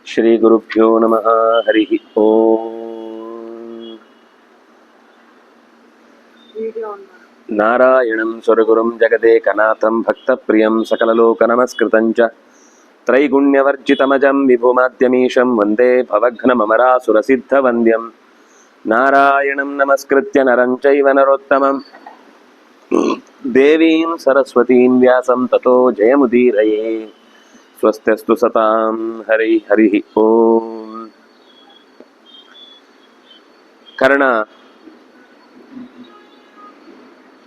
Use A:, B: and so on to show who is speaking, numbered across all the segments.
A: ಶ್ರೀ ಗುರುಭ್ಯೋ ನಮಃ. ಹರಿ ಓಂ. ನಾರಾಯಣಂ ಸ್ವರಗುರುಂ ಜಗದೇಕನಾಥಂ ಭಕ್ತಪ್ರಿಯಂ ಸಕಲಲೋಕ ನಮಸ್ಕೃತಂಚ ತ್ರೈಗುಣ್ಯವರ್ಜಿತಮಜಂ ವಿಭುಮಾದ್ಯಮೀಶಂ ವಂದೇ ಭವಘ್ನಮರಾಸುರಸಿದ್ಧವಂದ್ಯಂ ನಾರಾಯಣಂ ನಮಸ್ಕೃತ್ಯ ನರಂ ಚೈವ ನರೋತ್ತಮಂ ದೇವೀಂ ಸರಸ್ವತೀಂ ವ್ಯಾಸಂ ತತೋ ಜಯಮುದೀರಯೇ. ಸ್ವಸ್ತ್ಯಸ್ತು ಸತಾಂ. ಹರಿ ಹರಿ ಓಂ. ಕರ್ಣ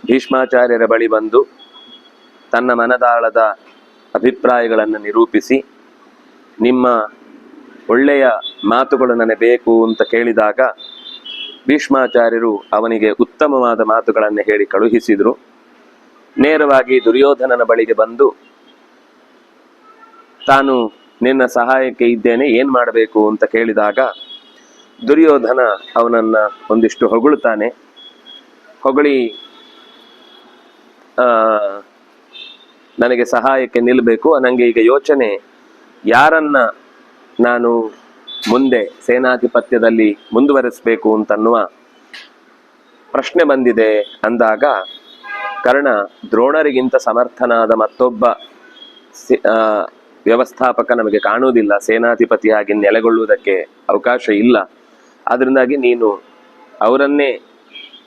A: ಭೀಷ್ಮಾಚಾರ್ಯರ ಬಳಿ ಬಂದು ತನ್ನ ಮನದಾಳದ ಅಭಿಪ್ರಾಯಗಳನ್ನು ನಿರೂಪಿಸಿ, ನಿಮ್ಮ ಒಳ್ಳೆಯ ಮಾತುಗಳು ನನಗೆ ಬೇಕು ಅಂತ ಕೇಳಿದಾಗ ಭೀಷ್ಮಾಚಾರ್ಯರು ಅವನಿಗೆ ಉತ್ತಮವಾದ ಮಾತುಗಳನ್ನು ಹೇಳಿ ಕಳುಹಿಸಿದರು. ನೇರವಾಗಿ ದುರ್ಯೋಧನನ ಬಳಿಗೆ ಬಂದು, ತಾನು ನಿನ್ನ ಸಹಾಯಕ್ಕೆ ಇದ್ದೇನೆ, ಏನು ಮಾಡಬೇಕು ಅಂತ ಕೇಳಿದಾಗ ದುರ್ಯೋಧನ ಅವನನ್ನು ಒಂದಿಷ್ಟು ಹೊಗಳುತ್ತಾನೆ. ಹೊಗಳಿ ನನಗೆ ಸಹಾಯಕ್ಕೆ ನಿಲ್ಲಬೇಕು, ನನಗೆ ಈಗ ಯೋಚನೆ ಯಾರನ್ನ ನಾನು ಮುಂದೆ ಸೇನಾಧಿಪತ್ಯದಲ್ಲಿ ಮುಂದುವರಿಸಬೇಕು ಅಂತನ್ನುವ ಪ್ರಶ್ನೆ ಬಂದಿದೆ ಅಂದಾಗ, ಕರ್ಣ ದ್ರೋಣರಿಗಿಂತ ಸಮರ್ಥನಾದ ಮತ್ತೊಬ್ಬ ವ್ಯವಸ್ಥಾಪಕ ನಮಗೆ ಕಾಣುವುದಿಲ್ಲ, ಸೇನಾಧಿಪತಿಯಾಗಿ ನೆಲೆಗೊಳ್ಳುವುದಕ್ಕೆ ಅವಕಾಶ ಇಲ್ಲ. ಆದ್ರಿಂದಾಗಿ ನೀನು ಅವರನ್ನೇ,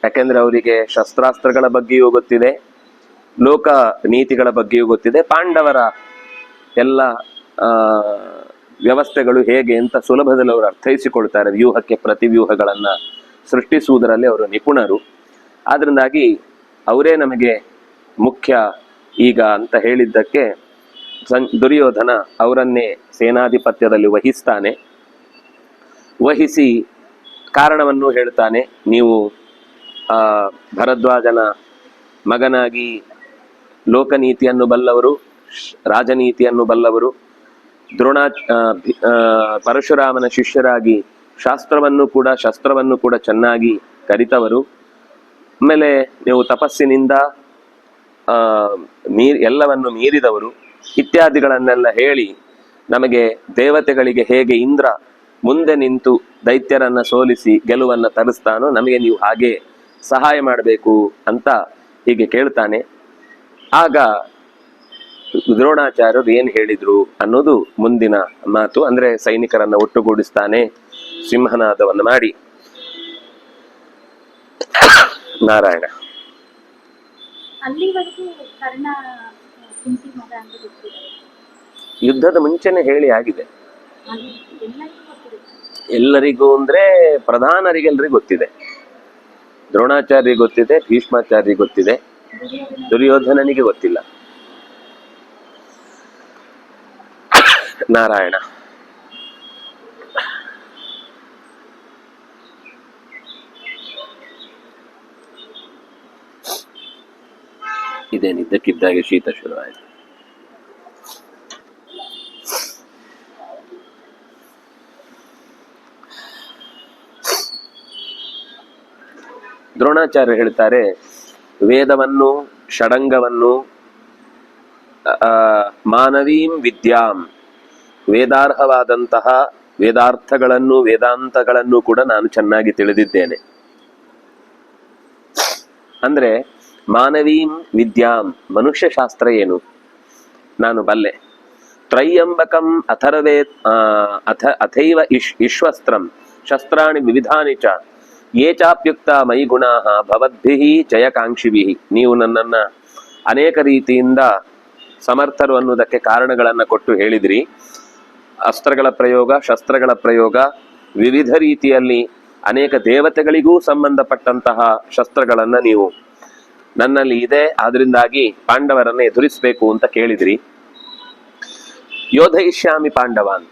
A: ಯಾಕೆಂದ್ರೆ ಅವರಿಗೆ ಶಸ್ತ್ರಾಸ್ತ್ರಗಳ ಬಗ್ಗೆಯೂ ಗೊತ್ತಿದೆ, ಲೋಕ ನೀತಿಗಳ ಬಗ್ಗೆಯೂ ಗೊತ್ತಿದೆ, ಪಾಂಡವರ ಎಲ್ಲ ವ್ಯವಸ್ಥೆಗಳು ಹೇಗೆ ಅಂತ ಸುಲಭದಲ್ಲಿ ಅವರು ಅರ್ಥೈಸಿಕೊಳ್ತಾರೆ. ವ್ಯೂಹಕ್ಕೆ ಪ್ರತಿವ್ಯೂಹಗಳನ್ನು ಸೃಷ್ಟಿಸುವುದರಲ್ಲಿ ಅವರು ನಿಪುಣರು. ಆದ್ರಿಂದಾಗಿ ಅವರೇ ನಮಗೆ ಮುಖ್ಯ ಈಗ ಅಂತ ಹೇಳಿದ್ದಕ್ಕೆ ದುರ್ಯೋಧನ ಅವರನ್ನೇ ಸೇನಾಧಿಪತ್ಯದಲ್ಲಿ ವಹಿಸ್ತಾನೆ. ವಹಿಸಿ ಕಾರಣವನ್ನು ಹೇಳ್ತಾನೆ. ನೀವು ಭರದ್ವಾಜನ ಮಗನಾಗಿ ಲೋಕನೀತಿಯನ್ನು ಬಲ್ಲವರು, ರಾಜನೀತಿಯನ್ನು ಬಲ್ಲವರು, ಪರಶುರಾಮನ ಶಿಷ್ಯರಾಗಿ ಶಸ್ತ್ರವನ್ನು ಕೂಡ ಚೆನ್ನಾಗಿ ಕಲಿತವರು, ಆಮೇಲೆ ನೀವು ತಪಸ್ಸಿನಿಂದ ಎಲ್ಲವನ್ನು ಮೀರಿದವರು ಇತ್ಯಾದಿಗಳನ್ನೆಲ್ಲ ಹೇಳಿ, ನಮಗೆ ದೇವತೆಗಳಿಗೆ ಹೇಗೆ ಇಂದ್ರ ಮುಂದೆ ನಿಂತು ದೈತ್ಯರನ್ನ ಸೋಲಿಸಿ ಗೆಲುವನ್ನ ತರಿಸ್ತಾನೋ, ನಮಗೆ ನೀವು ಹಾಗೆ ಸಹಾಯ ಮಾಡಬೇಕು ಅಂತ ಹೀಗೆ ಕೇಳ್ತಾನೆ. ಆಗ ದ್ರೋಣಾಚಾರ್ಯರು ಏನು ಹೇಳಿದ್ರು ಅನ್ನೋದು ಮುಂದಿನ ಮಾತು. ಅಂದ್ರೆ ಸೈನಿಕರನ್ನ ಒಟ್ಟುಗೂಡಿಸ್ತಾನೆ, ಸಿಂಹನಾದವನ್ನು ಮಾಡಿ. ನಾರಾಯಣ. ಯುದ್ಧದ ಮುಂಚೆನೆ ಹೇಳಿ ಆಗಿದೆ ಎಲ್ಲರಿಗೂ, ಅಂದ್ರೆ ಪ್ರಧಾನರಿಗೆಲ್ಲರಿಗೂ ಗೊತ್ತಿದೆ. ದ್ರೋಣಾಚಾರ್ಯರಿಗೆ ಗೊತ್ತಿದೆ, ಭೀಷ್ಮಾಚಾರ್ಯರಿಗೆ ಗೊತ್ತಿದೆ, ದುರ್ಯೋಧನನಿಗೆ ಗೊತ್ತಿಲ್ಲ. ನಾರಾಯಣ. ಇದೇನಿದ್ದಕ್ಕಿದ್ದಾಗೆ ಶೀತ ಶುರುವಾಯಿತು. ದ್ರೋಣಾಚಾರ್ಯ ಹೇಳ್ತಾರೆ, ವೇದವನ್ನು, ಷಡಂಗವನ್ನು, ಮಾನವೀಂ ವಿದ್ಯಾಂ, ವೇದಾರ್ಹವಾದಂತಹ ವೇದಾರ್ಥಗಳನ್ನು, ವೇದಾಂತಗಳನ್ನು ಕೂಡ ನಾನು ಚೆನ್ನಾಗಿ ತಿಳಿದಿದ್ದೇನೆ. ಅಂದ್ರೆ ಮಾನವೀಂ ವಿದ್ಯಾಂ, ಮನುಷ್ಯ ಶಾಸ್ತ್ರ ಏನು ನಾನು ಬಲ್ಲೆ. ತ್ರಯ್ಯಂಬಕಂ ಅಥೈವ ವಿಶ್ವಸ್ತ್ರಂ ಶಸ್ತ್ರಾಣಿ ವಿವಿಧಾನಿ ಚ ಯೇ ಚಾಪ್ಯುಕ್ತ ಮಯಿ ಗುಣಾಃ ಭವದ್ಭಿಃ ಜಯಕಾಂಕ್ಷಿಭಿಃ. ನೀವು ನನ್ನನ್ನ ಅನೇಕ ರೀತಿಯಿಂದ ಸಮರ್ಥರು ಅನ್ನುವುದಕ್ಕೆ ಕಾರಣಗಳನ್ನು ಕೊಟ್ಟು ಹೇಳಿದ್ರಿ. ಅಸ್ತ್ರಗಳ ಪ್ರಯೋಗ, ಶಸ್ತ್ರಗಳ ಪ್ರಯೋಗ, ವಿವಿಧ ರೀತಿಯಲ್ಲಿ ಅನೇಕ ದೇವತೆಗಳಿಗೂ ಸಂಬಂಧಪಟ್ಟಂತಹ ಶಸ್ತ್ರಗಳನ್ನ ನೀವು ನನ್ನಲ್ಲಿ ಇದೆ, ಆದ್ರಿಂದಾಗಿ ಪಾಂಡವರನ್ನ ಎದುರಿಸಬೇಕು ಅಂತ ಕೇಳಿದ್ರಿ. ಯೋಧಯಿಷ್ಯಾಮಿ ಪಾಂಡವಾನ್,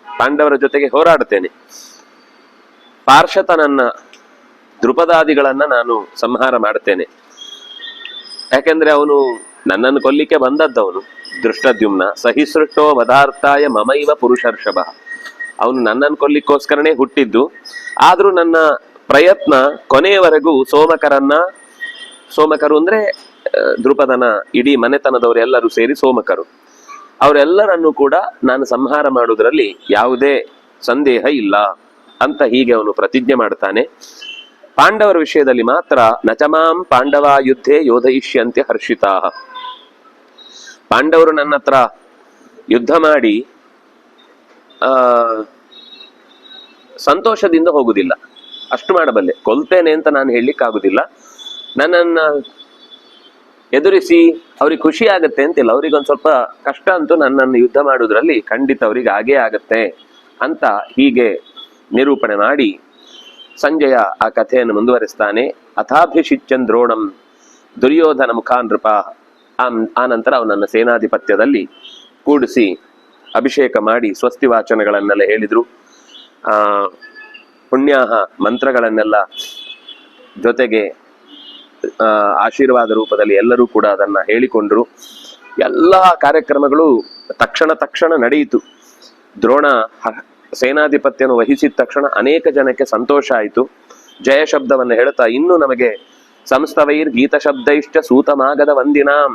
A: ಪಾಂಡವರ ಜೊತೆಗೆ ಹೋರಾಡ್ತೇನೆ. ಪಾರ್ಷತನನ್ನ, ದೃಪದಾದಿಗಳನ್ನ ನಾನು ಸಂಹಾರ ಮಾಡ್ತೇನೆ. ಯಾಕೆಂದ್ರೆ ಅವನು ನನ್ನನ್ನು ಕೊಲ್ಲಿಕ್ಕೆ ಬಂದದ್ದವನು ದೃಷ್ಟದ್ಯುಮ್ನ. ಸಹಿಸೃಷ್ಟೋ ವಧಾರ್ಥಾಯ ಮಮೈವ ಪುರುಷರ್ಷಭ. ಅವನು ನನ್ನನ್ನು ಕೊಲ್ಲಿಕ್ಕೋಸ್ಕರನೇ ಹುಟ್ಟಿದ್ದು. ಆದ್ರೂ ನನ್ನ ಪ್ರಯತ್ನ ಕೊನೆಯವರೆಗೂ ಸೋಮಕರು ಅಂದ್ರೆ ದೃಪದನ ಇಡೀ ಮನೆತನದವರೆಲ್ಲರೂ ಸೇರಿ ಸೋಮಕರು. ಅವರೆಲ್ಲರನ್ನು ಕೂಡ ನಾನು ಸಂಹಾರ ಮಾಡುವುದರಲ್ಲಿ ಯಾವುದೇ ಸಂದೇಹ ಇಲ್ಲ ಅಂತ ಹೀಗೆ ಅವನು ಪ್ರತಿಜ್ಞೆ ಮಾಡ್ತಾನೆ. ಪಾಂಡವರ ವಿಷಯದಲ್ಲಿ ಮಾತ್ರ ನಚಮಾಂ ಪಾಂಡವ ಯುದ್ಧೇ ಯೋಧಯಿಷ್ಯಂತೆ ಹರ್ಷಿತಾ, ಪಾಂಡವರು ನನ್ನ ಹತ್ರ ಯುದ್ಧ ಮಾಡಿ ಸಂತೋಷದಿಂದ ಹೋಗುದಿಲ್ಲ, ಅಷ್ಟು ಮಾಡಬಲ್ಲೆ. ಕೊಲ್ತೇನೆ ಅಂತ ನಾನು ಹೇಳಲಿಕ್ಕಾಗುದಿಲ್ಲ, ನನ್ನನ್ನ ಎದುರಿಸಿ ಅವ್ರಿಗೆ ಖುಷಿ ಆಗತ್ತೆ ಅಂತಿಲ್ಲ, ಅವ್ರಿಗೊಂದು ಸ್ವಲ್ಪ ಕಷ್ಟ ಅಂತೂ ನನ್ನನ್ನು ಯುದ್ಧ ಮಾಡುವುದರಲ್ಲಿ ಖಂಡಿತ ಅವ್ರಿಗೆ ಆಗೇ ಆಗತ್ತೆ ಅಂತ ಹೀಗೆ ನಿರೂಪಣೆ ಮಾಡಿ ಸಂಜಯ ಆ ಕಥೆಯನ್ನು ಮುಂದುವರಿಸ್ತಾನೆ. ಅಥಾಭಿಷಿಚ್ಚನ್ ದ್ರೋಣಂ ದುರ್ಯೋಧನ ಮುಖಾನೃಪ, ಆ ನಂತರ ಅವನನ್ನ ಸೇನಾಧಿಪತ್ಯದಲ್ಲಿ ಕೂಡಿಸಿ ಅಭಿಷೇಕ ಮಾಡಿ ಸ್ವಸ್ತಿ ವಾಚನಗಳನ್ನೆಲ್ಲ ಹೇಳಿದ್ರು. ಪುಣ್ಯಾಹ ಮಂತ್ರಗಳನ್ನೆಲ್ಲ ಜೊತೆಗೆ ಆಶೀರ್ವಾದ ರೂಪದಲ್ಲಿ ಎಲ್ಲರೂ ಕೂಡ ಅದನ್ನ ಹೇಳಿಕೊಂಡ್ರು. ಎಲ್ಲ ಕಾರ್ಯಕ್ರಮಗಳು ತಕ್ಷಣ ನಡೆಯಿತು. ದ್ರೋಣ ಸೇನಾಧಿಪತ್ಯವನ್ನು ವಹಿಸಿದ ತಕ್ಷಣ ಅನೇಕ ಜನಕ್ಕೆ ಸಂತೋಷ ಆಯಿತು. ಜಯ ಶಬ್ದವನ್ನು ಹೇಳ್ತಾ, ಇನ್ನು ನಮಗೆ ಸಂಸ್ತವೈರ್ ಗೀತ ಶಬ್ದೈಶ್ಚ ಸೂತಮಾಗದ ವಂದಿನಾಂ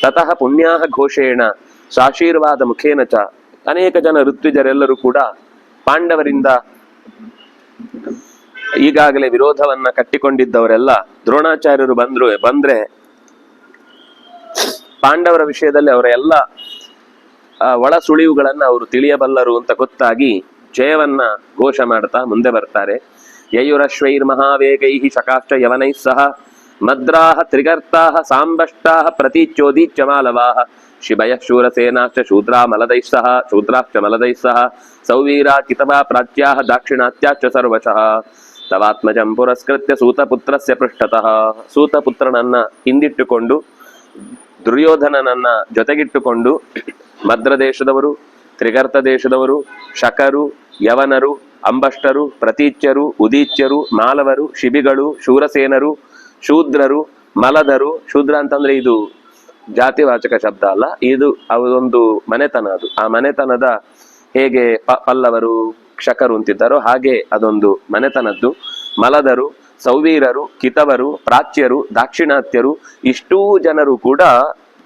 A: ತತಃ ಪುಣ್ಯಾಹ ಘೋಷೇಣ ಸಾಶೀರ್ವಾದ ಮುಖೇನ ಚ, ಅನೇಕ ಜನ ಋತ್ವಿಜರೆಲ್ಲರೂ ಕೂಡ ಪಾಂಡವರಿಂದ ಈಗಾಗಲೇ ವಿರೋಧವನ್ನ ಕಟ್ಟಿಕೊಂಡಿದ್ದವರೆಲ್ಲ ದ್ರೋಣಾಚಾರ್ಯರು ಬಂದ್ರೆ ಪಾಂಡವರ ವಿಷಯದಲ್ಲಿ ಅವರ ಎಲ್ಲ ಒಳ ಸುಳಿವುಗಳನ್ನ ಅವರು ತಿಳಿಯಬಲ್ಲರು ಅಂತ ಗೊತ್ತಾಗಿ ಜಯವನ್ನ ಘೋಷ ಮಾಡ್ತಾ ಮುಂದೆ ಬರ್ತಾರೆ. ಯಯುರಶ್ವೈರ್ ಮಹಾವೇಗೈ ಶಕಾಶ್ಚ ಯವನೈ ಸಹ ಮದ್ರಾಹ ತ್ರಿಗರ್ತಾಹ ಸಾಂಬಷ್ಟಾಹ ಪ್ರತೀಚ್ಯೋದೀಚ್ಯ ಮಾಲವಾಹ ಶಿಭಯ ಶೂರಸೇನಾಶ್ಚ ಶೂದ್ರಾಶ್ಚ ಮಲದೈ ಸಹ ಸೌವೀರಾ ಕಿತವಾ ಪ್ರಾಚ್ಯಾಹ ದಾಕ್ಷಿಣಾತ್ಯಾಶ್ಚ ಸರ್ವಶಃ ತವಾತ್ಮಜಂ ಪುರಸ್ಕೃತ್ಯ ಸೂತಪುತ್ರಸ್ಯ ಪೃಷ್ಠತಃ, ಸೂತಪುತ್ರನನ್ನ ಹಿಂದಿಟ್ಟುಕೊಂಡು ದುರ್ಯೋಧನನನ್ನ ಜೊತೆಗಿಟ್ಟುಕೊಂಡು ಮದ್ರ ದೇಶದವರು, ತ್ರಿಗರ್ತ ದೇಶದವರು, ಶಕರು, ಯವನರು, ಅಂಬಷ್ಟರು, ಪ್ರತೀಚ್ಯರು, ಉದೀಚ್ಯರು, ಮಾಲವರು, ಶಿಬಿಗಳು, ಶೂರಸೇನರು, ಶೂದ್ರರು, ಮಲದರು. ಶೂದ್ರ ಅಂತಂದ್ರೆ ಇದು ಜಾತಿವಾಚಕ ಶಬ್ದ ಅಲ್ಲ, ಇದು ಅವರೊಂದು ಮನೆತನ. ಅದು ಆ ಮನೆತನದ ಹೇಗೆ ಪಲ್ಲವರು ಕ್ಷಕರು ಅಂತಿದ್ದಾರೋ ಹಾಗೆ ಅದೊಂದು ಮನೆತನದ್ದು. ಮಲದರು, ಸೌವೀರರು, ಕಿತವರು, ಪ್ರಾಚ್ಯರು, ದಾಕ್ಷಿಣಾತ್ಯರು, ಇಷ್ಟೂ ಜನರು ಕೂಡ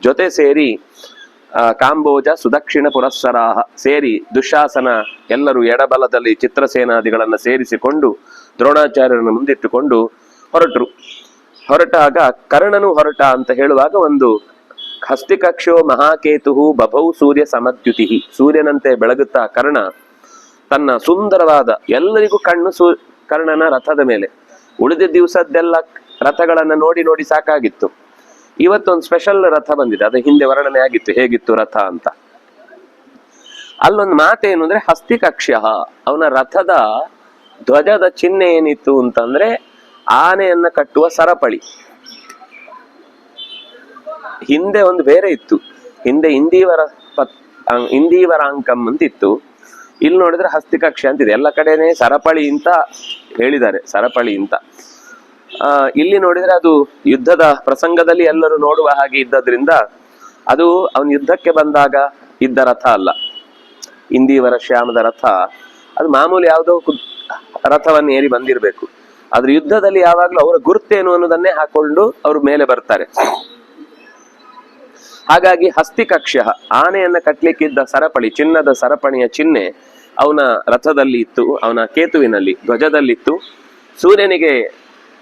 A: ಜೊತೆ ಸೇರಿ ಕಾಂಬೋಜ ಸುದಕ್ಷಿಣ ಪುರಸ್ಸರಾಹ ಸೇರಿ ದುಶಾಸನ ಎಲ್ಲರೂ ಎಡಬಲದಲ್ಲಿ ಚಿತ್ರಸೇನಾದಿಗಳನ್ನ ಸೇರಿಸಿಕೊಂಡು ದ್ರೋಣಾಚಾರ್ಯರನ್ನು ಮುಂದಿಟ್ಟುಕೊಂಡು ಹೊರಟಾಗ ಕರ್ಣನು ಹೊರಟ ಅಂತ ಹೇಳುವಾಗ ಒಂದು ಹಸ್ತಿಕಕ್ಷೋ ಮಹಾಕೇತು ಬಭೌ ಸೂರ್ಯ ಸಮದ್ಯುತಿ, ಸೂರ್ಯನಂತೆ ಬೆಳಗುತ್ತಾ ಕರ್ಣ ತನ್ನ ಸುಂದರವಾದ, ಎಲ್ಲರಿಗೂ ಕಣ್ಣು ಕರ್ಣನ ರಥದ ಮೇಲೆ. ಉಳಿದ ದಿವಸದ್ದೆಲ್ಲ ರಥಗಳನ್ನ ನೋಡಿ ಸಾಕಾಗಿತ್ತು. ಇವತ್ತೊಂದು ಸ್ಪೆಷಲ್ ರಥ ಬಂದಿದೆ, ಅದು ಹಿಂದೆ ವರ್ಣನೆ ಆಗಿತ್ತು ಹೇಗಿತ್ತು ರಥ ಅಂತ. ಅಲ್ಲೊಂದು ಮಾತೇನು ಅಂದ್ರೆ ಹಸ್ತಿಕಕ್ಷ್ಯ, ಅವನ ರಥದ ಧ್ವಜದ ಚಿಹ್ನೆ ಏನಿತ್ತು ಅಂತಂದ್ರೆ ಆನೆಯನ್ನ ಕಟ್ಟುವ ಸರಪಳಿ. ಹಿಂದೆ ಒಂದು ಬೇರೆ ಇತ್ತು, ಹಿಂದೆ ಇಂದೀವರಾಂಕಂ ಅಂತಿತ್ತು, ಇಲ್ಲಿ ನೋಡಿದ್ರೆ ಹಸ್ತಿಕಕ್ಷ್ಯ ಅಂತಿದೆ. ಎಲ್ಲ ಕಡೆನೆ ಸರಪಳಿ ಅಂತ ಹೇಳಿದ್ದಾರೆ, ಸರಪಳಿ ಅಂತ. ಇಲ್ಲಿ ನೋಡಿದ್ರೆ ಅದು ಯುದ್ಧದ ಪ್ರಸಂಗದಲ್ಲಿ ಎಲ್ಲರೂ ನೋಡುವ ಹಾಗೆ ಇದ್ದದ್ರಿಂದ ಅದು ಅವನ ಯುದ್ಧಕ್ಕೆ ಬಂದಾಗ ಇದ್ದ ರಥ ಅಲ್ಲ. ಇಂದೀವರ ಶ್ಯಾಮದ ರಥ ಅದು ಮಾಮೂಲಿ ಯಾವುದೋ ರಥವನ್ನು ಏರಿ ಬಂದಿರಬೇಕು. ಆದ್ರೆ ಯುದ್ಧದಲ್ಲಿ ಯಾವಾಗ್ಲೂ ಅವರ ಗುರುತೇನು ಅನ್ನೋದನ್ನೇ ಹಾಕೊಂಡು ಅವ್ರ ಮೇಲೆ ಬರ್ತಾರೆ. ಹಾಗಾಗಿ ಹಸ್ತಿಕಕ್ಷ್ಯ, ಆನೆಯನ್ನ ಕಟ್ಲಿಕ್ಕಿದ್ದ ಸರಪಳಿ, ಚಿನ್ನದ ಸರಪಣಿಯ ಚಿಹ್ನೆ ಅವನ ರಥದಲ್ಲಿ ಇತ್ತು, ಅವನ ಕೇತುವಿನಲ್ಲಿ ಧ್ವಜದಲ್ಲಿತ್ತು. ಸೂರ್ಯನಿಗೆ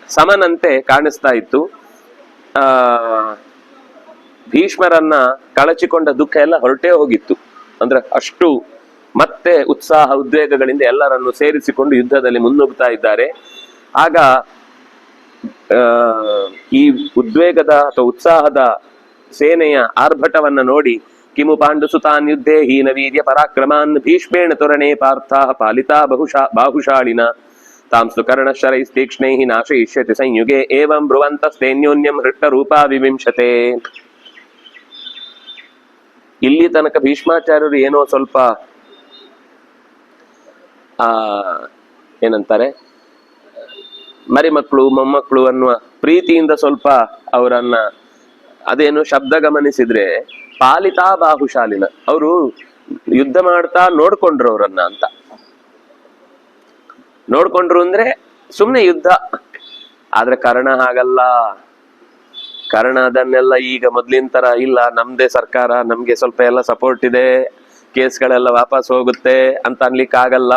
A: ಸಮನಂತೆ ಕಾಣಿಸ್ತಾ ಇತ್ತು. ಭೀಷ್ಮರನ್ನ ಕಳಚಿಕೊಂಡ ದುಃಖ ಎಲ್ಲ ಹೊರಟೇ ಹೋಗಿತ್ತು. ಅಂದ್ರೆ ಅಷ್ಟು ಮತ್ತೆ ಉತ್ಸಾಹ ಉದ್ವೇಗಗಳಿಂದ ಎಲ್ಲರನ್ನು ಸೇರಿಸಿಕೊಂಡು ಯುದ್ಧದಲ್ಲಿ ಮುನ್ನುಗ್ತಾ ಇದ್ದಾರೆ. ಆಗ ಈ ಉದ್ವೇಗದ ಅಥವಾ ಉತ್ಸಾಹದ ಸೇನೆಯ ಆರ್ಭಟವನ್ನ ನೋಡಿ ಕಿಮು ಪಾಂಡು ಸುತಾನ್ ಯುದ್ಧೇ ಹೀನ ವೀರ್ಯ ಪರಾಕ್ರಮಾನ್ ಭೀಷ್ಮೇಣ ತೋರಣೆ ಪಾರ್ಥಾ ಪಾಲಿತಾ ಬಾಹುಶಾಳಿನ ತಾಂಸು ಕರ್ಣಶರೈಸ್ತೀಕ್ಷ್ಣೈ ನಾಶಯಿಷ್ಯತಿ ಸಂಯುಗೆ ಏವಂ ಬ್ರುವಂತಸ್ತೇನ್ಯೋನ್ಯಂ ಹೃಷ್ಟ ರೂಪಾ ವಿವಿಂಶತೆ. ಇಲ್ಲಿ ತನಕ ಭೀಷ್ಮಾಚಾರ್ಯರು ಏನೋ ಸ್ವಲ್ಪ ಏನಂತಾರೆ ಮರಿಮಕ್ಕಳು ಮೊಮ್ಮಕ್ಕಳು ಅನ್ನುವ ಪ್ರೀತಿಯಿಂದ ಸ್ವಲ್ಪ ಅವರನ್ನ ಅದೇನು ಶಬ್ದ ಗಮನಿಸಿದ್ರೆ ಪಾಲಿತಾ ಬಾಹುಶಾಲಿನ, ಅವರು ಯುದ್ಧ ಮಾಡ್ತಾ ನೋಡ್ಕೊಂಡ್ರು ಅವರನ್ನ ಅಂತ. ನೋಡ್ಕೊಂಡ್ರು ಅಂದ್ರೆ ಸುಮ್ನೆ ಯುದ್ಧ. ಆದ್ರೆ ಕರ್ಣ ಹಾಗಲ್ಲ. ಕಾರಣ ಅದನ್ನೆಲ್ಲ ಈಗ ಮೊದ್ಲಿನ ತರ ಇಲ್ಲ, ನಮ್ದೇ ಸರ್ಕಾರ, ನಮ್ಗೆ ಸ್ವಲ್ಪ ಎಲ್ಲ ಸಪೋರ್ಟ್ ಇದೆ, ಕೇಸ್ಗಳೆಲ್ಲ ವಾಪಸ್ ಹೋಗುತ್ತೆ ಅಂತ ಅನ್ಲಿಕ್ಕೆ ಆಗಲ್ಲ,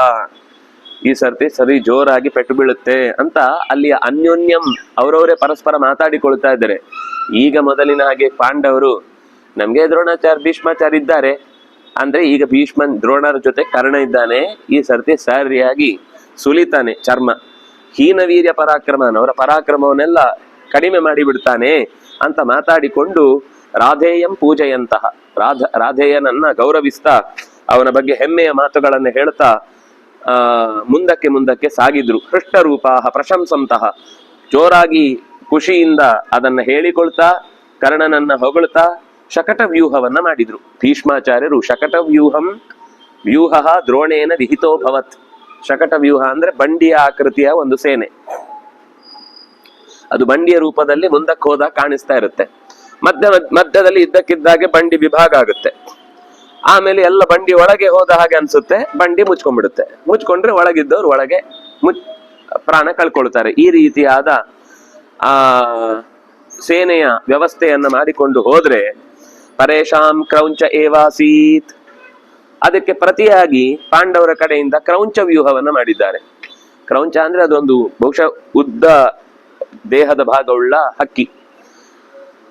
A: ಈ ಸರ್ತಿ ಸರಿ ಜೋರಾಗಿ ಪೆಟ್ಟು ಬೀಳುತ್ತೆ ಅಂತ ಅಲ್ಲಿ ಅನ್ಯೋನ್ಯಂ ಅವರವರೇ ಪರಸ್ಪರ ಮಾತಾಡಿಕೊಳ್ತಾ ಇದ್ದಾರೆ. ಈಗ ಮೊದಲಿನ ಹಾಗೆ ಪಾಂಡವರು ನಮ್ಗೆ ದ್ರೋಣಾಚಾರ್ಯ ಭೀಷ್ಮಾಚಾರ್ಯ ಇದ್ದಾರೆ ಅಂದ್ರೆ ಈಗ ಭೀಷ್ಮನ್ ದ್ರೋಣರ ಜೊತೆ ಕರ್ಣ ಇದ್ದಾನೆ, ಈ ಸರ್ತಿ ಸರಿಯಾಗಿ ಸುಲಿತಾನೆ ಚರ್ಮ, ಹೀನವೀರ್ಯ ಪರಾಕ್ರಮನ ಅವರ ಪರಾಕ್ರಮವನ್ನೆಲ್ಲ ಕಡಿಮೆ ಮಾಡಿ ಬಿಡ್ತಾನೆ ಅಂತ ಮಾತಾಡಿಕೊಂಡು ರಾಧೇಯಂ ಪೂಜೆಯಂತಹ ರಾಧೇಯನನ್ನ ಗೌರವಿಸ್ತಾ ಅವನ ಬಗ್ಗೆ ಹೆಮ್ಮೆಯ ಮಾತುಗಳನ್ನು ಹೇಳ್ತಾ ಮುಂದಕ್ಕೆ ಸಾಗಿದ್ರು. ಹೃಷ್ಟರೂಪಾಹ ಪ್ರಶಂಸಂತಹ, ಜೋರಾಗಿ ಖುಷಿಯಿಂದ ಅದನ್ನ ಹೇಳಿಕೊಳ್ತಾ ಕರ್ಣನನ್ನ ಹೊಗಳ್ತಾ ಶಕಟ ವ್ಯೂಹವನ್ನ ಮಾಡಿದ್ರು ಭೀಷ್ಮಾಚಾರ್ಯರು. ಶಕಟ ವ್ಯೂಹ ದ್ರೋಣೇನ ವಿಹಿತೋ ಭವತ್. ಶಕಟ ವ್ಯೂಹ ಅಂದ್ರೆ ಬಂಡಿಯ ಆಕೃತಿಯ ಒಂದು ಸೇನೆ, ಅದು ಬಂಡಿಯ ರೂಪದಲ್ಲಿ ಮುಂದಕ್ಕೆ ಹೋದಾಗ ಕಾಣಿಸ್ತಾ ಇರುತ್ತೆ. ಮಧ್ಯದಲ್ಲಿ ಇದ್ದಕ್ಕಿದ್ದಾಗೆ ಬಂಡಿ ವಿಭಾಗ ಆಗುತ್ತೆ, ಆಮೇಲೆ ಎಲ್ಲ ಬಂಡಿ ಒಳಗೆ ಹೋದ ಹಾಗೆ ಅನ್ಸುತ್ತೆ, ಬಂಡಿ ಮುಚ್ಕೊಂಡ್ಬಿಡುತ್ತೆ, ಮುಚ್ಕೊಂಡ್ರೆ ಒಳಗಿದ್ದವ್ರು ಒಳಗೆ ಪ್ರಾಣ ಕಳ್ಕೊಳ್ತಾರೆ. ಈ ರೀತಿಯಾದ ಸೇನೆಯ ವ್ಯವಸ್ಥೆಯನ್ನ ಮಾಡಿಕೊಂಡು ಹೋದ್ರೆ ಪರೇಶಾಂ ಕ್ರೌಂಚ ಏವಾಸೀತ್, ಅದಕ್ಕೆ ಪ್ರತಿಯಾಗಿ ಪಾಂಡವರ ಕಡೆಯಿಂದ ಕ್ರೌಂಚ ವ್ಯೂಹವನ್ನ ಮಾಡಿದ್ದಾರೆ. ಕ್ರೌಂಚ ಅಂದ್ರೆ ಅದೊಂದು ಬಹುಶಃ ಉದ್ದ ದೇಹದ ಭಾಗವುಳ್ಳ ಹಕ್ಕಿ.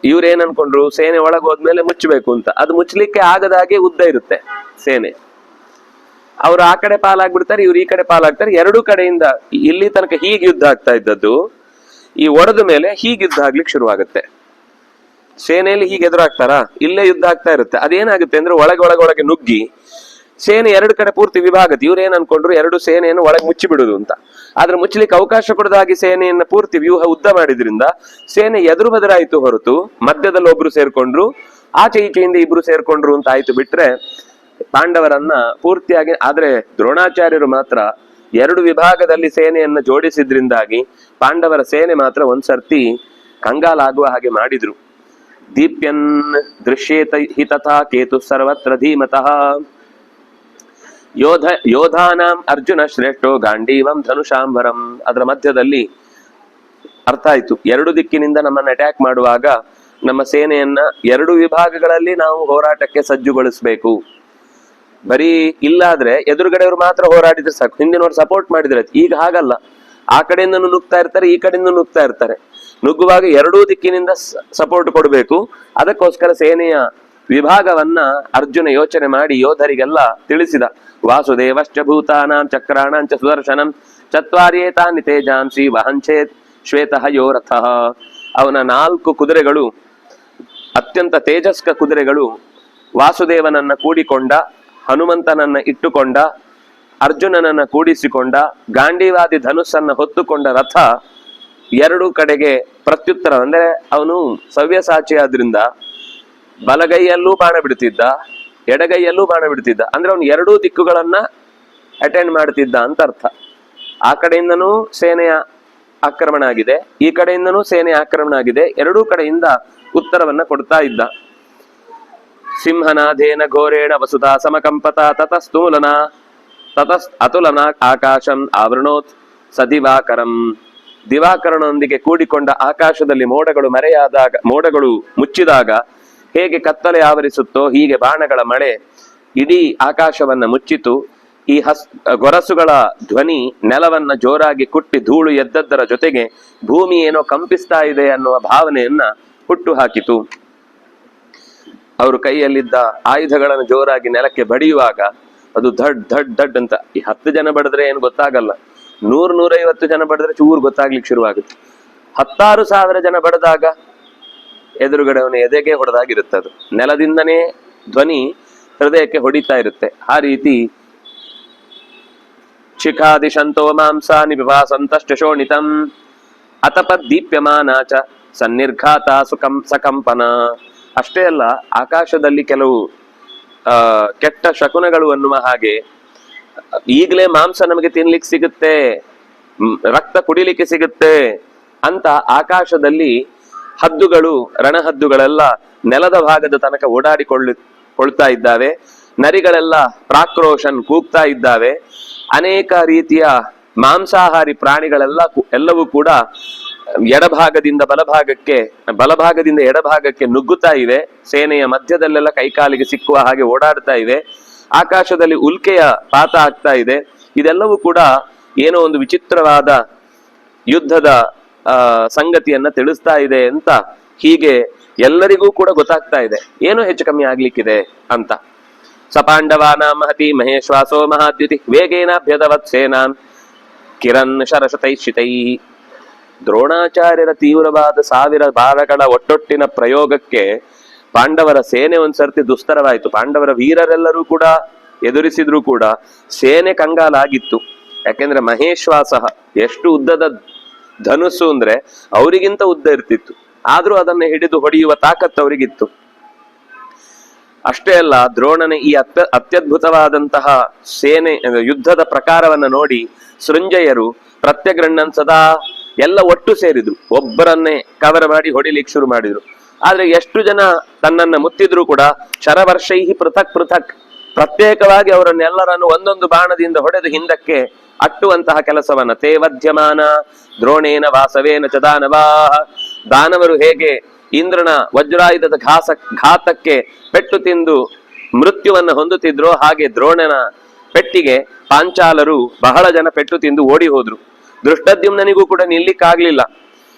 A: ಇವ್ರೇನ್ ಅನ್ಕೊಂಡ್ರು, ಸೇನೆ ಒಳಗೆ ಹೋದ್ಮೇಲೆ ಮುಚ್ಚಬೇಕು ಅಂತ, ಅದು ಮುಚ್ಚಲಿಕ್ಕೆ ಆಗದಾಗೆ ಉದ್ದ ಇರುತ್ತೆ ಸೇನೆ. ಅವ್ರು ಆ ಕಡೆ ಪಾಲಾಗ್ಬಿಡ್ತಾರೆ, ಇವ್ರು ಈ ಕಡೆ ಪಾಲಾಗ್ತಾರೆ. ಎರಡೂ ಕಡೆಯಿಂದ ಇಲ್ಲಿ ತನಕ ಹೀಗೆ ಯುದ್ಧ ಆಗ್ತಾ ಇದ್ದದ್ದು ಈ ಒಡೆದ ಮೇಲೆ ಹೀಗೆ ಯುದ್ಧ ಆಗ್ಲಿಕ್ಕೆ ಶುರುವಾಗುತ್ತೆ. ಸೇನೆಯಲ್ಲಿ ಹೀಗೆ ಎದುರಾಗ್ತಾರಾ, ಇಲ್ಲೇ ಯುದ್ಧ ಆಗ್ತಾ ಇರುತ್ತೆ. ಅದೇನಾಗುತ್ತೆ ಅಂದ್ರೆ ಒಳಗೆ ನುಗ್ಗಿ ಸೇನೆ ಎರಡು ಕಡೆ ಪೂರ್ತಿ ವಿಭಾಗತ್ತೆ. ಇವ್ರೇನ್ ಅನ್ಕೊಂಡ್ರು, ಎರಡು ಸೇನೆಯನ್ನು ಒಳಗೆ ಮುಚ್ಚಿ ಬಿಡುದು ಅಂತ. ಆದ್ರೆ ಮುಚ್ಚಲಿಕ್ಕೆ ಅವಕಾಶ ಕೊಡದಾಗಿ ಸೇನೆಯನ್ನ ಪೂರ್ತಿ ವ್ಯೂಹ ಉದ್ದ ಮಾಡಿದ್ರಿಂದ ಸೇನೆ ಎದುರು ಬದರಾಯ್ತು ಹೊರತು ಮಧ್ಯದಲ್ಲಿ ಒಬ್ರು ಸೇರ್ಕೊಂಡ್ರು, ಆಚೆ ಈಚೆಯಿಂದ ಇಬ್ರು ಸೇರ್ಕೊಂಡ್ರು ಅಂತ ಆಯ್ತು. ಬಿಟ್ರೆ ಪಾಂಡವರನ್ನ ಪೂರ್ತಿಯಾಗಿ, ಆದ್ರೆ ದ್ರೋಣಾಚಾರ್ಯರು ಮಾತ್ರ ಎರಡು ವಿಭಾಗದಲ್ಲಿ ಸೇನೆಯನ್ನ ಜೋಡಿಸಿದ್ರಿಂದಾಗಿ ಪಾಂಡವರ ಸೇನೆ ಮಾತ್ರ ಒಂದ್ಸರ್ತಿ ಕಂಗಾಲಾಗುವ ಹಾಗೆ ಮಾಡಿದ್ರು. ದೀಪ್ಯನ್ ದೃಶ್ಯೇತ ಹಿ ತಥಾ ಕೇತು ಸರ್ವತ್ರ ಧೀಮತಃ ಯೋಧಾನಾಂ ಅರ್ಜುನ ಶ್ರೇಷ್ಠೋ ಗಾಂಡೀವಂ ಧನುಷಾಂಬರಂ. ಅದರ ಮಧ್ಯದಲ್ಲಿ ಅರ್ಥ ಆಯ್ತು, ಎರಡು ದಿಕ್ಕಿನಿಂದ ನಮ್ಮನ್ನ ಅಟ್ಯಾಕ್ ಮಾಡುವಾಗ ನಮ್ಮ ಸೇನೆಯನ್ನ ಎರಡು ವಿಭಾಗಗಳಲ್ಲಿ ನಾವು ಹೋರಾಟಕ್ಕೆ ಸಜ್ಜುಗೊಳಿಸ್ಬೇಕು. ಬರೀ ಇಲ್ಲಾದ್ರೆ ಎದುರುಗಡೆಯವರು ಮಾತ್ರ ಹೋರಾಡಿದ್ರೆ ಸಾಕು, ಹಿಂದಿನವ್ರು ಸಪೋರ್ಟ್ ಮಾಡಿದ್ರೆ. ಈಗ ಹಾಗಲ್ಲ, ಆ ಕಡೆಯಿಂದ ನುಗ್ತಾ ಇರ್ತಾರೆ, ಈ ಕಡೆಯಿಂದ ನುಗ್ತಾ ಇರ್ತಾರೆ. ನುಗ್ಗುವಾಗ ಎರಡೂ ದಿಕ್ಕಿನಿಂದ ಸಪೋರ್ಟ್ ಕೊಡಬೇಕು. ಅದಕ್ಕೋಸ್ಕರ ಸೇನೆಯ ವಿಭಾಗವನ್ನ ಅರ್ಜುನ ಯೋಚನೆ ಮಾಡಿ ಯೋಧರಿಗೆಲ್ಲ ತಿಳಿಸಿದ. ವಾಸುದೇವಶ್ಚ ಭೂತಾನಾಂ ಚಕ್ರಾಣಾಂಚ ಸುದರ್ಶನಂ ಚತ್ವಾರ್ಯೇತಾನಿ ತೇಜಾಂಸಿ ವಹಂಚೇತ್ ಶ್ವೇತಃ ಯೋ ರಥಃ. ಅವನ 4 ಕುದುರೆಗಳು, ಅತ್ಯಂತ ತೇಜಸ್ಕ ಕುದುರೆಗಳು, ವಾಸುದೇವನನ್ನ ಕೂಡಿಕೊಂಡ, ಹನುಮಂತನನ್ನ ಇಟ್ಟುಕೊಂಡ, ಅರ್ಜುನನನ್ನ ಕೂಡಿಸಿಕೊಂಡ, ಗಾಂಡೀವಾದಿ ಧನುಸ್ಸನ್ನ ಹೊತ್ತುಕೊಂಡ ರಥ ಎರಡು ಕಡೆಗೆ ಪ್ರತ್ಯುತ್ತರ. ಅಂದ್ರೆ ಅವನು ಸವ್ಯಸಾಚಿ ಆದ್ರಿಂದ ಬಲಗೈಯಲ್ಲೂ ಬಾಣ ಬಿಡ್ತಿದ್ದ, ಎಡಗೈಯಲ್ಲೂ ಬಾಣ ಬಿಡ್ತಿದ್ದ. ಅಂದ್ರೆ ಅವನು ಎರಡೂ ದಿಕ್ಕುಗಳನ್ನ ಅಟೆಂಡ್ ಮಾಡ್ತಿದ್ದ ಅಂತ ಅರ್ಥ. ಆ ಕಡೆಯಿಂದನೂ ಸೇನೆಯ ಆಕ್ರಮಣ ಆಗಿದೆ, ಈ ಕಡೆಯಿಂದನೂ ಸೇನೆಯ ಆಕ್ರಮಣ ಆಗಿದೆ, ಎರಡೂ ಕಡೆಯಿಂದ ಉತ್ತರವನ್ನ ಕೊಡ್ತಾ ಇದ್ದ. ಸಿಂಹನಾದೇನ ಘೋರೇಣ ವಸುಧಾ ಸಮಕಂಪತ ತತಸ್ ಅತುಲನ ಆಕಾಶಂ ಆವೃಣೋತ್ ಸ ದಿವಾಕರಂ. ದಿವಾಕರನೊಂದಿಗೆ ಕೂಡಿಕೊಂಡ ಆಕಾಶದಲ್ಲಿ ಮೋಡಗಳು ಮುಚ್ಚಿದಾಗ ಹೇಗೆ ಕತ್ತಲೆ ಆವರಿಸುತ್ತೋ ಹೀಗೆ ಬಾಣಗಳ ಮಳೆ ಇಡೀ ಆಕಾಶವನ್ನ ಮುಚ್ಚಿತು. ಈ ಗೊರಸುಗಳ ಧ್ವನಿ ನೆಲವನ್ನ ಜೋರಾಗಿ ಕುಟ್ಟಿ ಧೂಳು ಎದ್ದದ್ದರ ಜೊತೆಗೆ ಭೂಮಿ ಏನೋ ಕಂಪಿಸ್ತಾ ಇದೆ ಅನ್ನುವ ಭಾವನೆಯನ್ನ ಹುಟ್ಟು ಹಾಕಿತು. ಅವರು ಕೈಯಲ್ಲಿದ್ದ ಆಯುಧಗಳನ್ನು ಜೋರಾಗಿ ನೆಲಕ್ಕೆ ಬಡಿಯುವಾಗ ಅದು ಧಡ್ ಧಡ್ ಧಡ್ ಅಂತ. ಈ 10 ಜನ ಬಡಿದ್ರೆ ಏನು ಗೊತ್ತಾಗಲ್ಲ, 100-150 ಜನ ಬಡಿದ್ರೆ ಚೂರು ಗೊತ್ತಾಗ್ಲಿಕ್ಕೆ ಶುರುವಾಗುತ್ತೆ. 16,000 ಜನ ಬಡದಾಗ ಎದುರುಗಡೆ ಅವನ ಎದೆಗೆ ಹೊಡೆದಾಗಿರುತ್ತೆ. ಅದು ನೆಲದಿಂದನೇ ಧ್ವನಿ ಹೃದಯಕ್ಕೆ ಹೊಡಿತಾ ಇರುತ್ತೆ. ಆ ರೀತಿ ಶಿಖಾದಿಶಂತೋ ಮಾಂಸಾನಿ ವಿಭಾಸಂತಶ್ಚ ಶೋಣಿತಂ ಅತಪದ್ ದೀಪ್ಯಮಾನಾಚ ಸನ್ನಿರ್ಘಾತ ಸಕಂಪನ. ಅಷ್ಟೇ ಅಲ್ಲ, ಆಕಾಶದಲ್ಲಿ ಕೆಲವು ಕೆಟ್ಟ ಶಕುನಗಳು ಅನ್ನುವ ಹಾಗೆ ಈಗಲೇ ಮಾಂಸ ನಮಗೆ ತಿನ್ಲಿಕ್ಕೆ ಸಿಗುತ್ತೆ, ರಕ್ತ ಕುಡಿಲಿಕ್ಕೆ ಸಿಗುತ್ತೆ ಅಂತ ಆಕಾಶದಲ್ಲಿ ಹದ್ದುಗಳು, ರಣಹದ್ದುಗಳೆಲ್ಲ ನೆಲದ ಭಾಗದ ತನಕ ಓಡಾಡಿಕೊಳ್ತಾ ಇದ್ದಾವೆ. ನರಿಗಳೆಲ್ಲ ಪ್ರಾಕ್ರೋಶನ್ ಕೂಗ್ತಾ ಇದ್ದಾವೆ. ಅನೇಕ ರೀತಿಯ ಮಾಂಸಾಹಾರಿ ಪ್ರಾಣಿಗಳೆಲ್ಲವೂ ಕೂಡ ಎಡಭಾಗದಿಂದ ಬಲಭಾಗದಿಂದ ಎಡಭಾಗಕ್ಕೆ ನುಗ್ಗುತ್ತಾ ಇವೆ. ಸೇನೆಯ ಮಧ್ಯದಲ್ಲೆಲ್ಲ ಕೈಕಾಲಿಗೆ ಸಿಕ್ಕುವ ಹಾಗೆ ಓಡಾಡ್ತಾ ಇವೆ. ಆಕಾಶದಲ್ಲಿ ಉಲ್ಕೆಯ ಪಾತ ಆಗ್ತಾ ಇದೆ. ಇದೆಲ್ಲವೂ ಕೂಡ ಏನೋ ಒಂದು ವಿಚಿತ್ರವಾದ ಯುದ್ಧದ ಸಂಗತಿಯನ್ನ ತಿಳಿಸ್ತಾ ಇದೆ ಅಂತ ಹೀಗೆ ಎಲ್ಲರಿಗೂ ಕೂಡ ಗೊತ್ತಾಗ್ತಾ ಇದೆ, ಏನೋ ಹೆಚ್ಚು ಕಮ್ಮಿ ಆಗ್ಲಿಕ್ಕಿದೆ ಅಂತ. ಸಪಾಂಡವಾನ ಮಹತಿ ಮಹೇಶ್ವಾಸೋ ಮಹಾದ್ಯುತಿ ವೇಗೇನಾಭ್ಯದವತ್ ಸೇನಾನ್ ಕಿರಣ್ ಶರಶತೈಶಿತೈ. ದ್ರೋಣಾಚಾರ್ಯರ ತೀವ್ರವಾದ 1000 ಬಾಣಗಳ ಒಟ್ಟೊಟ್ಟಿನ ಪ್ರಯೋಗಕ್ಕೆ ಪಾಂಡವರ ಸೇನೆ ಒಂದ್ಸರ್ತಿ ದುಸ್ತರವಾಯಿತು. ಪಾಂಡವರ ವೀರರೆಲ್ಲರೂ ಕೂಡ ಎದುರಿಸಿದ್ರು ಕೂಡ ಸೇನೆ ಕಂಗಾಲಾಗಿತ್ತು. ಯಾಕೆಂದ್ರೆ ಮಹೇಶ್ವಾಸ ಎಷ್ಟು ಉದ್ದದ ಧನುಸ್ಸು ಅಂದ್ರೆ ಅವರಿಗಿಂತ ಉದ್ದ ಇರ್ತಿತ್ತು, ಆದ್ರೂ ಅದನ್ನ ಹಿಡಿದು ಹೊಡೆಯುವ ತಾಕತ್ತು ಅವರಿಗಿತ್ತು. ಅಷ್ಟೇ ಅಲ್ಲ, ದ್ರೋಣನ ಈ ಅತ್ಯದ್ಭುತವಾದಂತಹ ಸೇನೆ ಯುದ್ಧದ ಪ್ರಕಾರವನ್ನ ನೋಡಿ ಸೃಂಜಯರು ಪ್ರತ್ಯಗ್ರಣ್ಣನ್ ಸದಾ ಎಲ್ಲ ಒಟ್ಟು ಸೇರಿದ್ರು, ಒಬ್ಬರನ್ನೇ ಕವರ್ ಮಾಡಿ ಹೊಡಿಲಿಕ್ಕೆ ಶುರು ಮಾಡಿದ್ರು. ಆದ್ರೆ ಎಷ್ಟು ಜನ ತನ್ನನ್ನ ಮುತ್ತಿದ್ರು ಕೂಡ ಶರವರ್ಷೈಹಿ ಪೃಥಕ್ ಪ್ರತ್ಯೇಕವಾಗಿ ಅವರನ್ನೆಲ್ಲರನ್ನು ಒಂದೊಂದು ಬಾಣದಿಂದ ಹೊಡೆದು ಹಿಂದಕ್ಕೆ ಅಟ್ಟುವಂತಹ ಕೆಲಸವನ್ನ ತೇವಧ್ಯಮಾನ ದ್ರೋಣೇನ ವಾಸವೇನ ಚ ದಾನವಾಹ. ದಾನವರು ಹೇಗೆ ಇಂದ್ರನ ವಜ್ರಾಯುಧದ ಘಾತಕ್ಕೆ ಪೆಟ್ಟು ತಿಂದು ಮೃತ್ಯುವನ್ನ ಹೊಂದುತ್ತಿದ್ರೋ, ಹಾಗೆ ದ್ರೋಣನ ಪೆಟ್ಟಿಗೆ ಪಾಂಚಾಲರು ಬಹಳ ಜನ ಪೆಟ್ಟು ತಿಂದು ಓಡಿ ಹೋದ್ರು. ದೃಷ್ಟದ್ಯುಮ್ನನಿಗೂ ಕೂಡ ನಿಲ್ಲಿಕ್ಕಾಗ್ಲಿಲ್ಲ.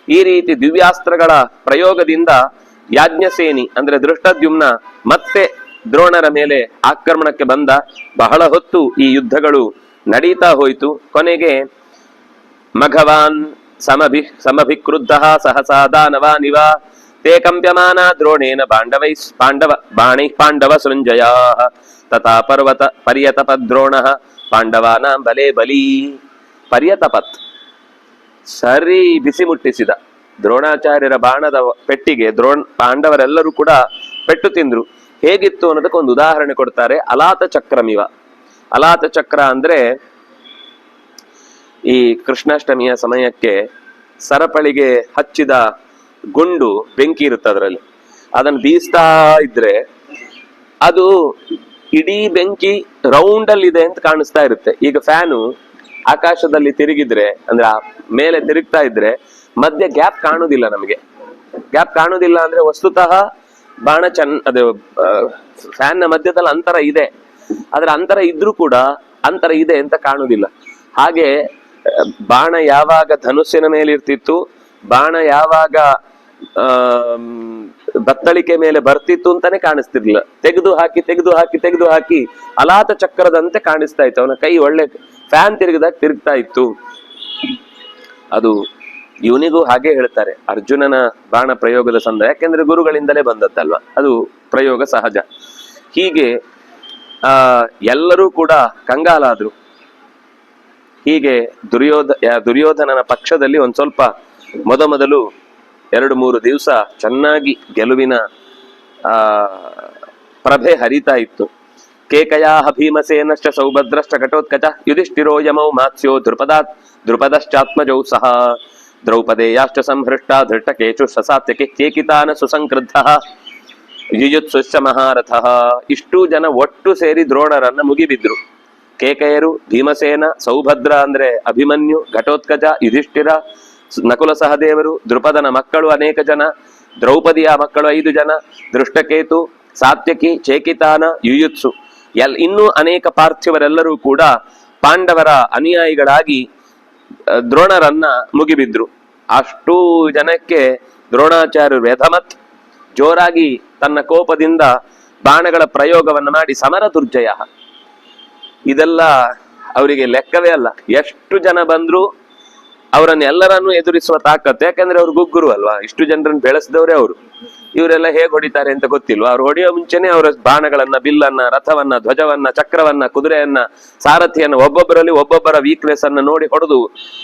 A: ಈ ರೀತಿ ದಿವ್ಯಾಸ್ತ್ರಗಳ ಪ್ರಯೋಗದಿಂದ ಯಾಜ್ಞಸೇನಿ ಅಂದ್ರೆ ದೃಷ್ಟದ್ಯುಮ್ನ ಮತ್ತೆ ದ್ರೋಣರ ಮೇಲೆ ಆಕ್ರಮಣಕ್ಕೆ ಬಂದ. ಬಹಳ ಹೊತ್ತು ಈ ಯುದ್ಧಗಳು ನಡೀತಾ ಹೋಯಿತು. ಕೊನೆಗೆ ಮಘವಾನ್ ಸಮಭಿಕ್ರುದ್ಧ ಸಹಸಾ ದಾನವಾನಿವ ತೇ ಕಂಪ್ಯಮಾನ ದ್ರೋಣೇನ ಪಾಂಡವ ಸೃಂಜಯಾ ತಥಾ ಪರ್ಯತಪತ್ ದ್ರೋಣ ಪಾಂಡವಾನಾಂ ಬಲೇ ಬಲಿ. ಪರ್ಯತಪತ್ ಸರಿ ಬಿಸಿ ಮುಟ್ಟಿಸಿದ. ದ್ರೋಣಾಚಾರ್ಯರ ಬಾಣದ ಪೆಟ್ಟಿಗೆ ಪಾಂಡವರೆಲ್ಲರೂ ಕೂಡ ಪೆಟ್ಟು ತಿಂದ್ರು. ಹೇಗಿತ್ತು ಅನ್ನೋದಕ್ಕೆ ಒಂದು ಉದಾಹರಣೆ ಕೊಡ್ತಾರೆ. ಅಲಾತ ಚಕ್ರಮಿವ. ಅಲಾತ ಚಕ್ರ ಅಂದ್ರೆ ಈ ಕೃಷ್ಣಾಷ್ಟಮಿಯ ಸಮಯಕ್ಕೆ ಸರಪಳಿಗೆ ಹಚ್ಚಿದ ಗುಂಡು ಬೆಂಕಿ ಇರುತ್ತೆ, ಅದರಲ್ಲಿ ಅದನ್ನು ಬೀಸ್ತಾ ಇದ್ರೆ ಅದು ಇಡೀ ಬೆಂಕಿ ರೌಂಡ್ ಅಲ್ಲಿ ಇದೆ ಅಂತ ಕಾಣಿಸ್ತಾ ಇರುತ್ತೆ. ಈಗ ಫ್ಯಾನು ಆಕಾಶದಲ್ಲಿ ತಿರುಗಿದ್ರೆ ಅಂದ್ರೆ ಮೇಲೆ ತಿರುಗ್ತಾ ಇದ್ರೆ ಮಧ್ಯೆ ಗ್ಯಾಪ್ ಕಾಣುದಿಲ್ಲ. ನಮಗೆ ಗ್ಯಾಪ್ ಕಾಣುದಿಲ್ಲ ಅಂದ್ರೆ ವಸ್ತುತಃ ಬಾಣ ಅದು ಫ್ಯಾನ್ ನ ಮಧ್ಯದಲ್ಲಿ ಅಂತರ ಇದೆ. ಅದ್ರ ಅಂತರ ಇದ್ರೂ ಕೂಡ ಅಂತರ ಇದೆ ಅಂತ ಕಾಣುದಿಲ್ಲ. ಹಾಗೆ ಬಾಣ ಯಾವಾಗ ಧನುಸ್ಸಿನ ಮೇಲೆ ಇರ್ತಿತ್ತು, ಬಾಣ ಯಾವಾಗ ಬತ್ತಳಿಕೆ ಮೇಲೆ ಬರ್ತಿತ್ತು ಅಂತಾನೆ ಕಾಣಿಸ್ತಿರ್ಲಿಲ್ಲ. ತೆಗೆದು ಹಾಕಿ ಅಲಾತ ಚಕ್ರದಂತೆ ಕಾಣಿಸ್ತಾ ಇತ್ತು. ಅವನ ಕೈ ಒಳ್ಳೆ ಫ್ಯಾನ್ ತಿರುಗ್ತಾ ಇತ್ತು. ಅದು ಇವನಿಗೂ ಹಾಗೆ ಹೇಳ್ತಾರೆ, ಅರ್ಜುನನ ಬಾಣ ಪ್ರಯೋಗದ ಸಂದರ್ಭ. ಯಾಕೆಂದ್ರೆ ಗುರುಗಳಿಂದಲೇ ಬಂದದ್ದಲ್ವಾ, ಅದು ಪ್ರಯೋಗ ಸಹಜ. ಹೀಗೆ ಎಲ್ಲರೂ ಕೂಡ ಕಂಗಾಲಾದ್ರು. ಹೀಗೆ ದುರ್ಯೋಧನನ ಪಕ್ಷದಲ್ಲಿ ಒಂದ್ ಸ್ವಲ್ಪ ಮೊದಲು 2-3 ದಿವಸ ಚೆನ್ನಾಗಿ ಗೆಲುವಿನ ಪ್ರಭೆ ಹರಿತಾ ಇತ್ತು. ಕೇಕಯಾ ಭೀಮಸೇನಶ್ಚ ಸೌಭದ್ರಶ್ಚ ಘಟೋತ್ಕಚ ಯುಧಿಷ್ಠಿರೋ ಯಮೌ ಮಾತ್ಸ್ಯೋ ದ್ರುಪದಶ್ಚಾತ್ಮಜೌ ಸಹ ದ್ರೌಪದೇಯಾಶ್ಚ ಸಂಹೃಷ್ಟ ಧೃಷ್ಟಕೇಚು ಸಸಾತ್ಯಕೆ ಕೇಕಿತಾನ ಸುಸಂಕ್ರುದ್ಧ ಯುಯುತ್ಸುಶ್ಚ ಮಹಾರಥಃ. ಇಷ್ಟೂ ಜನ ಒಟ್ಟು ಸೇರಿ ದ್ರೋಣರನ್ನ ಮುಗಿಬಿದ್ರು. ಕೇಕಯರು, ಭೀಮಸೇನ, ಸೌಭದ್ರ ಅಂದ್ರೆ ಅಭಿಮನ್ಯು, ಘಟೋತ್ಕಚ, ಯುಧಿಷ್ಠಿರ, ನಕುಲ ಸಹದೇವರು, ದೃಪದನ ಮಕ್ಕಳು ಅನೇಕ ಜನ, ದ್ರೌಪದಿಯ ಮಕ್ಕಳು 5 ಜನ, ದೃಷ್ಟಕೇತು, ಸಾತ್ಯಕಿ, ಚೇಕಿತಾನ, ಯುಯುತ್ಸು ಇನ್ನೂ ಅನೇಕ ಪಾರ್ಥಿವರೆಲ್ಲರೂ ಕೂಡ ಪಾಂಡವರ ಅನುಯಾಯಿಗಳಾಗಿ ದ್ರೋಣರನ್ನ ಮುಗಿಬಿದ್ರು. ಅಷ್ಟೂ ಜನಕ್ಕೆ ದ್ರೋಣಾಚಾರ್ಯರು ವೇಧಮತ್ ಜೋರಾಗಿ ತನ್ನ ಕೋಪದಿಂದ ಬಾಣಗಳ ಪ್ರಯೋಗವನ್ನು ಮಾಡಿ ಸಮರ ದುರ್ಜಯ. ಇದೆಲ್ಲ ಅವರಿಗೆ ಲೆಕ್ಕವೇ ಅಲ್ಲ. ಎಷ್ಟು ಜನ ಬಂದ್ರು ಅವರನ್ನೆಲ್ಲರನ್ನೂ ಎದುರಿಸುವ ತಾಕತ್ತು. ಯಾಕಂದ್ರೆ ಅವ್ರು ಗುಗ್ಗುರು ಅಲ್ವಾ, ಇಷ್ಟು ಜನರನ್ನು ಬೆಳೆಸಿದವರೇ ಅವರು. ಇವರೆಲ್ಲ ಹೇಗೆ ಹೊಡಿತಾರೆ ಅಂತ ಗೊತ್ತಿಲ್ವಾ. ಅವ್ರು ಹೊಡೆಯೋ ಮುಂಚೆನೆ ಅವರ ಬಾಣಗಳನ್ನ, ಬಿಲ್ಲನ್ನ, ರಥವನ್ನ, ಧ್ವಜವನ್ನ, ಚಕ್ರವನ್ನ, ಕುದುರೆಯನ್ನ, ಸಾರಥಿಯನ್ನ ಒಬ್ಬೊಬ್ಬರಲ್ಲಿ ಒಬ್ಬೊಬ್ಬರ ವೀಕ್ನೆಸ್ ಅನ್ನ ನೋಡಿ ಹೊಡೆದು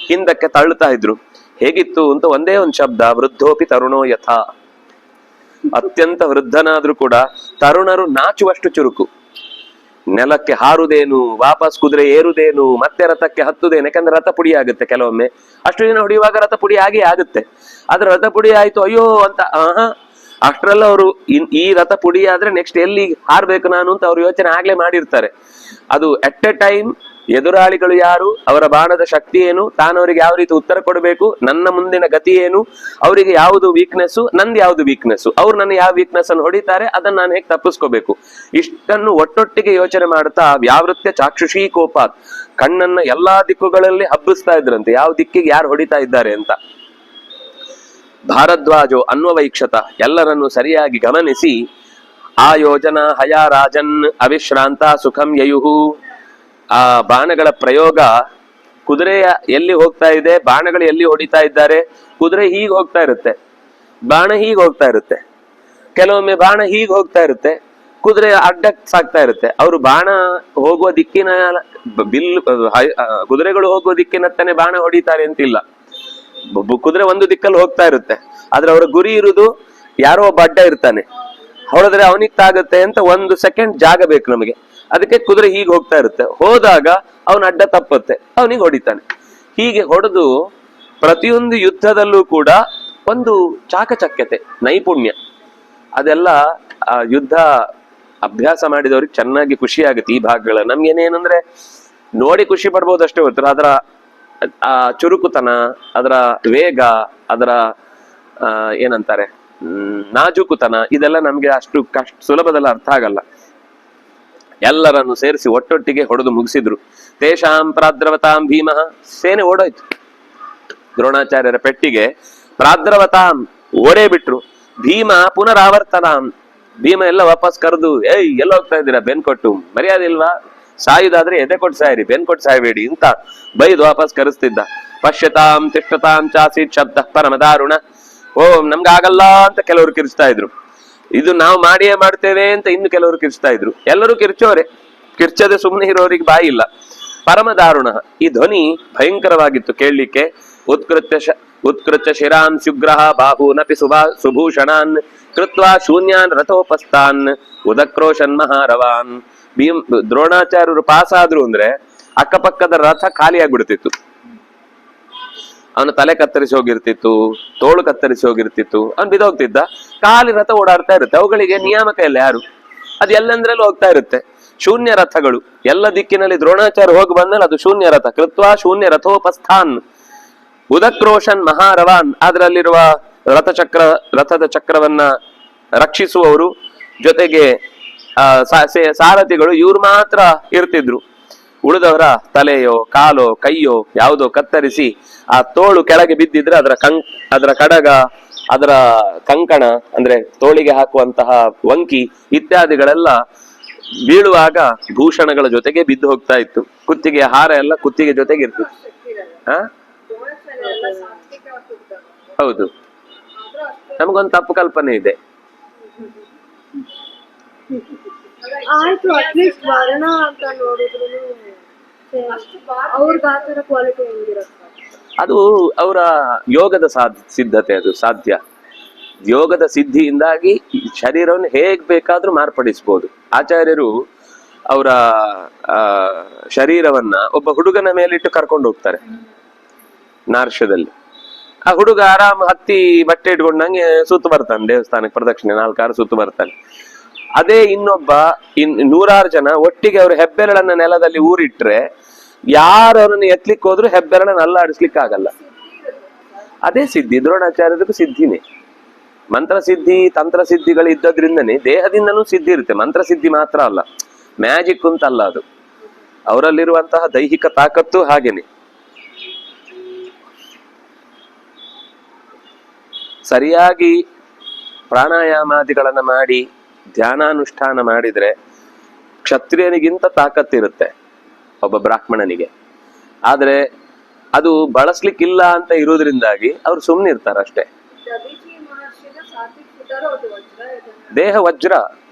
A: ಹಿಂದಕ್ಕೆ ತಳ್ಳುತ್ತಾ ಇದ್ರು. ಹೇಗಿತ್ತು ಅಂತ ಒಂದೇ ಒಂದು ಶಬ್ದ, ವೃದ್ಧೋಪಿ ತರುಣೋ ಯಥಾ. ಅತ್ಯಂತ ವೃದ್ಧನಾದ್ರೂ ಕೂಡ ತರುಣರು ನಾಚುವಷ್ಟು ಚುರುಕು. ನೆಲಕ್ಕೆ ಹಾರುದೇನು, ವಾಪಸ್ ಕುದುರೆ ಏರುದೇನು, ಮತ್ತೆ ರಥಕ್ಕೆ ಹತ್ತುದೇನು. ಯಾಕಂದ್ರೆ ರಥ ಪುಡಿ ಆಗುತ್ತೆ ಕೆಲವೊಮ್ಮೆ. ಅಷ್ಟು ದಿನ ಹೊಡೆಯುವಾಗ ರಥ ಪುಡಿ ಆಗೇ ಆಗುತ್ತೆ. ಆದ್ರೆ ರಥ ಪುಡಿ ಆಯ್ತು ಅಯ್ಯೋ ಅಂತ ಅಷ್ಟರಲ್ಲ ಅವರು ಈ ರಥ ಪುಡಿ ಆದ್ರೆ ನೆಕ್ಸ್ಟ್ ಎಲ್ಲಿ ಹಾರ್ಬೇಕು ನಾನು ಅಂತ ಅವ್ರು ಯೋಚನೆ ಆಗ್ಲೇ ಮಾಡಿರ್ತಾರೆ. ಅದು ಅಟ್ ಎ ಟೈಮ್ ಎದುರಾಳಿಗಳು ಯಾರು, ಅವರ ಬಾಣದ ಶಕ್ತಿ ಏನು, ತಾನು ಅವರಿಗೆ ಯಾವ ರೀತಿ ಉತ್ತರ ಕೊಡಬೇಕು, ನನ್ನ ಮುಂದಿನ ಗತಿ ಏನು, ಅವರಿಗೆ ಯಾವುದು ವೀಕ್ನೆಸ್, ನಂದು ಯಾವುದು ವೀಕ್ನೆಸ್, ಅವ್ರು ನನ್ನ ಯಾವ ವೀಕ್ನೆಸ್ ಅನ್ನು ಹೊಡಿತಾರೆ, ಅದನ್ನ ನಾನು ಹೇಗೆ ತಪ್ಪಿಸ್ಕೋಬೇಕು, ಇಷ್ಟನ್ನು ಒಟ್ಟೊಟ್ಟಿಗೆ ಯೋಚನೆ ಮಾಡ್ತಾ ವ್ಯಾವೃತ್ಯ ಚಾಕ್ಷುಷೀ ಕೋಪಾತ್, ಕಣ್ಣನ್ನ ಎಲ್ಲಾ ದಿಕ್ಕುಗಳಲ್ಲಿ ಹಬ್ಬಿಸ್ತಾ ಇದ್ರಂತೆ, ಯಾವ ದಿಕ್ಕಿಗೆ ಯಾರು ಹೊಡಿತಾ ಇದ್ದಾರೆ ಅಂತ. ಭಾರದ್ವಾಜೋ ಅನ್ವವೈಕ್ಷತ, ಎಲ್ಲರನ್ನು ಸರಿಯಾಗಿ ಗಮನಿಸಿ, ಆ ಯೋಜನಾ ಹಯಾ ರಾಜನ್ ಅವಿಶ್ರಾಂತ ಸುಖಂ ಯಯುಹು, ಆ ಬಾಣಗಳ ಪ್ರಯೋಗ, ಕುದುರೆಯ ಎಲ್ಲಿ ಹೋಗ್ತಾ ಇದೆ, ಬಾಣಗಳು ಎಲ್ಲಿ ಹೊಡಿತಾ ಇದ್ದಾರೆ, ಕುದುರೆ ಹೀಗೆ ಹೋಗ್ತಾ ಇರುತ್ತೆ, ಬಾಣ ಹೀಗೆ ಹೋಗ್ತಾ ಇರುತ್ತೆ, ಕೆಲವೊಮ್ಮೆ ಬಾಣ ಹೀಗೆ ಹೋಗ್ತಾ ಇರುತ್ತೆ, ಕುದುರೆ ಅಡ್ಡ ಸಾಕ್ತಾ ಇರುತ್ತೆ. ಅವರು ಬಾಣ ಹೋಗುವ ದಿಕ್ಕಿನ ಕುದುರೆಗಳು ಹೋಗುವ ದಿಕ್ಕಿನತ್ತನೆ ಬಾಣ ಹೊಡಿತಾರೆ ಅಂತಿಲ್ಲ. ಕುದುರೆ ಒಂದು ದಿಕ್ಕಲ್ಲಿ ಹೋಗ್ತಾ ಇರುತ್ತೆ, ಆದ್ರೆ ಅವರ ಗುರಿ ಇರುವುದು ಯಾರೋ ಒಬ್ಬ ಅಡ್ಡ ಇರ್ತಾನೆ, ಹೊಡೆದ್ರೆ ಅವನಿಗೆ ತಾಗುತ್ತೆ ಅಂತ 1 ಸೆಕೆಂಡ್ ಜಾಗ ಬೇಕು ನಮಗೆ. ಅದಕ್ಕೆ ಕುದುರೆ ಹೀಗೆ ಹೋಗ್ತಾ ಇರುತ್ತೆ, ಹೋದಾಗ ಅವನ ಅಡ್ಡ ತಪ್ಪುತ್ತೆ, ಅವನಿಗೆ ಹೊಡಿತಾನೆ. ಹೀಗೆ ಹೊಡೆದು ಪ್ರತಿಯೊಂದು ಯುದ್ಧದಲ್ಲೂ ಕೂಡ ಒಂದು ಚಾಕಚಕ್ಯತೆ, ನೈಪುಣ್ಯ, ಅದೆಲ್ಲ ಆ ಯುದ್ಧ ಅಭ್ಯಾಸ ಮಾಡಿದವ್ರಿಗೆ ಚೆನ್ನಾಗಿ ಖುಷಿ ಆಗುತ್ತೆ. ಈ ಭಾಗಗಳ ನಮ್ಗೇನೇನಂದ್ರೆ ನೋಡಿ ಖುಷಿ ಪಡ್ಬೋದು ಅಷ್ಟೇ ಹೊರತು ಅದರ ಆ ಚುರುಕುತನ, ಅದರ ವೇಗ, ಅದರ ಏನಂತಾರೆ ನಾಜೂಕುತನ, ಇದೆಲ್ಲ ನಮ್ಗೆ ಅಷ್ಟು ಸುಲಭದಲ್ಲಿ ಅರ್ಥ ಆಗಲ್ಲ. ಎಲ್ಲರನ್ನು ಸೇರಿಸಿ ಒಟ್ಟೊಟ್ಟಿಗೆ ಹೊಡೆದು ಮುಗಿಸಿದ್ರು. ತೇಷಾಂ ಪ್ರಾದ್ರವತಾಂ ಭೀಮಃ, ಸೇನೆ ಓಡೋಯ್ತು. ದ್ರೋಣಾಚಾರ್ಯರ ಪೆಟ್ಟಿಗೆ ಪ್ರಾದ್ರವತಾಂ ಓಡೇ ಬಿಟ್ರು. ಭೀಮ ಪುನರಾವರ್ತನಾಂ, ಭೀಮ ಎಲ್ಲ ವಾಪಸ್ ಕರೆದು, ಎಲ್ಲ ಹೋಗ್ತಾ ಇದ್ದೀರಾ, ಬೆನ್ ಕೊಟ್ಟು, ಮರ್ಯಾದೆ ಇಲ್ವಾ, ಸಾಯುದಾದ್ರೆ ಎದೆ ಕೊಟ್ಟು ಸಾಯಿರಿ, ಬೆನ್ ಕೊಟ್ಟು ಸಾಯಬೇಡಿ ಅಂತ ಬೈದು ವಾಪಸ್ ಕರೆಸ್ತಿದ್ದ. ಪಶ್ಯತಾಂ ತಿಷ್ಠತಾಂ ಚಾಸೀತ್ ಶಬ್ದ ಪರಮದಾರುಣ, ನಮ್ಗಾಗಲ್ಲ ಅಂತ ಕೆಲವರು ಕಿರ್ಚ್ತಾ ಇದ್ರು, ಇದು ನಾವು ಮಾಡಿಯೇ ಮಾಡ್ತೇವೆ ಅಂತ ಇನ್ನು ಕೆಲವರು ಕಿರ್ಚ್ತಾ ಇದ್ರು. ಎಲ್ಲರೂ ಕಿರ್ಚೋರೆ, ಕಿರ್ಚದೆ ಸುಮ್ಮನೆ ಇರೋರಿಗೆ ಬಾಯಿ ಇಲ್ಲ. ಪರಮ ದಾರುಣ, ಈ ಧ್ವನಿ ಭಯಂಕರವಾಗಿತ್ತು ಕೇಳಲಿಕ್ಕೆ. ಉತ್ಕೃತ್ಯ ಶಿರಾನ್ ಶುಗ್ರಹ ಬಾಹೂನಪಿ ಸುಭೂಷಣಾನ್ ಕೃತ್ವಾ ಶೂನ್ಯಾನ್ ರಥೋಪಸ್ಥಾನ್ ಉದಕ್ರೋಶನ್ ಮಹಾರವಾನ್. ದ್ರೋಣಾಚಾರ್ಯರು ಪಾಸ್ ಆದ್ರು ಅಂದ್ರೆ ಅಕ್ಕಪಕ್ಕದ ರಥ ಖಾಲಿ ಆಗ್ಬಿಡ್ತಿತ್ತು. ಅವನು ತಲೆ ಕತ್ತರಿಸಿ ಹೋಗಿರ್ತಿತ್ತು, ತೋಳು ಕತ್ತರಿಸಿ ಹೋಗಿರ್ತಿತ್ತು, ಅವ್ನು ಬಿದ್ದೋಗ್ತಿದ್ದ. ಖಾಲಿ ರಥ ಓಡಾಡ್ತಾ ಇರುತ್ತೆ, ಅವುಗಳಿಗೆ ನಿಯಾಮಕ ಇಲ್ಲ ಯಾರು, ಅದು ಎಲ್ಲಂದ್ರಲ್ಲಿ ಹೋಗ್ತಾ ಇರುತ್ತೆ. ಶೂನ್ಯ ರಥಗಳು ಎಲ್ಲ ದಿಕ್ಕಿನಲ್ಲಿ ದ್ರೋಣಾಚಾರ್ಯ ಹೋಗಿ ಬಂದ್ಮೇಲೆ ಅದು ಶೂನ್ಯ ರಥ. ಕೃತ್ವಾ ಶೂನ್ಯ ರಥೋಪಸ್ಥಾನ್ ಉದಕ್ರೋಶನ್ ಮಹಾರವಾನ್, ಅದರಲ್ಲಿರುವ ರಥದ ಚಕ್ರವನ್ನ ರಕ್ಷಿಸುವವರು, ಜೊತೆಗೆ ಸಾರಥಿಗಳು, ಇವ್ರು ಮಾತ್ರ ಇರ್ತಿದ್ರು. ಉಳಿದವರ ತಲೆಯೋ ಕಾಲೋ ಕೈಯೋ ಯಾವುದೋ ಕತ್ತರಿಸಿ ಆ ತೋಳು ಕೆಳಗೆ ಬಿದ್ದಿದ್ರೆ ಅದರ ಕಡಗ, ಅದರ ಕಂಕಣ ಅಂದ್ರೆ ತೋಳಿಗೆ ಹಾಕುವಂತಹ ವಂಕಿ ಇತ್ಯಾದಿಗಳೆಲ್ಲ ಬೀಳುವಾಗ ಭೂಷಣಗಳ ಜೊತೆಗೆ ಬಿದ್ದು ಹೋಗ್ತಾ ಇತ್ತು. ಕುತ್ತಿಗೆ ಹಾರ ಎಲ್ಲ ಕುತ್ತಿಗೆ ಜೊತೆಗೆ ಇರ್ತಿತ್ತು. ಹೌದು, ನಮಗೊಂದು ತಪ್ಪು ಕಲ್ಪನೆ ಇದೆ.
B: ಆಯ್ತು, ಅಟ್ಲೀಸ್ಟ್ ವರ್ಣ ಅಂತ ನೋಡಿದ್ರು ಅವ್ರಿಗೆ ಆ ತರ ಕ್ವಾಲಿಟಿ ಹೆಂಗಿರುತ್ತೆ?
A: ಅದು ಅವರ ಯೋಗದ ಸಿದ್ಧತೆ, ಅದು ಸಾಧ್ಯ. ಯೋಗದ ಸಿದ್ಧಿಯಿಂದಾಗಿ ಶರೀರವನ್ನು ಹೇಗ್ ಬೇಕಾದ್ರೂ ಮಾರ್ಪಡಿಸಬಹುದು. ಆಚಾರ್ಯರು ಅವರ ಶರೀರವನ್ನ ಒಬ್ಬ ಹುಡುಗನ ಮೇಲಿಟ್ಟು ಕರ್ಕೊಂಡು ಹೋಗ್ತಾರೆ ನಾರ್ಷದಲ್ಲಿ. ಆ ಹುಡುಗ ಆರಾಮ್ ಹತ್ತಿ ಬಟ್ಟೆ ಇಟ್ಕೊಂಡಂಗೆ ಸುತ್ತು ಬರ್ತಾನೆ ದೇವಸ್ಥಾನಕ್ಕೆ, ಪ್ರದಕ್ಷಿಣೆ 4 ಸುತ್ತು ಬರ್ತಾನೆ. ಅದೇ ಇನ್ನೊಬ್ಬ 100 ಜನ ಒಟ್ಟಿಗೆ ಅವ್ರ ಹೆಬ್ಬೆರಳನ್ನ ನೆಲದಲ್ಲಿ ಊರಿಟ್ರೆ ಯಾರು ಅವರನ್ನು ಎತ್ಲಿಕ್ಕೆ ಹೋದ್ರು ಹೆಬ್ಬೆರಳನ್ನ ಅಲ್ಲಾಡಿಸ್ಲಿಕ್ಕೆ ಆಗಲ್ಲ. ಅದೇ ಸಿದ್ಧಿ, ದ್ರೋಣಾಚಾರ್ಯರಿಗೂ ಸಿದ್ಧಿನೇ. ಮಂತ್ರ ಸಿದ್ಧಿ ತಂತ್ರ ಸಿದ್ಧಿಗಳು ಇದ್ದದ್ರಿಂದನೇ ದೇಹದಿಂದನೂ ಸಿದ್ಧಿ ಇರುತ್ತೆ. ಮಂತ್ರ ಸಿದ್ಧಿ ಮಾತ್ರ ಅಲ್ಲ, ಮ್ಯಾಜಿಕ್ ಅಂತಲ್ಲ, ಅದು ಅವರಲ್ಲಿರುವಂತಹ ದೈಹಿಕ ತಾಕತ್ತು ಹಾಗೇನೆ. ಸರಿಯಾಗಿ ಪ್ರಾಣಾಯಾಮಾದಿಗಳನ್ನ ಮಾಡಿ ಧ್ಯಾನಾನುಷ್ಠಾನ ಮಾಡಿದ್ರೆ ಕ್ಷತ್ರಿಯನಿಗಿಂತ ತಾಕತ್ತಿರುತ್ತೆ ಒಬ್ಬ ಬ್ರಾಹ್ಮಣನಿಗೆ. ಆದ್ರೆ ಅದು ಬಳಸ್ಲಿಕ್ಕಿಲ್ಲ ಅಂತ ಇರೋದ್ರಿಂದಾಗಿ ಅವ್ರು ಸುಮ್ಮನೆ ಇರ್ತಾರ ಅಷ್ಟೇ. ದೇಹ ವಜ್ರ,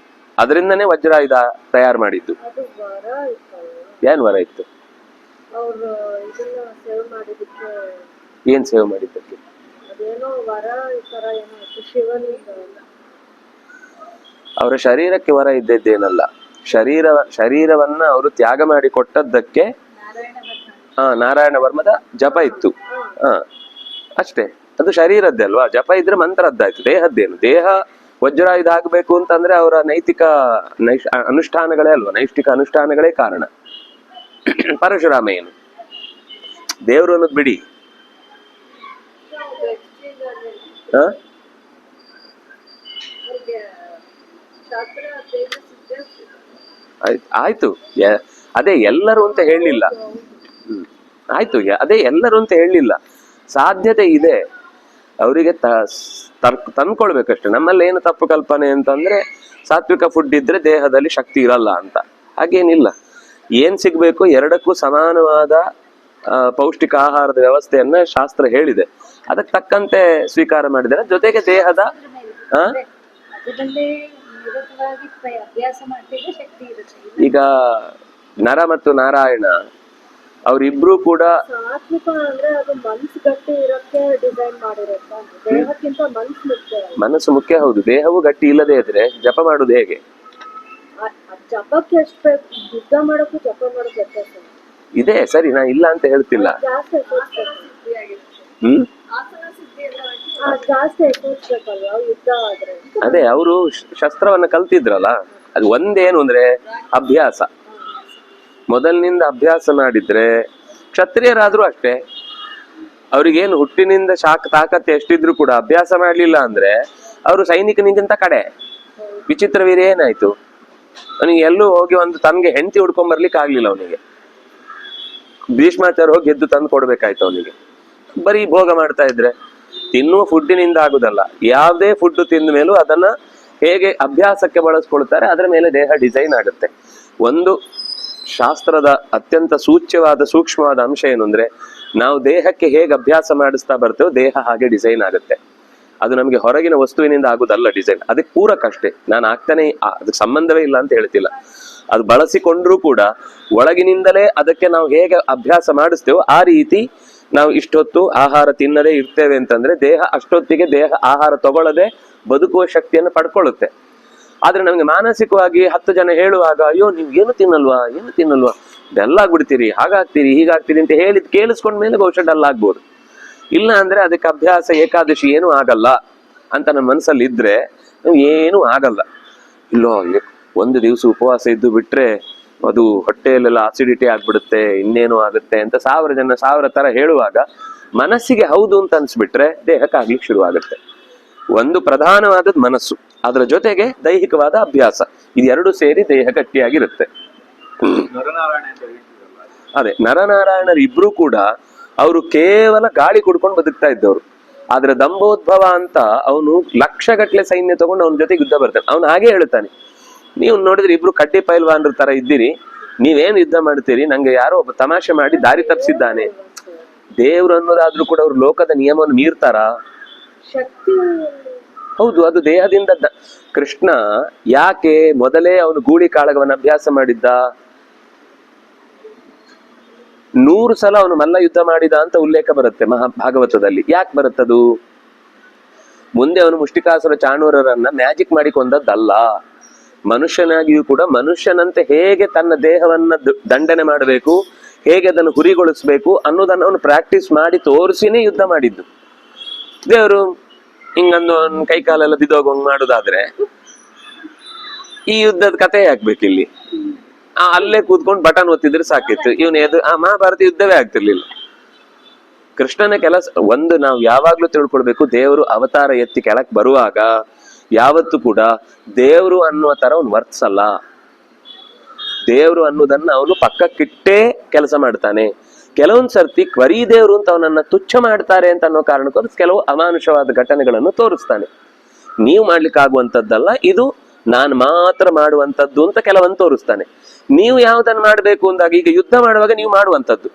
A: ಅದರಿಂದನೇ ವಜ್ರ ತಯಾರು ಮಾಡಿದ್ದು. ಏನ್ ವರ ಇತ್ತು? ಏನ್ ಸೇವೆ ಮಾಡಿದ್ದಕ್ಕೆ? ಅವರ ಶರೀರಕ್ಕೆ ವರ ಇದ್ದದ್ದೇನಲ್ಲ, ಶರೀರವನ್ನ ಅವರು ತ್ಯಾಗ ಮಾಡಿ ಕೊಟ್ಟದ್ದಕ್ಕೆ ನಾರಾಯಣ ವರ್ಮದ ಜಪ ಇತ್ತು. ಅಷ್ಟೇ, ಅದು ಶರೀರದ್ದೇ ಅಲ್ವಾ. ಜಪ ಇದ್ರೆ ಮಂತ್ರದ್ದಾಯ್ತು, ದೇಹದ್ದೇನು? ದೇಹ ವಜ್ರಾಯುಧ ಆಗ್ಬೇಕು ಅಂತಂದ್ರೆ ಅವರ ನೈತಿಕ ಅನುಷ್ಠಾನಗಳೇ ಅಲ್ವಾ, ನೈಷ್ಠಿಕ ಅನುಷ್ಠಾನಗಳೇ ಕಾರಣ. ಪರಶುರಾಮ ಏನು ದೇವ್ರು ಅನ್ನೋದು ಬಿಡಿ. ಹ ಆಯ್ತು, ಅದೇ ಎಲ್ಲರೂ ಅಂತ ಹೇಳಲಿಲ್ಲ. ಆಯ್ತು, ಅದೇ ಎಲ್ಲರೂ ಅಂತ ಹೇಳಲಿಲ್ಲ. ಸಾಧ್ಯತೆ ಇದೆ ಅವರಿಗೆ ತಂದ್ಕೊಳ್ಬೇಕಷ್ಟೆ. ನಮ್ಮಲ್ಲಿ ಏನು ತಪ್ಪು ಕಲ್ಪನೆ ಅಂತಂದ್ರೆ ಸಾತ್ವಿಕ ಫುಡ್ ಇದ್ರೆ ದೇಹದಲ್ಲಿ ಶಕ್ತಿ ಇರಲ್ಲ ಅಂತ. ಹಾಗೇನಿಲ್ಲ. ಏನ್ ಸಿಗ್ಬೇಕು, ಎರಡಕ್ಕೂ ಸಮಾನವಾದ ಪೌಷ್ಟಿಕ ಆಹಾರದ ವ್ಯವಸ್ಥೆಯನ್ನ ಶಾಸ್ತ್ರ ಹೇಳಿದೆ. ಅದಕ್ಕೆ ತಕ್ಕಂತೆ ಸ್ವೀಕಾರ ಮಾಡಿದರೆ ಜೊತೆಗೆ ದೇಹದ ಈಗ ನರ ಮತ್ತು ನಾರಾಯಣ ಅವರಿಬ್ರು ಕೂಡ ಮನಸ್ಸು ಮುಖ್ಯ. ಹೌದು, ದೇಹವು ಗಟ್ಟಿ ಇಲ್ಲದೆ ಇದ್ರೆ ಜಪ ಮಾಡುದು ಹೇಗೆ? ಇದೆ ಸರಿ, ನಾ ಇಲ್ಲ ಅಂತ ಹೇಳ್ತಿಲ್ಲ. ಅದೇ ಅವರು ಶಸ್ತ್ರವನ್ನ ಕಲ್ತಿದ್ರಲ್ಲ, ಅದು ಒಂದೇನು ಅಂದ್ರೆ ಅಭ್ಯಾಸ. ಮೊದಲಿನಿಂದ ಅಭ್ಯಾಸ ಮಾಡಿದ್ರೆ, ಕ್ಷತ್ರಿಯರಾದ್ರೂ ಅಷ್ಟೇ, ಅವ್ರಿಗೇನು ಹುಟ್ಟಿನಿಂದ ತಾಕತ್ತು ಎಷ್ಟಿದ್ರು ಕೂಡ ಅಭ್ಯಾಸ ಮಾಡ್ಲಿಲ್ಲ ಅಂದ್ರೆ ಅವರು ಸೈನಿಕನಿಗಿಂತ ಕಡೆ. ವಿಚಿತ್ರ ವೀರ್ಯ ಏನಾಯ್ತು, ಅವನಿಗೆ ಎಲ್ಲೂ ಹೋಗಿ ಒಂದು ತನ್ಗೆ ಹೆಂಡತಿ ಹುಡ್ಕೊಂಡ್ ಬರ್ಲಿಕ್ಕೆ ಆಗ್ಲಿಲ್ಲ. ಅವನಿಗೆ ಭೀಷ್ಮಾಚಾರ್ಯ ಹೋಗಿ ಗೆದ್ದು ತಂದು ಕೊಡ್ಬೇಕಾಯ್ತು ಅವನಿಗೆ. ಬರೀ ಭೋಗ ಮಾಡ್ತಾ ಇದ್ರೆ ತಿನ್ನುವ ಫುಡ್ಡಿನಿಂದ ಆಗುದಲ್ಲ. ಯಾವುದೇ ಫುಡ್ ತಿಂದ ಮೇಲೂ ಅದನ್ನ ಹೇಗೆ ಅಭ್ಯಾಸಕ್ಕೆ ಬಳಸ್ಕೊಳ್ತಾರೆ ಅದರ ಮೇಲೆ ದೇಹ ಡಿಸೈನ್ ಆಗುತ್ತೆ. ಒಂದು ಶಾಸ್ತ್ರದ ಅತ್ಯಂತ ಸೂಕ್ಷ್ಮವಾದ ಅಂಶ ಏನು ಅಂದ್ರೆ, ನಾವು ದೇಹಕ್ಕೆ ಹೇಗೆ ಅಭ್ಯಾಸ ಮಾಡಿಸ್ತಾ ಬರ್ತೇವೋ ದೇಹ ಹಾಗೆ ಡಿಸೈನ್ ಆಗುತ್ತೆ. ಅದು ನಮಗೆ ಹೊರಗಿನ ವಸ್ತುವಿನಿಂದ ಆಗುದಲ್ಲ ಡಿಸೈನ್. ಅದಕ್ಕೆ ಪೂರಕಷ್ಟೇ. ನಾನು ಆಗ್ತಾನೆ, ಅದಕ್ಕೆ ಸಂಬಂಧವೇ ಇಲ್ಲ ಅಂತ ಹೇಳ್ತಿಲ್ಲ. ಅದು ಬಳಸಿಕೊಂಡ್ರೂ ಕೂಡ ಒಳಗಿನಿಂದಲೇ ಅದಕ್ಕೆ ನಾವು ಹೇಗೆ ಅಭ್ಯಾಸ ಮಾಡಿಸ್ತೇವೋ ಆ ರೀತಿ ನಾವು ಇಷ್ಟೊತ್ತು ಆಹಾರ ತಿನ್ನದೇ ಇರ್ತೇವೆ ಅಂತಂದ್ರೆ ದೇಹ ಅಷ್ಟೊತ್ತಿಗೆ ಆಹಾರ ತಗೊಳ್ಳದೆ ಬದುಕುವ ಶಕ್ತಿಯನ್ನು ಪಡ್ಕೊಳ್ಳುತ್ತೆ. ಆದ್ರೆ ನಮ್ಗೆ ಮಾನಸಿಕವಾಗಿ 10 ಜನ ಹೇಳುವಾಗ, ಅಯ್ಯೋ ನೀವು ಏನು ತಿನ್ನಲ್ವಾ ಬೆಲ್ಲ ಆಗ್ಬಿಡ್ತೀರಿ, ಹಾಗಾಗ್ತೀರಿ ಹೀಗಾಗ್ತೀರಿ ಅಂತ ಹೇಳಿದ್ ಕೇಳಿಸ್ಕೊಂಡ್ಮೇಲೆ ಬಹುಶಃ ಡಲ್ ಆಗ್ಬೋದು. ಇಲ್ಲ ಅಂದ್ರೆ ಅದಕ್ಕೆ ಅಭ್ಯಾಸ ಏಕಾದಶಿ ಏನೂ ಆಗಲ್ಲ ಅಂತ ನಮ್ಮ ಮನಸ್ಸಲ್ಲಿ ಇದ್ರೆ ಏನೂ ಆಗಲ್ಲ. ಇಲ್ಲೋ ಒಂದು ದಿವಸ ಉಪವಾಸ ಇದ್ದು ಬಿಟ್ರೆ ಅದು ಹೊಟ್ಟೆಯಲ್ಲೆಲ್ಲ ಆಸಿಡಿಟಿ ಆಗ್ಬಿಡುತ್ತೆ, ಇನ್ನೇನು ಆಗುತ್ತೆ ಅಂತ 1000 ಜನ 1000 ತರ ಹೇಳುವಾಗ ಮನಸ್ಸಿಗೆ ಹೌದು ಅಂತ ಅನ್ಸ್ಬಿಟ್ರೆ ದೇಹಕ್ಕೆ ಆಗ್ಲಿಕ್ಕೆ ಶುರುವಾಗುತ್ತೆ. ಒಂದು ಪ್ರಧಾನವಾದದ್ದು ಮನಸ್ಸು, ಅದರ ಜೊತೆಗೆ ದೈಹಿಕವಾದ ಅಭ್ಯಾಸ, ಇದೆರಡು ಸೇರಿ ದೇಹ ಗಟ್ಟಿಯಾಗಿರುತ್ತೆ. ಅದೇ ನರನಾರಾಯಣರು ಇಬ್ರು ಕೂಡ ಅವರು ಕೇವಲ ಗಾಳಿ ಕುಡ್ಕೊಂಡು ಬದುಕ್ತಾ ಇದ್ದವ್ರು. ಆದ್ರೆ ದಂಭೋದ್ಭವ ಅಂತ ಅವನು ಲಕ್ಷಗಟ್ಲೆ ಸೈನ್ಯ ತಗೊಂಡು ಅವನ ಜೊತೆಗೆ ಯುದ್ಧ ಬರ್ತಾನೆ. ಅವನು ಹಾಗೆ ಹೇಳ್ತಾನೆ, ನೀವು ನೋಡಿದ್ರೆ ಇಬ್ರು ಕಡ್ಡಿ ಪೈಲ್ವಾನ್ರ ತರ ಇದ್ದೀರಿ, ನೀವೇನು ಯುದ್ಧ ಮಾಡ್ತೀರಿ, ನಂಗೆ ಯಾರೋ ಒಬ್ಬ ತಮಾಷೆ ಮಾಡಿ ದಾರಿ ತಪ್ಪಿಸಿದ್ದಾನೆ. ದೇವ್ರು ಅನ್ನೋದಾದ್ರೂ ಕೂಡ ಅವ್ರು ಲೋಕದ ನಿಯಮವನ್ನು ಮೀರ್ತಾರ? ಹೌದು, ಅದು ದೇಹದಿಂದ. ಕೃಷ್ಣ ಯಾಕೆ ಮೊದಲೇ ಅವನು ಗೂಳಿ ಕಾಳಗವನ್ನು ಅಭ್ಯಾಸ ಮಾಡಿದ್ದ? 100 ಸಲ ಅವನು ಮಲ್ಲ ಯುದ್ಧ ಮಾಡಿದ ಅಂತ ಉಲ್ಲೇಖ ಬರುತ್ತೆ ಮಹಾಭಾಗವತದಲ್ಲಿ. ಯಾಕೆ ಬರುತ್ತದು? ಮುಂದೆ ಅವನು ಮುಷ್ಟಿಕಾಸುರ ಚಾಣೂರರನ್ನ ಮ್ಯಾಜಿಕ್ ಮಾಡಿ ಕೊಂದದ್ದಲ್ಲ. ಮನುಷ್ಯನಾಗಿಯೂ ಕೂಡ ಮನುಷ್ಯನಂತೆ ಹೇಗೆ ತನ್ನ ದೇಹವನ್ನ ದಂಡನೆ ಮಾಡಬೇಕು, ಹೇಗೆ ಅದನ್ನು ಹುರಿಗೊಳಿಸ್ಬೇಕು ಅನ್ನೋದನ್ನು ಅವನು ಪ್ರಾಕ್ಟೀಸ್ ಮಾಡಿ ತೋರಿಸಿನೇ ಯುದ್ಧ ಮಾಡಿದ್ದು. ದೇವರು ಹಿಂಗಂದು ಕೈ ಕಾಲೆಲ್ಲ ಬಿದ್ದೋಗಂಗ್ ಮಾಡುದಾದ್ರೆ ಈ ಯುದ್ಧದ ಕಥೆ ಹಾಕ್ಬೇಕು ಇಲ್ಲಿ. ಅಲ್ಲೇ ಕೂತ್ಕೊಂಡು ಬಟನ್ ಒತ್ತಿದ್ರೆ ಸಾಕಿತ್ತು, ಆ ಮಹಾಭಾರತ ಯುದ್ಧವೇ ಆಗ್ತಿರ್ಲಿಲ್ಲ. ಕೃಷ್ಣನ ಕೆಲಸ ಒಂದು ನಾವು ಯಾವಾಗ್ಲೂ ತಿಳ್ಕೊಳ್ಬೇಕು, ದೇವರು ಅವತಾರ ಎತ್ತಿ ಕೆಳಕ್ ಬರುವಾಗ ಯಾವತ್ತೂ ಕೂಡ ದೇವ್ರು ಅನ್ನುವ ತರ ಅವನು ವರ್ತಿಸಲ್ಲ. ದೇವ್ರು ಅನ್ನೋದನ್ನ ಅವನು ಪಕ್ಕಕ್ಕಿಟ್ಟೇ ಕೆಲಸ ಮಾಡ್ತಾನೆ. ಕೆಲವೊಂದ್ ಸರ್ತಿ ಕ್ವರಿ ದೇವ್ರು ಅಂತ ಅವನನ್ನ ತುಚ್ಛ ಮಾಡ್ತಾರೆ ಅಂತ ಅನ್ನೋ ಕಾರಣಕ್ಕೋಸ್ಕರ ಕೆಲವು ಅಮಾನುಷವಾದ ಘಟನೆಗಳನ್ನು ತೋರಿಸ್ತಾನೆ. ನೀವು ಮಾಡ್ಲಿಕ್ಕೆ ಆಗುವಂತದ್ದಲ್ಲ, ಇದು ನಾನು ಮಾತ್ರ ಮಾಡುವಂತದ್ದು ಅಂತ ಕೆಲವೊಂದು ತೋರಿಸ್ತಾನೆ. ನೀವು ಯಾವ್ದನ್ನ ಮಾಡ್ಬೇಕು ಅಂದಾಗ, ಈಗ ಯುದ್ಧ ಮಾಡುವಾಗ ನೀವು ಮಾಡುವಂತದ್ದು,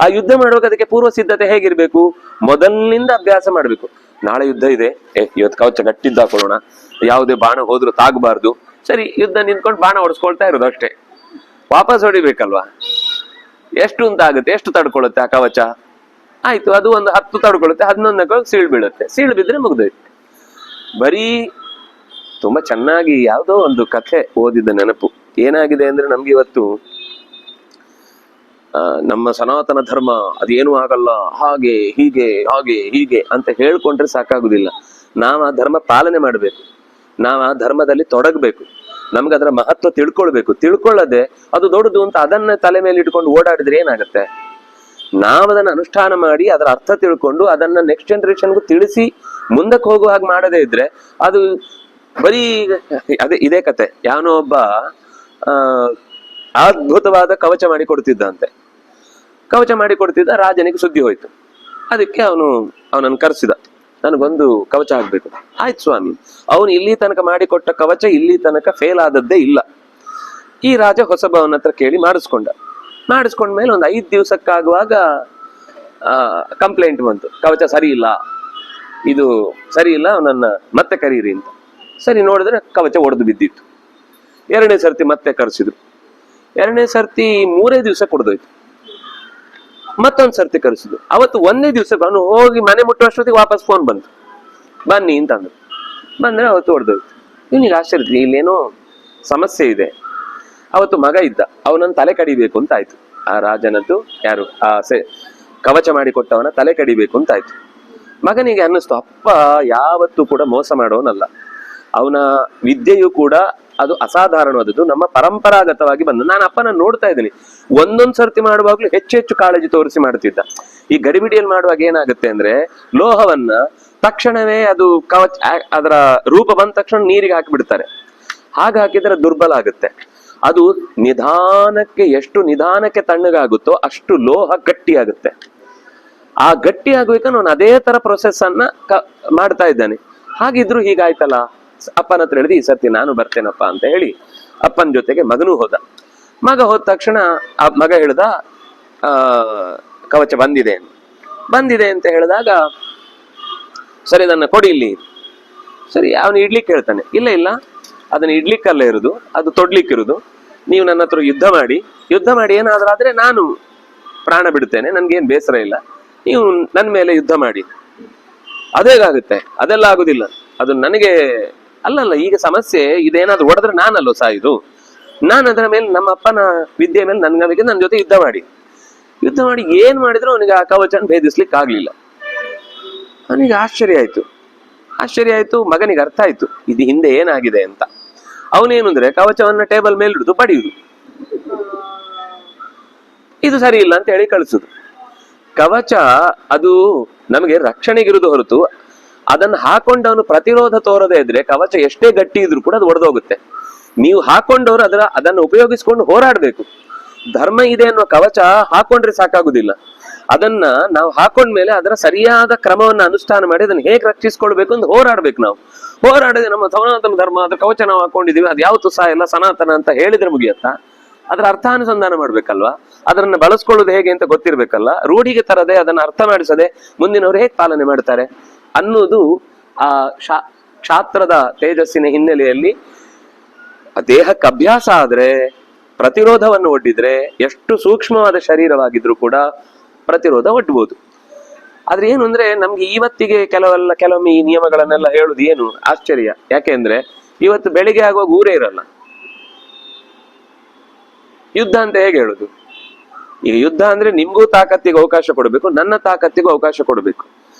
A: ಆ ಯುದ್ಧ ಮಾಡುವಾಗ ಅದಕ್ಕೆ ಪೂರ್ವ ಸಿದ್ಧತೆ ಹೇಗಿರ್ಬೇಕು? ಮೊದಲಿನಿಂದ ಅಭ್ಯಾಸ ಮಾಡ್ಬೇಕು. ನಾಳೆ ಯುದ್ಧ ಇದೆ, ಇವತ್ತು ಕವಚ ಗಟ್ಟಿದ್ದ ಹಾಕೊಳ್ಳೋಣ, ಯಾವುದೇ ಬಾಣ ಹೋದ್ರು ತಾಗಬಾರ್ದು. ಸರಿ, ಯುದ್ಧ ನಿಂತ್ಕೊಂಡು ಬಾಣ ಹೊಡ್ಸ್ಕೊಳ್ತಾ ಇರೋದು ಅಷ್ಟೇ. ವಾಪಸ್ ಹೊಡಿಬೇಕಲ್ವಾ? ಎಷ್ಟು ಅಂತ ಆಗುತ್ತೆ, ಎಷ್ಟು ತಡ್ಕೊಳ್ಳುತ್ತೆ ಆ ಕವಚ? ಆಯ್ತು, ಅದು ಒಂದು 10 ತಡ್ಕೊಳ್ಳುತ್ತೆ, 11 ಸೀಳು ಬೀಳುತ್ತೆ. ಸೀಳು ಬಿದ್ರೆ ಮುಗ್ದೋಯ್ತು. ಬರೀ ತುಂಬಾ ಚೆನ್ನಾಗಿ ಯಾವುದೋ ಒಂದು ಕಥೆ ಓದಿದ ನೆನಪು. ಏನಾಗಿದೆ ಅಂದ್ರೆ, ನಮ್ಗೆ ಇವತ್ತು ನಮ್ಮ ಸನಾತನ ಧರ್ಮ ಅದೇನು ಆಗಲ್ಲ, ಹಾಗೆ ಹೀಗೆ ಅಂತ ಹೇಳ್ಕೊಂಡ್ರೆ ಸಾಕಾಗುದಿಲ್ಲ. ನಾವು ಆ ಧರ್ಮ ಪಾಲನೆ ಮಾಡ್ಬೇಕು. ನಾವು ಆ ಧರ್ಮದಲ್ಲಿ ತೊಡಗಬೇಕು, ನಮ್ಗೆ ಅದರ ಮಹತ್ವ ತಿಳ್ಕೊಳ್ಬೇಕು. ತಿಳ್ಕೊಳ್ಳದೆ ಅದು ದೊಡ್ಡದು ಅಂತ ಅದನ್ನ ತಲೆ ಮೇಲೆ ಇಟ್ಕೊಂಡು ಓಡಾಡಿದ್ರೆ ಏನಾಗುತ್ತೆ? ನಾವು ಅದನ್ನ ಅನುಷ್ಠಾನ ಮಾಡಿ ಅದರ ಅರ್ಥ ತಿಳ್ಕೊಂಡು ಅದನ್ನ ನೆಕ್ಸ್ಟ್ ಜನರೇಷನ್ಗೂ ತಿಳಿಸಿ ಮುಂದಕ್ಕೆ ಹೋಗುವ ಹಾಗೆ ಮಾಡದೇ ಇದ್ರೆ ಅದು ಬರೀ ಇದೇ ಕತೆ. ಯಾವನೋ ಒಬ್ಬ ಅದ್ಭುತವಾದ ಕವಚ ಮಾಡಿ ಕೊಡ್ತಿದ್ದಂತೆ. ಕವಚ ಮಾಡಿ ಕೊಡ್ತಿದ್ದ, ರಾಜನಿಗೆ ಸುದ್ದಿ ಹೋಯ್ತು. ಅದಕ್ಕೆ ಅವನನ್ನು ಕರೆಸಿದ, ನನಗೊಂದು ಕವಚ ಆಗ್ಬೇಕು. ಆಯ್ತು ಸ್ವಾಮಿ. ಅವನು ಇಲ್ಲಿ ತನಕ ಮಾಡಿಕೊಟ್ಟ ಕವಚ ಇಲ್ಲಿ ತನಕ ಫೇಲ್ ಆದದ್ದೇ ಇಲ್ಲ. ಈ ರಾಜ ಹೊಸಬವನ ಹತ್ರ ಕೇಳಿ ಮಾಡಿಸ್ಕೊಂಡ್ಮೇಲೆ ಒಂದು 5 ದಿವಸಕ್ಕಾಗುವಾಗ ಕಂಪ್ಲೇಂಟ್ ಬಂತು, ಕವಚ ಸರಿ ಇಲ್ಲ, ಇದು ಸರಿ ಇಲ್ಲ, ಅವನನ್ನ ಮತ್ತೆ ಕರೀರಿ ಅಂತ. ಸರಿ ನೋಡಿದ್ರೆ ಕವಚ ಒಡೆದು ಬಿದ್ದಿತ್ತು. 2ನೇ ಸರ್ತಿ ಮತ್ತೆ ಕರೆಸಿದ್ರು. 2ನೇ ಸರ್ತಿ 3 ದಿವಸಕ್ಕೆ ಒಡೆದೋಯ್ತು. ಮತ್ತೊಂದು ಸರ್ತಿ ಕರೆಸಿದ್ರು. ಅವತ್ತು 1ನೇ ದಿವಸ ಅವನು ಹೋಗಿ ಮನೆ ಮುಟ್ಟುವಷ್ಟೊತ್ತಿಗೆ ವಾಪಸ್ ಫೋನ್ ಬಂತು, ಬನ್ನಿ ಅಂತಂದ್ರು. ಬಂದ್ರೆ ಅವತ್ತು ಹೊಡೆದೋಯ್ತು. ಇವನಿಗೆ ಆಶ್ಚರ್ಯ, ಇಲ್ಲೇನೋ ಸಮಸ್ಯೆ ಇದೆ. ಅವತ್ತು ಮಗ ಇದ್ದ, ಅವನನ್ನು ತಲೆ ಕಡಿಬೇಕು ಅಂತ ಆಯ್ತು. ಆ ರಾಜನದ್ದು ಯಾರು ಕವಚ ಮಾಡಿಕೊಟ್ಟವನ ತಲೆ ಕಡಿಬೇಕು ಅಂತ ಆಯ್ತು. ಮಗನಿಗೆ ಅನ್ನಿಸ್ತು, ಅಪ್ಪ ಯಾವತ್ತೂ ಕೂಡ ಮೋಸ ಮಾಡೋನಲ್ಲ, ಅವನ ವಿದ್ಯೆಯು ಕೂಡ ಅದು ಅಸಾಧಾರಣವಾದದ್ದು, ನಮ್ಮ ಪರಂಪರಾಗತವಾಗಿ ಬಂದು. ನಾನು ಅಪ್ಪನ ನೋಡ್ತಾ ಇದ್ದೀನಿ, ಒಂದೊಂದ್ ಸರ್ತಿ ಮಾಡುವಾಗ್ಲೂ ಹೆಚ್ಚು ಕಾಳಜಿ ತೋರಿಸಿ ಮಾಡ್ತಿದ್ದ. ಈ ಗಡಿಬಿಡಿಯಲ್ಲಿ ಮಾಡುವಾಗ ಏನಾಗುತ್ತೆ ಅಂದ್ರೆ, ಲೋಹವನ್ನ ತಕ್ಷಣವೇ ಅದು ಕವಚ ಅದರ ರೂಪ ಬಂದ ತಕ್ಷಣ ನೀರಿಗೆ ಹಾಕಿಬಿಡ್ತಾರೆ. ಹಾಗೆ ಹಾಕಿದ್ರೆ ದುರ್ಬಲ ಆಗುತ್ತೆ. ಅದು ಎಷ್ಟು ನಿಧಾನಕ್ಕೆ ತಣ್ಣಗಾಗುತ್ತೋ ಅಷ್ಟು ಲೋಹ ಗಟ್ಟಿ ಆಗುತ್ತೆ. ಆ ಗಟ್ಟಿ ಆಗುವಾಗ ಅವನು ಅದೇ ತರ ಪ್ರೊಸೆಸ್ ಅನ್ನ ಮಾಡ್ತಾ ಇದ್ದಾನೆ. ಹಾಗಿದ್ರು ಹೀಗಾಯ್ತಲ್ಲ. ಅಪ್ಪನ ಹತ್ರ ಹೇಳಿದ, ಈ ಸರ್ತಿ ನಾನು ಬರ್ತೇನಪ್ಪ ಅಂತ ಹೇಳಿ ಅಪ್ಪನ ಜೊತೆಗೆ ಮಗನೂ ಹೋದ. ಮಗ ಹೋದ ತಕ್ಷಣ ಆ ಮಗ ಹೇಳ್ದ, ಕವಚ ಬಂದಿದೆ ಅಂತ ಹೇಳಿದಾಗ, ಸರಿ ನನ್ನ ಕೊಡಿ ಇಲ್ಲಿ. ಸರಿ, ಅವನು ಇಡ್ಲಿಕ್ಕೆ ಹೇಳ್ತಾನೆ, ಇಲ್ಲ ಅದನ್ನ ಇಡ್ಲಿಕ್ಕಲ್ಲ ಇರುದು, ಅದು ತೊಡ್ಲಿಕ್ಕಿರುದು. ನೀವು ನನ್ನ ಹತ್ರ ಯುದ್ಧ ಮಾಡಿ ಏನಾದ್ರೂ ಆದ್ರೆ ನಾನು ಪ್ರಾಣ ಬಿಡ್ತೇನೆ, ನನ್ಗೇನ್ ಬೇಸರ ಇಲ್ಲ. ನೀವು ನನ್ನ ಮೇಲೆ ಯುದ್ಧ ಮಾಡಿ. ಅದೇಗಾಗುತ್ತೆ? ಅದೆಲ್ಲ ಆಗುದಿಲ್ಲ, ಅದು ನನಗೆ ಅಲ್ಲಲ್ಲ. ಈಗ ಸಮಸ್ಯೆ ಇದೇನಾದ್ರೂ ಹೊಡೆದ್ರೆ ನಾನಲ್ಲೋ ಸಾಯುದು. ನಾನು ಅದರ ಮೇಲೆ, ನಮ್ಮ ಅಪ್ಪನ ವಿದ್ಯೆ ಮೇಲೆ ನನ್ನ ಜೊತೆ ಯುದ್ಧ ಮಾಡಿ ಏನ್ ಮಾಡಿದ್ರು ಅವನಿಗೆ ಆ ಕವಚನ ಭೇದಿಸ್ಲಿಕ್ಕೆ ಆಗ್ಲಿಲ್ಲ. ಅವನಿಗೆ ಆಶ್ಚರ್ಯ ಆಯ್ತು. ಮಗನಿಗೆ ಅರ್ಥ ಆಯ್ತು ಇದು ಹಿಂದೆ ಏನಾಗಿದೆ ಅಂತ. ಅವನೇನು ಅಂದ್ರೆ ಕವಚವನ್ನ ಟೇಬಲ್ ಮೇಲೆ ಹಿಡಿದು ಪಡೆಯುವುದು, ಇದು ಸರಿ ಇಲ್ಲ ಅಂತ ಹೇಳಿ ಕಳಿಸುದು. ಕವಚ ಅದು ನಮಗೆ ರಕ್ಷಣೆಗಿರುವುದು ಹೊರತು ಅದನ್ನು ಹಾಕೊಂಡವನು ಪ್ರತಿರೋಧ ತೋರದೇ ಇದ್ರೆ ಕವಚ ಎಷ್ಟೇ ಗಟ್ಟಿ ಇದ್ರೂ ಕೂಡ ಅದು ಒಡೆದೋಗುತ್ತೆ. ನೀವು ಹಾಕೊಂಡವರು ಅದನ್ನು ಉಪಯೋಗಿಸ್ಕೊಂಡು ಹೋರಾಡ್ಬೇಕು. ಧರ್ಮ ಇದೆ ಅನ್ನುವ ಕವಚ ಹಾಕೊಂಡ್ರೆ ಸಾಕಾಗುದಿಲ್ಲ. ಅದನ್ನ ನಾವು ಹಾಕೊಂಡ್ಮೇಲೆ ಅದರ ಸರಿಯಾದ ಕ್ರಮವನ್ನ ಅನುಷ್ಠಾನ ಮಾಡಿ ಅದನ್ನ ಹೇಗೆ ರಕ್ಷಿಸ್ಕೊಳ್ಬೇಕು ಅಂತ ಹೋರಾಡ್ಬೇಕು. ನಾವು ಹೋರಾಡದೆ ನಮ್ಮ ಸನಾತನ ಧರ್ಮ ಅದ್ರ ಕವಚ ನಾವು ಹಾಕೊಂಡಿದೀವಿ, ಅದು ಯಾವತ್ತೂ ಸಹ ಎಲ್ಲ ಸನಾತನ ಅಂತ ಹೇಳಿದ್ರೆ ಮುಗಿಯತ್ತಾ? ಅದರ ಅರ್ಥಾನುಸಂಧಾನ ಮಾಡ್ಬೇಕಲ್ವಾ? ಅದನ್ನ ಬಳಸ್ಕೊಳ್ಳೋದು ಹೇಗೆ ಅಂತ ಗೊತ್ತಿರ್ಬೇಕಲ್ಲ. ರೂಢಿಗೆ ತರದೆ ಅದನ್ನ ಅರ್ಥ ಮಾಡಿಸದೆ ಮುಂದಿನವರು ಹೇಗೆ ಪಾಲನೆ ಮಾಡ್ತಾರೆ ಅನ್ನೋದು ಆ ಕ್ಷಾತ್ರದ ತೇಜಸ್ಸಿನ ಹಿನ್ನೆಲೆಯಲ್ಲಿ ದೇಹಕ್ಕೆ ಅಭ್ಯಾಸ ಆದ್ರೆ, ಪ್ರತಿರೋಧವನ್ನು ಒಡ್ಡಿದ್ರೆ, ಎಷ್ಟು ಸೂಕ್ಷ್ಮವಾದ ಶರೀರವಾಗಿದ್ರು ಕೂಡ ಪ್ರತಿರೋಧ ಒಡ್ಬೋದು. ಆದ್ರೆ ಏನು ಅಂದ್ರೆ, ನಮ್ಗೆ ಇವತ್ತಿಗೆ ಕೆಲವೊಮ್ಮೆ ಈ ನಿಯಮಗಳನ್ನೆಲ್ಲ ಹೇಳುದು ಏನು ಆಶ್ಚರ್ಯ. ಯಾಕೆಂದ್ರೆ ಇವತ್ತು ಬೆಳಿಗ್ಗೆ ಆಗುವಾಗ ಊರೇ ಇರಲ್ಲ. ಯುದ್ಧ ಅಂತ ಹೇಗೆ ಹೇಳುದು? ಈಗ ಯುದ್ಧ ಅಂದ್ರೆ ನಿಮ್ಗೂ ತಾಕತ್ತಿಗೆ ಅವಕಾಶ ಕೊಡಬೇಕು, ನನ್ನ ತಾಕತ್ತಿಗೂ ಅವಕಾಶ ಕೊಡಬೇಕು.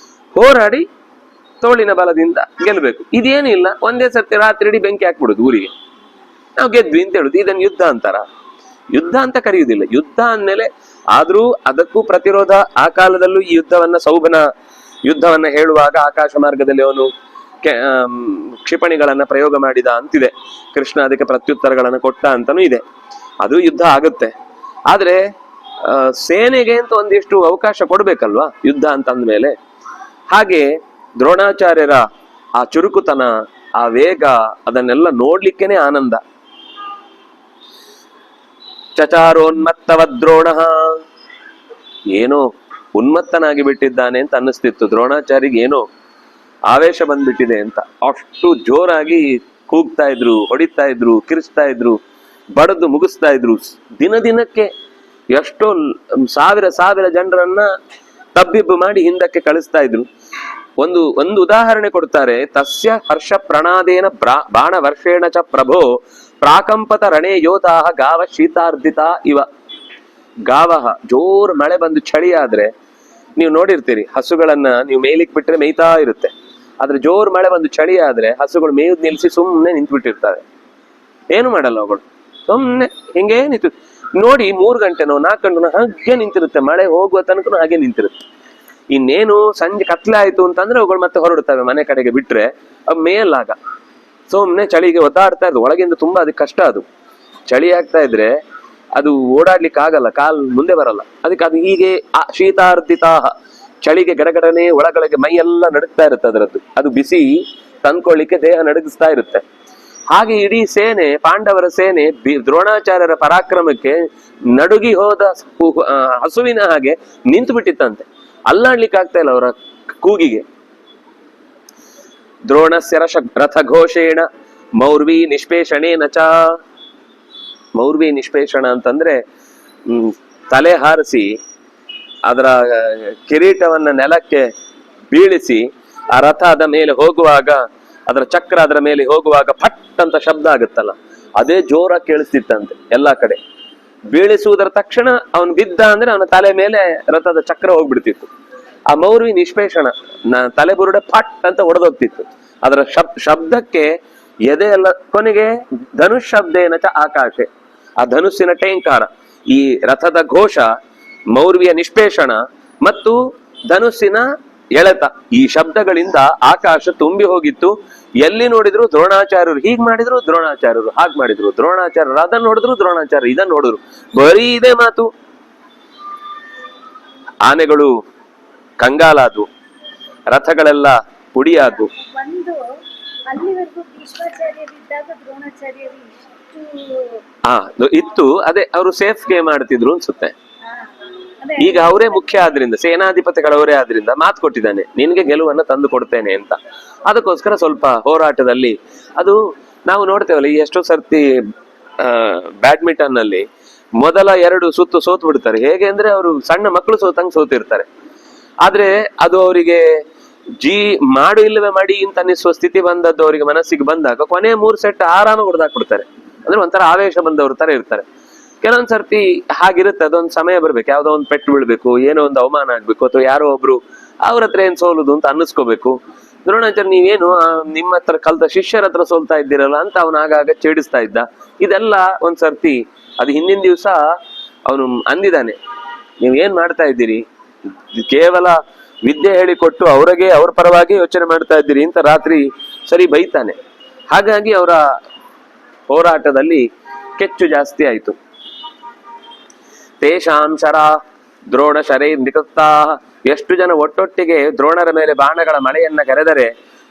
A: ಹೋರಾಡಿ ತೋಳಿನ ಬಲದಿಂದ ಗೆಲ್ಬೇಕು. ಇದೇನು ಇಲ್ಲ, ಒಂದೇ ಸರ್ತಿ ರಾತ್ರಿ ಇಡೀ ಬೆಂಕಿ ಹಾಕ್ಬಿಡುದು ಊರಿಗೆ, ನಾವು ಗೆದ್ವಿ ಅಂತ ಹೇಳುದು. ಇದನ್ನು ಯುದ್ಧ ಅಂತಾರ? ಯುದ್ಧ ಅಂತ ಕರೆಯುವುದಿಲ್ಲ. ಯುದ್ಧ ಅಂದ್ಮೇಲೆ ಆದ್ರೂ ಅದಕ್ಕೂ ಪ್ರತಿರೋಧ. ಆ ಕಾಲದಲ್ಲೂ ಈ ಸೌಭನ ಯುದ್ಧವನ್ನ ಹೇಳುವಾಗ ಆಕಾಶ ಮಾರ್ಗದಲ್ಲಿ ಅವನು ಕ್ಷಿಪಣಿಗಳನ್ನ ಪ್ರಯೋಗ ಮಾಡಿದ ಅಂತಿದೆ. ಕೃಷ್ಣ ಅದಕ್ಕೆ ಪ್ರತ್ಯುತ್ತರಗಳನ್ನ ಕೊಟ್ಟ ಅಂತಾನೂ ಇದೆ. ಅದು ಯುದ್ಧ ಆಗುತ್ತೆ. ಆದ್ರೆ ಸೇನೆಗೆ ಅಂತ ಒಂದಿಷ್ಟು ಅವಕಾಶ ಕೊಡ್ಬೇಕಲ್ವಾ ಯುದ್ಧ ಅಂತ ಅಂದ್ಮೇಲೆ. ಹಾಗೆ ದ್ರೋಣಾಚಾರ್ಯರ ಆ ಚುರುಕುತನ, ಆ ವೇಗ, ಅದನ್ನೆಲ್ಲ ನೋಡ್ಲಿಕ್ಕೇನೆ ಆನಂದ. ಚಚಾರೋನ್ಮತ್ತವ ದ್ರೋಣ, ಏನೋ ಉನ್ಮತ್ತನಾಗಿ ಬಿಟ್ಟಿದ್ದಾನೆ ಅಂತ ಅನ್ನಿಸ್ತಿತ್ತು ದ್ರೋಣಾಚಾರ್ಯಗೆ. ಏನೋ ಆವೇಶ ಬಂದ್ಬಿಟ್ಟಿದೆ ಅಂತ ಅಷ್ಟು ಜೋರಾಗಿ ಕೂಗ್ತಾ ಇದ್ರು, ಹೊಡಿತಾ ಇದ್ರು, ಕಿರಿಸ್ತಾ ಇದ್ರು, ಬಡದು ಮುಗಿಸ್ತಾ ಇದ್ರು. ದಿನಕ್ಕೆ ಎಷ್ಟೋ ಸಾವಿರ ಜನರನ್ನ ತಬ್ಬಿಬ್ಬು ಮಾಡಿ ಹಿಂದಕ್ಕೆ ಕಳಿಸ್ತಾ ಇದ್ರು. ಒಂದು ಉದಾಹರಣೆ ಕೊಡ್ತಾರೆ. ತಸ್ಯ ಹರ್ಷ ಪ್ರಣಾದೇನ ಬಾಣ ವರ್ಷೇಣ ಚ ಪ್ರಭೋ ಪ್ರಾಕಂಪತ ರಣೇ ಯೋಧಾಹ ಗಾವ ಶೀತಾರ್ಧಿತ ಇವ. ಗಾವಹ, ಜೋರ್ ಮಳೆ ಬಂದು ಚಳಿ ಆದ್ರೆ ನೀವು ನೋಡಿರ್ತೀರಿ, ಹಸುಗಳನ್ನ ನೀವು ಮೇಲಿಕ್ ಬಿಟ್ರೆ ಮೇಯ್ತಾ ಇರುತ್ತೆ. ಆದ್ರೆ ಜೋರ್ ಮಳೆ ಬಂದು ಚಳಿ ಆದ್ರೆ ಹಸುಗಳು ಮೇಯ್ದು ನಿಲ್ಸಿ ಸುಮ್ಮನೆ ನಿಂತ್ಬಿಟ್ಟಿರ್ತವೆ, ಏನು ಮಾಡಲ್ಲ ಅವುಗಳು, ಸುಮ್ಮನೆ ಹಿಂಗೇ ನಿಂತು ನೋಡಿ 3 ಗಂಟೆನೋ 4 ಗಂಟೆನೋ ಹಾಗೆ ನಿಂತಿರುತ್ತೆ, ಮಳೆ ಹೋಗುವ ತನಕ ಹಾಗೆ ನಿಂತಿರುತ್ತೆ. ಇನ್ನೇನು ಸಂಜೆ ಕತ್ಲೆ ಆಯ್ತು ಅಂತಂದ್ರೆ ಅವುಗಳು ಮತ್ತೆ ಹೊರಡ್ತವೆ ಮನೆ ಕಡೆಗೆ ಬಿಟ್ರೆ, ಅವ್ ಮೇಲಾಗ ಸುಮ್ನೆ ಚಳಿಗೆ ಒದ್ದಾಡ್ತಾ ಇರ್ತದೆ ಒಳಗಿಂದ, ತುಂಬಾ ಅದಕ್ಕೆ ಕಷ್ಟ. ಅದು ಚಳಿ ಆಗ್ತಾ ಇದ್ರೆ ಅದು ಓಡಾಡ್ಲಿಕ್ಕೆ ಆಗಲ್ಲ, ಕಾಲ್ ಮುಂದೆ ಬರಲ್ಲ. ಅದಕ್ಕೆ ಅದು ಹೀಗೆ ಶೀತಾರ್ಧಿತಾಹ, ಚಳಿಗೆ ಗಡಗಡನೆ ಒಳಗಳಿಗೆ ಮೈ ಎಲ್ಲ ನಡುಗ್ತಾ ಇರುತ್ತೆ ಅದರದ್ದು, ಅದು ಬಿಸಿ ತಂದ್ಕೊಳ್ಳಿಕ್ಕೆ ದೇಹ ನಡುಗಿಸ್ತಾ ಇರುತ್ತೆ. ಹಾಗೆ ಇಡೀ ಸೇನೆ, ಪಾಂಡವರ ಸೇನೆ ದ್ರೋಣಾಚಾರ್ಯರ ಪರಾಕ್ರಮಕ್ಕೆ ನಡುಗಿ ಹೋದ ಹಸುವಿನ ಹಾಗೆ ನಿಂತು ಬಿಟ್ಟಿತ್ತಂತೆ, ಅಲ್ಲಾಡ್ಲಿಕ್ಕೆ ಆಗ್ತಾ ಇಲ್ಲ ಅವರ ಕೂಗಿಗೆ. ದ್ರೋಣಸ್ಯ ರಥ ಘೋಷೇಣ ಮೌರ್ವಿ ನಿಷ್ಪೇಷಣೇನ ಚ. ಮೌರ್ವಿ ನಿಷ್ಪೇಷಣ ಅಂತಂದ್ರೆ ತಲೆ ಹಾರಿಸಿ ಅದರ ಕಿರೀಟವನ್ನ ನೆಲಕ್ಕೆ ಬೀಳಿಸಿ ಆ ರಥದ ಮೇಲೆ ಹೋಗುವಾಗ, ಅದರ ಚಕ್ರ ಅದರ ಮೇಲೆ ಹೋಗುವಾಗ ಫಟ್ ಅಂತ ಶಬ್ದ ಆಗುತ್ತಲ್ಲ, ಅದೇ ಜೋರ ಕೇಳಿಸ್ತಿತ್ತಂತೆ ಎಲ್ಲಾ ಕಡೆ. ಬೀಳಿಸುವುದರ ತಕ್ಷಣ ಅವನು ಬಿದ್ದ ಅಂದ್ರೆ ಅವನ ತಲೆ ಮೇಲೆ ರಥದ ಚಕ್ರ ಹೋಗ್ಬಿಡ್ತಿತ್ತು. ಆ ಮೌರ್ವಿ ನಿಷ್ಪೇಷಣ ತಲೆ ಬುರುಡೆ ಫಟ್ ಅಂತ ಹೊಡೆದೋಗ್ತಿತ್ತು. ಅದರ ಶಬ್ದಕ್ಕೆ ಎದೆ ಎಲ್ಲ, ಕೊನೆಗೆ ಧನುಷ್ ಶಬ್ದೇನ ಚ ಆಕಾಶೆ, ಆ ಧನುಸ್ಸಿನ ಟೇಂಕಾರ, ಈ ರಥದ ಘೋಷ, ಮೌರ್ವಿಯ ನಿಷ್ಪೇಷಣ ಮತ್ತು ಧನುಸ್ಸಿನ ಎಳೆತ, ಈ ಶಬ್ದಗಳಿಂದ ಆಕಾಶ ತುಂಬಿ ಹೋಗಿತ್ತು. ಎಲ್ಲಿ ನೋಡಿದ್ರು ದ್ರೋಣಾಚಾರ್ಯರು ಹೀಗ್ ಮಾಡಿದ್ರು, ದ್ರೋಣಾಚಾರ್ಯರು ಹಾಗ್ ಮಾಡಿದ್ರು, ದ್ರೋಣಾಚಾರ್ಯರು ಅದನ್ನ ನೋಡಿದ್ರು, ದ್ರೋಣಾಚಾರ್ಯರು ಇದನ್ನ ನೋಡಿದ್ರು, ಬರೀ ಇದೇ ಮಾತು. ಆನೆಗಳು ಕಂಗಾಲಾದು, ರಥಗಳೆಲ್ಲ ಪುಡಿಯಾದು.
C: ಒಂದು ಅಲ್ಲಿವರೆಗೂ ಭೀಷ್ಮಾಚಾರ್ಯರಿದ್ದಾಗ ದ್ರೋಣಾಚಾರ್ಯರು
A: ಇತ್ತು, ಅದೇ ಅವರು ಸೇಫ್ ಗೇಮ್ ಆಡ್ತಿದ್ರು ಅನ್ಸುತ್ತೆ.
C: ಅದೇ
A: ಈಗ ಅವರೇ ಮುಖ್ಯ ಆದ್ರಿಂದ, ಸೇನಾಧಿಪತಿಗಳವರೇ ಆದ್ರಿಂದ ಮಾತು ಕೊಟ್ಟಿದ್ದಾನೆ, ನಿನ್ಗೆ ಗೆಲುವನ್ನು ತಂದು ಕೊಡ್ತೇನೆ ಅಂತ. ಅದಕ್ಕೋಸ್ಕರ ಸ್ವಲ್ಪ ಹೋರಾಟದಲ್ಲಿ ಅದು ನಾವು ನೋಡ್ತೇವಲ್ಲ, ಎಷ್ಟೋ ಸರ್ತಿ ಬ್ಯಾಡ್ಮಿಂಟನ್ ನಲ್ಲಿ ಮೊದಲ 2 ಸುತ್ತು ಸೋತು ಬಿಡ್ತಾರೆ. ಹೇಗೆ ಅಂದ್ರೆ ಅವರು ಸಣ್ಣ ಮಕ್ಕಳು ಸೋತಂಗ್ ಸೋತಿರ್ತಾರೆ. ಆದ್ರೆ ಅದು ಅವರಿಗೆ ಮಾಡು ಇಲ್ಲವೇ ಮಾಡಿ ಅಂತ ಅನ್ನಿಸುವ ಸ್ಥಿತಿ ಬಂದದ್ದು ಅವರಿಗೆ ಮನಸ್ಸಿಗೆ ಬಂದಾಗ ಕೊನೆ 3 ಸೆಟ್ ಆರಾಮಾಗಿ ಹೊಡೆದಾಕ್ಬಿಡ್ತಾರೆ. ಅಂದ್ರೆ ಒಂಥರ ಆವೇಶ ಬಂದವ್ರ ತರ ಇರ್ತಾರೆ. ಕೆಲವೊಂದ್ ಸರ್ತಿ ಹಾಗಿರುತ್ತೆ, ಅದೊಂದು ಸಮಯ ಬರ್ಬೇಕು, ಯಾವ್ದೋ ಒಂದು ಪೆಟ್ಟು ಬೀಳ್ಬೇಕು, ಏನೋ ಒಂದು ಅವಮಾನ ಆಗ್ಬೇಕು, ಅಥವಾ ಯಾರೋ ಒಬ್ರು ಅವ್ರ ಹತ್ರ ಏನ್ ಸೋಲುದು ಅಂತ ಅನ್ನಿಸ್ಕೋಬೇಕು. ದ್ರೋಣಾಚಾರ್ಯ ನೀವೇನು ನಿಮ್ಮ ಹತ್ರ ಕಲ್ತ ಶಿಷ್ಯರ ಹತ್ರ ಸೋಲ್ತಾ ಇದ್ದೀರಲ್ಲ ಅಂತ ಅವನು ಆಗಾಗ ಚೇಡಿಸ್ತಾ ಇದ್ದ. ಇದೆಲ್ಲ ಒಂದ್ ಸರ್ತಿ ಅದು ಹಿಂದಿನ ದಿವಸ ಅವನು ಅಂದಿದ್ದಾನೆ, ನೀವ್ ಏನ್ ಮಾಡ್ತಾ ಇದ್ದೀರಿ, ಕೇವಲ ವಿದ್ಯೆ ಹೇಳಿಕೊಟ್ಟು ಅವ್ರಿಗೆ ಅವ್ರ ಪರವಾಗಿ ಯೋಚನೆ ಮಾಡ್ತಾ ಇದ್ದೀರಿ ಅಂತ ರಾತ್ರಿ ಸರಿ ಬೈತಾನೆ. ಹಾಗಾಗಿ ಅವರ ಹೋರಾಟದಲ್ಲಿ ಕೆಚ್ಚು ಜಾಸ್ತಿ ಆಯ್ತು. ತೇಷಾಂ ಶರ ದ್ರೋಣ ಶರೇ ನಿಕೃತ್ತಾ, ಎಷ್ಟು ಜನ ಒಟ್ಟೊಟ್ಟಿಗೆ ದ್ರೋಣರ ಮೇಲೆ ಬಾಣಗಳ ಮಳೆಯನ್ನ ಕರೆದರೆ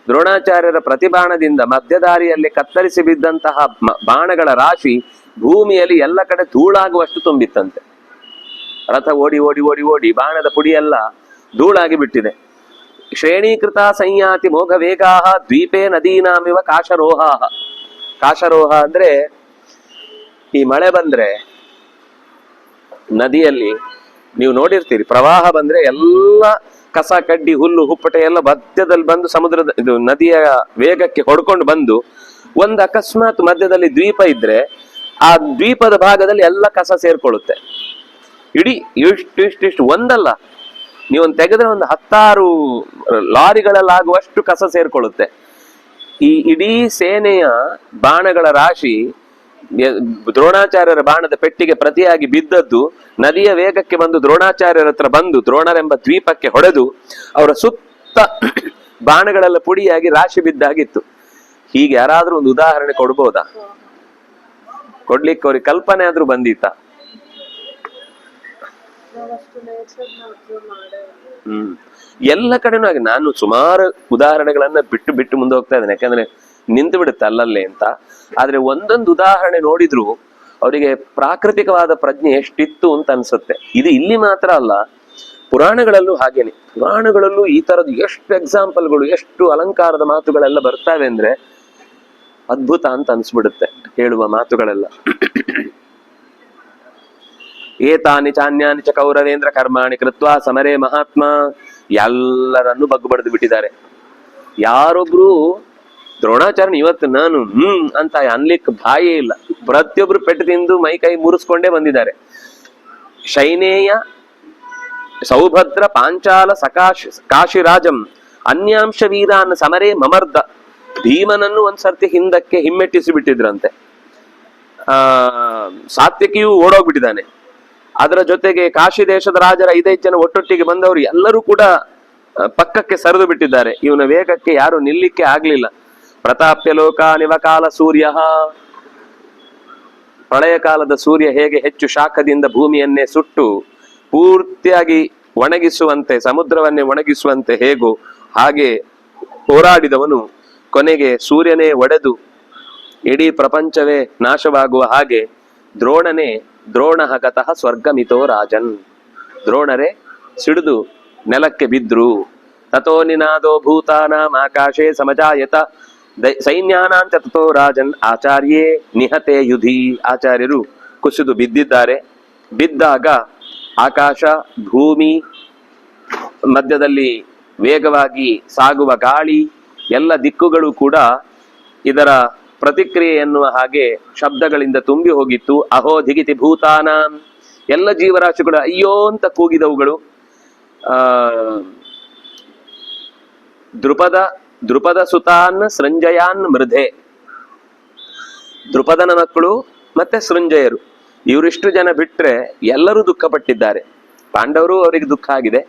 A: ದ್ರೋಣಾಚಾರ್ಯರ ಪ್ರತಿಬಾಣದಿಂದ ಮಧ್ಯದಾರಿಯಲ್ಲಿ ಕತ್ತರಿಸಿ ಬಿದ್ದಂತಹ ಬಾಣಗಳ ರಾಶಿ ಭೂಮಿಯಲ್ಲಿ ಎಲ್ಲ ಕಡೆ ಧೂಳಾಗುವಷ್ಟು ತುಂಬಿತ್ತಂತೆ. ರಥ ಓಡಿ ಓಡಿ ಓಡಿ ಓಡಿ ಬಾಣದ ಪುಡಿ ಎಲ್ಲ ಧೂಳಾಗಿ ಬಿಟ್ಟಿದೆ. ಶ್ರೇಣೀಕೃತ ಸಂಯಾತಿ ಮೋಘ ವೇಗಾಹ ದ್ವೀಪೇ ನದೀನಾಮಿವ ಕಾಶರೋಹಾಹ. ಕಾಶರೋಹ ಅಂದ್ರೆ ಈ ಮಳೆ ಬಂದ್ರೆ ನದಿಯಲ್ಲಿ ನೀವು ನೋಡಿರ್ತೀರಿ, ಪ್ರವಾಹ ಬಂದ್ರೆ ಎಲ್ಲ ಕಸ ಕಡ್ಡಿ ಹುಲ್ಲು ಹುಪ್ಪಟೆ ಎಲ್ಲ ಮಧ್ಯದಲ್ಲಿ ಬಂದು ಸಮುದ್ರದ ಇದು ನದಿಯ ವೇಗಕ್ಕೆ ಹೊಡ್ಕೊಂಡು ಬಂದು ಒಂದು ಅಕಸ್ಮಾತ್ ಮಧ್ಯದಲ್ಲಿ ದ್ವೀಪ ಇದ್ರೆ ಆ ದ್ವೀಪದ ಭಾಗದಲ್ಲಿ ಎಲ್ಲ ಕಸ ಸೇರ್ಕೊಳ್ಳುತ್ತೆ. ಇಡೀ ಇಷ್ಟು ಒಂದಲ್ಲ, ನೀವೊಂದು ತೆಗೆದ್ರೆ ಒಂದು 10 ಲಾರಿಗಳಲ್ಲಾಗುವಷ್ಟು ಕಸ ಸೇರ್ಕೊಳ್ಳುತ್ತೆ. ಈ ಇಡೀ ಸೇನೆಯ ಬಾಣಗಳ ರಾಶಿ ದ್ರೋಣಾಚಾರ್ಯರ ಬಾಣದ ಪೆಟ್ಟಿಗೆ ಪ್ರತಿಯಾಗಿ ಬಿದ್ದದ್ದು ನದಿಯ ವೇಗಕ್ಕೆ ಬಂದು ದ್ರೋಣಾಚಾರ್ಯರ ಹತ್ರ ಬಂದು ದ್ರೋಣರೆಂಬ ದ್ವೀಪಕ್ಕೆ ಹೊಡೆದು ಅವರ ಸುತ್ತ ಬಾಣಗಳೆಲ್ಲ ಪುಡಿಯಾಗಿ ರಾಶಿ ಬಿದ್ದಾಗಿತ್ತು. ಹೀಗೆ ಯಾರಾದ್ರೂ ಒಂದು ಉದಾಹರಣೆ ಕೊಡ್ಬೋದಾ? ಕೊಡ್ಲಿಕ್ಕೆ ಅವ್ರಿಗೆ ಕಲ್ಪನೆ ಆದ್ರೂ ಬಂದಿತ್ತ? ಎಲ್ಲ ಕಡೆನೂ ಹಾಗೆ. ನಾನು ಸುಮಾರು ಉದಾಹರಣೆಗಳನ್ನ ಬಿಟ್ಟು ಬಿಟ್ಟು ಮುಂದೆ ಹೋಗ್ತಾ ಇದ್ದೇನೆ, ಯಾಕಂದ್ರೆ ನಿಂತು ಬಿಡುತ್ತೆ ಅಲ್ಲಲ್ಲೇ ಅಂತ. ಆದ್ರೆ ಒಂದೊಂದು ಉದಾಹರಣೆ ನೋಡಿದ್ರು ಅವರಿಗೆ ಪ್ರಾಕೃತಿಕವಾದ ಪ್ರಜ್ಞೆ ಎಷ್ಟಿತ್ತು ಅಂತ ಅನ್ಸುತ್ತೆ. ಇದು ಇಲ್ಲಿ ಮಾತ್ರ ಅಲ್ಲ, ಪುರಾಣಗಳಲ್ಲೂ ಹಾಗೇನೆ. ಪುರಾಣಗಳಲ್ಲೂ ಈ ತರದ್ದು ಎಷ್ಟು ಎಕ್ಸಾಂಪಲ್ಗಳು, ಎಷ್ಟು ಅಲಂಕಾರದ ಮಾತುಗಳೆಲ್ಲ ಬರ್ತಾವೆ ಅಂದ್ರೆ ಅದ್ಭುತ ಅಂತ ಅನ್ಸ್ಬಿಡುತ್ತೆ ಹೇಳುವ ಮಾತುಗಳೆಲ್ಲ. ಏತಾನಿ ಚಾನ್ಯಾನಿ ಚ ಕೌರವೇಂದ್ರ ಕರ್ಮಾಣಿ ಕೃತ್ವಾ ಸಮರೇ ಮಹಾತ್ಮ. ಎಲ್ಲರನ್ನು ಬಗ್ಗು ಬಡ್ದು ಬಿಟ್ಟಿದ್ದಾರೆ. ಯಾರೊಬ್ರು ದ್ರೋಣಾಚಾರ್ಯ ಇವತ್ತು ನಾನು ಅಂತ ಅನ್ಲಿಕ್ಕೆ ಬಾಯೇ ಇಲ್ಲ. ಪ್ರತಿಯೊಬ್ರು ಪೆಟ್ಟು ತಿಂದು ಮೈ ಕೈ ಮುರಿಸ್ಕೊಂಡೇ ಬಂದಿದ್ದಾರೆ. ಶೈನೇಯ ಸೌಭದ್ರ ಪಾಂಚಾಲ ಕಾಶಿರಾಜಂ ಅನ್ಯಾಂಶ ವೀರಾನ್ ಸಮರೇ ಮಮರ್ದ, ಭೀಮನನ್ನು ಒಂದ್ಸರ್ತಿ ಹಿಂದಕ್ಕೆ ಹಿಮ್ಮೆಟ್ಟಿಸಿ ಬಿಟ್ಟಿದ್ರಂತೆ. ಸಾತ್ಯಕಿಯು ಓಡೋಗ್ಬಿಟ್ಟಿದ್ದಾನೆ. ಅದರ ಜೊತೆಗೆ ಕಾಶಿ ದೇಶದ ರಾಜರ 5 ಜನ ಒಟ್ಟೊಟ್ಟಿಗೆ ಬಂದವರು ಎಲ್ಲರೂ ಕೂಡ ಪಕ್ಕಕ್ಕೆ ಸರಿದು ಬಿಟ್ಟಿದ್ದಾರೆ. ಇವನ ವೇಗಕ್ಕೆ ಯಾರು ನಿಲ್ಲಿಕ್ಕೆ ಆಗ್ಲಿಲ್ಲ. ಪ್ರತಾಪ್ಯ ಲೋಕಾನಿವಕಾಲ ಸೂರ್ಯ, ಪ್ರಳಯ ಕಾಲದ ಸೂರ್ಯ ಹೇಗೆ ಹೆಚ್ಚು ಶಾಖದಿಂದ ಭೂಮಿಯನ್ನೇ ಸುಟ್ಟು ಪೂರ್ತಿಯಾಗಿ ಒಣಗಿಸುವಂತೆ, ಸಮುದ್ರವನ್ನೇ ಒಣಗಿಸುವಂತೆ ಹೇಗೋ ಹಾಗೆ ಹೋರಾಡಿದವನು ಕೊನೆಗೆ ಸೂರ್ಯನೇ ಒಡೆದು ಇಡೀ ಪ್ರಪಂಚವೇ ನಾಶವಾಗುವ ಹಾಗೆ ದ್ರೋಣನೇ ದ್ರೋಣ ಗತಃ ಸ್ವರ್ಗಮಿತೋ ರಾಜನ್, ದ್ರೋಣರೇ ಸಿಡಿದು ನೆಲಕ್ಕೆ ಬಿದ್ರು. ತಥೋ ನಿನಾದೋ ಭೂತಾನಾಂ ಆಕಾಶೇ ಸಮಜಾಯತ ಸೈನ್ಯಾನಾಂಚ ತಥೋ ರಾಜನ್ ಆಚಾರ್ಯೇ ನಿಹತೆ ಯುಧಿ, ಆಚಾರ್ಯರು ಕುಸಿದು ಬಿದ್ದಿದ್ದಾರೆ. ಬಿದ್ದಾಗ ಆಕಾಶ, ಭೂಮಿ, ಮಧ್ಯದಲ್ಲಿ ವೇಗವಾಗಿ ಸಾಗುವ ಗಾಳಿ, ಎಲ್ಲ ದಿಕ್ಕುಗಳು ಕೂಡ ಇದರ ಪ್ರತಿಕ್ರಿಯೆ ಎನ್ನುವ ಹಾಗೆ ಶಬ್ದಗಳಿಂದ ತುಂಬಿ ಹೋಗಿತ್ತು. ಅಹೋ ಧಿಗಿತಿ ಭೂತಾನ, ಎಲ್ಲ ಜೀವರಾಶಿಗಳು ಅಯ್ಯೋ ಅಂತ ಕೂಗಿದವುಗಳು. ದ್ರುಪದ ಸುತಾನ್ ಸೃಂಜಯಾನ್ ಮೃಧೆ, ದ್ರುಪದನ ಮಕ್ಕಳು ಮತ್ತೆ ಸೃಂಜಯರು ಇವರಿಷ್ಟು ಜನ ಬಿಟ್ರೆ ಎಲ್ಲರೂ ದುಃಖಪಟ್ಟಿದ್ದಾರೆ. ಪಾಂಡವರು ಅವರಿಗೆ ದುಃಖ ಆಗಿದೆ,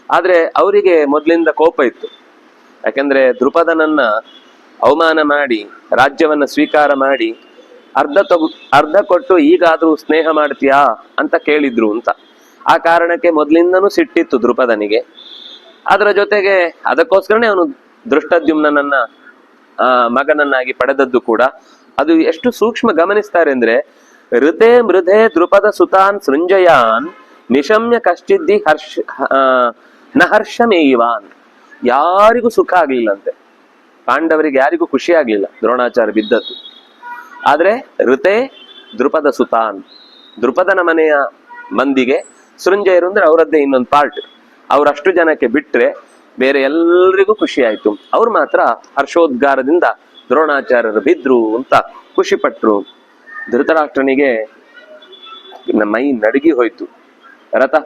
A: ಆದ್ರೆ ಅವರಿಗೆ ಮೊದಲಿಂದ ಕೋಪ ಇತ್ತು. ದ್ರುಪದನನ್ನ ಅವಮಾನ ಮಾಡಿ ರಾಜ್ಯವನ್ನ ಸ್ವೀಕಾರ ಮಾಡಿ ಅರ್ಧ ಕೊಟ್ಟು ಈಗಾದ್ರೂ ಸ್ನೇಹ ಮಾಡ್ತೀಯಾ ಅಂತ ಕೇಳಿದ್ರು ಅಂತ. ಆ ಕಾರಣಕ್ಕೆ ಮೊದಲಿಂದನೂ ಸಿಟ್ಟಿತ್ತು ದ್ರುಪದನಿಗೆ. ಅದರ ಜೊತೆಗೆ ಅದಕ್ಕೋಸ್ಕರನೇ ಅವನು ದೃಷ್ಟದ್ಯುಮ್ನನ್ನ ಮಗನನ್ನಾಗಿ ಪಡೆದದ್ದು ಕೂಡ. ಅದು ಎಷ್ಟು ಸೂಕ್ಷ್ಮ ಗಮನಿಸ್ತಾರೆ ಅಂದ್ರೆ, ಋತೆ ಮೃಧೆ ದ್ರುಪದ ಸುತಾನ್ ಸೃಂಜಯಾನ್ ನಿಶಮ್ಯ ಕಶ್ಚಿದ್ದಿ ನಹರ್ಷಮೇಯಿವಾನ್, ಯಾರಿಗೂ ಸುಖ ಆಗ್ಲಿಲ್ಲಂತೆ, ಪಾಂಡವರಿಗೆ ಯಾರಿಗೂ ಖುಷಿ ಆಗ್ಲಿಲ್ಲ ದ್ರೋಣಾಚಾರ್ಯ ಬಿದ್ದದ್ದು. ಆದ್ರೆ ಋತೆ ದ್ರುಪದ ಸುತಾನ್, ದ್ರುಪದನ ಮನೆಯ ಮಂದಿಗೆ ಸೃಂಜಯರು ಅಂದ್ರೆ ಅವರದ್ದೇ ಇನ್ನೊಂದು ಪಾರ್ಟ್, ಅವರಷ್ಟು ಜನಕ್ಕೆ ಬಿಟ್ರೆ ಬೇರೆ ಎಲ್ರಿಗೂ ಖುಷಿ ಆಯ್ತು. ಅವ್ರು ಮಾತ್ರ ಹರ್ಷೋದ್ಗಾರದಿಂದ ದ್ರೋಣಾಚಾರ್ಯರು ಬಿದ್ರು ಅಂತ ಖುಷಿ ಪಟ್ರು. ಧೃತರಾಷ್ಟ್ರನಿಗೆ ಮೈ ನಡುಗಿ ಹೋಯ್ತು. ರಥಃ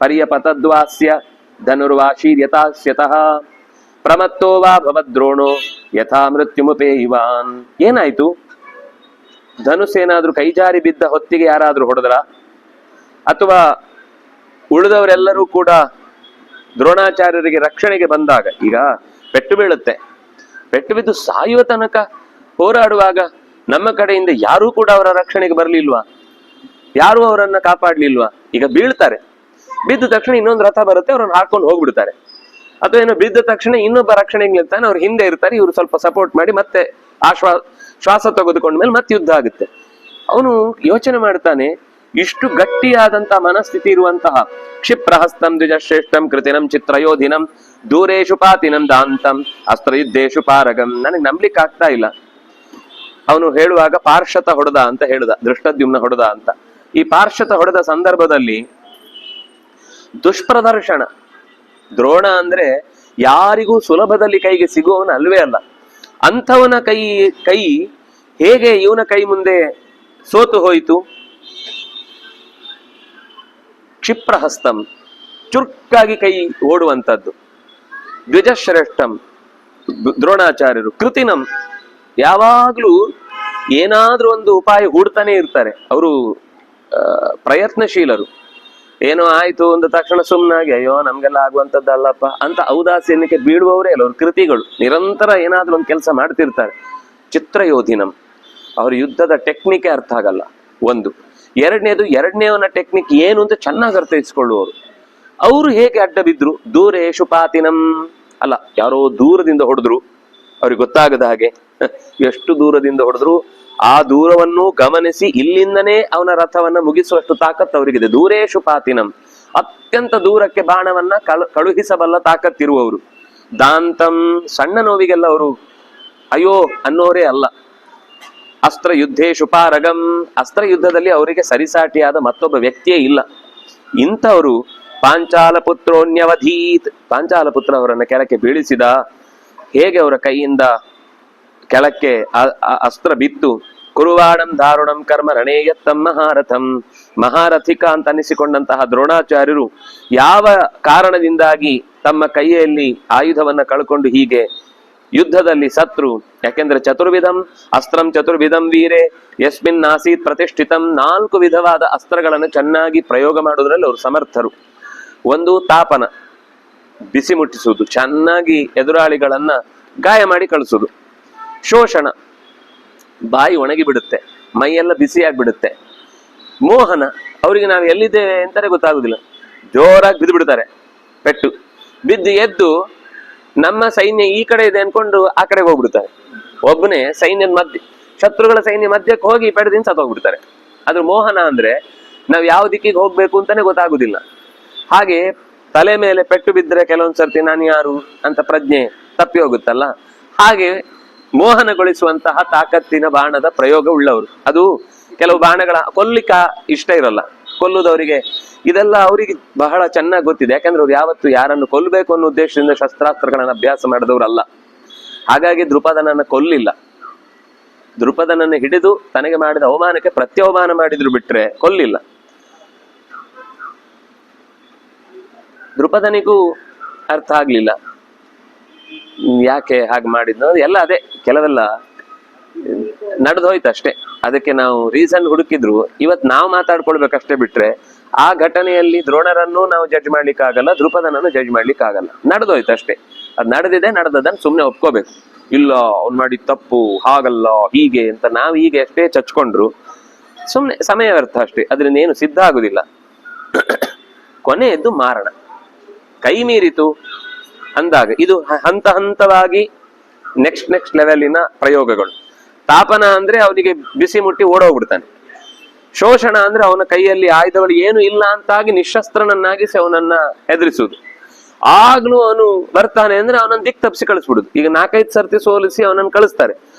A: ಪರ್ಯಪತದ್ವಾಸ್ಯ ಧನುರ್ವಾಶೀರ್ಯತಾಸ್ಯತಃ ಪ್ರಮತ್ತೋ ವಾ ಭವದ್ರೋಣೋ ಯಥಾ ಮೃತ್ಯುಮುಪೇಯಿವಾನ್. ಏನಾಯ್ತು? ಧನುಸ್ಸೇನಾದ್ರೂ ಕೈಜಾರಿ ಬಿದ್ದ ಹೊತ್ತಿಗೆ ಯಾರಾದ್ರೂ ಹೊಡೆದ್ರ, ಅಥವಾ ಉಳಿದವರೆಲ್ಲರೂ ಕೂಡ ದ್ರೋಣಾಚಾರ್ಯರಿಗೆ ರಕ್ಷಣೆಗೆ ಬಂದಾಗ, ಈಗ ಪೆಟ್ಟು ಬೀಳುತ್ತೆ, ಪೆಟ್ಟು ಬಿದ್ದು ಸಾಯುವ ತನಕ ಹೋರಾಡುವಾಗ ನಮ್ಮ ಕಡೆಯಿಂದ ಯಾರೂ ಕೂಡ ಅವರ ರಕ್ಷಣೆಗೆ ಬರ್ಲಿಲ್ವಾ? ಯಾರು ಅವರನ್ನ ಕಾಪಾಡ್ಲಿಲ್ವಾ? ಈಗ ಬೀಳ್ತಾರೆ, ಬಿದ್ದ ತಕ್ಷಣ ಇನ್ನೊಂದು ರಥ ಬರುತ್ತೆ, ಅವ್ರನ್ನ ಹಾಕೊಂಡು ಹೋಗ್ಬಿಡ್ತಾರೆ. ಅಥವಾ ಏನೋ ಬಿದ್ದ ತಕ್ಷಣ ಇನ್ನೊಬ್ಬ ರಕ್ಷಣೆಗೆ ನಿಲ್ತಾನೆ, ಅವ್ರು ಹಿಂದೆ ಇರ್ತಾರೆ, ಇವರು ಸ್ವಲ್ಪ ಸಪೋರ್ಟ್ ಮಾಡಿ ಮತ್ತೆ ಶ್ವಾಸ ತೆಗೆದುಕೊಂಡ್ಮೇಲೆ ಮತ್ತೆ ಯುದ್ಧ ಆಗುತ್ತೆ. ಅವನು ಯೋಚನೆ ಮಾಡ್ತಾನೆ, ಇಷ್ಟು ಗಟ್ಟಿಯಾದಂತಹ ಮನಸ್ಥಿತಿ ಇರುವಂತಹ ಕ್ಷಿಪ್ರಹಸ್ತಂ ದ್ವಿಜಶ್ರೇಷ್ಠಂ ಕೃತಿನಂ ಚಿತ್ರಯೋಧಿನಂ ದೂರೇಶು ಪಾತಿನಂ ದಾಂತಂ ಅಸ್ತ್ರಯುದ್ಧೇಶು ಪಾರಗಂ, ನನಗೆ ನಂಬ್ಲಿಕ್ಕೆ ಆಗ್ತಾ ಇಲ್ಲ. ಅವನು ಹೇಳುವಾಗ ಪಾರ್ಶ್ವತ ಹೊಡೆದ ಅಂತ ಹೇಳುದ, ದೃಷ್ಟದ್ಯುಮ್ನ ಹೊಡೆದ ಅಂತ. ಈ ಪಾರ್ಶ್ವತ ಹೊಡೆದ ಸಂದರ್ಭದಲ್ಲಿ ದುಷ್ಪ್ರದರ್ಶನ, ದ್ರೋಣ ಅಂದ್ರೆ ಯಾರಿಗೂ ಸುಲಭದಲ್ಲಿ ಕೈಗೆ ಸಿಗುವವನ ಅಲ್ವೇ ಅಲ್ಲ. ಅಂಥವನ ಕೈ ಹೇಗೆ ಇವನ ಕೈ ಮುಂದೆ ಸೋತು ಹೋಯಿತು? ಕ್ಷಿಪ್ರಹಸ್ತಂ, ಚುರುಕಾಗಿ ಕೈ ಓಡುವಂಥದ್ದು. ದ್ವಿಜಶ್ರೇಷ್ಠಂ, ದ್ರೋಣಾಚಾರ್ಯರು. ಕೃತಿನಂ, ಯಾವಾಗ್ಲೂ ಏನಾದ್ರೂ ಒಂದು ಉಪಾಯ ಹೂಡ್ತಾನೆ ಇರ್ತಾರೆ. ಅವರು ಪ್ರಯತ್ನಶೀಲರು. ಏನೋ ಆಯ್ತು ಒಂದು ತಕ್ಷಣ ಸುಮ್ಮನಾಗಿ ಅಯ್ಯೋ ನಮ್ಗೆಲ್ಲ ಆಗುವಂಥದ್ದಲ್ಲಪ್ಪ ಅಂತ ಔದಾಸೀನ್ಯಕ್ಕೆ ಬೀಳುವವರೇ ಅಲ್ಲ. ಅವ್ರ ಕೃತಿಗಳು ನಿರಂತರ ಏನಾದ್ರೂ ಒಂದು ಕೆಲಸ ಮಾಡ್ತಿರ್ತಾರೆ. ಚಿತ್ರಯೋಧಿನಂ, ಅವ್ರ ಯುದ್ಧದ ಟೆಕ್ನಿಕೇ ಅರ್ಥ ಆಗಲ್ಲ ಒಂದು. ಎರಡನೇವನ ಟೆಕ್ನಿಕ್ ಏನು ಅಂತ ಚೆನ್ನಾಗಿ ಅರ್ಥೈಸ್ಕೊಳ್ಳುವವರು. ಅವರು ಹೇಗೆ ಅಡ್ಡ ಬಿದ್ರು? ದೂರೇಶು ಪಾತಿನಂ, ಅಲ್ಲ ಯಾರೋ ದೂರದಿಂದ ಹೊಡೆದ್ರು, ಅವ್ರಿಗೆ ಗೊತ್ತಾಗದ ಹಾಗೆ. ಎಷ್ಟು ದೂರದಿಂದ ಹೊಡೆದ್ರು ಆ ದೂರವನ್ನು ಗಮನಿಸಿ ಇಲ್ಲಿಂದನೇ ಅವನ ರಥವನ್ನ ಮುಗಿಸುವಷ್ಟು ತಾಕತ್ ಅವರಿಗಿದೆ. ದೂರೇಶು ಪಾತಿನಂ, ಅತ್ಯಂತ ದೂರಕ್ಕೆ ಬಾಣವನ್ನ ಕಳುಹಿಸಬಲ್ಲ ತಾಕತ್ತಿರುವವರು. ದಾಂತಂ, ಸಣ್ಣ ನೋವಿಗೆಲ್ಲ ಅವರು ಅಯ್ಯೋ ಅನ್ನೋರೇ ಅಲ್ಲ. ಅಸ್ತ್ರ ಯುದ್ಧೇಶು ಪಾರಗಂ, ಅಸ್ತ್ರ ಯುದ್ಧದಲ್ಲಿ ಅವರಿಗೆ ಸರಿಸಾಟಿಯಾದ ಮತ್ತೊಬ್ಬ ವ್ಯಕ್ತಿಯೇ ಇಲ್ಲ. ಇಂಥವರು ಪಾಂಚಾಲ ಪುತ್ರೋನ್ಯವಧೀತ್, ಪಾಂಚಾಲ ಪುತ್ರ ಅವರನ್ನ ಕೆಳಕ್ಕೆ ಬೀಳಿಸಿದ. ಹೇಗೆ ಅವರ ಕೈಯಿಂದ ಕೆಳಕ್ಕೆ ಅಸ್ತ್ರ ಬಿತ್ತು, ಕುರುವಾಡಂ ದಾರುಣಂ ಕರ್ಮ ರಣೇಯತ್ತಂ ಮಹಾರಥಂ. ಮಹಾರಥಿಕ ಅಂತ ಅನಿಸಿಕೊಂಡಂತಹ ದ್ರೋಣಾಚಾರ್ಯರು ಯಾವ ಕಾರಣದಿಂದಾಗಿ ತಮ್ಮ ಕೈಯಲ್ಲಿ ಆಯುಧವನ್ನ ಕಳ್ಕೊಂಡು ಹೀಗೆ ಯುದ್ಧದಲ್ಲಿ ಸತ್ರು? ಯಾಕೆಂದ್ರೆ ಚತುರ್ವಿಧಂ ಅಸ್ತ್ರಂ ಚತುರ್ವಿಧಂ ವೀರೆ ಯಸ್ಮಿನ್ ಆಸೀತ್ ಪ್ರತಿಷ್ಠಿತಂ. 4 ವಿಧವಾದ ಅಸ್ತ್ರಗಳನ್ನು ಚೆನ್ನಾಗಿ ಪ್ರಯೋಗ ಮಾಡೋದ್ರಲ್ಲಿ ಅವರು ಸಮರ್ಥರು. ಒಂದು ತಾಪನ, ಬಿಸಿ ಮುಟ್ಟಿಸುವುದು, ಚೆನ್ನಾಗಿ ಎದುರಾಳಿಗಳನ್ನ ಗಾಯ ಮಾಡಿ ಕಳಿಸುವುದು. ಶೋಷಣ, ಬಾಯಿ ಒಣಗಿ ಬಿಡುತ್ತೆ, ಮೈಯೆಲ್ಲ ಬಿಸಿಯಾಗ್ಬಿಡುತ್ತೆ. ಮೋಹನ, ಅವರಿಗೆ ನಾವು ಎಲ್ಲಿದ್ದೇವೆ ಅಂತಾನೆ ಗೊತ್ತಾಗುದಿಲ್ಲ, ಜೋರಾಗಿ ಬಿದ್ದು ಬಿಡ್ತಾರೆ. ಪೆಟ್ಟು ಬಿದ್ದು ಎದ್ದು ನಮ್ಮ ಸೈನ್ಯ ಈ ಕಡೆ ಇದೆ ಅನ್ಕೊಂಡು ಆ ಕಡೆಗೆ ಹೋಗ್ಬಿಡ್ತಾರೆ. ಒಬ್ಬನೇ ಸೈನ್ಯದ ಮಧ್ಯೆ, ಶತ್ರುಗಳ ಸೈನ್ಯ ಮಧ್ಯಕ್ಕೆ ಹೋಗಿ ಪೆಡದಿಂದ ಸತ್ತೋಗ್ಬಿಡ್ತಾರೆ. ಅದ್ರ ಮೋಹನ ಅಂದ್ರೆ ನಾವ್ ಯಾವ ದಿಕ್ಕಿಗೆ ಹೋಗ್ಬೇಕು ಅಂತಾನೆ ಗೊತ್ತಾಗುದಿಲ್ಲ. ಹಾಗೆ ತಲೆ ಮೇಲೆ ಪೆಟ್ಟು ಬಿದ್ದರೆ ಕೆಲವೊಂದ್ಸರ್ತಿ ನಾನು ಯಾರು ಅಂತ ಪ್ರಜ್ಞೆ ತಪ್ಪಿ ಹೋಗುತ್ತಲ್ಲ. ಹಾಗೆ ಮೋಹನಗೊಳಿಸುವಂತಹ ತಾಕತ್ತಿನ ಬಾಣದ ಪ್ರಯೋಗ ಉಳ್ಳವರು. ಅದು ಕೆಲವು ಬಾಣಗಳ ಕೊಲ್ಲಿಕ ಇಷ್ಟ ಇರಲ್ಲ, ಕೊಲ್ಲುದವರಿಗೆ ಇದೆಲ್ಲ ಅವರಿಗೆ ಬಹಳ ಚೆನ್ನಾಗಿ ಗೊತ್ತಿದೆ. ಯಾಕಂದ್ರೆ ಅವ್ರು ಯಾವತ್ತು ಯಾರನ್ನು ಕೊಲ್ಲಬೇಕು ಅನ್ನೋ ಉದ್ದೇಶದಿಂದ ಶಸ್ತ್ರಾಸ್ತ್ರಗಳನ್ನ ಅಭ್ಯಾಸ ಮಾಡಿದವರಲ್ಲ. ಹಾಗಾಗಿ ದೃಪದನನ್ನ ಕೊಲ್ಲಿಲ್ಲ. ದೃಪದನನ್ನು ಹಿಡಿದು ತನಗೆ ಮಾಡಿದ ಅವಮಾನಕ್ಕೆ ಪ್ರತ್ಯವಮಾನ ಮಾಡಿದ್ರು ಬಿಟ್ರೆ ಕೊಲ್ಲಿಲ್ಲ. ದೃಪದನಿಗೂ ಅರ್ಥ ಆಗ್ಲಿಲ್ಲ ಯಾಕೆ ಹಾಗೆ ಮಾಡಿದ್ನು. ಎಲ್ಲ ಅದೇ ಕೆಲವೆಲ್ಲ ನಡೆದು ಹೋಯ್ತಷ್ಟೇ. ಅದಕ್ಕೆ ನಾವು ರೀಸನ್ ಹುಡುಕಿದ್ರು ಇವತ್ತು ನಾವು ಮಾತಾಡ್ಕೊಳ್ಬೇಕಷ್ಟೇ ಬಿಟ್ರೆ ಆ ಘಟನೆಯಲ್ಲಿ ದ್ರೋಣರನ್ನು ನಾವು ಜಡ್ಜ್ ಮಾಡ್ಲಿಕ್ಕೆ ಆಗಲ್ಲ, ದೃಪದನನ್ನು ಜಡ್ಜ್ ಮಾಡ್ಲಿಕ್ಕೆ ಆಗಲ್ಲ. ನಡೆದೋಯ್ತಷ್ಟೇ. ಅದ್ ನಡೆದಿದೆ, ನಡೆದದನ್ನು ಸುಮ್ನೆ ಒಪ್ಕೋಬೇಕು. ಇಲ್ಲ ಅವ್ನು ಮಾಡಿದ ತಪ್ಪು, ಹಾಗಲ್ಲ ಹೀಗೆ ಅಂತ ನಾವು ಹೀಗೆ ಎಷ್ಟೇ ಚಚ್ಕೊಂಡ್ರು ಸುಮ್ನೆ ಸಮಯ ವ್ಯರ್ಥ ಅಷ್ಟೇ. ಅದರಿಂದ ಏನು ಸಿದ್ಧ ಆಗುದಿಲ್ಲ. ಕೊನೆಯದ್ದು ಮಾರಣ. ಕೈ ಮೀರಿತು ಅಂದಾಗ ಇದು ಹಂತ ಹಂತವಾಗಿ ನೆಕ್ಸ್ಟ್ ಲೆವೆಲಿನ ಪ್ರಯೋಗಗಳು. ತಾಪನ ಅಂದ್ರೆ ಅವನಿಗೆ ಬಿಸಿ ಮುಟ್ಟಿ ಓಡೋಗ್ಬಿಡ್ತಾನೆ. ಶೋಷಣ ಅಂದ್ರೆ ಅವನ ಕೈಯಲ್ಲಿ ಆಯುಧಗಳು ಏನು ಇಲ್ಲ ಅಂತಾಗಿ ನಿಶಸ್ತ್ರನನ್ನಾಗಿಸಿ ಅವನನ್ನ ಹೆದರಿಸುವುದು. ಆಗ್ಲೂ ಅವನು ಬರ್ತಾನೆ ಅಂದ್ರೆ ಅವನನ್ನ ದಿಕ್ ತಪ್ಪಿಸಿ ಕಳಿಸ್ಬಿಡುದು. ಈಗ 4-5 ಸರ್ತಿ ಸೋಲಿಸಿ ಅವನನ್ನು ಕಳಿಸ್ತಾರೆ,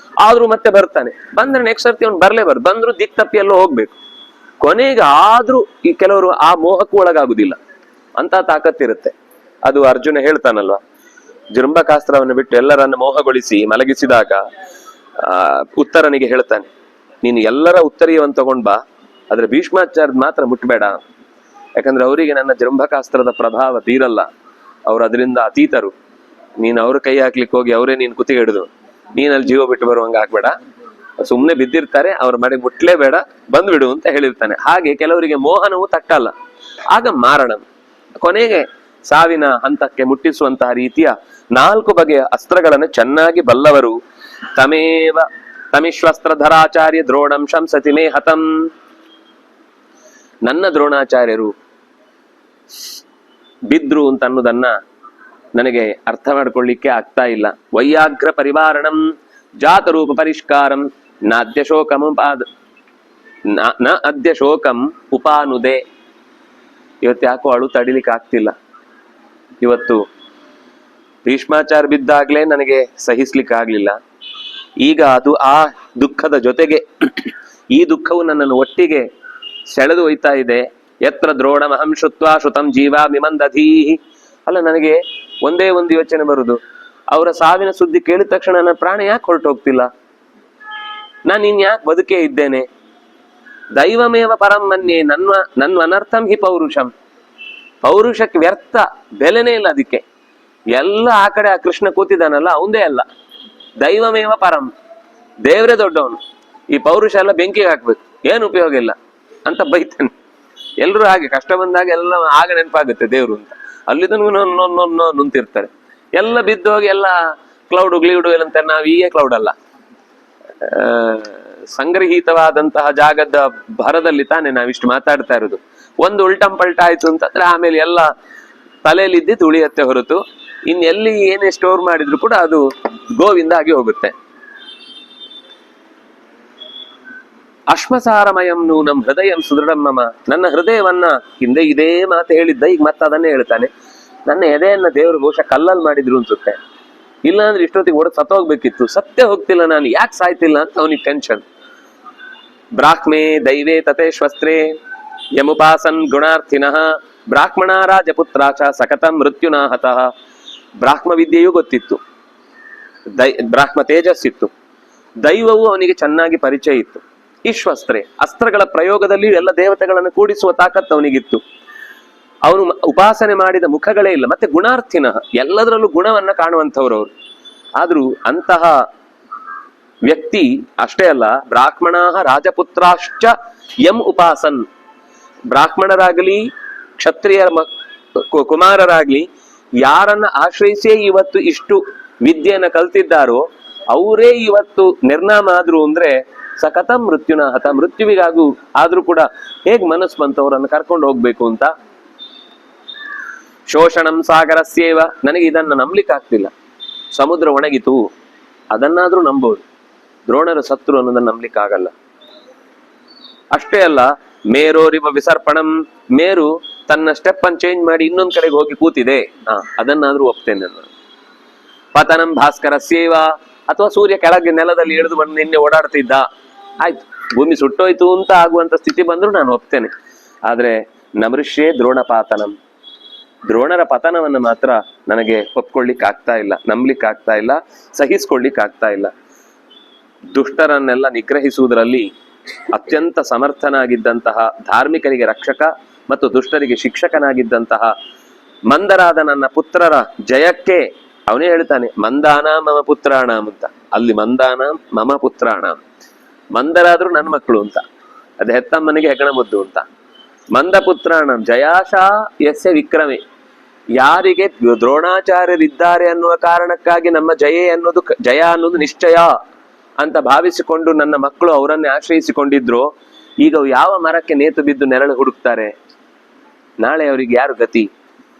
A: ಆದ್ರೂ ಮತ್ತೆ ಬರ್ತಾನೆ. ಬಂದ್ರೆ ನೆಕ್ಸ್ಟ್ ಸರ್ತಿ ಅವ್ನು ಬರ್ಲೇಬಾರ್ದು, ಬಂದ್ರು ದಿಕ್ ತಪ್ಪಿ ಎಲ್ಲೋ ಹೋಗ್ಬೇಕು. ಕೊನೆಗೆ ಆದ್ರೂ ಈ ಕೆಲವರು ಆ ಮೋಹಕ್ಕೂ ಒಳಗಾಗುದಿಲ್ಲ ಅಂತ ತಾಕತ್ತಿರುತ್ತೆ. ಅದು ಅರ್ಜುನ ಹೇಳ್ತಾನಲ್ವಾ, ಜೃಂಭಕಾಸ್ತ್ರವನ್ನು ಬಿಟ್ಟು ಎಲ್ಲರನ್ನ ಮೋಹಗೊಳಿಸಿ ಮಲಗಿಸಿದಾಗ ಉತ್ತರನಿಗೆ ಹೇಳ್ತಾನೆ, ನೀನು ಎಲ್ಲರ ಉತ್ತರೀಯವನ್ನು ತಗೊಂಡ್ ಬಾ, ಆದ್ರೆ ಭೀಷ್ಮಾಚಾರ್ಯ ಮಾತ್ರ ಮುಟ್ಬೇಡ. ಯಾಕಂದ್ರೆ ಅವರಿಗೆ ನನ್ನ ಜೃಂಭಕಾಸ್ತ್ರದ ಪ್ರಭಾವ ಬೀರಲ್ಲ, ಅವ್ರು ಅದರಿಂದ ಅತೀತರು. ನೀನ್ ಅವ್ರ ಕೈ ಹಾಕ್ಲಿಕ್ಕೆ ಹೋಗಿ ಅವರೇ ನೀನ್ ಕುತ್ತಿಗೆ ಹಿಡಿದು ನೀನಲ್ಲಿ ಜೀವ ಬಿಟ್ಟು ಬರುವಂಗ ಆಗ್ಬೇಡ. ಸುಮ್ನೆ ಬಿದ್ದಿರ್ತಾರೆ, ಅವ್ರ ಮನೆ ಮುಟ್ಲೇಬೇಡ, ಬಂದ್ಬಿಡು ಅಂತ ಹೇಳಿರ್ತಾನೆ. ಹಾಗೆ ಕೆಲವರಿಗೆ ಮೋಹನವು ತಟ್ಟಲ್ಲ, ಆಗ ಮಾರಣ. ಕೊನೆಗೆ ಸಾವಿನ ಹಂತಕ್ಕೆ ಮುಟ್ಟಿಸುವಂತಹ ರೀತಿಯ 4 ಬಗೆಯ ಅಸ್ತ್ರಗಳನ್ನು ಚೆನ್ನಾಗಿ ಬಲ್ಲವರು. ತಮಿಶ್ವಸ್ತ್ರಧರಾಚಾರ್ಯ ದ್ರೋಣಂ ಶಂಸತಿ ಮೇ ಹತಂ. ನನ್ನ ದ್ರೋಣಾಚಾರ್ಯರು ಬಿದ್ರು ಅಂತ ಅನ್ನೋದನ್ನ ನನಗೆ ಅರ್ಥ ಮಾಡ್ಕೊಳ್ಳಿಕ್ಕೆ ಆಗ್ತಾ ಇಲ್ಲ. ವೈಯಾಗ್ರ ಪರಿವಾರಣಂ ಜಾತರೂಪ ಪರಿಷ್ಕಾರಂ ನಾದ್ಯ ಶೋಕಂ ನ ಅದ್ಯ ಶೋಕಂ ಉಪಾನುದೆ. ಇವತ್ತು ಯಾಕೋ ಅಳು ತಡಿಲಿಕ್ಕೆ ಆಗ್ತಿಲ್ಲ. ಇವತ್ತು ಭೀಷ್ಮಾಚಾರ ಬಿದ್ದಾಗ್ಲೇ ನನಗೆ ಸಹಿಸ್ಲಿಕ್ಕೆ ಆಗ್ಲಿಲ್ಲ. ಈಗ ಅದು ಆ ದುಃಖದ ಜೊತೆಗೆ ಈ ದುಃಖವು ನನ್ನನ್ನು ಒಟ್ಟಿಗೆ ಸೆಳೆದು ಒಯ್ತಾ ಇದೆ. ಯತ್ರ ದ್ರೋಣಮಹಂ ಶುತ್ವಾ ಶ್ರುತಂ ಜೀವಾ ವಿಮಂದಧೀಹಿ. ಅಲ್ಲ, ನನಗೆ ಒಂದೇ ಒಂದು ಯೋಚನೆ ಬರುದು, ಅವರ ಸಾವಿನ ಸುದ್ದಿ ಕೇಳಿದ ತಕ್ಷಣ ನನ್ನ ಪ್ರಾಣ ಯಾಕೆ ಹೊರಟೋಗ್ತಿಲ್ಲ? ನಾನು ಇನ್ಯಾಕೆ ಬದುಕೇ ಇದ್ದೇನೆ? ದೈವಮೇವ ಪರಂ ಮನ್ಯೆ ನನ್ನ ಅನರ್ಥಂ ಹಿ ಪೌರುಷಂ. ಪೌರುಷಕ್ಕೆ ವ್ಯರ್ಥ, ಬೆಲೆನೇ ಇಲ್ಲ ಅದಕ್ಕೆ. ಎಲ್ಲ ಆ ಕಡೆ ಆ ಕೃಷ್ಣ ಕೂತಿದ್ದಾನಲ್ಲ ಅವಂದೇ ಅಲ್ಲ. ದೈವಮೇವ ಪರಂ, ದೇವ್ರೇ ದೊಡ್ಡವನು. ಈ ಪೌರುಷ ಎಲ್ಲ ಬೆಂಕಿಗೆ ಹಾಕ್ಬೇಕು, ಏನು ಉಪಯೋಗ ಇಲ್ಲ ಅಂತ ಬೈತಾನೆ. ಎಲ್ರು ಹಾಗೆ ಕಷ್ಟ ಬಂದಾಗ ಎಲ್ಲ ಆಗ ನೆನಪಾಗುತ್ತೆ ದೇವ್ರು ಅಂತ. ಅಲ್ಲಿದನು ನುಂತಿರ್ತಾರೆ, ಎಲ್ಲ ಬಿದ್ದೋಗಿ ಎಲ್ಲ ಕ್ಲೌಡ್ ಗ್ಲೀಡು ಅಂತ. ನಾವು ಹೀಗೆ ಕ್ಲೌಡ್ ಅಲ್ಲ, ಸಂಗ್ರಹಿತವಾದಂತಹ ಜಾಗದ ಭರದಲ್ಲಿ ತಾನೆ ನಾವಿಷ್ಟು ಮಾತಾಡ್ತಾ ಇರೋದು. ಒಂದು ಉಲ್ಟಂ ಪಲ್ಟ ಆಯ್ತು ಅಂತಂದ್ರೆ ಆಮೇಲೆ ಎಲ್ಲ ತಲೆಯಲ್ಲಿ ಇದ್ದಿದ್ದು ಉಳಿಯತ್ತೆ ಹೊರತು ಇನ್ನೆಲ್ಲಿ ಏನೇ ಸ್ಟೋರ್ ಮಾಡಿದ್ರು ಕೂಡ ಅದು ಗೋವಿಂದ ಆಗಿ ಹೋಗುತ್ತೆ. ಅಶ್ಮಸಾರಮಯಂ ನೂನಂ ಹೃದಯಂ ಸುದೃಢಂ ಮಮ. ನನ್ನ ಹೃದಯವನ್ನ ಹಿಂದೆ ಇದೇ ಮಾತು ಹೇಳಿದ್ದ, ಈಗ ಮತ್ತೆ ಅದನ್ನೇ ಹೇಳ್ತಾನೆ. ನನ್ನ ಎದೆಯನ್ನ ದೇವರು ಬಹುಶಃ ಕಲ್ಲಲ್ಲಿ ಮಾಡಿದ್ರು ಅನ್ಸುತ್ತೆ. ಇಲ್ಲ ಅಂದ್ರೆ ಇಷ್ಟೊತ್ತಿಗೆ ಓಡ ಸತ್ತೋಗ್ಬೇಕಿತ್ತು, ಸತ್ಯ ಹೋಗ್ತಿಲ್ಲ, ನಾನು ಯಾಕೆ ಸಾಯ್ತಿಲ್ಲ ಅಂತ ಅವನಿಗೆ ಟೆನ್ಷನ್. ಬ್ರಾಹ್ಮೇ ದೈವೇ ತಥೇಶ್ವಸ್ತ್ರೇ ಯಮುಪಾಸನ್ ಗುಣಾರ್ಥಿನಃ ಬ್ರಾಹ್ಮಣ ರಾಜಪುತ್ರಾಚ ಸಕತಂ ಮೃತ್ಯುನಾಹತಃ. ಬ್ರಾಹ್ಮ ವಿದ್ಯೆಯೂ ಗೊತ್ತಿತ್ತು, ಬ್ರಾಹ್ಮ ತೇಜಸ್ಸಿತ್ತು, ದೈವವು ಅವನಿಗೆ ಚೆನ್ನಾಗಿ ಪರಿಚಯ ಇತ್ತು. ಈಶ್ವಸ್ತ್ರೆ, ಅಸ್ತ್ರಗಳ ಪ್ರಯೋಗದಲ್ಲಿಯೂ ಎಲ್ಲ ದೇವತೆಗಳನ್ನು ಕೂಡಿಸುವ ತಾಕತ್ತು ಅವನಿಗಿತ್ತು. ಅವನು ಉಪಾಸನೆ ಮಾಡಿದ ಮುಖಗಳೇ ಇಲ್ಲ. ಮತ್ತೆ ಗುಣಾರ್ಥಿನ, ಎಲ್ಲದರಲ್ಲೂ ಗುಣವನ್ನ ಕಾಣುವಂಥವ್ರು ಅವರು. ಆದ್ರೂ ಅಂತಹ ವ್ಯಕ್ತಿ ಅಷ್ಟೇ ಅಲ್ಲ, ಬ್ರಾಹ್ಮಣಾಹ ರಾಜಪುತ್ರಾಶ್ಚ ಯಂ ಉಪಾಸನ್, ಬ್ರಾಹ್ಮಣರಾಗಲಿ ಕ್ಷತ್ರಿಯರ ಕುಮಾರರಾಗ್ಲಿ ಯಾರನ್ನ ಆಶ್ರಯಿಸೇ ಇವತ್ತು ಇಷ್ಟು ವಿದ್ಯೆಯನ್ನ ಕಲ್ತಿದ್ದಾರೋ ಅವರೇ ಇವತ್ತು ನಿರ್ನಾಮ ಆದ್ರು ಅಂದ್ರೆ ಸಕತ ಮೃತ್ಯುನ ಹತ, ಮೃತ್ಯುವಿಗಾಗೂ ಆದ್ರೂ ಕೂಡ ಹೇಗ್ ಮನಸ್ಸು ಬಂತು ಅವರನ್ನು ಕರ್ಕೊಂಡು ಹೋಗ್ಬೇಕು ಅಂತ. ಶೋಷಣಂ ಸಾಗರಸ್ಯೇವ, ನನಗೆ ಇದನ್ನ ನಂಬಲಿಕ್ಕೆ ಆಗ್ತಿಲ್ಲ. ಸಮುದ್ರ ಒಣಗಿತು ಅದನ್ನಾದ್ರೂ ನಂಬೋದು, ದ್ರೋಣರ ಸತ್ರು ಅನ್ನೋದನ್ನ ನಂಬಲಿಕ್ಕೆ ಆಗಲ್ಲ. ಅಷ್ಟೇ ಅಲ್ಲ, ಮೇರೋರಿವ ವಿಸರ್ಪಣಂ, ಮೇರು ತನ್ನ ಸ್ಟೆಪ್ ಅನ್ನು ಚೇಂಜ್ ಮಾಡಿ ಇನ್ನೊಂದ್ ಕಡೆಗೆ ಹೋಗಿ ಕೂತಿದೆ, ಅದನ್ನಾದ್ರೂ ಒಪ್ತೇನೆ ನಾನು. ಪತನಂ ಭಾಸ್ಕರ ಸೇವ, ಅಥವಾ ಸೂರ್ಯ ಕೆಳಗೆ ನೆಲದಲ್ಲಿ ಇಳಿದು ಬಂದು ನಿನ್ನೆ ಓಡಾಡ್ತಿದ್ದ, ಆಯ್ತು ಭೂಮಿ ಸುಟ್ಟೋಯ್ತು ಅಂತ ಆಗುವಂತ ಸ್ಥಿತಿ ಬಂದ್ರು ನಾನು ಒಪ್ತೇನೆ. ಆದ್ರೆ ನಮೃಷ್ಯೇ ದ್ರೋಣಪಾತನಂ, ದ್ರೋಣರ ಪತನವನ್ನು ಮಾತ್ರ ನನಗೆ ಒಪ್ಕೊಳ್ಳಿಕ್ ಆಗ್ತಾ ಇಲ್ಲ, ನಂಬಲಿಕ್ಕೆ ಆಗ್ತಾ ಇಲ್ಲ, ಸಹಿಸ್ಕೊಳ್ಳಿಕ್ ಆಗ್ತಾ ಇಲ್ಲ. ದುಷ್ಟರನ್ನೆಲ್ಲ ನಿಗ್ರಹಿಸುವುದರಲ್ಲಿ ಅತ್ಯಂತ ಸಮರ್ಥನಾಗಿದ್ದಂತಹ, ಧಾರ್ಮಿಕರಿಗೆ ರಕ್ಷಕ ಮತ್ತು ದುಷ್ಟರಿಗೆ ಶಿಕ್ಷಕನಾಗಿದ್ದಂತಹ ಮಂದರಾದ ನನ್ನ ಪುತ್ರರ ಜಯಕ್ಕೆ ಅವನೇ ಹೇಳ್ತಾನೆ, ಮಂದಾನ ಮಮ ಪುತ್ರಾಣಂ ಅಂತ. ಅಲ್ಲಿ ಮಂದಾನ ಮಮ ಪುತ್ರಾಣಂ, ಮಂದರಾದ್ರು ನನ್ನ ಮಕ್ಕಳು ಅಂತ, ಅದು ಹೆತ್ತಮ್ಮನಿಗೆ ಹೆಗಣ ಮುದ್ದು ಅಂತ. ಮಂದ ಪುತ್ರಾಣಂ ಜಯಾಶಾ ಯಸ್ಯ ವಿಕ್ರಮೆ, ಯಾರಿಗೆ ದ್ರೋಣಾಚಾರ್ಯರಿದ್ದಾರೆ ಅನ್ನುವ ಕಾರಣಕ್ಕಾಗಿ ನಮ್ಮ ಜಯ ಅನ್ನೋದು ನಿಶ್ಚಯ ಅಂತ ಭಾವಿಸಿಕೊಂಡು ನನ್ನ ಮಕ್ಕಳು ಅವರನ್ನೇ ಆಶ್ರಯಿಸಿಕೊಂಡಿದ್ರು. ಈಗ ಯಾವ ಮರಕ್ಕೆ ನೇತು ಬಿದ್ದು ನೆರಳು ಹುಡುಕ್ತಾರೆ? ನಾಳೆ ಅವರಿಗೆ ಯಾರು ಗತಿ?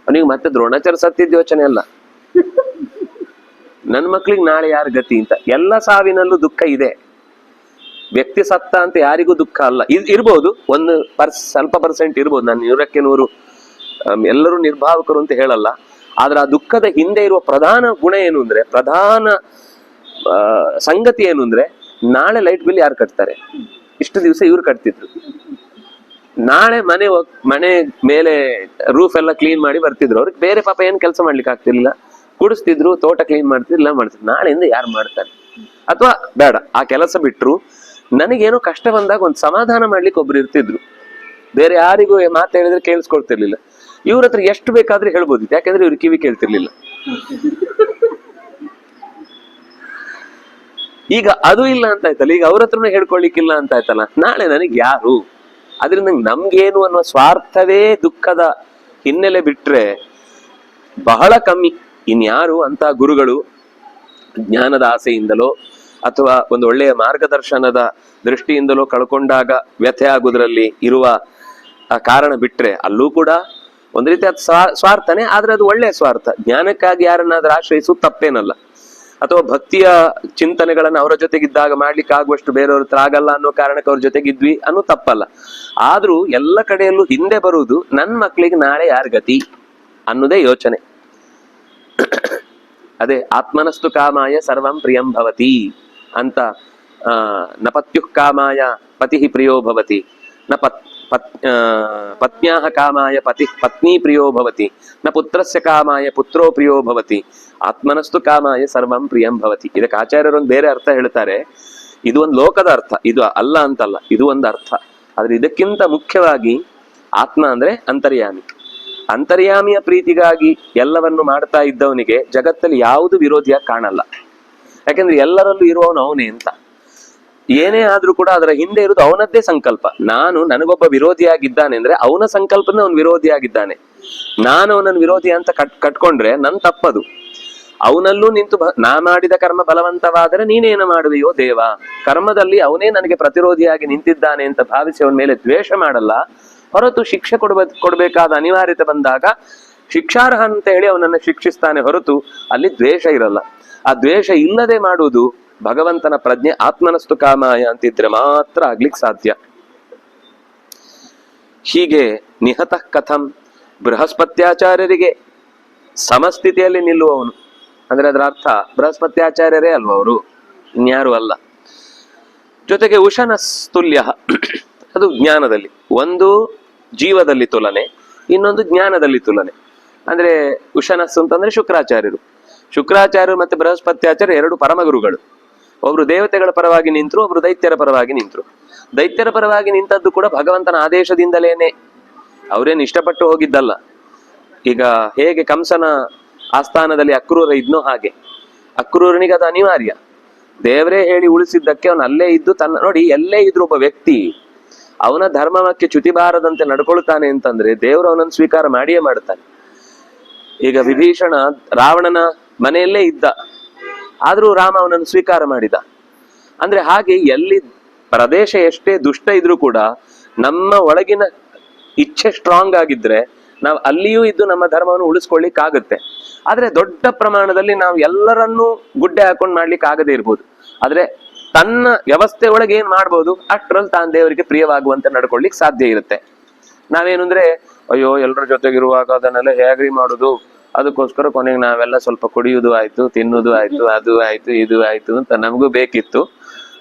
A: ಅವನಿಗೆ ಮತ್ತೆ ದ್ರೋಣಾಚಾರ್ಯ ಸತ್ತಿದ್ದ ಯೋಚನೆ ಅಲ್ಲ, ನನ್ನ ಮಕ್ಳಿಗೆ ನಾಳೆ ಯಾರು ಗತಿ ಅಂತ. ಎಲ್ಲ ಸಾವಿನಲ್ಲೂ ದುಃಖ ಇದೆ, ವ್ಯಕ್ತಿ ಸತ್ತ ಅಂತ ಯಾರಿಗೂ ದುಃಖ ಅಲ್ಲ. ಇರ್ಬೋದು, ಒಂದು ಸ್ವಲ್ಪ ಪರ್ಸೆಂಟ್ ಇರ್ಬೋದು, ನಾನು 100% ಎಲ್ಲರೂ ನಿರ್ಭಾವಕರು ಅಂತ ಹೇಳಲ್ಲ. ಆದ್ರೆ ಆ ದುಃಖದ ಹಿಂದೆ ಇರುವ ಪ್ರಧಾನ ಗುಣ ಏನು ಅಂದ್ರೆ, ಪ್ರಧಾನ ಸಂಗತಿ ಏನು ಅಂದ್ರೆ, ನಾಳೆ ಲೈಟ್ ಬಿಲ್ ಯಾರು ಕಟ್ತಾರೆ? ಇಷ್ಟು ದಿವಸ ಇವ್ರು ಕಟ್ತಿದ್ರು, ನಾಳೆ ಮನೆ ಮೇಲೆ ರೂಫ್ ಎಲ್ಲ ಕ್ಲೀನ್ ಮಾಡಿ ಬರ್ತಿದ್ರು. ಅವ್ರಿಗೆ ಬೇರೆ ಪಾಪ ಏನ್ ಕೆಲಸ ಮಾಡ್ಲಿಕ್ಕೆ ಆಗ್ತಿರ್ಲಿಲ್ಲ, ಕುಡಿಸ್ತಿದ್ರು, ತೋಟ ಕ್ಲೀನ್ ಮಾಡ್ತಿದ್ರು, ಎಲ್ಲ ಮಾಡ್ತಿದ್ರು. ನಾಳೆಯಿಂದ ಯಾರು ಮಾಡ್ತಾರೆ? ಅಥವಾ ಬೇಡ, ಆ ಕೆಲಸ ಬಿಟ್ರು ನನಗೇನೋ ಕಷ್ಟ ಬಂದಾಗ ಒಂದು ಸಮಾಧಾನ ಮಾಡ್ಲಿಕ್ಕೆ ಒಬ್ರು ಇರ್ತಿದ್ರು. ಬೇರೆ ಯಾರಿಗೂ ಮಾತು ಹೇಳಿದ್ರೆ ಕೇಳಿಸ್ಕೊಳ್ತಿರ್ಲಿಲ್ಲ. ಇವ್ರ ಹತ್ರ ಎಷ್ಟು ಬೇಕಾದ್ರೆ ಹೇಳ್ಬೋದಿತ್ತು, ಯಾಕಂದ್ರೆ ಇವ್ರು ಕಿವಿ ಕೇಳ್ತಿರ್ಲಿಲ್ಲ. ಈಗ ಅದು ಇಲ್ಲ ಅಂತ ಆಯ್ತಲ್ಲ, ಈಗ ಅವ್ರ ಹತ್ರನೇ ಹೇಳ್ಕೊಳ್ಲಿಕ್ಕಿಲ್ಲ ಅಂತ ಆಯ್ತಲ್ಲ, ನಾಳೆ ನನಗೆ ಯಾರು? ಅದರಿಂದ ನಮ್ಗೇನು ಅನ್ನೋ ಸ್ವಾರ್ಥವೇ ದುಃಖದ ಹಿನ್ನೆಲೆ ಬಿಟ್ರೆ ಬಹಳ ಕಮ್ಮಿ. ಇನ್ಯಾರು ಅಂತ ಗುರುಗಳು ಜ್ಞಾನದ ಆಸೆಯಿಂದಲೋ ಅಥವಾ ಒಂದು ಒಳ್ಳೆಯ ಮಾರ್ಗದರ್ಶನದ ದೃಷ್ಟಿಯಿಂದಲೋ ಕಳ್ಕೊಂಡಾಗ ವ್ಯಥೆ ಆಗುವುದರಲ್ಲಿ ಇರುವ ಕಾರಣ ಬಿಟ್ರೆ, ಅಲ್ಲೂ ಕೂಡ ಒಂದ್ ರೀತಿ ಅದು ಸ್ವಾರ್ಥನೇ, ಆದ್ರೆ ಅದು ಒಳ್ಳೆಯ ಸ್ವಾರ್ಥ. ಜ್ಞಾನಕ್ಕಾಗಿ ಯಾರನ್ನಾದ್ರೂ ಆಶ್ರಯಿಸುವುದು ತಪ್ಪೇನಲ್ಲ. ಅಥವಾ ಭಕ್ತಿಯ ಚಿಂತನೆಗಳನ್ನ ಅವರ ಜೊತೆಗಿದ್ದಾಗ ಮಾಡ್ಲಿಕ್ಕೆ ಆಗುವಷ್ಟು ಬೇರೆಯವ್ರ ಹತ್ರ ಆಗಲ್ಲ ಅನ್ನೋ ಕಾರಣಕ್ಕೆ ಅವ್ರ ಜೊತೆಗಿದ್ವಿ ಅನ್ನೋ ತಪ್ಪಲ್ಲ. ಆದ್ರೂ ಎಲ್ಲ ಕಡೆಯಲ್ಲೂ ಹಿಂದೆ ಬರುವುದು ನನ್ ಮಕ್ಳಿಗೆ ನಾಳೆ ಯಾರ ಗತಿ ಅನ್ನೋದೇ ಯೋಚನೆ. ಅದೇ ಆತ್ಮನಸ್ತು ಕಾಮಾಯ ಸರ್ವಂ ಪ್ರಿಯಂ ಭವತಿ ಅಂತ. ನ ಪತ್ಯುಃ ಕಾಮಾಯ ಪತಿ ಪ್ರಿಯೋ ಭವತಿ, ನ ಪತ್ನ್ಯಾಹ ಕಾಮಾಯ ಪತ್ನಿ ಪ್ರಿಯೋ ಭವತಿ, ನ ಪುತ್ರಸ್ಯ ಕಾಮಾಯ ಪುತ್ರೋ ಪ್ರಿಯೋ ಭವತಿ, ಆತ್ಮನಸ್ತು ಕಾಮಾಯ ಸರ್ವಂ ಪ್ರಿಯಂ ಭವತಿ. ಇದಕ್ಕೆ ಆಚಾರ್ಯರು ಒಂದು ಬೇರೆ ಅರ್ಥ ಹೇಳ್ತಾರೆ. ಇದು ಒಂದು ಲೋಕದ ಅರ್ಥ, ಇದು ಅಲ್ಲ ಅಂತಲ್ಲ, ಇದು ಒಂದು ಅರ್ಥ. ಆದ್ರೆ ಇದಕ್ಕಿಂತ ಮುಖ್ಯವಾಗಿ ಆತ್ಮ ಅಂದ್ರೆ ಅಂತರ್ಯಾಮಿ. ಅಂತರ್ಯಾಮಿಯ ಪ್ರೀತಿಗಾಗಿ ಎಲ್ಲವನ್ನು ಮಾಡ್ತಾ ಇದ್ದವನಿಗೆ ಜಗತ್ತಲ್ಲಿ ಯಾವುದು ವಿರೋಧಿಯಾಗಿ ಕಾಣಲ್ಲ. ಯಾಕಂದ್ರೆ ಎಲ್ಲರಲ್ಲೂ ಇರುವವನು ಅವನೇ ಅಂತ. ಏನೇ ಆದ್ರೂ ಕೂಡ ಅದರ ಹಿಂದೆ ಇರುವುದು ಅವನದ್ದೇ ಸಂಕಲ್ಪ. ನನಗೊಬ್ಬ ವಿರೋಧಿಯಾಗಿದ್ದಾನೆ ಅಂದ್ರೆ ಅವನ ಸಂಕಲ್ಪನ ಅವನು ವಿರೋಧಿಯಾಗಿದ್ದಾನೆ. ನಾನು ಅವನನ್ನು ವಿರೋಧಿ ಅಂತ ಕಟ್ಕೊಂಡ್ರೆ ನನ್ ತಪ್ಪದು. ಅವನಲ್ಲೂ ನಿಂತು ನಾ ಮಾಡಿದ ಕರ್ಮ ಬಲವಂತವಾದರೆ ನೀನೇನು ಮಾಡುವೆಯೋ ದೇವ, ಕರ್ಮದಲ್ಲಿ ಅವನೇ ನನಗೆ ಪ್ರತಿರೋಧಿಯಾಗಿ ನಿಂತಿದ್ದಾನೆ ಅಂತ ಭಾವಿಸಿ ಅವನ ಮೇಲೆ ದ್ವೇಷ ಮಾಡಲ್ಲ. ಹೊರತು ಶಿಕ್ಷೆ ಕೊಡ್ಬೇಕಾದ ಅನಿವಾರ್ಯತೆ ಬಂದಾಗ ಶಿಕ್ಷಾರ್ಹ ಅಂತ ಹೇಳಿ ಅವನನ್ನು ಶಿಕ್ಷಿಸ್ತಾನೆ ಹೊರತು ಅಲ್ಲಿ ದ್ವೇಷ ಇರಲ್ಲ. ಆ ದ್ವೇಷ ಇಲ್ಲದೆ ಮಾಡುವುದು ಭಗವಂತನ ಪ್ರಜ್ಞೆ. ಆತ್ಮನಸ್ತು ಕಾಮಾಯ ಅಂತಿದ್ರೆ ಮಾತ್ರ ಆಗ್ಲಿಕ್ಕೆ ಸಾಧ್ಯ. ಹೀಗೆ ನಿಹತಃ ಕಥಂ, ಬೃಹಸ್ಪತ್ಯಾಚಾರ್ಯರಿಗೆ ಸಮಸ್ಥಿತಿಯಲ್ಲಿ ನಿಲ್ಲುವವನು ಅಂದ್ರೆ ಅದರ ಅರ್ಥ ಬೃಹಸ್ಪತ್ಯಾಚಾರ್ಯರೇ ಅಲ್ವ ಅವರು, ಇನ್ಯಾರು ಅಲ್ಲ. ಜೊತೆಗೆ ಉಶನಸ್ತುಲ್ಯ, ಅದು ಜ್ಞಾನದಲ್ಲಿ, ಒಂದು ಜೀವದಲ್ಲಿ ತುಲನೆ, ಇನ್ನೊಂದು ಜ್ಞಾನದಲ್ಲಿ ತುಲನೆ. ಅಂದ್ರೆ ಉಶನಸ್ ಅಂತಂದ್ರೆ ಶುಕ್ರಾಚಾರ್ಯರು ಮತ್ತೆ ಬೃಹಸ್ಪತ್ಯಾಚಾರ್ಯ ಎರಡು ಪರಮಗುರುಗಳು. ಒಬ್ರು ದೇವತೆಗಳ ಪರವಾಗಿ ನಿಂತರು, ಒಬ್ರು ದೈತ್ಯರ ಪರವಾಗಿ ನಿಂತರು. ದೈತ್ಯರ ಪರವಾಗಿ ನಿಂತದ್ದು ಕೂಡ ಭಗವಂತನ ಆದೇಶದಿಂದಲೇನೆ, ಅವರೇನು ಇಷ್ಟಪಟ್ಟು ಹೋಗಿದ್ದಲ್ಲ. ಈಗ ಹೇಗೆ ಕಂಸನ ಆಸ್ಥಾನದಲ್ಲಿ ಅಕ್ರೂರ ಇದ್ನೋ ಹಾಗೆ ಅಕ್ರೂರನಿಗೆ ಅದು ಅನಿವಾರ್ಯ. ದೇವರೇ ಹೇಳಿ ಉಳಿಸಿದ್ದಕ್ಕೆ ಅವನು ಅಲ್ಲೇ ಇದ್ದು ತನ್ನ, ನೋಡಿ ಎಲ್ಲೇ ಇದ್ರು ಒಬ್ಬ ವ್ಯಕ್ತಿ ಅವನ ಧರ್ಮಕ್ಕೆ ಚ್ಯುತಿ ಬಾರದಂತೆ ನಡ್ಕೊಳ್ತಾನೆ ಅಂತಂದ್ರೆ ದೇವರು ಅವನನ್ನು ಸ್ವೀಕಾರ ಮಾಡಿಯೇ ಮಾಡ್ತಾನೆ. ಈಗ ವಿಭೀಷಣ ರಾವಣನ ಮನೆಯಲ್ಲೇ ಇದ್ದ, ಆದ್ರೂ ರಾಮ ಅವನನ್ನು ಸ್ವೀಕಾರ ಮಾಡಿದ. ಅಂದ್ರೆ ಹಾಗೆ ಎಲ್ಲಿ ಪ್ರದೇಶ ಎಷ್ಟೇ ದುಷ್ಟ ಇದ್ರೂ ಕೂಡ ನಮ್ಮ ಒಳಗಿನ ಇಚ್ಛೆ ಸ್ಟ್ರಾಂಗ್ ಆಗಿದ್ರೆ ನಾವು ಅಲ್ಲಿಯೂ ಇದ್ದು ನಮ್ಮ ಧರ್ಮವನ್ನು ಉಳಿಸ್ಕೊಳ್ಳಿಕ್ಕಾಗತ್ತೆ. ಆದ್ರೆ ದೊಡ್ಡ ಪ್ರಮಾಣದಲ್ಲಿ ನಾವು ಎಲ್ಲರನ್ನೂ ಗುಡ್ಡೆ ಹಾಕೊಂಡು ಮಾಡ್ಲಿಕ್ಕೆ ಆಗದೇ ಇರ್ಬೋದು. ಆದ್ರೆ ತನ್ನ ವ್ಯವಸ್ಥೆ ಒಳಗೆ ಏನ್ ಮಾಡ್ಬೋದು ಅಷ್ಟ್ರಲ್ಲಿ ತಾನು ದೇವರಿಗೆ ಪ್ರಿಯವಾಗುವಂತೆ ನಡ್ಕೊಳ್ಲಿಕ್ಕೆ ಸಾಧ್ಯ ಇರುತ್ತೆ. ನಾವೇನು ಅಂದ್ರೆ ಅಯ್ಯೋ ಎಲ್ಲರ ಜೊತೆಗಿರುವಾಗ ಅದನ್ನೆಲ್ಲ ಹೇಗ್ರಿ ಮಾಡುದು, ಅದಕ್ಕೋಸ್ಕರ ಕೊನೆಗೆ ನಾವೆಲ್ಲ ಸ್ವಲ್ಪ ಕುಡಿಯುವುದು ಆಯ್ತು, ತಿನ್ನುವುದು ಆಯ್ತು, ಅದು ಆಯ್ತು, ಇದು ಆಯ್ತು ಅಂತ ನಮಗೂ ಬೇಕಿತ್ತು.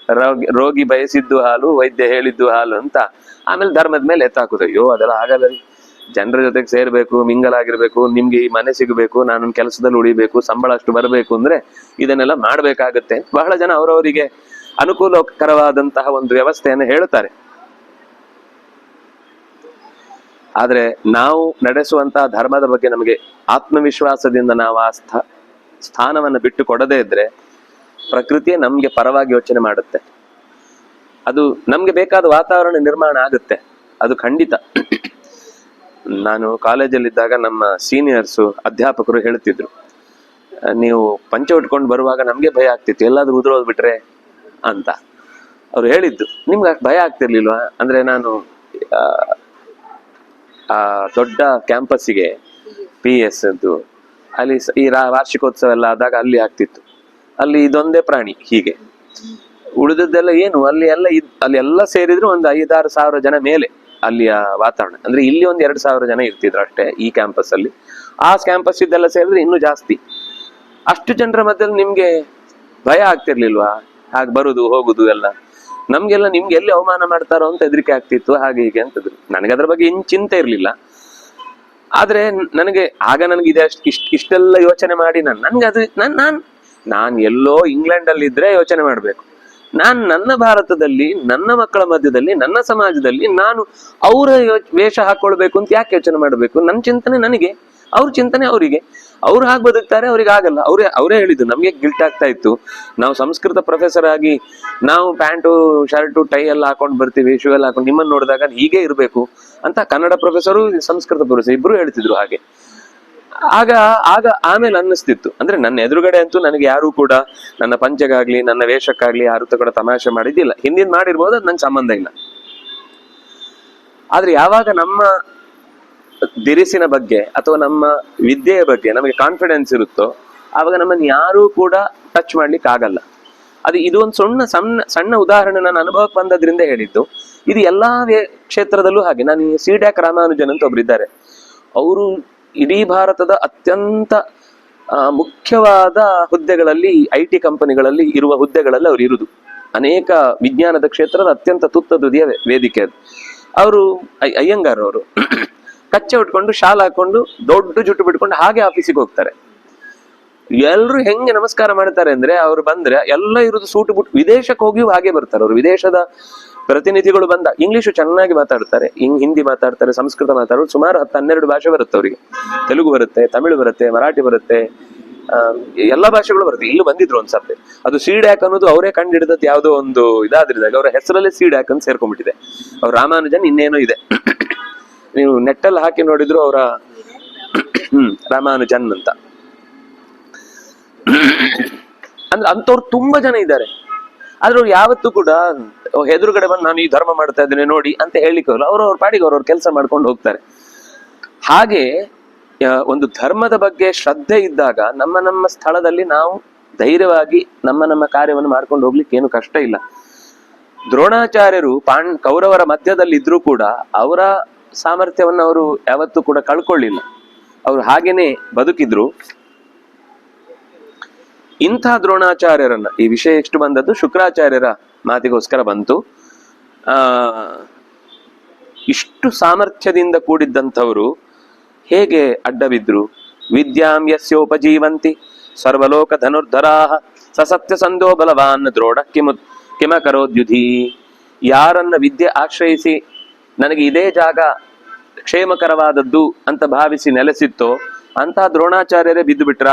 A: ರೋಗಿ ಬಯಸಿದ್ದು ಹಾಲು, ವೈದ್ಯ ಹೇಳಿದ್ದು ಹಾಲು ಅಂತ ಆಮೇಲೆ ಧರ್ಮದ ಮೇಲೆ ಎತ್ತಾಕುದು. ಅಯ್ಯೋ ಅದೆಲ್ಲ ಆಗಲ್ಲ ರೀ, ಜನರ ಜೊತೆಗೆ ಸೇರ್ಬೇಕು, ಮಿಂಗಲ್ ಆಗಿರ್ಬೇಕು, ನಿಮ್ಗೆ ಈ ಮನೆ ಸಿಗಬೇಕು, ನಾನು ಕೆಲಸದಲ್ಲಿ ಉಳಿಬೇಕು, ಸಂಬಳ ಅಷ್ಟು ಬರಬೇಕು ಅಂದ್ರೆ ಇದನ್ನೆಲ್ಲ ಮಾಡ್ಬೇಕಾಗತ್ತೆ. ಬಹಳ ಜನ ಅವರವರಿಗೆ ಅನುಕೂಲಕರವಾದಂತಹ ಒಂದು ವ್ಯವಸ್ಥೆಯನ್ನು ಹೇಳುತ್ತಾರೆ. ಆದ್ರೆ ನಾವು ನಡೆಸುವಂತಹ ಧರ್ಮದ ಬಗ್ಗೆ ನಮಗೆ ಆತ್ಮವಿಶ್ವಾಸದಿಂದ ನಾವು ಆ ಸ್ಥಾನವನ್ನು ಬಿಟ್ಟು ಕೊಡದೇ ಇದ್ರೆ ಪ್ರಕೃತಿಯೇ ನಮ್ಗೆ ಪರವಾಗಿ ಯೋಚನೆ ಮಾಡುತ್ತೆ. ಅದು ನಮ್ಗೆ ಬೇಕಾದ ವಾತಾವರಣ ನಿರ್ಮಾಣ ಆಗುತ್ತೆ, ಅದು ಖಂಡಿತ. ನಾನು ಕಾಲೇಜಲ್ಲಿದ್ದಾಗ ನಮ್ಮ ಸೀನಿಯರ್ಸು ಅಧ್ಯಾಪಕರು ಹೇಳ್ತಿದ್ರು, ನೀವು ಪಂಚೆ ಉಟ್ಕೊಂಡು ಬರುವಾಗ ನಮ್ಗೆ ಭಯ ಆಗ್ತಿತ್ತು, ಎಲ್ಲಾದ್ರೂ ಉದುರೋದ್ಬಿಟ್ರೆ ಅಂತ ಅವ್ರು ಹೇಳಿದ್ದು. ನಿಮ್ಗೆ ಅಷ್ಟು ಭಯ ಆಗ್ತಿರ್ಲಿಲ್ವಾ ಅಂದ್ರೆ, ನಾನು ಆ ದೊಡ್ಡ ಕ್ಯಾಂಪಸ್ಸಿಗೆ PS ಅದು ಅಲ್ಲಿ ಈ ವಾರ್ಷಿಕೋತ್ಸವ ಎಲ್ಲ ಆದಾಗ ಅಲ್ಲಿ ಆಗ್ತಿತ್ತು. ಅಲ್ಲಿ ಇದೊಂದೇ ಪ್ರಾಣಿ, ಹೀಗೆ ಉಳಿದದ್ದೆಲ್ಲ ಏನು ಅಲ್ಲಿ ಎಲ್ಲ ಸೇರಿದ್ರು ಒಂದು 5-6 ಸಾವಿರ ಜನ ಮೇಲೆ ಅಲ್ಲಿಯ ವಾತಾವರಣ. ಅಂದ್ರೆ ಇಲ್ಲಿ ಒಂದು 2,000 ಜನ ಇರ್ತಿದ್ರು ಅಷ್ಟೇ ಈ ಕ್ಯಾಂಪಸ್ ಅಲ್ಲಿ. ಆ ಕ್ಯಾಂಪಸ್ ಇದೆಲ್ಲ ಸೇರಿದ್ರೆ ಇನ್ನೂ ಜಾಸ್ತಿ. ಅಷ್ಟು ಜನರ ಮಧ್ಯದಲ್ಲಿ ನಿಮ್ಗೆ ಭಯ ಆಗ್ತಿರ್ಲಿಲ್ವಾ ಹಾಗೆ ಬರುದು ಹೋಗುದು ಎಲ್ಲ? ನಮ್ಗೆಲ್ಲ ನಿಮ್ಗೆ ಎಲ್ಲಿ ಅವಮಾನ ಮಾಡ್ತಾರೋ ಅಂತ ಹೆದರಿಕೆ ಆಗ್ತಿತ್ತು, ಹಾಗೆ ಹೀಗೆ ಅಂತದ್ರು. ನನಗೆ ಅದ್ರ ಬಗ್ಗೆ ಇನ್ ಚಿಂತೆ ಇರ್ಲಿಲ್ಲ. ಆದ್ರೆ ನನಗೆ ಇದೆ ಇಷ್ಟೆಲ್ಲ ಯೋಚನೆ ಮಾಡಿ ನನ್ಗೆ ಅದು ನಾನ್ ಎಲ್ಲೋ ಇಂಗ್ಲೆಂಡ್ ಅಲ್ಲಿ ಇದ್ರೆ ಯೋಚನೆ ಮಾಡ್ಬೇಕು. ನನ್ನ ಭಾರತದಲ್ಲಿ, ನನ್ನ ಮಕ್ಕಳ ಮಧ್ಯದಲ್ಲಿ, ನನ್ನ ಸಮಾಜದಲ್ಲಿ ನಾನು ಅವರ ವೇಷ ಹಾಕೊಳ್ಬೇಕು ಅಂತ ಯಾಕೆ ಯೋಚನೆ ಮಾಡ್ಬೇಕು? ನನ್ನ ಚಿಂತನೆ ನನಗೆ, ಅವ್ರ ಚಿಂತನೆ ಅವರಿಗೆ. ಅವ್ರು ಹಾಗೆ ಬದುಕ್ತಾರೆ, ಅವ್ರಿಗೆ ಆಗಲ್ಲ. ಅವರೇ ಹೇಳಿದ್ದು. ನಮ್ಗೆ ಗಿಲ್ಟ್ ಆಗ್ತಾ ಇತ್ತು, ನಾವು ಸಂಸ್ಕೃತ ಪ್ರೊಫೆಸರ್ ಆಗಿ ನಾವು ಪ್ಯಾಂಟು ಶರ್ಟು ಟೈ ಎಲ್ಲ ಹಾಕೊಂಡು ಬರ್ತೀವಿ, ಶೂ ಎಲ್ಲ ಹಾಕೊಂಡು, ನಿಮ್ಮನ್ನು ನೋಡಿದಾಗ ಹೀಗೆ ಇರ್ಬೇಕು ಅಂತ ಕನ್ನಡ ಪ್ರೊಫೆಸರು ಸಂಸ್ಕೃತ ಪ್ರೊಫೆಸರ್ ಇಬ್ರು ಹೇಳ್ತಿದ್ರು ಹಾಗೆ. ಆಗ ಆಮೇಲೆ ಅನ್ನಿಸ್ತಿತ್ತು, ಅಂದ್ರೆ ನನ್ನ ಎದುರುಗಡೆ ಅಂತೂ ನನಗೆ ಯಾರು ಕೂಡ ನನ್ನ ಪಂಚೆಗಾಗ್ಲಿ ನನ್ನ ವೇಷಕ್ಕಾಗ್ಲಿ ಯಾರು ಕೂಡ ತಮಾಷೆ ಮಾಡಿದ್ದಿಲ್ಲ. ಹಿಂದಿನ ಮಾಡಿರ್ಬೋದು, ಅದು ನಂಗೆ ಸಂಬಂಧ ಇಲ್ಲ. ಆದ್ರೆ ಯಾವಾಗ ನಮ್ಮ ದಿರಿಸಿನ ಬಗ್ಗೆ ಅಥವಾ ನಮ್ಮ ವಿದ್ಯೆಯ ಬಗ್ಗೆ ನಮಗೆ ಕಾನ್ಫಿಡೆನ್ಸ್ ಇರುತ್ತೋ ಆವಾಗ ನಮ್ಮನ್ನು ಯಾರೂ ಕೂಡ ಟಚ್ ಮಾಡ್ಲಿಕ್ಕೆ ಆಗಲ್ಲ. ಇದು ಒಂದು ಸಣ್ಣ ಉದಾಹರಣೆ ನನ್ನ ಅನುಭವಕ್ಕೆ ಬಂದದ್ರಿಂದ ಹೇಳಿದ್ದು. ಇದು ಎಲ್ಲಾ ಕ್ಷೇತ್ರದಲ್ಲೂ ಹಾಗೆ. ನಾನು ಸಿಡ್ಯಾಕ್ ರಾಮಾನುಜನ್ ಅಂತ ಒಬ್ರಿದ್ದಾರೆ. ಅವರು ಇಡೀ ಭಾರತದ ಅತ್ಯಂತ ಮುಖ್ಯವಾದ ಹುದ್ದೆಗಳಲ್ಲಿ, IT ಕಂಪನಿಗಳಲ್ಲಿ ಇರುವ ಹುದ್ದೆಗಳಲ್ಲಿ ಅವ್ರು ಇರುವುದು. ಅನೇಕ ವಿಜ್ಞಾನದ ಕ್ಷೇತ್ರದ ಅತ್ಯಂತ ತುತ್ತ ತುದಿಯ ವೇದಿಕೆ ಅದು. ಅವರು ಅಯ್ಯಂಗಾರ್ ಅವರು ಕಚ್ಚೆ ಉಟ್ಕೊಂಡು ಶಾಲ್ ಹಾಕೊಂಡು ದೊಡ್ಡ ಜುಟ್ಟು ಬಿಟ್ಕೊಂಡು ಹಾಗೆ ಆಫೀಸಿಗೆ ಹೋಗ್ತಾರೆ. ಎಲ್ರು ಹೆಂಗೆ ನಮಸ್ಕಾರ ಮಾಡ್ತಾರೆ ಅಂದ್ರೆ, ಅವ್ರು ಬಂದ್ರೆ ಎಲ್ಲ ಇರುವುದು ಸೂಟು ಬಿಟ್ಟು ವಿದೇಶಕ್ಕೆ ಹೋಗಿಯೂ ಹಾಗೆ ಬರ್ತಾರೆ. ಅವರು ವಿದೇಶದ ಪ್ರತಿನಿಧಿಗಳು ಬಂದ ಇಂಗ್ಲಿಷು ಚೆನ್ನಾಗಿ ಮಾತಾಡ್ತಾರೆ, ಹಿಂದಿ ಮಾತಾಡ್ತಾರೆ, ಸಂಸ್ಕೃತ ಮಾತಾಡೋರು. ಸುಮಾರು 10-12 ಭಾಷೆ ಬರುತ್ತೆ ಅವರಿಗೆ. ತೆಲುಗು ಬರುತ್ತೆ, ತಮಿಳು ಬರುತ್ತೆ, ಮರಾಠಿ ಬರುತ್ತೆ, ಎಲ್ಲಾ ಭಾಷೆಗಳು ಬರುತ್ತೆ. ಇಲ್ಲೂ ಬಂದಿದ್ರು ಒಂದ್ಸರ್ತಿ. ಅದು ಸಿಡ್ಯಾಕ್ ಅನ್ನೋದು ಅವರೇ ಕಂಡು ಹಿಡಿದದ್ದು ಯಾವುದೋ ಒಂದು ಇದಾದ್ರಿದಾಗ ಅವರ ಹೆಸರಲ್ಲೇ ಸಿಡ್ಯಾಕ್ ಅಂತ ಸೇರ್ಕೊಂಡ್ಬಿಟ್ಟಿದೆ. ಅವ್ರ ರಾಮಾನುಜನ್ ಇನ್ನೇನೋ ಇದೆ, ನೀವು ನೆಟ್ಟಲ್ಲಿ ಹಾಕಿ ನೋಡಿದ್ರು ಅವರ ರಾಮಾನುಜನ್ ಅಂತ. ಅಂದ್ರೆ ಅಂತವ್ರು ತುಂಬಾ ಜನ ಇದ್ದಾರೆ. ಆದ್ರೆ ಅವ್ರು ಯಾವತ್ತೂ ಕೂಡ ಎದುರುಗಡೆ ಬಂದು ನಾನು ಈ ಧರ್ಮ ಮಾಡ್ತಾ ಇದ್ದೇನೆ ನೋಡಿ ಅಂತ ಹೇಳಿಕ್ಕೆ ಅವ್ರವ್ರ ಪಾಡಿಗೆ ಅವ್ರವ್ರ ಕೆಲಸ ಮಾಡ್ಕೊಂಡು ಹೋಗ್ತಾರೆ. ಹಾಗೆ ಒಂದು ಧರ್ಮದ ಬಗ್ಗೆ ಶ್ರದ್ಧೆ ಇದ್ದಾಗ ನಮ್ಮ ಸ್ಥಳದಲ್ಲಿ ನಾವು ಧೈರ್ಯವಾಗಿ ನಮ್ಮ ಕಾರ್ಯವನ್ನು ಮಾಡ್ಕೊಂಡು ಹೋಗ್ಲಿಕ್ಕೆ ಏನು ಕಷ್ಟ ಇಲ್ಲ. ದ್ರೋಣಾಚಾರ್ಯರು ಕೌರವರ ಮಧ್ಯದಲ್ಲಿ ಇದ್ರೂ ಕೂಡ ಅವರ ಸಾಮರ್ಥ್ಯವನ್ನು ಅವರು ಯಾವತ್ತೂ ಕೂಡ ಕಳ್ಕೊಳ್ಳಿಲ್ಲ. ಅವರು ಹಾಗೇನೆ ಬದುಕಿದ್ರು. ಇಂಥ ದ್ರೋಣಾಚಾರ್ಯರನ್ನ, ಈ ವಿಷಯ ಎಷ್ಟು ಬಂದದ್ದು ಶುಕ್ರಾಚಾರ್ಯರ ಮಾತಿಗೋಸ್ಕರ ಬಂತು. ಇಷ್ಟು ಸಾಮರ್ಥ್ಯದಿಂದ ಕೂಡಿದ್ದಂಥವರು ಹೇಗೆ ಅಡ್ಡ ಬಿದ್ರು? ವಿದ್ಯಾಂ ಯಸ್ಯೋಪಜೀವಂತಿ ಸರ್ವಲೋಕ ಧನುರ್ಧರಾಹ ಸಸತ್ಯ ಸಂಧೋ ಬಲವಾನ್ ದ್ರೋಣ ಕಿಮಕರೋದ್ಯುಧಿ. ಯಾರನ್ನ ವಿದ್ಯೆ ಆಶ್ರಯಿಸಿ ನನಗೆ ಇದೇ ಜಾಗ ಕ್ಷೇಮಕರವಾದದ್ದು ಅಂತ ಭಾವಿಸಿ ನೆಲೆಸಿತ್ತೋ ಅಂತಹ ದ್ರೋಣಾಚಾರ್ಯರೇ ಬಿದ್ದು ಬಿಟ್ರ.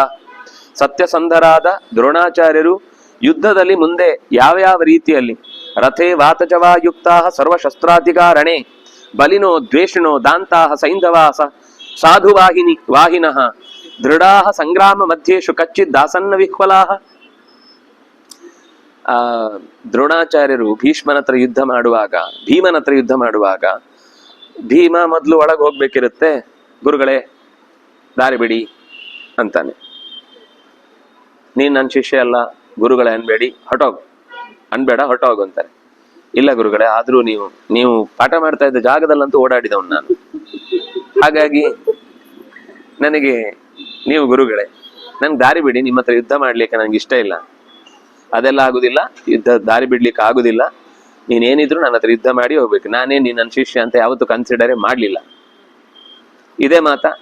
A: ಸತ್ಯಸಂಧರಾದ ದ್ರೋಣಾಚಾರ್ಯರು ಯುದ್ಧದಲ್ಲಿ ಮುಂದೆ ಯಾವ ರೀತಿಯಲ್ಲಿ ರಥೇ ವಾತಜವಾಯುಕ್ತಾ ಸರ್ವಶಸ್ತ್ರಾಧಿಕಾರಣೆ ಬಲಿನೋ ದ್ವೇಷಿಣೋ ದಾಂತಾಹ ಸೈಂಧವಾಸ ವಾಹಿನಃ ದೃಢಾಹ ಸಂಗ್ರಾಮ ಮಧ್ಯೇಶು ಕಚ್ಚಿತ್ ದಾಸನ್ನ ವಿಹ್ವಲಾಹ. ದ್ರೋಣಾಚಾರ್ಯರು ಭೀಮನ ಹತ್ರ ಯುದ್ಧ ಮಾಡುವಾಗ ಭೀಮ ಮೊದಲು ಒಳಗೆ ಹೋಗ್ಬೇಕಿರುತ್ತೆ. ಗುರುಗಳೇ ದಾರಿ ಬಿಡಿ ಅಂತಾನೆ. ನೀನ್ ನನ್ನ ಶಿಷ್ಯ ಅಲ್ಲ, ಗುರುಗಳೇ ಅನ್ಬೇಡ ಹೊರಟೋಗು ಅಂತಾರೆ. ಇಲ್ಲ ಗುರುಗಳೇ, ಆದ್ರೂ ನೀವು ಪಾಠ ಮಾಡ್ತಾ ಇದ್ದ ಜಾಗದಲ್ಲಂತೂ ಓಡಾಡಿದವನು ನಾನು, ಹಾಗಾಗಿ ನನಗೆ ನೀವು ಗುರುಗಳೇ, ನನ್ಗೆ ದಾರಿ ಬಿಡಿ, ನಿಮ್ಮ ಹತ್ರ ಯುದ್ಧ ಮಾಡ್ಲಿಕ್ಕೆ ನನ್ಗೆ ಇಷ್ಟ ಇಲ್ಲ. ಅದೆಲ್ಲ ಆಗುದಿಲ್ಲ, ಯುದ್ಧ ದಾರಿ ಬಿಡ್ಲಿಕ್ಕೆ ಆಗುದಿಲ್ಲ. ನೀನೇನಿದ್ರು ನನ್ನ ಹತ್ರ ಯುದ್ಧ ಮಾಡಿ ಹೋಗ್ಬೇಕು. ನಾನೇ ನೀನ್ ನನ್ನ ಶಿಷ್ಯ ಅಂತ ಯಾವತ್ತೂ ಕನ್ಸಿಡರೇ ಮಾಡ್ಲಿಲ್ಲ. ಇದೇ ಮಾತು.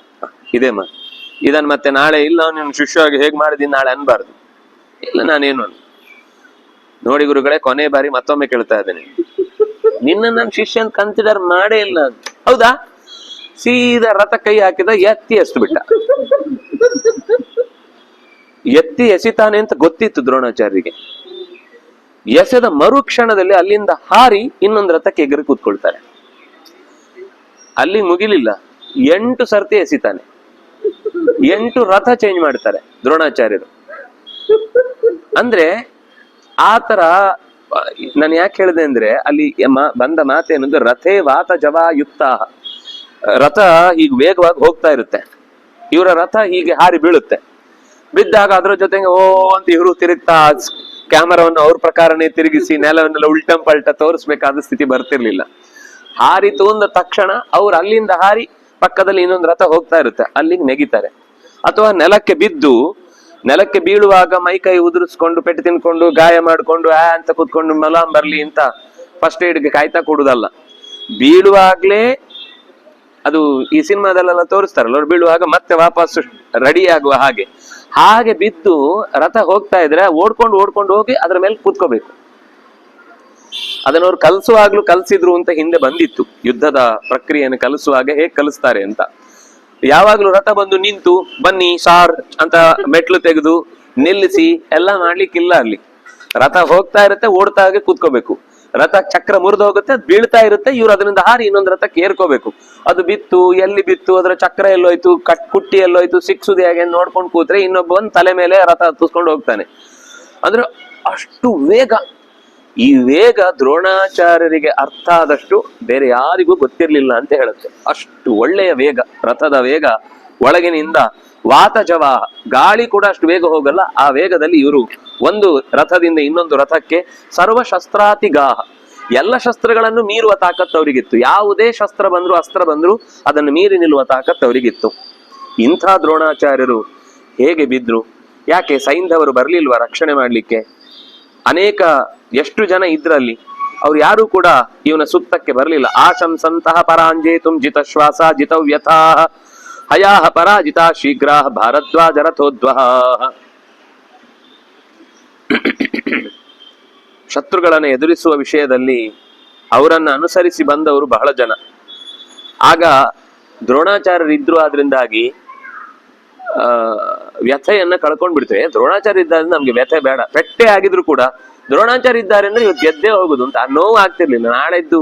A: ಇದನ್ ಮತ್ತೆ ನಾಳೆ ಇಲ್ಲ ನಿನ್ನ ಶಿಷ್ಯವಾಗಿ ಹೇಗ್ ಮಾಡಿದೀನಿ ನಾಳೆ ಅನ್ಬಾರ್ದು. ಇಲ್ಲ ನಾನೇನು ನೋಡಿ ಗುರುಗಳೇ, ಕೊನೆ ಬಾರಿ ಮತ್ತೊಮ್ಮೆ ಕೇಳ್ತಾ ಇದ್ದೇನೆ, ನಿನ್ನ ನನ್ನ ಶಿಷ್ಯ ಅಂತ ಕನ್ಸಿಡರ್ ಮಾಡೇ ಇಲ್ಲ. ಹೌದಾ? ಸೀದಾ ರಥ ಕೈ ಹಾಕಿದ, ಎತ್ತಿ ಬಿಟ್ಟ. ಎತ್ತಿ ಎಸಿತಾನೆ ಅಂತ ಗೊತ್ತಿತ್ತು ದ್ರೋಣಾಚಾರ್ಯರಿಗೆ. ಎಸೆದ ಮರುಕ್ಷಣದಲ್ಲಿ ಅಲ್ಲಿಂದ ಹಾರಿ ಇನ್ನೊಂದು ರಥಕ್ಕೆ ಎಗರಿ ಕೂತ್ಕೊಳ್ತಾರೆ. ಅಲ್ಲಿ ಮುಗಿಲಿಲ್ಲ, 8 ಸರ್ತಿ ಎಸಿತಾನೆ. 8 ರಥ ಚೇಂಜ್ ಮಾಡ್ತಾರೆ ದ್ರೋಣಾಚಾರ್ಯರು. ಅಂದ್ರೆ ಆತರ ನಾನು ಯಾಕೆ ಹೇಳಿದೆ ಅಂದ್ರೆ, ಅಲ್ಲಿ ಬಂದ ಮಾತೇನಂದ್ರೆ ರಥೇ ವಾತ ಜವಾಯುಕ್ತ. ರಥ ಹೀಗೆ ವೇಗವಾಗಿ ಹೋಗ್ತಾ ಇರುತ್ತೆ, ಇವರ ರಥ ಹೀಗೆ ಹಾರಿ ಬೀಳುತ್ತೆ. ಬಿದ್ದಾಗ ಅದ್ರ ಜೊತೆಗೆ ಓ ಅಂತ ಇವರು ತಿರುಗ್ತಾ ಕ್ಯಾಮರಾವನ್ನು ಅವ್ರ ಪ್ರಕಾರನೇ ತಿರುಗಿಸಿ ನೆಲವನ್ನೆಲ್ಲ ಉಲ್ಟಂ ಪಲ್ಟ ತೋರಿಸ್ಬೇಕಾದ ಸ್ಥಿತಿ ಬರ್ತಿರ್ಲಿಲ್ಲ. ಹಾರಿತು ಅಂದ ತಕ್ಷಣ ಅವ್ರು ಅಲ್ಲಿಂದ ಹಾರಿ ಪಕ್ಕದಲ್ಲಿ ಇನ್ನೊಂದು ರಥ ಹೋಗ್ತಾ ಇರುತ್ತೆ, ಅಲ್ಲಿಗೆ ನೆಗಿತಾರೆ. ಅಥವಾ ನೆಲಕ್ಕೆ ಬೀಳುವಾಗ ಮೈಕೈ ಉದುರಿಸ್ಕೊಂಡು ಪೆಟ್ಟು ತಿನ್ಕೊಂಡು ಗಾಯ ಮಾಡ್ಕೊಂಡು ಅಂತ ಕೂತ್ಕೊಂಡು ಮಲಾಂ ಬರ್ಲಿ ಅಂತ ಫಸ್ಟ್ ಏಡ್ಗೆ ಕಾಯ್ತಾ ಕೊಡುದಲ್ಲ. ಬೀಳುವಾಗ್ಲೇ ಅದು ಈ ಸಿನಿಮಾದಲ್ಲೆಲ್ಲ ತೋರಿಸ್ತಾರಲ್ಲ, ಅವ್ರು ಬೀಳುವಾಗ ಮತ್ತೆ ವಾಪಸ್ ರೆಡಿ ಆಗುವ ಹಾಗೆ ಬಿದ್ದು ರಥ ಹೋಗ್ತಾ ಇದ್ರೆ ಓಡ್ಕೊಂಡು ಹೋಗಿ ಅದ್ರ ಮೇಲೆ ಕೂತ್ಕೋಬೇಕು. ಅದನ್ನವ್ರು ಕಲಿಸಿದ್ರು ಅಂತ ಹಿಂದೆ ಬಂದಿತ್ತು. ಯುದ್ಧದ ಪ್ರಕ್ರಿಯೆಯನ್ನು ಕಲಿಸುವಾಗ ಹೇಗೆ ಕಲಿಸ್ತಾರೆ ಅಂತ. ಯಾವಾಗ್ಲೂ ರಥ ಬಂದು ನಿಂತು ಬನ್ನಿ ಸಾರ್ ಅಂತ ಮೆಟ್ಲು ತೆಗೆದು ನಿಲ್ಲಿಸಿ ಎಲ್ಲ ಮಾಡ್ಲಿಕ್ಕಿಲ್ಲ. ಅಲ್ಲಿ ರಥ ಹೋಗ್ತಾ ಇರುತ್ತೆ, ಓಡ್ತಾ ಹಾಗೆ ಕೂತ್ಕೋಬೇಕು. ರಥ ಚಕ್ರ ಮುರಿದು ಹೋಗುತ್ತೆ, ಅದು ಬೀಳ್ತಾ ಇರುತ್ತೆ, ಇವ್ರು ಅದರಿಂದ ಹಾರಿ ಇನ್ನೊಂದು ರಥಕ್ಕೆ ಏರ್ಕೋಬೇಕು. ಅದು ಎಲ್ಲಿ ಬಿತ್ತು, ಅದರ ಚಕ್ರ ಎಲ್ಲೋಯ್ತು, ಕುಟ್ಟಿ ಎಲ್ಲೋಯ್ತು, ಸಿಕ್ಸುದು ಹೇಗೆ ನೋಡ್ಕೊಂಡು ಕೂತ್ರೆ ಇನ್ನೊಬ್ಬ ತಲೆ ಮೇಲೆ ರಥ ಹತ್ತಿಸ್ಕೊಂಡು ಹೋಗ್ತಾನೆ. ಅಂದ್ರೆ ಅಷ್ಟು ವೇಗ. ಈ ವೇಗ ದ್ರೋಣಾಚಾರ್ಯರಿಗೆ ಅರ್ಥ ಆದಷ್ಟು ಬೇರೆ ಯಾರಿಗೂ ಗೊತ್ತಿರ್ಲಿಲ್ಲ ಅಂತ ಹೇಳುತ್ತೆ. ಅಷ್ಟು ಒಳ್ಳೆಯ ವೇಗ, ರಥದ ವೇಗ. ಒಳಗಿನಿಂದ ವಾತಜವಾಹ, ಗಾಳಿ ಕೂಡ ಅಷ್ಟು ಬೇಗ ಹೋಗಲ್ಲ. ಆ ವೇಗದಲ್ಲಿ ಇವರು ಒಂದು ರಥದಿಂದ ಇನ್ನೊಂದು ರಥಕ್ಕೆ ಸರ್ವಶಸ್ತ್ರಾತಿಗಾಹ, ಎಲ್ಲ ಶಸ್ತ್ರಗಳನ್ನು ಮೀರುವ ತಾಕತ್ತು ಅವರಿಗಿತ್ತು. ಯಾವುದೇ ಶಸ್ತ್ರ ಬಂದ್ರು ಅಸ್ತ್ರ ಬಂದ್ರು ಅದನ್ನು ಮೀರಿ ನಿಲ್ಲುವ ತಾಕತ್ತು ಅವರಿಗಿತ್ತು. ಇಂಥ ದ್ರೋಣಾಚಾರ್ಯರು ಹೇಗೆ ಬಿದ್ರು? ಯಾಕೆ ಸೈಂಧವರು ಬರ್ಲಿಲ್ವಾ ರಕ್ಷಣೆ ಮಾಡ್ಲಿಕ್ಕೆ? ಎಷ್ಟು ಜನ ಇದ್ರಲ್ಲಿ, ಅವ್ರು ಯಾರು ಕೂಡ ಇವನ ಸುತ್ತಕ್ಕೆ ಬರಲಿಲ್ಲ. ಆಶಂಸಂತಹ ಪರಾಂಜೇತುಂ ಜಿತಶ್ವಾಸ ಜಿತವ್ಯಥಾ ಹಯಾಹ ಪರಾಜಿತ ಶೀಘ್ರ ಭಾರದ್ವಾಜ ರಥೋದ್ವಹ. ಶತ್ರುಗಳನ್ನು ಎದುರಿಸುವ ವಿಷಯದಲ್ಲಿ ಅವರನ್ನು ಅನುಸರಿಸಿ ಬಂದವರು ಬಹಳ ಜನ. ಆಗ ದ್ರೋಣಾಚಾರ್ಯರಿದ್ರು, ಆದ್ರಿಂದಾಗಿ ವ್ಯಥೆಯನ್ನ ಕಳ್ಕೊಂಡ್ ಬಿಡ್ತೇವೆ. ದ್ರೋಣಾಚಾರ್ಯ ಇದ್ದಾರೆ ನಮ್ಗೆ ವ್ಯಥೆ ಬೇಡ, ಪೆಟ್ಟೆ ಆಗಿದ್ರು ಕೂಡ ದ್ರೋಣಾಚಾರ್ಯ ಇದ್ದಾರೆ ಅಂದ್ರೆ ಇವತ್ತು ಗೆದ್ದೇ ಹೋಗುದು ಅಂತ ನೋವು ಆಗ್ತಿರ್ಲಿಲ್ಲ. ನಾಳೆದ್ದು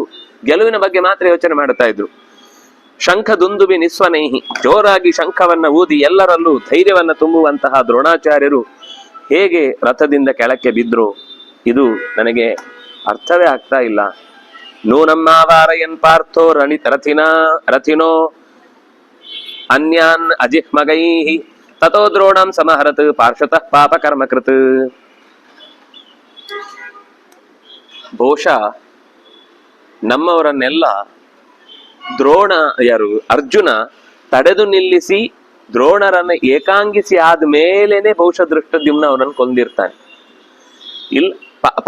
A: ಗೆಲುವಿನ ಬಗ್ಗೆ ಮಾತ್ರ ಯೋಚನೆ ಮಾಡ್ತಾ ಇದ್ರು. ಶಂಖ ದುಂದುಬಿ ನಿಸ್ವನೈಹಿ, ಜೋರಾಗಿ ಶಂಖವನ್ನ ಊದಿ ಎಲ್ಲರಲ್ಲೂ ಧೈರ್ಯವನ್ನ ತುಂಬುವಂತಹ ದ್ರೋಣಾಚಾರ್ಯರು ಹೇಗೆ ರಥದಿಂದ ಕೆಳಕ್ಕೆ ಬಿದ್ರು, ಇದು ನನಗೆ ಅರ್ಥವೇ ಆಗ್ತಾ ಇಲ್ಲ. ನೂನಮ್ಮಾವಾರಯನ್ ಪಾರ್ಥೋ ರಥಿನೋ ಅನ್ಯಾನ್ ಅಜಿಹ್ಮಗೈಹಿ ತಥೋ ದ್ರೋಣಂ ಸಮಹರತ್ ಪಾರ್ಶ್ವತಃ ಪಾಪ ಕರ್ಮಕೃತ್. ಬಹುಶಃ ನಮ್ಮವರನ್ನೆಲ್ಲ ಅರ್ಜುನ ತಡೆದು ನಿಲ್ಲಿಸಿ ದ್ರೋಣರನ್ನ ಏಕಾಂಗಿಸಿ ಆದ್ಮೇಲೆನೆ ಬಹುಶಃ ದೃಷ್ಟದ್ಯುಮ್ನ ಅವರನ್ನು ಕೊಂದಿರ್ತಾನೆ.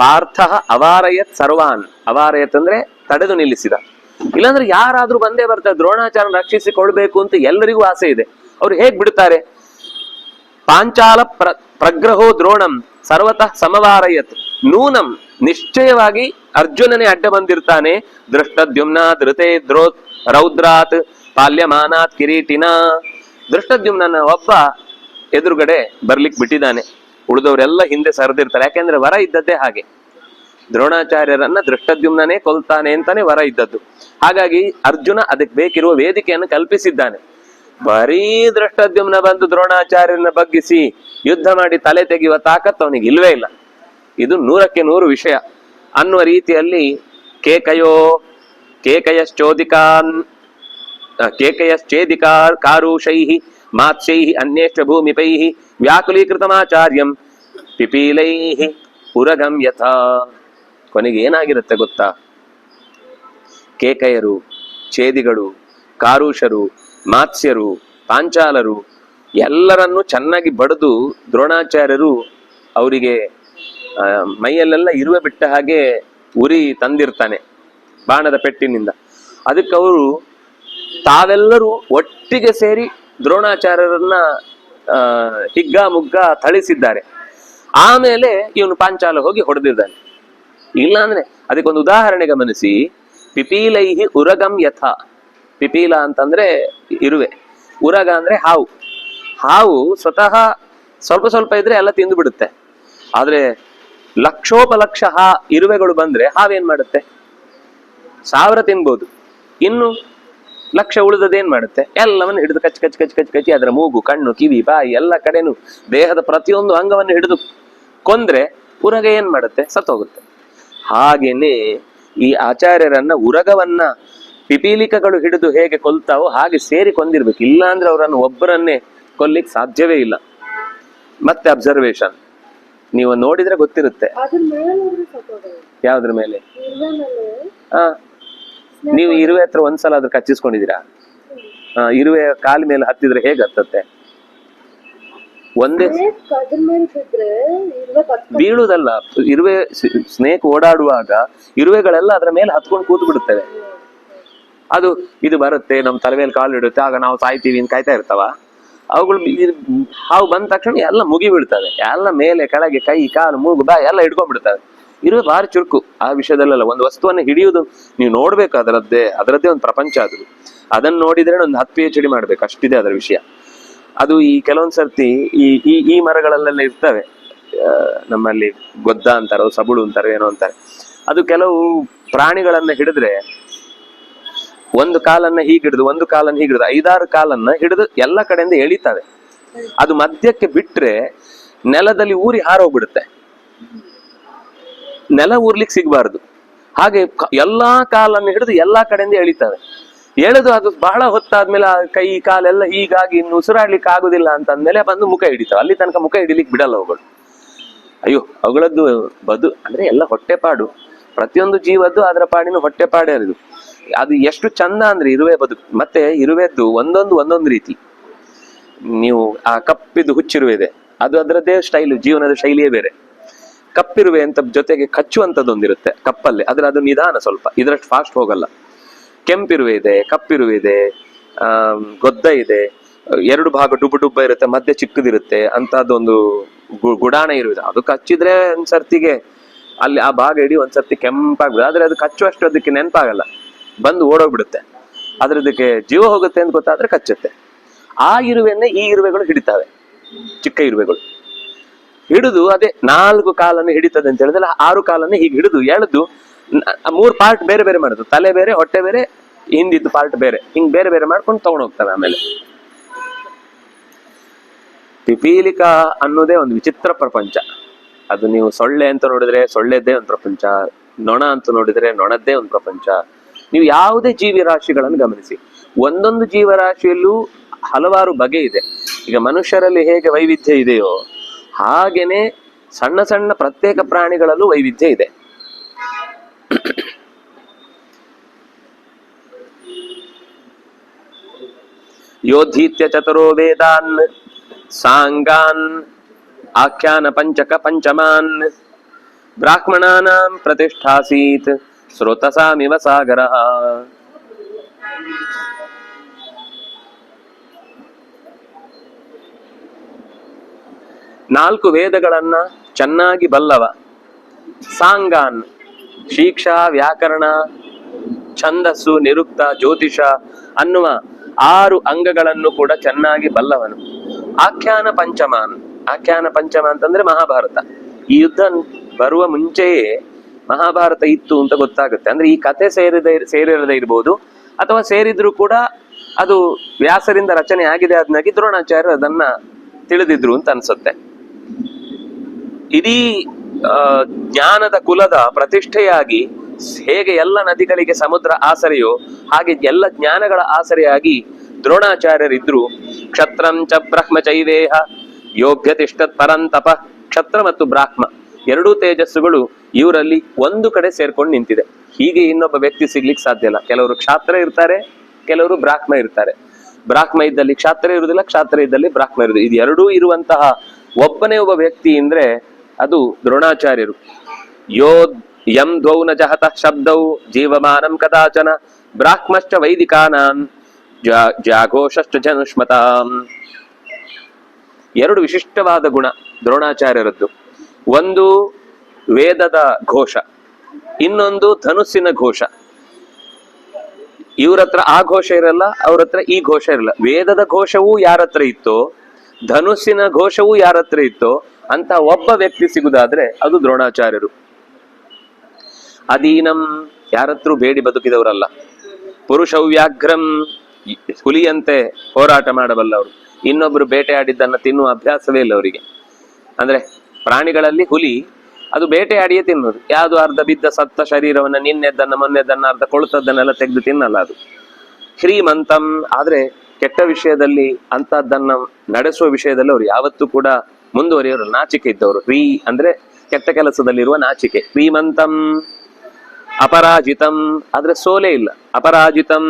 A: ಪಾರ್ಥ ಅವಾರಯತ್ ಸರ್ವಾನ್, ಅವಾರಯತ್ ಅಂದ್ರೆ ತಡೆದು ನಿಲ್ಲಿಸಿದ. ಇಲ್ಲಾಂದ್ರೆ ಯಾರಾದ್ರೂ ಬಂದೇ ಬರ್ತಾರೆ, ದ್ರೋಣಾಚಾರ್ಯ ರಕ್ಷಿಸಿಕೊಳ್ಬೇಕು ಅಂತ ಎಲ್ಲರಿಗೂ ಆಸೆ ಇದೆ. ಅವ್ರು ಹೇಗ್ ಬಿಡ್ತಾರೆ? ಪಾಂಚಾಲ ಪ್ರಗ್ರಹೋ ದ್ರೋಣಂ ಸರ್ವತಃ ಸಮವಾರಯತ್ ನೂನಂ ನಿಶ್ಚಯವಾಗಿ ಅರ್ಜುನನೇ ಅಡ್ಡ ಬಂದಿರ್ತಾನೆ. ದೃಷ್ಟದ್ಯುಮ್ನ ಧೃತೆ ರೌದ್ರಾತ್ ಪಾಲ್ಯಮಾನಾತ್ ಕಿರೀಟಿನ. ದೃಷ್ಟದ್ಯುಮ್ನ ಒಬ್ಬ ಎದುರುಗಡೆ ಬರ್ಲಿಕ್ಕೆ ಬಿಟ್ಟಿದ್ದಾನೆ, ಉಳಿದವರೆಲ್ಲ ಹಿಂದೆ ಸರಿದಿರ್ತಾರೆ. ಯಾಕೆಂದ್ರೆ ವರ ಇದ್ದದ್ದೇ ಹಾಗೆ, ದ್ರೋಣಾಚಾರ್ಯರನ್ನ ದೃಷ್ಟದ್ಯುಮ್ನೇ ಕೊಲ್ತಾನೆ ಅಂತಾನೆ ವರ ಇದ್ದದ್ದು. ಹಾಗಾಗಿ ಅರ್ಜುನ ಅದಕ್ಕೆ ಬೇಕಿರುವ ವೇದಿಕೆಯನ್ನು ಕಲ್ಪಿಸಿದ್ದಾನೆ. ಬರೀ ದೃಷ್ಟದ್ಯುಮ್ನ ಬಂದು ದ್ರೋಣಾಚಾರ್ಯರನ್ನ ಬಗ್ಗಿಸಿ ಯುದ್ಧ ಮಾಡಿ ತಲೆ ತೆಗೆಯುವ ತಾಕತ್ತು ಅವನಿಗೆ ಇಲ್ವೇ ಇಲ್ಲ. ಇದು 100ಕ್ಕೆ 100 ವಿಷಯ ಅನ್ನುವ ರೀತಿಯಲ್ಲಿ ಕೇಕಯಶ್ಚೋದಿಕಾರ್ ಕಾರುಷೈ ಮಾತ್ಸೈ ಅನ್ಯೇಷ್ಟ ಭೂಮಿಪೈ ವ್ಯಾಕುಲೀಕೃತಮಾಚಾರ್ಯಂ ಪಿಪೀಲೈ ಉರಗಂ ಯಥಾ. ಕೊನೆಗೆ ಏನಾಗಿರುತ್ತೆ ಗೊತ್ತಾ? ಕೇಕಯರು, ಛೇದಿಗಳು, ಕಾರುಷರು, ಮಾತ್ಸ್ಯರು, ಪಾಂಚಾಲರು ಎಲ್ಲರನ್ನೂ ಚೆನ್ನಾಗಿ ಬಡಿದು ದ್ರೋಣಾಚಾರ್ಯರು ಅವರಿಗೆ ಮೈಯಲ್ಲೆಲ್ಲ ಇರುವೆ ಬಿಟ್ಟ ಹಾಗೆ ಉರಿ ತಂದಿರ್ತಾನೆ ಬಾಣದ ಪೆಟ್ಟಿನಿಂದ. ಅದಕ್ಕವರು ತಾವೆಲ್ಲರೂ ಒಟ್ಟಿಗೆ ಸೇರಿ ದ್ರೋಣಾಚಾರ್ಯರನ್ನ ಹಿಗ್ಗ ಮುಗ್ಗ ಥಳಿಸಿದ್ದಾರೆ. ಆಮೇಲೆ ಇವನು ಪಾಂಚಾಲ ಹೋಗಿ ಹೊಡೆದಿದ್ದಾನೆ. ಇಲ್ಲ ಅಂದ್ರೆ ಅದಕ್ಕೊಂದು ಉದಾಹರಣೆ ಗಮನಿಸಿ. ಪಿಪೀಲೈಹಿ ಉರಗಂ ಯಥ. ಪಿಪೀಲ ಅಂತಂದ್ರೆ ಇರುವೆ, ಉರಗ ಅಂದ್ರೆ ಹಾವು. ಹಾವು ಸ್ವತಃ ಸ್ವಲ್ಪ ಸ್ವಲ್ಪ ಇದ್ರೆ ಎಲ್ಲ ತಿಂದು ಬಿಡುತ್ತೆ. ಆದ್ರೆ ಲಕ್ಷೋಪಲಕ್ಷ ಇರುವೆಗಳು ಬಂದ್ರೆ ಹಾವೇನ್ ಮಾಡುತ್ತೆ? 1000 ತಿನ್ಬೋದು. ಇನ್ನು ಲಕ್ಷ ಉಳಿದದೇನ್ ಮಾಡುತ್ತೆ? ಎಲ್ಲವನ್ನು ಹಿಡಿದು ಕಚ್ಚಿ ಕಚ್ಚಿ ಕಚ್ಚಿ ಕಚ್ಚಿ ಕಚ್ಚಿ ಅದರ ಮೂಗು, ಕಣ್ಣು, ಕಿವಿ, ಬಾಯಿ ಎಲ್ಲ ಕಡೆನು ದೇಹದ ಪ್ರತಿಯೊಂದು ಅಂಗವನ್ನು ಹಿಡಿದು ಕೊಂದ್ರೆ ಉರಗ ಏನ್ ಮಾಡುತ್ತೆ? ಸತ್ತೋಗುತ್ತೆ. ಹಾಗೇನೆ ಈ ಆಚಾರ್ಯರನ್ನ ಉರಗವನ್ನ ಪಿಪೀಲಿಕಗಳು ಹಿಡಿದು ಹೇಗೆ ಕೊಲ್ತಾವೋ ಹಾಗೆ ಸೇರಿ ಕೊಂದಿರ್ಬೇಕು. ಇಲ್ಲ ಅಂದ್ರೆ ಅವರನ್ನು ಒಬ್ಬರನ್ನೇ ಕೊಲ್ಲಿಕ್ ಸಾಧ್ಯವೇ ಇಲ್ಲ. ಮತ್ತೆ ಅಬ್ಸರ್ವೇಷನ್ ನೀವು ನೋಡಿದ್ರೆ ಗೊತ್ತಿರುತ್ತೆ. ಯಾವ್ದ್ರ ಮೇಲೆ? ನೀವು ಇರುವೆ ಹತ್ರ ಒಂದ್ಸಲ ಅದ್ರ ಕಚ್ಚಿಸ್ಕೊಂಡಿದ್ದೀರಾ? ಇರುವೆ ಕಾಲ ಮೇಲೆ ಹತ್ತಿದ್ರೆ ಹೇಗೆ ಹತ್ತತ್ತೆ? ಒಂದೇ ಬೀಳುವುದಲ್ಲ, ಇರುವೆ ಸ್ನೇಕ್ ಓಡಾಡುವಾಗ ಇರುವೆಗಳೆಲ್ಲ ಅದರ ಮೇಲೆ ಹತ್ಕೊಂಡು ಕೂತು ಬಿಡುತ್ತವೆ. ಅದು ಇದು ಬರುತ್ತೆ ನಮ್ಮ ತಲೆ ಮೇಲೆ ಕಾಲು ಇಡುತ್ತೆ, ಆಗ ನಾವು ಸಾಯ್ತೀವಿ ಅಂತ ಕಾಯ್ತಾ ಇರ್ತಾವ. ಅವುಗಳು ಹಾವು ಬಂದ ತಕ್ಷಣ ಎಲ್ಲ ಮುಗಿ ಬೀಳ್ತವೆ, ಎಲ್ಲ ಮೇಲೆ ಕೆಳಗೆ ಕೈ ಕಾಲು ಮೂಗು ಬಾಯಿ ಎಲ್ಲ ಹಿಡ್ಕೊಂಡ್ಬಿಡ್ತವೆ. ಇರುವೆ ಭಾರಿ ಚುರುಕು ಆ ವಿಷಯದಲ್ಲೆಲ್ಲ. ಒಂದು ವಸ್ತುವನ್ನು ಹಿಡಿಯುವುದು ನೀವು ನೋಡ್ಬೇಕು, ಅದರದ್ದೇ ಒಂದು ಪ್ರಪಂಚ. ಅದು ಅದನ್ನ ನೋಡಿದ್ರೆ ಒಂದು 10 PhD ಮಾಡ್ಬೇಕು, ಅಷ್ಟಿದೆ ಅದರ ವಿಷಯ. ಅದು ಈ ಕೆಲವೊಂದ್ ಸರ್ತಿ ಈ ಮರಗಳಲ್ಲೆಲ್ಲ ಇರ್ತವೆ, ನಮ್ಮಲ್ಲಿ ಗೊದ್ದ ಅಂತಾರೋ ಸಬುಳು ಅಂತಾರೋ ಏನೋ ಅಂತಾರೆ. ಅದು ಕೆಲವು ಪ್ರಾಣಿಗಳನ್ನ ಹಿಡಿದ್ರೆ ಒಂದು ಕಾಲನ್ನ ಹೀಗಿಡಿದು ಒಂದು ಕಾಲನ್ನ ಹೀಗಿಡಿದು 5-6 ಕಾಲನ್ನ ಹಿಡಿದು ಎಲ್ಲ ಕಡೆಯಿಂದ ಎಳಿತವೆ. ಅದು ಮಧ್ಯಕ್ಕೆ ಬಿಟ್ರೆ ನೆಲದಲ್ಲಿ ಊರಿ ಹಾರೋಗ್ಬಿಡುತ್ತೆ. ನೆಲ ಊರ್ಲಿಕ್ಕೆ ಸಿಗಬಾರ್ದು. ಹಾಗೆ ಎಲ್ಲಾ ಕಾಲನ್ನು ಹಿಡಿದು ಎಲ್ಲಾ ಕಡೆಯಿಂದ ಎಳಿತವೆ. ಎಳೆದು ಅದು ಬಹಳ ಹೊತ್ತಾದ್ಮೇಲೆ ಕೈ ಕಾಲೆಲ್ಲ ಹೀಗಾಗಿ ಇನ್ನು ಉಸಿರಾಡ್ಲಿಕ್ಕೆ ಆಗುದಿಲ್ಲ ಅಂತ ಅಂದ್ಮೇಲೆ ಬಂದು ಮುಖ ಹಿಡಿತಾವೆ. ಅಲ್ಲಿ ತನಕ ಮುಖ ಹಿಡಿಲಿಕ್ಕೆ ಬಿಡಲ್ಲ ಅವುಗಳು. ಅಯ್ಯೋ, ಅವುಗಳದ್ದು ಅಂದ್ರೆ ಎಲ್ಲ ಹೊಟ್ಟೆಪಾಡು. ಪ್ರತಿಯೊಂದು ಜೀವದ್ದು ಅದರ ಪಾಡಿನ ಹೊಟ್ಟೆಪಾಡೇ ಅದು. ಅದು ಎಷ್ಟು ಚಂದ ಅಂದ್ರೆ ಇರುವೆ ಬದುಕು. ಮತ್ತೆ ಇರುವೆದ್ದು ಒಂದೊಂದು ರೀತಿ. ನೀವು ಆ ಕಪ್ಪಿದ್ದು ಹುಚ್ಚಿರುವೆ ಇದೆ, ಅದು ಅದರದ್ದೇ ಸ್ಟೈಲು, ಜೀವನದ ಶೈಲಿಯೇ ಬೇರೆ. ಕಪ್ಪಿರುವೆ ಅಂತ ಜೊತೆಗೆ ಕಚ್ಚುವಂಥದ್ದೊಂದಿರುತ್ತೆ ಕಪ್ಪಲ್ಲಿ, ಆದ್ರೆ ಅದು ನಿಧಾನ ಸ್ವಲ್ಪ, ಇದರಷ್ಟು ಫಾಸ್ಟ್ ಹೋಗಲ್ಲ. ಕೆಂಪಿರುವೆ ಇದೆ, ಕಪ್ಪಿರುವೆ ಇದೆ, ಗೊದ್ದ ಇದೆ. 2 ಭಾಗ ಡುಬ್ಬ ಇರುತ್ತೆ, ಮಧ್ಯೆ ಚಿಕ್ಕದಿರುತ್ತೆ. ಅಂತದೊಂದು ಗುಡಾಣ ಇರುವುದು. ಅದು ಕಚ್ಚಿದ್ರೆ ಒಂದ್ಸರ್ತಿಗೆ ಅಲ್ಲಿ ಆ ಭಾಗ ಇಡೀ ಒಂದ್ಸರ್ತಿ ಕೆಂಪಾಗ್ಬಿಡುತ್ತೆ. ಆದ್ರೆ ಅದು ಕಚ್ಚುವಷ್ಟು ಅದಕ್ಕೆ ನೆನಪಾಗಲ್ಲ, ಬಂದು ಓಡೋಗ್ಬಿಡುತ್ತೆ. ಅದಕ್ಕೆ ಜೀವ ಹೋಗುತ್ತೆ ಅಂತ ಗೊತ್ತಾದ್ರೆ ಕಚ್ಚುತ್ತೆ. ಆ ಇರುವೆಯನ್ನೇ ಈ ಇರುವೆಗಳು ಹಿಡಿತಾವೆ, ಚಿಕ್ಕ ಇರುವೆಗಳು ಹಿಡಿದು. ಅದೇ 4 ಕಾಲನ್ನು ಹಿಡಿತದೆ ಅಂತ ಹೇಳಿದ್ರೆ 6 ಕಾಲನ್ನು ಹೀಗೆ ಹಿಡಿದು ಎಳೆದು 3 ಪಾರ್ಟ್ ಬೇರೆ ಬೇರೆ ಮಾಡುದು. ತಲೆ ಬೇರೆ, ಹೊಟ್ಟೆ ಬೇರೆ, ಹಿಂದಿದ್ದು ಪಾರ್ಟ್ ಬೇರೆ, ಹಿಂಗ್ ಬೇರೆ ಬೇರೆ ಮಾಡ್ಕೊಂಡು ತಗೊಂಡು ಹೋಗ್ತವೆ. ಆಮೇಲೆ ಪಿಪೀಲಿಕಾ ಅನ್ನೋದೇ ಒಂದು ವಿಚಿತ್ರ ಪ್ರಪಂಚ. ಅದು ನೀವು ಸೊಳ್ಳೆ ಅಂತ ನೋಡಿದ್ರೆ ಸೊಳ್ಳೆದ್ದೇ ಒಂದು ಪ್ರಪಂಚ, ನೊಣ ಅಂತ ನೋಡಿದ್ರೆ ನೊಣದ್ದೇ ಒಂದು ಪ್ರಪಂಚ. ನೀವು ಯಾವುದೇ ಜೀವರಾಶಿಗಳನ್ನು ಗಮನಿಸಿ, ಒಂದೊಂದು ಜೀವರಾಶಿಯಲ್ಲೂ ಹಲವಾರು ಬಗೆ ಇದೆ. ಈಗ ಮನುಷ್ಯರಲ್ಲಿ ಹೇಗೆ ವೈವಿಧ್ಯ ಇದೆಯೋ ಹಾಗೇನೆ ಸಣ್ಣ ಸಣ್ಣ ಪ್ರತ್ಯೇಕ ಪ್ರಾಣಿಗಳಲ್ಲೂ ವೈವಿಧ್ಯ ಇದೆ. ಯೋಧೀತ್ಯ ಚತುರೋ ವೇದಾನ್ ಸಾಂಗಾನ್ ಆಖ್ಯಾನ ಪಂಚಕ ಪಂಚಮಾನ್ ಬ್ರಾಹ್ಮಣಾನಾಂ ಪ್ರತಿಷ್ಠಾಸೀತ್ ಸ್ರೋತಸಾಮಿವ ಸಾಗರಃ. ನಾಲ್ಕು ವೇದಗಳನ್ನ ಚೆನ್ನಾಗಿ ಬಲ್ಲವ, ಸಾಂಗಾನ್ ಶಿಕ್ಷಾ, ವ್ಯಾಕರಣ, ಛಂದಸ್ಸು, ನಿರುಕ್ತ, ಜ್ಯೋತಿಷ ಅನ್ನುವ 6 ಅಂಗಗಳನ್ನು ಕೂಡ ಚೆನ್ನಾಗಿ ಬಲ್ಲವನು. ಆಖ್ಯಾನ ಪಂಚಮಾನ್, ಆಖ್ಯಾನ ಪಂಚಮ ಅಂತಂದ್ರೆ ಮಹಾಭಾರತ. ಈ ಯುದ್ಧ ಬರುವ ಮುಂಚೆಯೇ ಮಹಾಭಾರತ ಇತ್ತು ಅಂತ ಗೊತ್ತಾಗುತ್ತೆ. ಅಂದ್ರೆ ಈ ಕಥೆ ಸೇರಿರದೇ ಇರ್ಬೋದು, ಅಥವಾ ಸೇರಿದ್ರು ಕೂಡ ಅದು ವ್ಯಾಸರಿಂದ ರಚನೆ ಆಗಿದೆ ಆದ್ನಾಗಿ ದ್ರೋಣಾಚಾರ್ಯರು ಅದನ್ನ ತಿಳಿದಿದ್ರು ಅಂತ ಅನ್ಸುತ್ತೆ. ಇಡೀ ಜ್ಞಾನದ ಕುಲದ ಪ್ರತಿಷ್ಠೆಯಾಗಿ ಹೇಗೆ ಎಲ್ಲ ನದಿಗಳಿಗೆ ಸಮುದ್ರ ಆಸರೆಯೋ ಹಾಗೆ ಎಲ್ಲ ಜ್ಞಾನಗಳ ಆಸರೆಯಾಗಿ ದ್ರೋಣಾಚಾರ್ಯರಿದ್ರು. ಕ್ಷತ್ರಂ ಚ ಬ್ರಹ್ಮ ಚೈವೇಹ ಯೋಗ್ಯ ತಿಷ್ಟತ್ ಪರಂತಪ. ಕ್ಷತ್ರ ಮತ್ತು ಬ್ರಾಹ್ಮ ಎರಡೂ ತೇಜಸ್ಸುಗಳು ಇವರಲ್ಲಿ ಒಂದು ಕಡೆ ಸೇರ್ಕೊಂಡು ನಿಂತಿದೆ. ಹೀಗೆ ಇನ್ನೊಬ್ಬ ವ್ಯಕ್ತಿ ಸಿಗ್ಲಿಕ್ಕೆ ಸಾಧ್ಯ ಇಲ್ಲ. ಕೆಲವರು ಕ್ಷಾತ್ರ ಇರ್ತಾರೆ, ಕೆಲವರು ಬ್ರಾಹ್ಮ ಇರ್ತಾರೆ. ಬ್ರಾಹ್ಮ ಇದ್ದಲ್ಲಿ ಕ್ಷಾತ್ರ ಇರುವುದಿಲ್ಲ, ಕ್ಷಾತ್ರ ಇದ್ದಲ್ಲಿ ಬ್ರಾಹ್ಮ ಇರುವುದು. ಇದು ಎರಡೂ ಇರುವಂತಹ ಒಬ್ಬನೇ ಒಬ್ಬ ವ್ಯಕ್ತಿ ಅಂದ್ರೆ ಅದು ದ್ರೋಣಾಚಾರ್ಯರು. ಯೋ ಯಂ ದ್ವೌ ನ ಜಹತಃ ಶಬ್ದೌ ಜೀವಮಾನಂ ಕದಾಚನ ಬ್ರಾಹ್ಮಶ್ಚ ವೈದಿಕಾನಾಂ ಜಾಘೋಷಶ್ಚ ಜನುಷ್ಮತಾಂ. ಎರಡು ವಿಶಿಷ್ಟವಾದ ಗುಣ ದ್ರೋಣಾಚಾರ್ಯರದ್ದು. ಒಂದು ವೇದದ ಘೋಷ, ಇನ್ನೊಂದು ಧನುಸ್ಸಿನ ಘೋಷ. ಇವ್ರ ಹತ್ರ ಆ ಘೋಷ ಇರಲ್ಲ, ಅವ್ರ ಹತ್ರ ಈ ಘೋಷ ಇರಲ್ಲ. ವೇದದ ಘೋಷವೂ ಯಾರ ಹತ್ರ ಇತ್ತೋ, ಧನುಸ್ಸಿನ ಘೋಷವೂ ಯಾರ ಹತ್ರ ಇತ್ತೋ ಅಂತ ಒಬ್ಬ ವ್ಯಕ್ತಿ ಸಿಗುದಾದ್ರೆ ಅದು ದ್ರೋಣಾಚಾರ್ಯರು. ಅಧೀನಂ, ಯಾರತ್ರೂ ಬೇಡಿ ಬದುಕಿದವರಲ್ಲ. ಪುರುಷವ್ಯಾಘ್ರಂ, ಹುಲಿಯಂತೆ ಹೋರಾಟ ಮಾಡಬಲ್ಲವರು. ಇನ್ನೊಬ್ರು ಬೇಟೆಯಾಡಿದ್ದನ್ನ ತಿನ್ನುವ ಅಭ್ಯಾಸವೇ ಇಲ್ಲ ಅವರಿಗೆ. ಅಂದ್ರೆ ಪ್ರಾಣಿಗಳಲ್ಲಿ ಹುಲಿ ಅದು ಬೇಟೆಯಾಡಿಯೇ ತಿನ್ನೋದು. ಯಾವುದು ಅರ್ಧ ಬಿದ್ದ ಸತ್ತ ಶರೀರವನ್ನ, ನಿನ್ನೆದ್ದನ್ನ ಮೊನ್ನೆದ್ದನ್ನ ಅರ್ಧ ಕೊಳುತದ್ದನ್ನೆಲ್ಲ ತೆಗೆದು ತಿನ್ನಲ್ಲ ಅದು. ಶ್ರೀಮಂತಂ, ಆದ್ರೆ ಕೆಟ್ಟ ವಿಷಯದಲ್ಲಿ ಅಂತದ್ದನ್ನ ನಡೆಸುವ ವಿಷಯದಲ್ಲಿ ಅವರು ಯಾವತ್ತೂ ಕೂಡ ಮುಂದುವರಿಯೋರು. ನಾಚಿಕೆ ಇದ್ದವರು. ಶ್ರೀ ಅಂದ್ರೆ ಕೆಟ್ಟ ಕೆಲಸದಲ್ಲಿರುವ ನಾಚಿಕೆ. ಶ್ರೀಮಂತಂ. ಅಪರಾಜಿತಂ, ಆದ್ರೆ ಸೋಲೆ ಇಲ್ಲ. ಅಪರಾಜಿತಂ.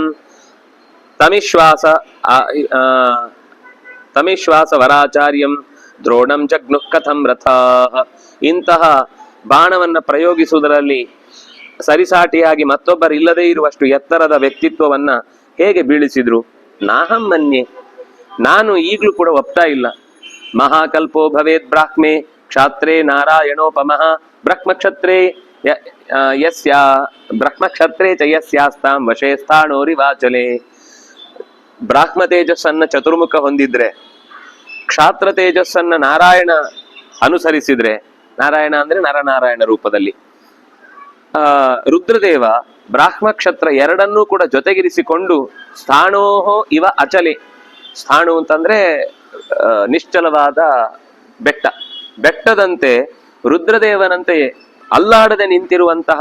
A: ತಮಿಶ್ವಾಸ ವರಾಚಾರ್ಯಂ ದ್ರೋಣಂ ಜಗ್ನು ಕಥಂ ರಥ. ಇಂತಹ ಬಾಣವನ್ನ ಪ್ರಯೋಗಿಸುವುದರಲ್ಲಿ ಸರಿಸಾಟಿಯಾಗಿ ಮತ್ತೊಬ್ಬರಿಲ್ಲದೇ ಇರುವಷ್ಟು ಎತ್ತರದ ವ್ಯಕ್ತಿತ್ವವನ್ನ ಹೇಗೆ ಬೀಳಿಸಿದ್ರು. ನಾಹಂ ಮನ್ಯೆ, ನಾನು ಈಗ್ಲೂ ಕೂಡ ಒಪ್ತಾ ಇಲ್ಲ. ಮಹಾಕಲ್ಪೋ ಭವೇದ್ ಬ್ರಾಹ್ಮೆ ಕ್ಷಾತ್ರೇ ನಾರಾಯಣೋಪಮಃ ಬ್ರಹ್ಮಕ್ಷತ್ರೇ ಬ್ರಹ್ಮಕ್ಷತ್ರೇ ಚ ಯಸ್ಯಾಸ್ತಾಂ ವಶೇ ಸ್ಥಾಣೋರಿವಾಚಲೆ. ಬ್ರಾಹ್ಮ ತೇಜಸ್ಸನ್ನ ಚತುರ್ಮುಖ ಹೊಂದಿದ್ರೆ, ಕ್ಷಾತ್ರ ತೇಜಸ್ಸನ್ನ ನಾರಾಯಣ ಅನುಸರಿಸಿದ್ರೆ, ನಾರಾಯಣ ಅಂದ್ರೆ ನರನಾರಾಯಣ ರೂಪದಲ್ಲಿ, ರುದ್ರದೇವ ಬ್ರಾಹ್ಮ ಕ್ಷತ್ರ ಎರಡನ್ನೂ ಕೂಡ ಜೊತೆಗಿರಿಸಿಕೊಂಡು ಸ್ಥಾಣೋಹೋ ಇವ ಅಚಲೆ. ಸ್ಥಾಣು ಅಂತಂದ್ರೆ ನಿಶ್ಚಲವಾದ ಬೆಟ್ಟ, ಬೆಟ್ಟದಂತೆ ರುದ್ರದೇವನಂತೆಯೇ ಅಲ್ಲಾಡದೆ ನಿಂತಿರುವಂತಹ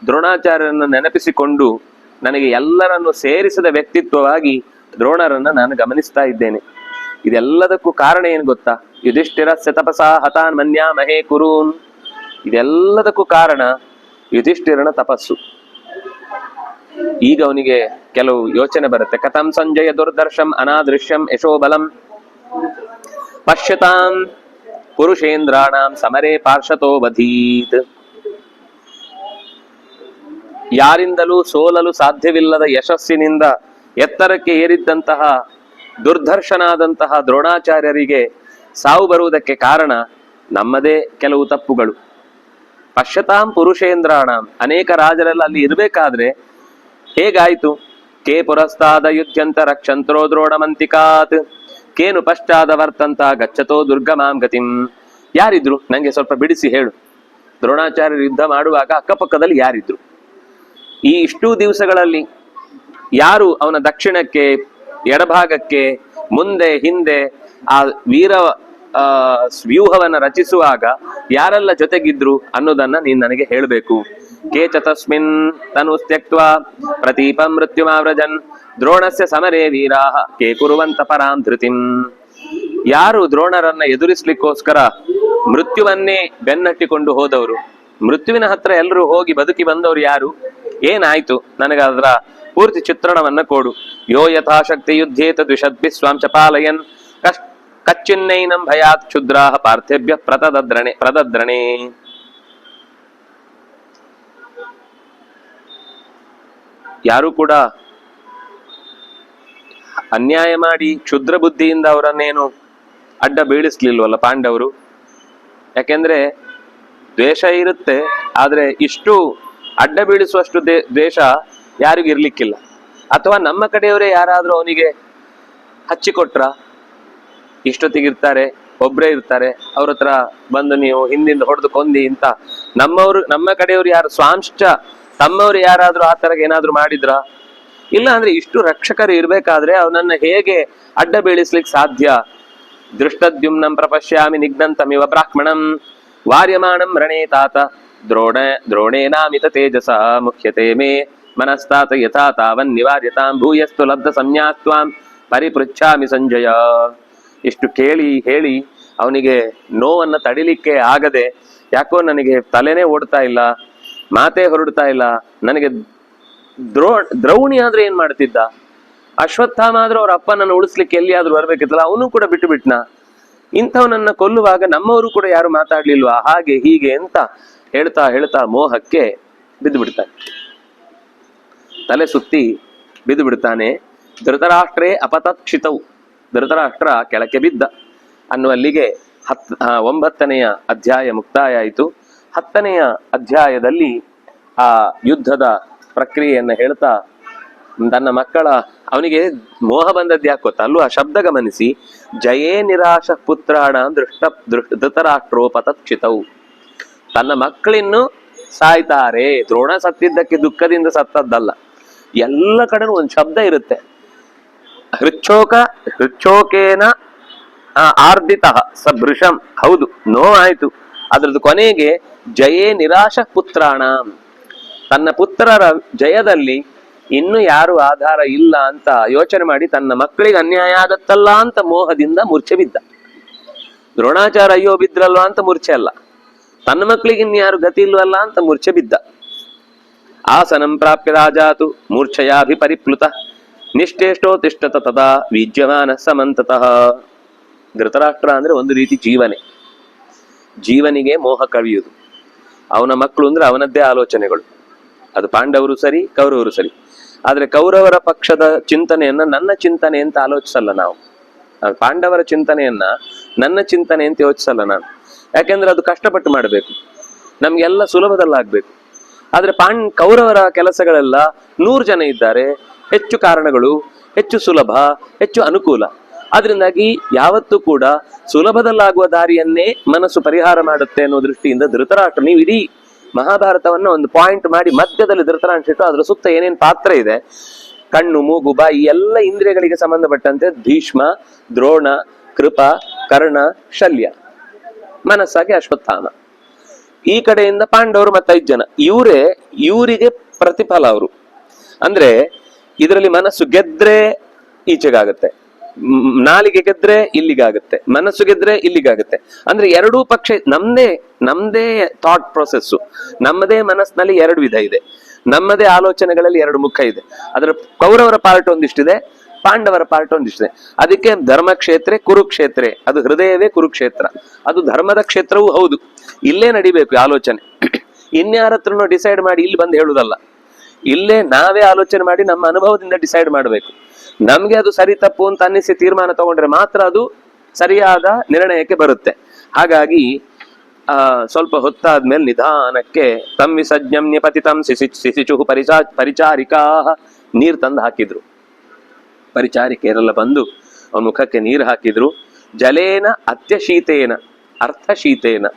A: ದ್ರೋಣಾಚಾರ್ಯರನ್ನು ನೆನಪಿಸಿಕೊಂಡು ನನಗೆ ಎಲ್ಲರನ್ನು ಸೇರಿಸಿದ ವ್ಯಕ್ತಿತ್ವವಾಗಿ ದ್ರೋಣರನ್ನ ನಾನು ಗಮನಿಸ್ತಾ ಇದ್ದೇನೆ. ಇದೆಲ್ಲದಕ್ಕೂ ಕಾರಣ ಏನು ಗೊತ್ತಾ? ಯುಧಿಷ್ಠಿರಸ್ಯ ತಪಸಾ ಹತಾನ್ ಮನ್ಯಾಮಹೇ ಕುರೂನ್. ಇದೆಲ್ಲದಕ್ಕೂ ಕಾರಣ ಯುಧಿಷ್ಠಿರನ ತಪಸ್ಸು. ಈಗ ಅವನಿಗೆ ಕೆಲವು ಯೋಚನೆ ಬರುತ್ತೆ. ಕಥಂ ಸಂಜಯ ದುರ್ದರ್ಶಂ ಅನಾದೃಶ್ಯಂ ಯಶೋಬಲಂ ಪಶ್ಯತಾಂ ಪುರುಷೇಂದ್ರಾಣಾಂ ಸಮರೇ ಪಾರ್ಶ್ವತೋ ವಧೀತ್. ಯಾರಿಂದಲೂ ಸೋಲಲು ಸಾಧ್ಯವಿಲ್ಲದ ಯಶಸ್ಸಿನಿಂದ ಎತ್ತರಕ್ಕೆ ಏರಿದ್ದಂತಹ ದುರ್ದರ್ಶನಾದಂತಹ ದ್ರೋಣಾಚಾರ್ಯರಿಗೆ ಸಾವು ಬರುವುದಕ್ಕೆ ಕಾರಣ ನಮ್ಮದೇ ಕೆಲವು ತಪ್ಪುಗಳು. ಪಶ್ಯತಾಂ ಪುರುಷೇಂದ್ರಾಣಾಂ, ಅನೇಕ ರಾಜರೆಲ್ಲ ಅಲ್ಲಿ ಇರಬೇಕಾದ್ರೆ ಹೇಗಾಯ್ತು? ಕೇ ಪುರಸ್ತಾದ ಯುದ್ಧಂತ ರಕ್ಷಂತ್ರೋ ದ್ರೋಣಮಂತಿಕಾತ್ ಕೇನು ಪಶ್ಚಾದ ವರ್ತಂತ ಗಚ್ಚತೋ ದುರ್ಗಮಾಂ ಗತಿಂ. ಯಾರಿದ್ರು? ನಂಗೆ ಸ್ವಲ್ಪ ಬಿಡಿಸಿ ಹೇಳು. ದ್ರೋಣಾಚಾರ್ಯರು ಯುದ್ಧ ಮಾಡುವಾಗ ಅಕ್ಕಪಕ್ಕದಲ್ಲಿ ಯಾರಿದ್ರು? ಈ ಇಷ್ಟೂ ದಿವಸಗಳಲ್ಲಿ ಯಾರು ಅವನ ದಕ್ಷಿಣಕ್ಕೆ, ಎಡಭಾಗಕ್ಕೆ, ಮುಂದೆ ಹಿಂದೆ ಆ ವೀರ ವ್ಯೂಹವನ್ನ ರಚಿಸುವಾಗ ಯಾರೆಲ್ಲ ಜೊತೆಗಿದ್ರು ಅನ್ನೋದನ್ನ ನೀನ್ ನನಗೆ ಹೇಳಬೇಕು. ಕೇಚ ತಸ್ಮಿನ್ ತನು ತ್ಯಕ್ತ್ವಾ ಪ್ರತೀಪಂ ಮೃತ್ಯುಮಾವ್ರಜನ್ ದ್ರೋಣಸ್ಯ ಸಮರೇ ವೀರಾಹ ಕೇ ಕುರುವಂತ ಪರಾಂ ಧೃತಿಂ. ಯಾರು ದ್ರೋಣರನ್ನ ಎದುರಿಸ್ಲಿಕ್ಕೋಸ್ಕರ ಮೃತ್ಯುವನ್ನೇ ಬೆನ್ನಟ್ಟಿಕೊಂಡು ಹೋದವರು? ಮೃತ್ಯುವಿನ ಹತ್ರ ಎಲ್ಲರೂ ಹೋಗಿ ಬದುಕಿ ಬಂದವರು ಯಾರು? ಏನಾಯ್ತು? ನನಗೆ ಅದರ ಪೂರ್ತಿ ಚಿತ್ರಣವನ್ನ ಕೊಡು. ಯೋ ಯಥಾಶಕ್ತಿ ಯುದ್ಧೇತ ದ್ವಿಷದ್ಭಿ ಸ್ವಾಂಶ ಪಾಲಯನ್ ಕಚ್ಚಿನ್ನೈನಂ ಭಯಾತ್ ಕ್ಷುದ್ರಾಹ ಪಾರ್ಥೇಭ್ಯ ಪ್ರದದ್ರಣೆ. ಯಾರು ಕೂಡ ಅನ್ಯಾಯ ಮಾಡಿ ಕ್ಷುದ್ರ ಬುದ್ಧಿಯಿಂದ ಅವರನ್ನೇನು ಅಡ್ಡ ಬೀಳಿಸ್ಲಿಲ್ವಲ್ಲ ಪಾಂಡವರು. ಯಾಕೆಂದ್ರೆ ದ್ವೇಷ ಇರುತ್ತೆ, ಆದ್ರೆ ಇಷ್ಟು ಅಡ್ಡ ಬೀಳಿಸುವಷ್ಟು ದ್ವೇಷ ಯಾರಿಗೂ ಇರ್ಲಿಕ್ಕಿಲ್ಲ. ಅಥವಾ ನಮ್ಮ ಕಡೆಯವರೇ ಯಾರಾದ್ರೂ ಅವನಿಗೆ ಹಚ್ಚಿಕೊಟ್ರ, ಇಷ್ಟೊತ್ತಿಗಿರ್ತಾರೆ, ಒಬ್ರೇ ಇರ್ತಾರೆ, ಅವ್ರ ಹತ್ರ ಬಂದು ನೀವು ಹಿಂದಿಂದ ಹೊಡೆದು ಕೊಂದಿ ಅಂತ ನಮ್ಮ ಕಡೆಯವರು ಯಾರು ಸ್ವಾಂಶ ತಮ್ಮವ್ರು ಯಾರಾದ್ರೂ ಆ ತರ ಏನಾದ್ರು ಮಾಡಿದ್ರ? ಇಲ್ಲ. ಅಂದ್ರೆ ಇಷ್ಟು ರಕ್ಷಕರು ಇರ್ಬೇಕಾದ್ರೆ ಅವನನ್ನ ಹೇಗೆ ಅಡ್ಡ ಬೀಳಿಸ್ಲಿಕ್ಕೆ ಸಾಧ್ಯ? ದೃಷ್ಟದ್ಯುಮ್ನಂ ಪ್ರಪಶ್ಯಾಮಿ ನಿಘ್ನಂತಮಿವ ಬ್ರಾಹ್ಮಣಂ ವಾರ್ಯಮಾಣಂ ರಣೇ ತಾತ ದ್ರೋಣೇನಾಮಿತ ತೇಜಸ ಮುಖ್ಯತೆ ಮೇ ಮನಸ್ತಾತ ಯಥಾ ತಾವನ್ ನಿವಾರ್ಯತಾಂ ಭೂಯಸ್ತು ಲಬ್ಧ ಸಂಜ್ಞಾತ್ವಾಂ ಪರಿಪೃಚ್ಛಾಮಿ ಸಂಜಯ. ಇಷ್ಟು ಕೇಳಿ ಹೇಳಿ ಅವನಿಗೆ ನೋವನ್ನ ತಡಿಲಿಕ್ಕೆ ಆಗದೆ, ಯಾಕೋ ನನಗೆ ತಲೆನೇ ಓಡ್ತಾ ಇಲ್ಲ, ಮಾತೇ ಹೊರಡ್ತಾ ಇಲ್ಲ, ನನಗೆ ದ್ರೌಣಿ ಆದ್ರೆ ಏನ್ ಮಾಡ್ತಿದ್ದ, ಅಶ್ವತ್ಥಾಮ ಆದ್ರೂ ಅವ್ರ ಅಪ್ಪನನ್ನು ಉಳಿಸ್ಲಿಕ್ಕೆ ಎಲ್ಲಿಯಾದ್ರೂ ಬರ್ಬೇಕಿತ್ತಲ್ಲ, ಅವನು ಕೂಡ ಬಿಟ್ಟು ಬಿಟ್ನ. ಇಂಥವನನ್ನ ಕೊಲ್ಲುವಾಗ ನಮ್ಮವರು ಕೂಡ ಯಾರು ಮಾತಾಡ್ಲಿಲ್ವಾ, ಹಾಗೆ ಹೀಗೆ ಅಂತ ಹೇಳ್ತಾ ಹೇಳ್ತಾ ಮೋಹಕ್ಕೆ ಬಿದ್ದು ಬಿಡ್ತಾನೆ, ತಲೆ ಸುತ್ತಿ ಬಿದ್ದು ಬಿಡ್ತಾನೆ. ಧೃತರಾಷ್ಟ್ರೇ ಅಪತಕ್ಷಿತವು, ಧೃತರಾಷ್ಟ್ರ ಕೆಳಕ್ಕೆ ಬಿದ್ದ ಅನ್ನುವಲ್ಲಿಗೆ 9ನೆಯ ಅಧ್ಯಾಯ ಮುಕ್ತಾಯ ಆಯಿತು. 10ನೆಯ ಅಧ್ಯಾಯದಲ್ಲಿ ಆ ಯುದ್ಧದ ಪ್ರಕ್ರಿಯೆಯನ್ನ ಹೇಳ್ತಾ ತನ್ನ ಮಕ್ಕಳ, ಅವನಿಗೆ ಮೋಹ ಬಂದದ್ದು ಯಾಕೆ ಗೊತ್ತಾ ಅಲ್ವಾ? ಶಬ್ದ ಗಮನಿಸಿ. ಜಯೇ ನಿರಾಶ ಪುತ್ರಾಣ ಧೃತರಾಷ್ಟ್ರೋ ಪತಕ್ಷಿತವು. ತನ್ನ ಮಕ್ಕಳಿನ್ನು ಸಾಯ್ತಾರೆ. ದ್ರೋಣ ಸತ್ತಿದ್ದಕ್ಕೆ ದುಃಖದಿಂದ ಸತ್ತದ್ದಲ್ಲ, ಎಲ್ಲ ಕಡೆನೂ ಒಂದು ಶಬ್ದ ಇರುತ್ತೆ. ಹೃಚ್ಛೋಕೇನ ಆರ್ದಿತ ಸಭೃಶಂ. ಹೌದು, ನೋವಾಯ್ತು. ಅದ್ರದ್ದು ಕೊನೆಗೆ ಜಯೇ ನಿರಾಶ ಪುತ್ರಾಣ, ತನ್ನ ಪುತ್ರರ ಜಯದಲ್ಲಿ ಇನ್ನು ಯಾರು ಆಧಾರ ಇಲ್ಲ ಅಂತ ಯೋಚನೆ ಮಾಡಿ ತನ್ನ ಮಕ್ಕಳಿಗೆ ಅನ್ಯಾಯ ಆಗತ್ತಲ್ಲ ಅಂತ ಮೋಹದಿಂದ ಮೂರ್ಛೆ ಬಿದ್ದ. ದ್ರೋಣಾಚಾರ್ಯ ಅಯ್ಯೋ ಬಿದ್ರಲ್ವಾ ಅಂತ ಮೂರ್ಛೆ ಅಲ್ಲ, ತನ್ನ ಮಕ್ಕಳಿಗೆ ಇನ್ಯಾರು ಗತಿ ಇಲ್ವಲ್ಲ ಅಂತ ಮೂರ್ಛೆ ಬಿದ್ದ. ಆಸನಂ ಪ್ರಾಪ್ಯ ರಾಜಾತು ಮೂರ್ಛೆಯಾಭಿಪರಿಪ್ಲುತ ನಿಷ್ಠೇಷ್ಟೋ ತಿಷ್ಠತ ತದಾ ವಿಜ್ಯಮಾನ ಸಮಂತತಃ. ಧೃತರಾಷ್ಟ್ರ ಅಂದ್ರೆ ಒಂದು ರೀತಿ ಜೀವನಿಗೆ ಮೋಹ ಕವಿಯುವುದು. ಅವನ ಮಕ್ಕಳು ಅಂದ್ರೆ ಅವನದ್ದೇ ಆಲೋಚನೆಗಳು. ಅದು ಪಾಂಡವರು ಸರಿ, ಕೌರವರು ಸರಿ. ಆದ್ರೆ ಕೌರವರ ಪಕ್ಷದ ಚಿಂತನೆಯನ್ನ ನನ್ನ ಚಿಂತನೆ ಅಂತ ಆಲೋಚಿಸಲ್ಲ ನಾವು. ಪಾಂಡವರ ಚಿಂತನೆಯನ್ನ ನನ್ನ ಚಿಂತನೆ ಅಂತ ಯೋಚಿಸಲ್ಲ ನಾನು. ಯಾಕೆಂದ್ರೆ ಅದು ಕಷ್ಟಪಟ್ಟು ಮಾಡಬೇಕು, ನಮ್ಗೆಲ್ಲ ಸುಲಭದಲ್ಲಾಗ್ಬೇಕು. ಆದ್ರೆ ಕೌರವರ ಕೆಲಸಗಳೆಲ್ಲ 100 ಜನ ಇದ್ದಾರೆ, ಹೆಚ್ಚು ಕಾರಣಗಳು, ಹೆಚ್ಚು ಸುಲಭ, ಹೆಚ್ಚು ಅನುಕೂಲ. ಆದ್ರಿಂದಾಗಿ ಯಾವತ್ತೂ ಕೂಡ ಸುಲಭದಲ್ಲಾಗುವ ದಾರಿಯನ್ನೇ ಮನಸ್ಸು ಪರಿಹಾರ ಮಾಡುತ್ತೆ ಅನ್ನೋ ದೃಷ್ಟಿಯಿಂದ ಧೃತರಾಷ್ಟ್ರ, ನೀವು ಇಡೀ ಮಹಾಭಾರತವನ್ನ ಒಂದು ಪಾಯಿಂಟ್ ಮಾಡಿ ಮಧ್ಯದಲ್ಲಿ ಧೃತರಾಷ್ಟ್ರ ಇಟ್ಟು ಅದ್ರ ಸುತ್ತ ಏನೇನ್ ಪಾತ್ರ ಇದೆ, ಕಣ್ಣು, ಮೂಗು, ಬಾಯಿ ಎಲ್ಲ ಇಂದ್ರಿಯಗಳಿಗೆ ಸಂಬಂಧಪಟ್ಟಂತೆ ಭೀಷ್ಮ, ದ್ರೋಣ, ಕೃಪ, ಕರ್ಣ, ಶಲ್ಯ, ಮನಸ್ಸಾಗಿ ಅಶ್ವತ್ಥಾಮ. ಈ ಕಡೆಯಿಂದ ಪಾಂಡವರು ಮತ್ತೆ 5 ಜನ. ಇವರಿಗೆ ಪ್ರತಿಫಲ ಅವರು. ಅಂದ್ರೆ ಇದರಲ್ಲಿ ಮನಸ್ಸು ಗೆದ್ರೆ ಈಚೆಗಾಗತ್ತೆ, ನಾಲಿಗೆ ಗೆದ್ರೆ ಇಲ್ಲಿಗಾಗತ್ತೆ, ಮನಸ್ಸು ಗೆದ್ರೆ ಇಲ್ಲಿಗಾಗತ್ತೆ. ಅಂದ್ರೆ ಎರಡೂ ಪಕ್ಷ ನಮ್ದೇ ಥಾಟ್ ಪ್ರೊಸೆಸ್, ನಮ್ಮದೇ ಮನಸ್ಸಿನಲ್ಲಿ 2 ವಿಧ ಇದೆ, ನಮ್ಮದೇ ಆಲೋಚನೆಗಳಲ್ಲಿ 2 ಮುಖ ಇದೆ. ಅದರ ಕೌರವರ ಪಾರ್ಟ್ ಒಂದಿಷ್ಟಿದೆ, ಪಾಂಡವರ ಪಾರ್ಟ್ ಒಂದಿಷ್ಟಿದೆ. ಅದಕ್ಕೆ ಧರ್ಮಕ್ಷೇತ್ರ ಕುರುಕ್ಷೇತ್ರ, ಅದು ಹೃದಯವೇ ಕುರುಕ್ಷೇತ್ರ, ಅದು ಧರ್ಮದ ಕ್ಷೇತ್ರವೂ ಹೌದು. ಇಲ್ಲೇ ನಡಿಬೇಕು ಆಲೋಚನೆ, ಇನ್ಯಾರ ಹತ್ರನೂ ಡಿಸೈಡ್ ಮಾಡಿ ಇಲ್ಲಿ ಬಂದು ಹೇಳುದಲ್ಲ. ಇಲ್ಲೇ ನಾವೇ ಆಲೋಚನೆ ಮಾಡಿ ನಮ್ಮ ಅನುಭವದಿಂದ ಡಿಸೈಡ್ ಮಾಡಬೇಕು. ನಮ್ಗೆ ಅದು ಸರಿ ತಪ್ಪು ಅಂತ ಅನ್ನಿಸಿ ತೀರ್ಮಾನ ತಗೊಂಡ್ರೆ ಮಾತ್ರ ಅದು ಸರಿಯಾದ ನಿರ್ಣಯಕ್ಕೆ ಬರುತ್ತೆ. ಹಾಗಾಗಿ ಸ್ವಲ್ಪ ಹೊತ್ತಾದ್ಮೇಲೆ ನಿಧಾನಕ್ಕೆ ತಮ್ಮಿಸಜ್ಞಂ ನ್ಯಪತಿತಂ ಶಿಶಿಚುಹು ಪರಿಚಾರಿಕಾ ನೀರ್ ತಂದು ಹಾಕಿದ್ರು. ಪರಿಚಾರಿಕೆಯರೆಲ್ಲ ಬಂದು ಅವನ ಮುಖಕ್ಕೆ ನೀರು ಹಾಕಿದ್ರು. ಜಲೇನ ಅತ್ಯಶೀತೇನ ಅರ್ಥಶೀತೇನ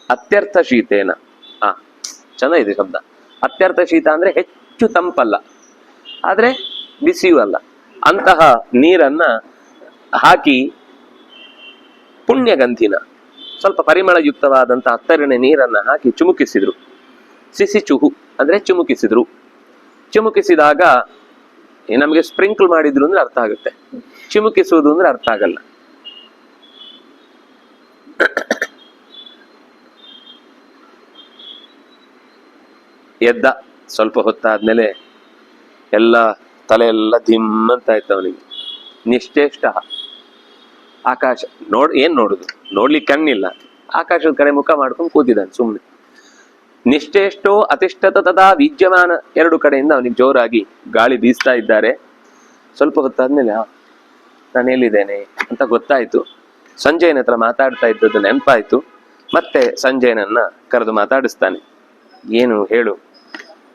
A: ಅತ್ಯರ್ಥಶೀತೇನ. ಚೆನ್ನಾಗಿದೆ ಶಬ್ದ. ಅತ್ಯರ್ಥ ಶೀತ ಅಂದ್ರೆ ಹೆಚ್ಚು ತಂಪಲ್ಲ, ಆದ್ರೆ ಬಿಸಿಯೂ ಅಲ್ಲ. ಅಂತಹ ನೀರನ್ನ ಹಾಕಿ ಪುಣ್ಯಗಂಧಿನ ಸ್ವಲ್ಪ ಪರಿಮಳಯುಕ್ತವಾದಂತ 10ನೇ ನೀರನ್ನ ಹಾಕಿ ಚುಮುಕಿಸಿದ್ರು. ಸಿಸಿಚುಹು ಅಂದ್ರೆ ಚುಮುಕಿಸಿದ್ರು. ಚುಮುಕಿಸಿದಾಗ ನಮಗೆ ಸ್ಪ್ರಿಂಕಲ್ ಮಾಡಿದ್ರು ಅಂದ್ರೆ ಅರ್ಥ ಆಗುತ್ತೆ, ಚಿಮುಕಿಸುವುದು ಅಂದ್ರೆ ಅರ್ಥ ಆಗಲ್ಲ. ಎದ್ದ. ಸ್ವಲ್ಪ ಹೊತ್ತಾದ್ಮೇಲೆ ಎಲ್ಲ ತಲೆ ಎಲ್ಲ ದಿಮ್ಮಂತ ಆಯ್ತು ಅವನಿಗೆ. ನಿಶ್ಚೇಷ್ಟ ಆಕಾಶ ಏನ್ ನೋಡುದು, ನೋಡ್ಲಿಕ್ಕೆ ಕಣ್ಣಿಲ್ಲ, ಆಕಾಶದ ಕಡೆ ಮುಖ ಮಾಡ್ಕೊಂಡು ಕೂತಿದ್ದಾನೆ ಸುಮ್ಮನೆ. ನಿಶ್ಚೇಷ್ಟೋ ಅತಿಷ್ಠತ ತದಾ ವಿದ್ಯಮಾನ, 2 ಕಡೆಯಿಂದ ಅವನಿಗೆ ಜೋರಾಗಿ ಗಾಳಿ ಬೀಸ್ತಾ ಇದ್ದಾರೆ. ಸ್ವಲ್ಪ ಹೊತ್ತಾದ್ಮೇಲೆ ನಾನು ಎಲ್ಲಿದ್ದೇನೆ ಅಂತ ಗೊತ್ತಾಯ್ತು. ಸಂಜಯನ ಹತ್ರ ಮಾತಾಡ್ತಾ ಇದ್ದದ್ದು ನೆನಪಾಯ್ತು. ಮತ್ತೆ ಸಂಜಯನನ್ನ ಕರೆದು ಮಾತಾಡಿಸ್ತಾನೆ. ಏನು ಹೇಳು,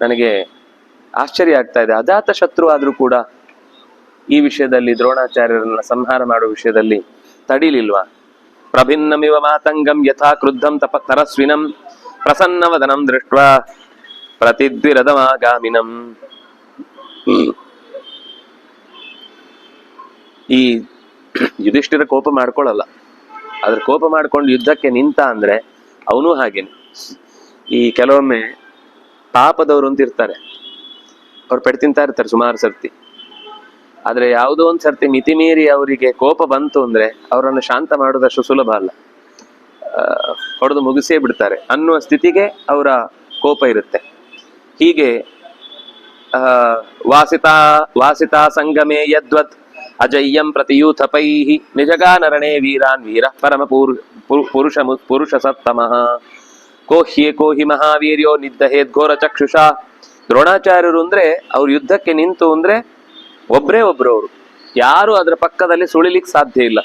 A: ನನಗೆ ಆಶ್ಚರ್ಯ ಆಗ್ತಾ ಇದೆ, ಅಜಾತ ಶತ್ರು ಆದ್ರೂ ಕೂಡ ಈ ವಿಷಯದಲ್ಲಿ ದ್ರೋಣಾಚಾರ್ಯರನ್ನ ಸಂಹಾರ ಮಾಡುವ ವಿಷಯದಲ್ಲಿ ತಡಿಲಿಲ್ವಾ? ಪ್ರಭಿನ್ನಮಿವ ಮಾತಂಗಂ ಯಥಾ ಕ್ರುದ್ಧಂ ತರಸ್ವಿನಂ ಪ್ರಸನ್ನವದನಂ ದೃಷ್ಟ್ವಾ ಪ್ರತಿದ್ವಿರದಮಾಗಾಮಿನಂ. ಈ ಯುಧಿಷ್ಠಿರ ಕೋಪ ಮಾಡ್ಕೊಳ್ಳಲ್ಲ, ಅದ್ರ ಕೋಪ ಮಾಡ್ಕೊಂಡು ಯುದ್ಧಕ್ಕೆ ನಿಂತ ಅಂದ್ರೆ ಅವನು ಹಾಗೇನೆ. ಈ ಕೆಲವೊಮ್ಮೆ ಪಾಪದವರು ಅಂತ ಇರ್ತಾರೆ, ಅವ್ರು ಪೆಟ್ಟು ತಿಂತಾ ಇರ್ತಾರೆ ಸುಮಾರು ಸರ್ತಿ. ಆದ್ರೆ ಯಾವುದೋ ಒಂದ್ ಸರ್ತಿ ಮಿತಿಮೀರಿ ಅವರಿಗೆ ಕೋಪ ಬಂತು ಅಂದ್ರೆ ಅವರನ್ನು ಶಾಂತ ಮಾಡೋದಷ್ಟು ಸುಲಭ ಅಲ್ಲ, ಹೊಡೆದು ಮುಗಿಸೇ ಬಿಡ್ತಾರೆ ಅನ್ನುವ ಸ್ಥಿತಿಗೆ ಅವರ ಕೋಪ ಇರುತ್ತೆ. ಹೀಗೆ ವಾಸಿತಾ ಸಂಗಮೇ ಯದ್ವತ್ ಅಜಯ್ಯಂ ಪ್ರತಿಯೂಥಪೈಹಿ ನಿಜಗಾನರಣೇ ವೀರಾನ್ ವೀರ ಪರಮ ಪುರುಷ ಸತ್ತಮಃ ಕೋಹಿ ಮಹಾವೀರ್ಯೋ ನಿದ್ದಹೇದ್ ಘೋರ ಚಕ್ಷುಷಾ. ದ್ರೋಣಾಚಾರ್ಯರು ಅಂದ್ರೆ ಅವ್ರು ಯುದ್ಧಕ್ಕೆ ನಿಂತು ಅಂದ್ರೆ ಒಬ್ರೇ ಒಬ್ರು, ಅವರು ಯಾರು ಅದರ ಪಕ್ಕದಲ್ಲಿ ಸುಳಿಲಿಕ್ಕೆ ಸಾಧ್ಯ ಇಲ್ಲ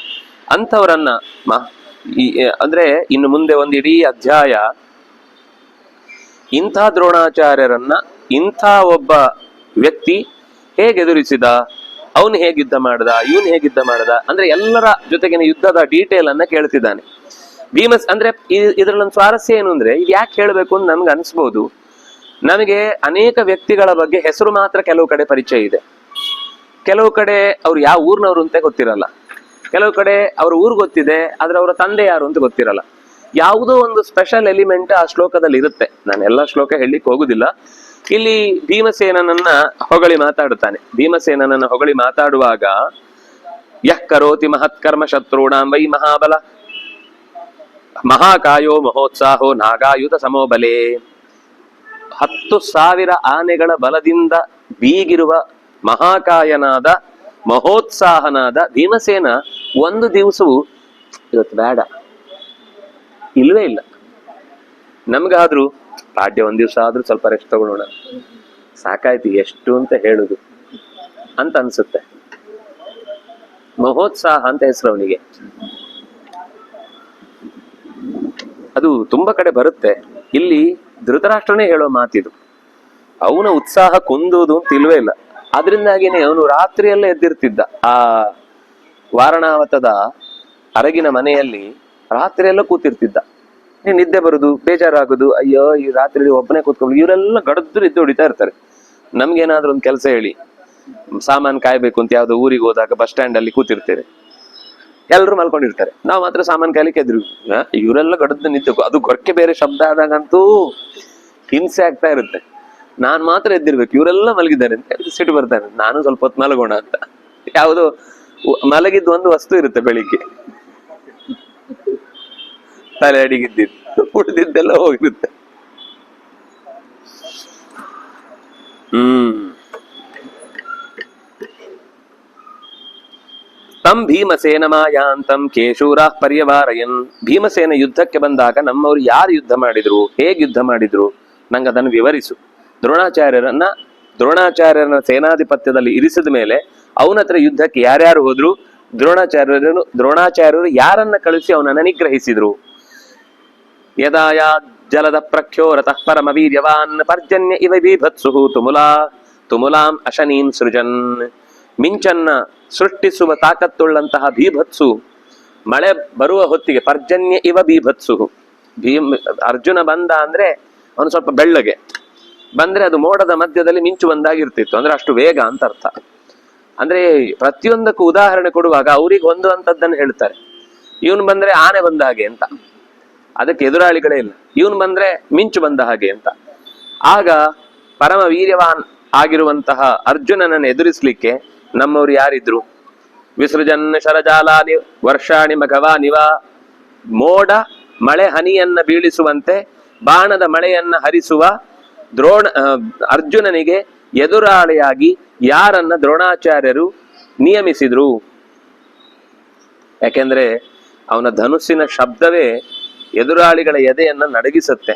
A: ಅಂಥವ್ರನ್ನ ಅಂದ್ರೆ ಇನ್ನು ಮುಂದೆ ಒಂದು ಇಡೀ ಅಧ್ಯಾಯ ಇಂಥ ದ್ರೋಣಾಚಾರ್ಯರನ್ನ ಇಂಥ ಒಬ್ಬ ವ್ಯಕ್ತಿ ಹೇಗೆ ಎದುರಿಸಿದ, ಅವನು ಹೇಗೆ ಯುದ್ಧ ಮಾಡ್ದ, ಇವನು ಹೇಗೆ ಯುದ್ಧ ಮಾಡ್ದ ಅಂದ್ರೆ ಎಲ್ಲರ ಜೊತೆಗಿನ ಯುದ್ಧದ ಡೀಟೇಲ್ ಅನ್ನ ಕೇಳ್ತಿದ್ದಾನೆ. ಅಂದ್ರೆ ಇದ್ರಲ್ಲೊಂದು ಸ್ವಾರಸ್ಯ ಏನು ಅಂದ್ರೆ, ಇದು ಯಾಕೆ ಹೇಳ್ಬೇಕು ಅಂತ ನಮ್ಗೆ ಅನ್ಸ್ಬೋದು. ನಮಗೆ ಅನೇಕ ವ್ಯಕ್ತಿಗಳ ಬಗ್ಗೆ ಹೆಸರು ಮಾತ್ರ ಕೆಲವು ಕಡೆ ಪರಿಚಯ ಇದೆ, ಕೆಲವು ಕಡೆ ಅವ್ರು ಯಾವ ಊರ್ನವ್ರು ಅಂತ ಗೊತ್ತಿರಲ್ಲ, ಕೆಲವು ಕಡೆ ಅವ್ರ ಊರು ಗೊತ್ತಿದೆ ಆದ್ರೆ ಅವರ ತಂದೆ ಯಾರು ಅಂತ ಗೊತ್ತಿರಲ್ಲ. ಯಾವುದೋ ಒಂದು ಸ್ಪೆಷಲ್ ಎಲಿಮೆಂಟ್ ಆ ಶ್ಲೋಕದಲ್ಲಿ ಇರುತ್ತೆ. ನಾನು ಎಲ್ಲ ಶ್ಲೋಕ ಹೇಳಲಿಕ್ಕೆ ಹೋಗುದಿಲ್ಲ. ಇಲ್ಲಿ ಭೀಮಸೇನನನ್ನ ಹೊಗಳಿ ಮಾತಾಡುತ್ತಾನೆ. ಭೀಮಸೇನನನ್ನ ಹೊಗಳಿ ಮಾತಾಡುವಾಗ ಯಃ ಕರೋತಿ ಮಹತ್ಕರ್ಮ ಶತ್ರುಣಾಂ ವೈ ಮಹಾಬಲ ಮಹಾಕಾಯೋ ಮಹೋತ್ಸಾಹೋ ನಾಗಾಯುಧ ಸಮೋಬಲೆ. 10,000 ಆನೆಗಳ ಬಲದಿಂದ ಬೀಗಿರುವ ಮಹಾಕಾಯನಾದ ಮಹೋತ್ಸಾಹನಾದ ಭೀಮಸೇನ ಒಂದು ದಿವಸವು ಇವತ್ತು ಬೇಡ, ಇಲ್ವೇ ಇಲ್ಲ. ನಮ್ಗಾದ್ರೂ ಪಾಡ್ಯ ಒಂದ್ ದಿವಸ ಆದ್ರೂ ಸ್ವಲ್ಪ ರೆಸ್ಟ್ ತಗೊಳ್ಳೋಣ, ಸಾಕಾಯ್ತು ಎಷ್ಟು ಅಂತ ಹೇಳುದು ಅಂತ ಅನ್ಸುತ್ತೆ. ಮಹೋತ್ಸಾಹ ಅಂತ ಹೆಸರು ಅವನಿಗೆ. ಅದು ತುಂಬಾ ಕಡೆ ಬರುತ್ತೆ. ಇಲ್ಲಿ ಧೃತರಾಷ್ಟ್ರನೇ ಹೇಳೋ ಮಾತಿದು. ಅವನ ಉತ್ಸಾಹ ಕುಂದುವುದು ಅಂತ ಇಲ್ವೇ ಇಲ್ಲ. ಆದ್ರಿಂದಾಗಿನೇ ಅವನು ರಾತ್ರಿಯಲ್ಲೇ ಎದ್ದಿರ್ತಿದ್ದ. ಆ ವಾರಣಾವತದ ಅರಗಿನ ಮನೆಯಲ್ಲಿ ರಾತ್ರಿಯೆಲ್ಲ ಕೂತಿರ್ತಿದ್ದ. ನಿದ್ದೆ ಬರುದು, ಬೇಜಾರಾಗುದು, ಅಯ್ಯೋ ಈ ರಾತ್ರಿ ಒಬ್ಬನೇ ಕೂತ್ಕೊಂಡು ಇವರೆಲ್ಲ ಗಡದ್ದು ನಿದ್ದೆ ಹೊಡಿತಾ ಇರ್ತಾರೆ. ನಮ್ಗೇನಾದ್ರೂ ಒಂದು ಕೆಲಸ ಹೇಳಿ, ಸಾಮಾನ್ ಕಾಯ್ಬೇಕು ಅಂತ ಯಾವ್ದೋ ಊರಿಗೆ ಹೋದಾಗ ಬಸ್ ಸ್ಟ್ಯಾಂಡ್ ಅಲ್ಲಿ ಕೂತಿರ್ತೇವೆ, ಎಲ್ರು ಮಲ್ಕೊಂಡಿರ್ತಾರೆ, ನಾವು ಮಾತ್ರ ಸಾಮಾನ್ ಕಾಯ್ಲಿಕ್ಕೆ ಎದ್ರು. ಇವರೆಲ್ಲ ಗಡದ್ದು ನಿದ್ದೆ, ಅದು ಗೊರಕೆ ಬೇರೆ ಶಬ್ದ ಆದಾಗಂತೂ ಹಿಂಸೆ ಆಗ್ತಾ ಇರುತ್ತೆ. ನಾನ್ ಮಾತ್ರ ಎದ್ದಿರ್ಬೇಕು, ಇವರೆಲ್ಲ ಮಲಗಿದ್ದಾರೆ ಅಂತ ಸಿಟ್ಟು ಬರ್ತಾರೆ. ನಾನು ಸ್ವಲ್ಪ ಹೊತ್ತು ಮಲಗೋಣ ಅಂತ. ಯಾವುದೋ ಮಲಗಿದ್ದು ಒಂದು ವಸ್ತು ಇರುತ್ತೆ ಬೆಳಿಗ್ಗೆ, ತಲೆ ಅಡಿಗಿದ್ದಿದ್ದು, ಉಳಿದಿದ್ದೆಲ್ಲ ಹೋಗಿರುತ್ತೆ. ತಂ ಭೀಮಸೇನ ಮಾಯಾಂತಂ ಕೇಶೂರಾ ಪರ್ಯವಾರಯನ್. ಭೀಮಸೇನ ಯುದ್ಧಕ್ಕೆ ಬಂದಾಗ ನಮ್ಮವ್ರು ಯಾರು ಯುದ್ಧ ಮಾಡಿದ್ರು, ಹೇಗೆ ಯುದ್ಧ ಮಾಡಿದ್ರು, ನಂಗೆ ಅದನ್ನು ವಿವರಿಸು. ದ್ರೋಣಾಚಾರ್ಯರನ್ನ ಸೇನಾಧಿಪತ್ಯದಲ್ಲಿ ಇರಿಸಿದ ಮೇಲೆ ಅವನ ಹತ್ರ ಯುದ್ಧಕ್ಕೆ ಯಾರ್ಯಾರು ಹೋದ್ರು, ದ್ರೋಣಾಚಾರ್ಯರು ಯಾರನ್ನ ಕಳಿಸಿ ಅವನನ್ನ ನಿಗ್ರಹಿಸಿದ್ರು. ಯದಾಯ ಜಲದ ಪ್ರಖ್ಯೋ ರತಃ ಪರಮ ವೀರ್ಯವಾನ್ ಪರ್ಜನ್ಯ ಇವ ಬೀಭತ್ಸು ತುಮುಲಾಂ ಅಶನೀಂ ಸೃಜನ್. ಮಿಂಚನ್ನ ಸೃಷ್ಟಿಸುವ ತಾಕತ್ತುಳ್ಳಂತಹ ಬೀಭತ್ಸು ಮಳೆ ಬರುವ ಹೊತ್ತಿಗೆ ಪರ್ಜನ್ಯ ಇವ ಬೀಭತ್ಸು. ಅರ್ಜುನ ಬಂದ ಅಂದ್ರೆ ಅವನು ಸ್ವಲ್ಪ ಬೆಳ್ಳಗೆ ಬಂದ್ರೆ ಅದು ಮೋಡದ ಮಧ್ಯದಲ್ಲಿ ಮಿಂಚು ಬಂದಾಗಿರ್ತಿತ್ತು, ಅಂದ್ರೆ ಅಷ್ಟು ವೇಗ ಅಂತ ಅರ್ಥ. ಅಂದ್ರೆ ಪ್ರತಿಯೊಂದಕ್ಕೂ ಉದಾಹರಣೆ ಕೊಡುವಾಗ ಅವ್ರಿಗೆ ಹೊಂದುವಂತದ್ದನ್ನು ಹೇಳ್ತಾರೆ. ಇವನು ಬಂದ್ರೆ ಆನೆ ಬಂದ ಹಾಗೆ ಅಂತ, ಅದಕ್ಕೆ ಎದುರಾಳಿಗಳೇ ಇಲ್ಲ. ಇವನು ಬಂದ್ರೆ ಮಿಂಚು ಬಂದ ಹಾಗೆ ಅಂತ. ಆಗ ಪರಮ ವೀರ್ಯವಾನ್ ಆಗಿರುವಂತಹ ಅರ್ಜುನನನ್ನು ಎದುರಿಸ್ಲಿಕ್ಕೆ ನಮ್ಮವ್ರು ಯಾರಿದ್ರು? ವಿಸೃಜನ್ ಶರಜಾಲಾನಿ ವರ್ಷಾಣಿ ಮಘವಾನಿವ. ಮೋಡ ಮಳೆ ಹನಿಯನ್ನ ಬೀಳಿಸುವಂತೆ ಬಾಣದ ಮಳೆಯನ್ನ ಹರಿಸುವ ಅರ್ಜುನನಿಗೆ ಎದುರಾಳಿಯಾಗಿ ಯಾರನ್ನ ದ್ರೋಣಾಚಾರ್ಯರು ನಿಯಮಿಸಿದ್ರು? ಯಾಕೆಂದ್ರೆ ಅವನ ಧನುಸ್ಸಿನ ಶಬ್ದವೇ ಎದುರಾಳಿಗಳ ಎದೆಯನ್ನ ನಡಗಿಸುತ್ತೆ.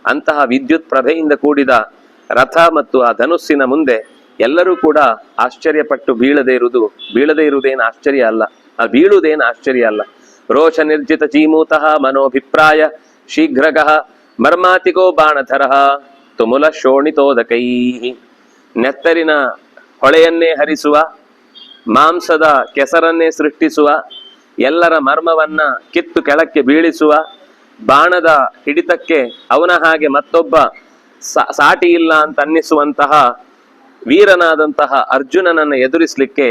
A: ಅಂತಹ ವಿದ್ಯುತ್ ಪ್ರಭೆಯಿಂದ ಕೂಡಿದ ರಥ ಮತ್ತು ಆ ಧನುಸ್ಸಿನ ಮುಂದೆ ಎಲ್ಲರೂ ಕೂಡ ಆಶ್ಚರ್ಯಪಟ್ಟು ಬೀಳದೇ ಇರುವುದೇನು ಆಶ್ಚರ್ಯ ಅಲ್ಲ, ಬೀಳುವುದೇನು ಆಶ್ಚರ್ಯ ಅಲ್ಲ. ರೋಷ ನಿರ್ಜಿತ ಚೀಮೂತಃ ಮನೋಭಿಪ್ರಾಯ ಶೀಘ್ರಗಃ ಮರ್ಮಾತಿಕೋ ಬಾಣಧರಃ ತುಮುಲ ಶೋಣಿತೋದಕೈ. ನೆತ್ತರಿನ ಹೊಳೆಯನ್ನೇ ಹರಿಸುವ, ಮಾಂಸದ ಕೆಸರನ್ನೇ ಸೃಷ್ಟಿಸುವ, ಎಲ್ಲರ ಮರ್ಮವನ್ನ ಕಿತ್ತು ಕೆಳಕ್ಕೆ ಬೀಳಿಸುವ, ಬಾಣದ ಹಿಡಿತಕ್ಕೆ ಅವನ ಹಾಗೆ ಮತ್ತೊಬ್ಬ ಸಾಟಿ ಇಲ್ಲ ಅಂತ ಅನ್ನಿಸುವಂತಹ ವೀರನಾದಂತಹ ಅರ್ಜುನನನ್ನು ಎದುರಿಸಲಿಕ್ಕೆ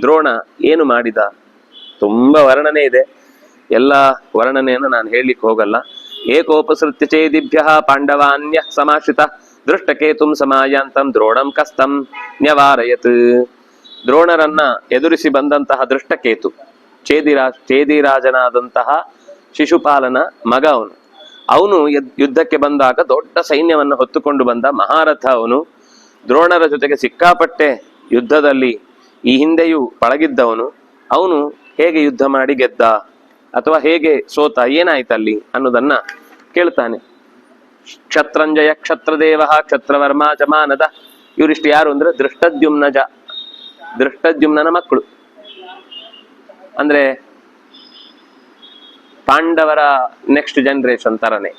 A: ದ್ರೋಣ ಏನು ಮಾಡಿದ? ತುಂಬಾ ವರ್ಣನೆ ಇದೆ, ಎಲ್ಲ ವರ್ಣನೆಯನ್ನು ನಾನು ಹೇಳಲಿಕ್ಕೆ ಹೋಗಲ್ಲ. ಏಕೋಪಸೃತ್ಯ ಚೇದಿಭ್ಯ ಪಾಂಡವಾನ್ಯ ಸಮಾಶ್ರಿತ ದೃಷ್ಟಕೇತುಂ ಸಮಾಯಾಂತಂ ದ್ರೋಣಂ ಕಸ್ತಂ ನ್ಯವಾರಯತ್. ದ್ರೋಣರನ್ನ ಎದುರಿಸಿ ಬಂದಂತಹ ದೃಷ್ಟಕೇತು, ಚೇದಿರಾಜನಾದಂತಹ ಶಿಶುಪಾಲನ ಮಗ ಅವನು ಯುದ್ಧಕ್ಕೆ ಬಂದಾಗ ದೊಡ್ಡ ಸೈನ್ಯವನ್ನು ಹೊತ್ತುಕೊಂಡು ಬಂದ ಮಹಾರಥ. ಅವನು ದ್ರೋಣರ ಜೊತೆಗೆ ಸಿಕ್ಕಾಪಟ್ಟೆ ಯುದ್ಧದಲ್ಲಿ ಈ ಹಿಂದೆಯೂ ಪಳಗಿದ್ದವನು. ಅವನು ಹೇಗೆ ಯುದ್ಧ ಮಾಡಿ ಗೆದ್ದ ಅಥವಾ ಹೇಗೆ ಸೋತ, ಏನಾಯ್ತಲ್ಲಿ ಅನ್ನೋದನ್ನ ಕೇಳ್ತಾನೆ. ಕ್ಷತ್ರಂಜಯ ಕ್ಷತ್ರದೇವ ಕ್ಷತ್ರವರ್ಮ ಜಮಾನದ, ಇವರಿಷ್ಟು ಯಾರು ಅಂದ್ರೆ ದೃಷ್ಟದ್ಯುಮ್ನನ ಮಕ್ಕಳು. ಅಂದ್ರೆ ಪಾಂಡವರ ನೆಕ್ಸ್ಟ್ ಜನರೇಷನ್ ತರನೇ.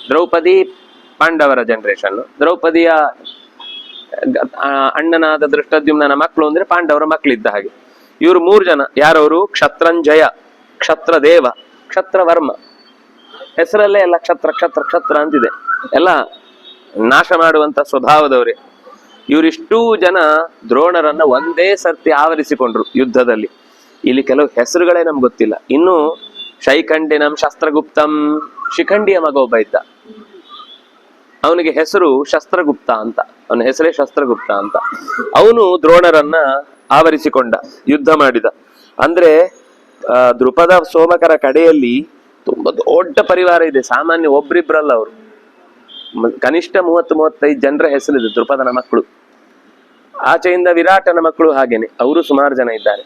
A: ದ್ರೌಪದಿ ಪಾಂಡವರ ಜನರೇಷನ್, ದ್ರೌಪದಿಯ ಅಣ್ಣನಾದ ದೃಷ್ಟದ್ಯುಮ್ನನ ಮಕ್ಕಳು ಅಂದ್ರೆ ಪಾಂಡವರ ಮಕ್ಕಳಿದ್ದ ಹಾಗೆ. ಇವರು 3 ಜನ. ಯಾರವರು? ಕ್ಷತ್ರಂಜಯ, ಕ್ಷತ್ರದೇವ, ಕ್ಷತ್ರವರ್ಮ. ಹೆಸರಲ್ಲೇ ಎಲ್ಲ ಕ್ಷತ್ರ ಕ್ಷತ್ರ ಕ್ಷತ್ರ ಅಂತಿದೆ. ಎಲ್ಲ ನಾಶ ಮಾಡುವಂತ ಸ್ವಭಾವದವರೇ. ಇವರಿಷ್ಟೂ ಜನ ದ್ರೋಣರನ್ನ ಒಂದೇ ಸರ್ತಿ ಆವರಿಸಿಕೊಂಡ್ರು ಯುದ್ಧದಲ್ಲಿ. ಇಲ್ಲಿ ಕೆಲವು ಹೆಸರುಗಳೇ ನಮ್ಗೆ ಗೊತ್ತಿಲ್ಲ. ಇನ್ನು ಶೈಖಂಡಿನಂ ಶಸ್ತ್ರಗುಪ್ತಂ, ಶಿಖಂಡಿಯ ಮಗ ಒಬ್ಬ ಇದ್ದ, ಅವನಿಗೆ ಹೆಸರು ಶಸ್ತ್ರಗುಪ್ತ ಅಂತ, ಅವನ ಹೆಸರೇ ಶಸ್ತ್ರಗುಪ್ತ ಅಂತ. ಅವನು ದ್ರೋಣರನ್ನ ಆವರಿಸಿಕೊಂಡ, ಯುದ್ಧ ಮಾಡಿದ. ಅಂದ್ರೆ ದೃಪದ ಸೋಮಕರ ಕಡೆಯಲ್ಲಿ ತುಂಬಾ ದೊಡ್ಡ ಪರಿವಾರ ಇದೆ, ಸಾಮಾನ್ಯ ಒಬ್ರಿಬ್ರಲ್ಲ. ಅವರು ಕನಿಷ್ಠ 30-35 ಜನರ ಹೆಸರಿದೆ ದೃಪದನ ಮಕ್ಕಳು. ಆಚೆಯಿಂದ ವಿರಾಟನ ಮಕ್ಕಳು ಹಾಗೇನೆ, ಅವರು ಸುಮಾರು ಜನ ಇದ್ದಾರೆ.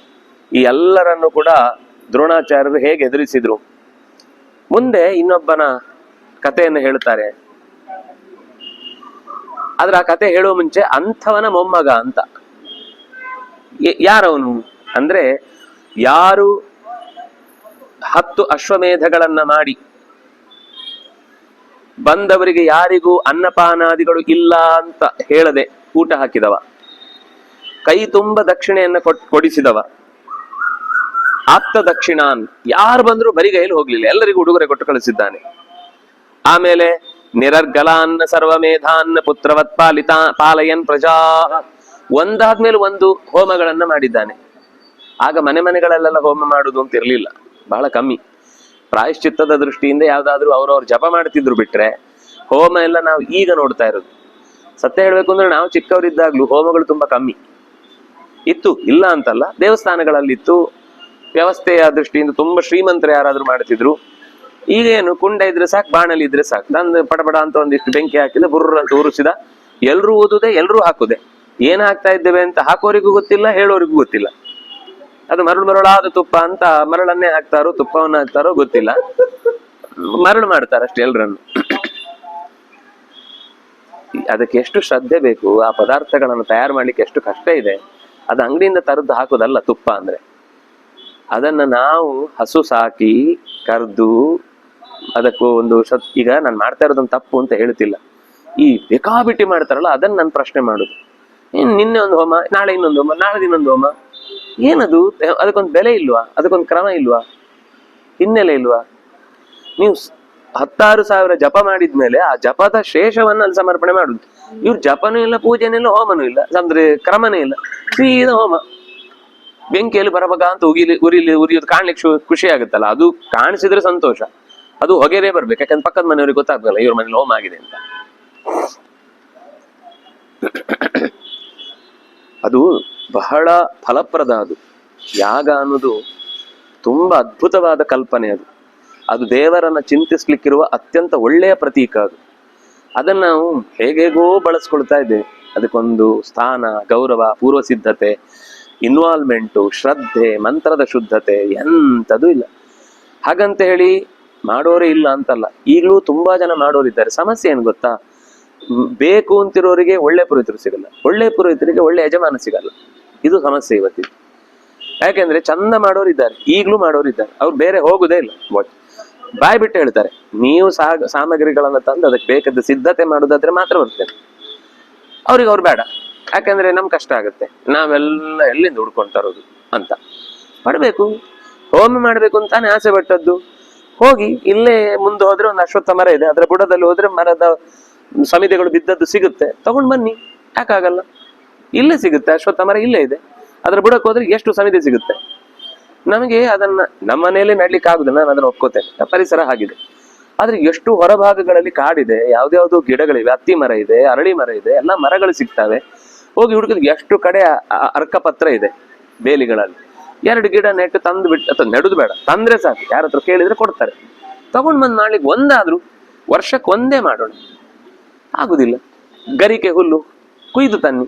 A: ಈ ಎಲ್ಲರನ್ನು ಕೂಡ ದ್ರೋಣಾಚಾರ್ಯರು ಹೇಗೆ ಎದುರಿಸಿದ್ರು. ಮುಂದೆ ಇನ್ನೊಬ್ಬನ ಕಥೆಯನ್ನು ಹೇಳ್ತಾರೆ. ಆದ್ರೆ ಆ ಕತೆ ಹೇಳುವ ಮುಂಚೆ ಅಂಥವನ ಮೊಮ್ಮಗ ಅಂತ. ಯಾರವನು ಅಂದ್ರೆ, ಯಾರು 10 ಅಶ್ವಮೇಧಗಳನ್ನ ಮಾಡಿ ಬಂದವರಿಗೆ ಯಾರಿಗೂ ಅನ್ನಪಾನಾದಿಗಳು ಇಲ್ಲ ಅಂತ ಹೇಳದೆ ಊಟ ಹಾಕಿದವ, ಕೈ ತುಂಬ ದಕ್ಷಿಣೆಯನ್ನ ಕೊಡಿಸಿದವ, ಆಪ್ತ ದಕ್ಷಿಣಾನ್, ಯಾರು ಬಂದ್ರು ಬರಿಗೈಲಿ ಹೋಗ್ಲಿಲ್ಲ, ಎಲ್ಲರಿಗೂ ಉಡುಗೊರೆ ಕೊಟ್ಟು ಕಳಿಸಿದ್ದಾನೆ. ಆಮೇಲೆ ನಿರರ್ಗಲಾನ್ ಸರ್ವಮೇಧಾನ್ ಪುತ್ರವತ್ ಪಾಲಯನ್ ಪ್ರಜಾ, ಒಂದಾದ್ಮೇಲೆ ಒಂದು ಹೋಮಗಳನ್ನ ಮಾಡಿದ್ದಾನೆ. ಆಗ ಮನೆಗಳಲ್ಲೆಲ್ಲ ಹೋಮ ಮಾಡುದು ಅಂತ ಇರ್ಲಿಲ್ಲ, ಬಹಳ ಕಮ್ಮಿ. ಪ್ರಾಯಶ್ಚಿತ್ತದ ದೃಷ್ಟಿಯಿಂದ ಯಾವ್ದಾದ್ರು ಅವ್ರವ್ರು ಜಪ ಮಾಡ್ತಿದ್ರು ಬಿಟ್ರೆ ಹೋಮ ಎಲ್ಲ ನಾವು ಈಗ ನೋಡ್ತಾ ಇರೋದು. ಸತ್ಯ ಹೇಳ್ಬೇಕು ಅಂದ್ರೆ ನಾವು ಚಿಕ್ಕವರಿದ್ದಾಗ್ಲೂ ಹೋಮಗಳು ತುಂಬಾ ಕಮ್ಮಿ ಇತ್ತು, ಇಲ್ಲ ಅಂತಲ್ಲ. ದೇವಸ್ಥಾನಗಳಲ್ಲಿತ್ತು, ವ್ಯವಸ್ಥೆಯ ದೃಷ್ಟಿಯಿಂದ ತುಂಬಾ ಶ್ರೀಮಂತರು ಯಾರಾದ್ರೂ ಮಾಡ್ತಿದ್ರು. ಈಗೇನು ಕುಂಡ ಇದ್ರೆ ಸಾಕು, ಬಾಣಲಿ ಇದ್ರೆ ಸಾಕು, ನಂದು ಪಡಪಡ ಅಂತ ಒಂದಿಷ್ಟು ಬೆಂಕಿ ಹಾಕಿದ, ಬುರ್ರ ಅಂತ ಉರುಸಿದ, ಎಲ್ರೂ ಓದುದೆ, ಎಲ್ರೂ ಹಾಕುದೆ. ಏನ್ ಹಾಕ್ತಾ ಇದ್ದೇವೆ ಅಂತ ಹಾಕೋರಿಗೂ ಗೊತ್ತಿಲ್ಲ, ಹೇಳೋರಿಗೂ ಗೊತ್ತಿಲ್ಲ. ಅದು ಮರಳಾದ ತುಪ್ಪ ಅಂತ ಮರಳನ್ನೇ ಹಾಕ್ತಾರೋ ತುಪ್ಪವನ್ನ ಹಾಕ್ತಾರೋ ಗೊತ್ತಿಲ್ಲ, ಮರಳು ಮಾಡ್ತಾರ ಅಷ್ಟೇ ಎಲ್ರನ್ನು. ಅದಕ್ಕೆ ಎಷ್ಟು ಶ್ರದ್ಧೆ ಬೇಕು, ಆ ಪದಾರ್ಥಗಳನ್ನು ತಯಾರು ಮಾಡ್ಲಿಕ್ಕೆ ಎಷ್ಟು ಕಷ್ಟ ಇದೆ. ಅದು ಅಂಗಡಿಯಿಂದ ತರದ್ದು ಹಾಕೋದಲ್ಲ ತುಪ್ಪ ಅಂದ್ರೆ. ಅದನ್ನ ನಾವು ಹಸು ಸಾಕಿ ಕರ್ದು ಅದಕ್ಕೂ ಒಂದು ಈಗ ನಾನು ಮಾಡ್ತಾ ಇರೋದೊಂದು ತಪ್ಪು ಅಂತ ಹೇಳ್ತಿಲ್ಲ. ಈ ಬೇಕಾಬಿಟ್ಟಿ ಮಾಡ್ತಾರಲ್ಲ, ಅದನ್ನ ನಾನು ಪ್ರಶ್ನೆ ಮಾಡುದು. ನಿನ್ನೆ ಒಂದು ಹೋಮ, ನಾಳೆ ಇನ್ನೊಂದು ಹೋಮ, ನಾಳೆ ಇನ್ನೊಂದು ಹೋಮ, ಏನದು? ಅದಕ್ಕೊಂದು ಬೆಲೆ ಇಲ್ವಾ? ಅದಕ್ಕೊಂದು ಕ್ರಮ ಇಲ್ವಾ? ಹಿನ್ನೆಲೆ ಇಲ್ವಾ? ನೀವು 16,000 ಜಪ ಮಾಡಿದ್ಮೇಲೆ ಆ ಜಪದ ಶೇಷವನ್ನ ಅಲ್ಲಿ ಸಮರ್ಪಣೆ ಮಾಡುದು. ಇವ್ರು ಜಪನೂ ಇಲ್ಲ, ಪೂಜೆನೂ ಇಲ್ಲ, ಹೋಮನೂ ಇಲ್ಲ, ಅಂದ್ರೆ ಕ್ರಮನೇ ಇಲ್ಲ, ಸೀದಾ ಹೋಮ. ಬೆಂಕಿಯಲ್ಲಿ ಬರಬಗ ಅಂತ ಉರಿಯೋದು ಕಾಣ್ಲಿಕ್ಕೆ ಖುಷಿ ಆಗುತ್ತಲ್ಲ, ಅದು ಕಾಣಿಸಿದ್ರೆ ಸಂತೋಷ. ಅದು ಹೊಗೆರೇ ಬರ್ಬೇಕು, ಯಾಕಂದ್ರೆ ಪಕ್ಕದ ಮನೆಯವ್ರಿಗೆ ಗೊತ್ತಾಗ್ತಲ್ಲ ಇವ್ರ ಮನೇಲಿ ಹೋಮ ಆಗಿದೆ ಅಂತ. ಅದು ಬಹಳ ಫಲಪ್ರದ. ಅದು ಯಾಗ ಅನ್ನೋದು ತುಂಬಾ ಅದ್ಭುತವಾದ ಕಲ್ಪನೆ. ಅದು ದೇವರನ್ನ ಚಿಂತಿಸ್ಲಿಕ್ಕಿರುವ ಅತ್ಯಂತ ಒಳ್ಳೆಯ ಪ್ರತೀಕ. ಅದನ್ನ ನಾವು ಹೇಗೇಗೋ ಬಳಸ್ಕೊಳ್ತಾ ಇದ್ದೇವೆ. ಅದಕ್ಕೊಂದು ಸ್ಥಾನ, ಗೌರವ, ಪೂರ್ವ ಸಿದ್ಧತೆ, ಇನ್ವಾಲ್ವ್ಮೆಂಟು, ಶ್ರದ್ಧೆ, ಮಂತ್ರದ ಶುದ್ಧತೆ ಎಂಥದ್ದು ಇಲ್ಲ. ಹಾಗಂತ ಹೇಳಿ ಮಾಡೋರೇ ಇಲ್ಲ ಅಂತಲ್ಲ, ಈಗಲೂ ತುಂಬಾ ಜನ ಮಾಡೋರಿದ್ದಾರೆ. ಸಮಸ್ಯೆ ಏನು ಗೊತ್ತಾ? ಬೇಕು ಅಂತಿರೋರಿಗೆ ಒಳ್ಳೆ ಪುರೋಹಿತರು ಸಿಗಲ್ಲ, ಒಳ್ಳೆ ಪುರೋಹಿತರಿಗೆ ಒಳ್ಳೆ ಯಜಮಾನ ಸಿಗಲ್ಲ. ಇದು ಸಮಸ್ಯೆ ಇವತ್ತಿಗೆ. ಯಾಕೆಂದ್ರೆ ಚಂದ ಮಾಡೋರಿದ್ದಾರೆ, ಈಗಲೂ ಮಾಡೋರಿದ್ದಾರೆ, ಅವ್ರು ಬೇರೆ ಹೋಗುದೇ ಇಲ್ಲ. ಬಾಯ್ ಬಿಟ್ಟು ಹೇಳ್ತಾರೆ. ನೀವು ಸಾಮಗ್ರಿಗಳನ್ನ ತಂದು ಅದಕ್ಕೆ ಬೇಕಾದ ಸಿದ್ಧತೆ ಮಾಡುದಾದ್ರೆ ಮಾತ್ರ ಬರ್ತೇನೆ. ಅವ್ರಿಗೆ ಅವ್ರು ಬೇಡ, ಯಾಕಂದ್ರೆ ನಮ್ ಕಷ್ಟ ಆಗುತ್ತೆ, ನಾವೆಲ್ಲ ಎಲ್ಲಿಂದ ಹುಡ್ಕೊಂಡು ತರೋದು ಅಂತ. ಪಡ್ಬೇಕು, ಹೋಮ ಮಾಡ್ಬೇಕು ಅಂತಾನೆ ಆಸೆ ಪಟ್ಟದ್ದು. ಹೋಗಿ ಇಲ್ಲೇ ಮುಂದೆ ಹೋದ್ರೆ ಒಂದು ಅಶ್ವತ್ಥ ಮರ ಇದೆ, ಅದರ ಬುಡದಲ್ಲಿ ಹೋದ್ರೆ ಮರದ ಸಮಿತಿಗಳು ಬಿದ್ದದ್ದು ಸಿಗುತ್ತೆ, ತಗೊಂಡ್ ಬನ್ನಿ, ಯಾಕಾಗಲ್ಲ. ಇಲ್ಲೇ ಸಿಗುತ್ತೆ, ಅಶ್ವತ್ಥ ಮರ ಇಲ್ಲೇ ಇದೆ, ಅದ್ರ ಬುಡಕ್ಕೆ ಹೋದ್ರೆ ಎಷ್ಟು ಸಮಿತಿ ಸಿಗುತ್ತೆ. ನಮಗೆ ಅದನ್ನ ನಮ್ಮ ಮನೆಯಲ್ಲಿ ನಡ್ಲಿಕ್ಕೆ ಆಗುದಿಲ್ಲ, ನಾನು ಅದನ್ನ ಒಪ್ಕೋತೇನೆ, ಪರಿಸರ ಆಗಿದೆ. ಆದ್ರೆ ಎಷ್ಟು ಹೊರಭಾಗಗಳಲ್ಲಿ ಕಾಡಿದೆ, ಯಾವ್ದ್ಯಾವ್ದು ಗಿಡಗಳಿವೆ, ಹತ್ತಿ ಮರ ಇದೆ, ಅರಳಿ ಮರ ಇದೆ, ಎಲ್ಲಾ ಮರಗಳು ಸಿಗ್ತವೆ. ಹೋಗಿ ಹುಡುಕಿದ್ರೆ ಎಷ್ಟು ಕಡೆ ಅರ್ಕಪತ್ರ ಇದೆ ಬೇಲಿಗಳಲ್ಲಿ. 2 ಗಿಡ ನೆಟ್ಟು ತಂದು ಬಿಟ್ಟು, ಅಥವಾ ನೆಡುದು ಬೇಡ, ತಂದ್ರೆ ಸಾಕು, ಯಾರ ಹತ್ರ ಕೇಳಿದ್ರೆ ಕೊಡ್ತಾರೆ. ತಗೊಂಡ್ ಬಂದ್ ಮಾಡ್ಲಿಕ್ಕೆ ಒಂದಾದ್ರೂ ವರ್ಷಕ್ಕೆ ಒಂದೇ ಮಾಡೋಣ, ಆಗುದಿಲ್ಲ. ಗರಿಕೆ ಹುಲ್ಲು ಕುಯ್ದು ತನ್ನಿ,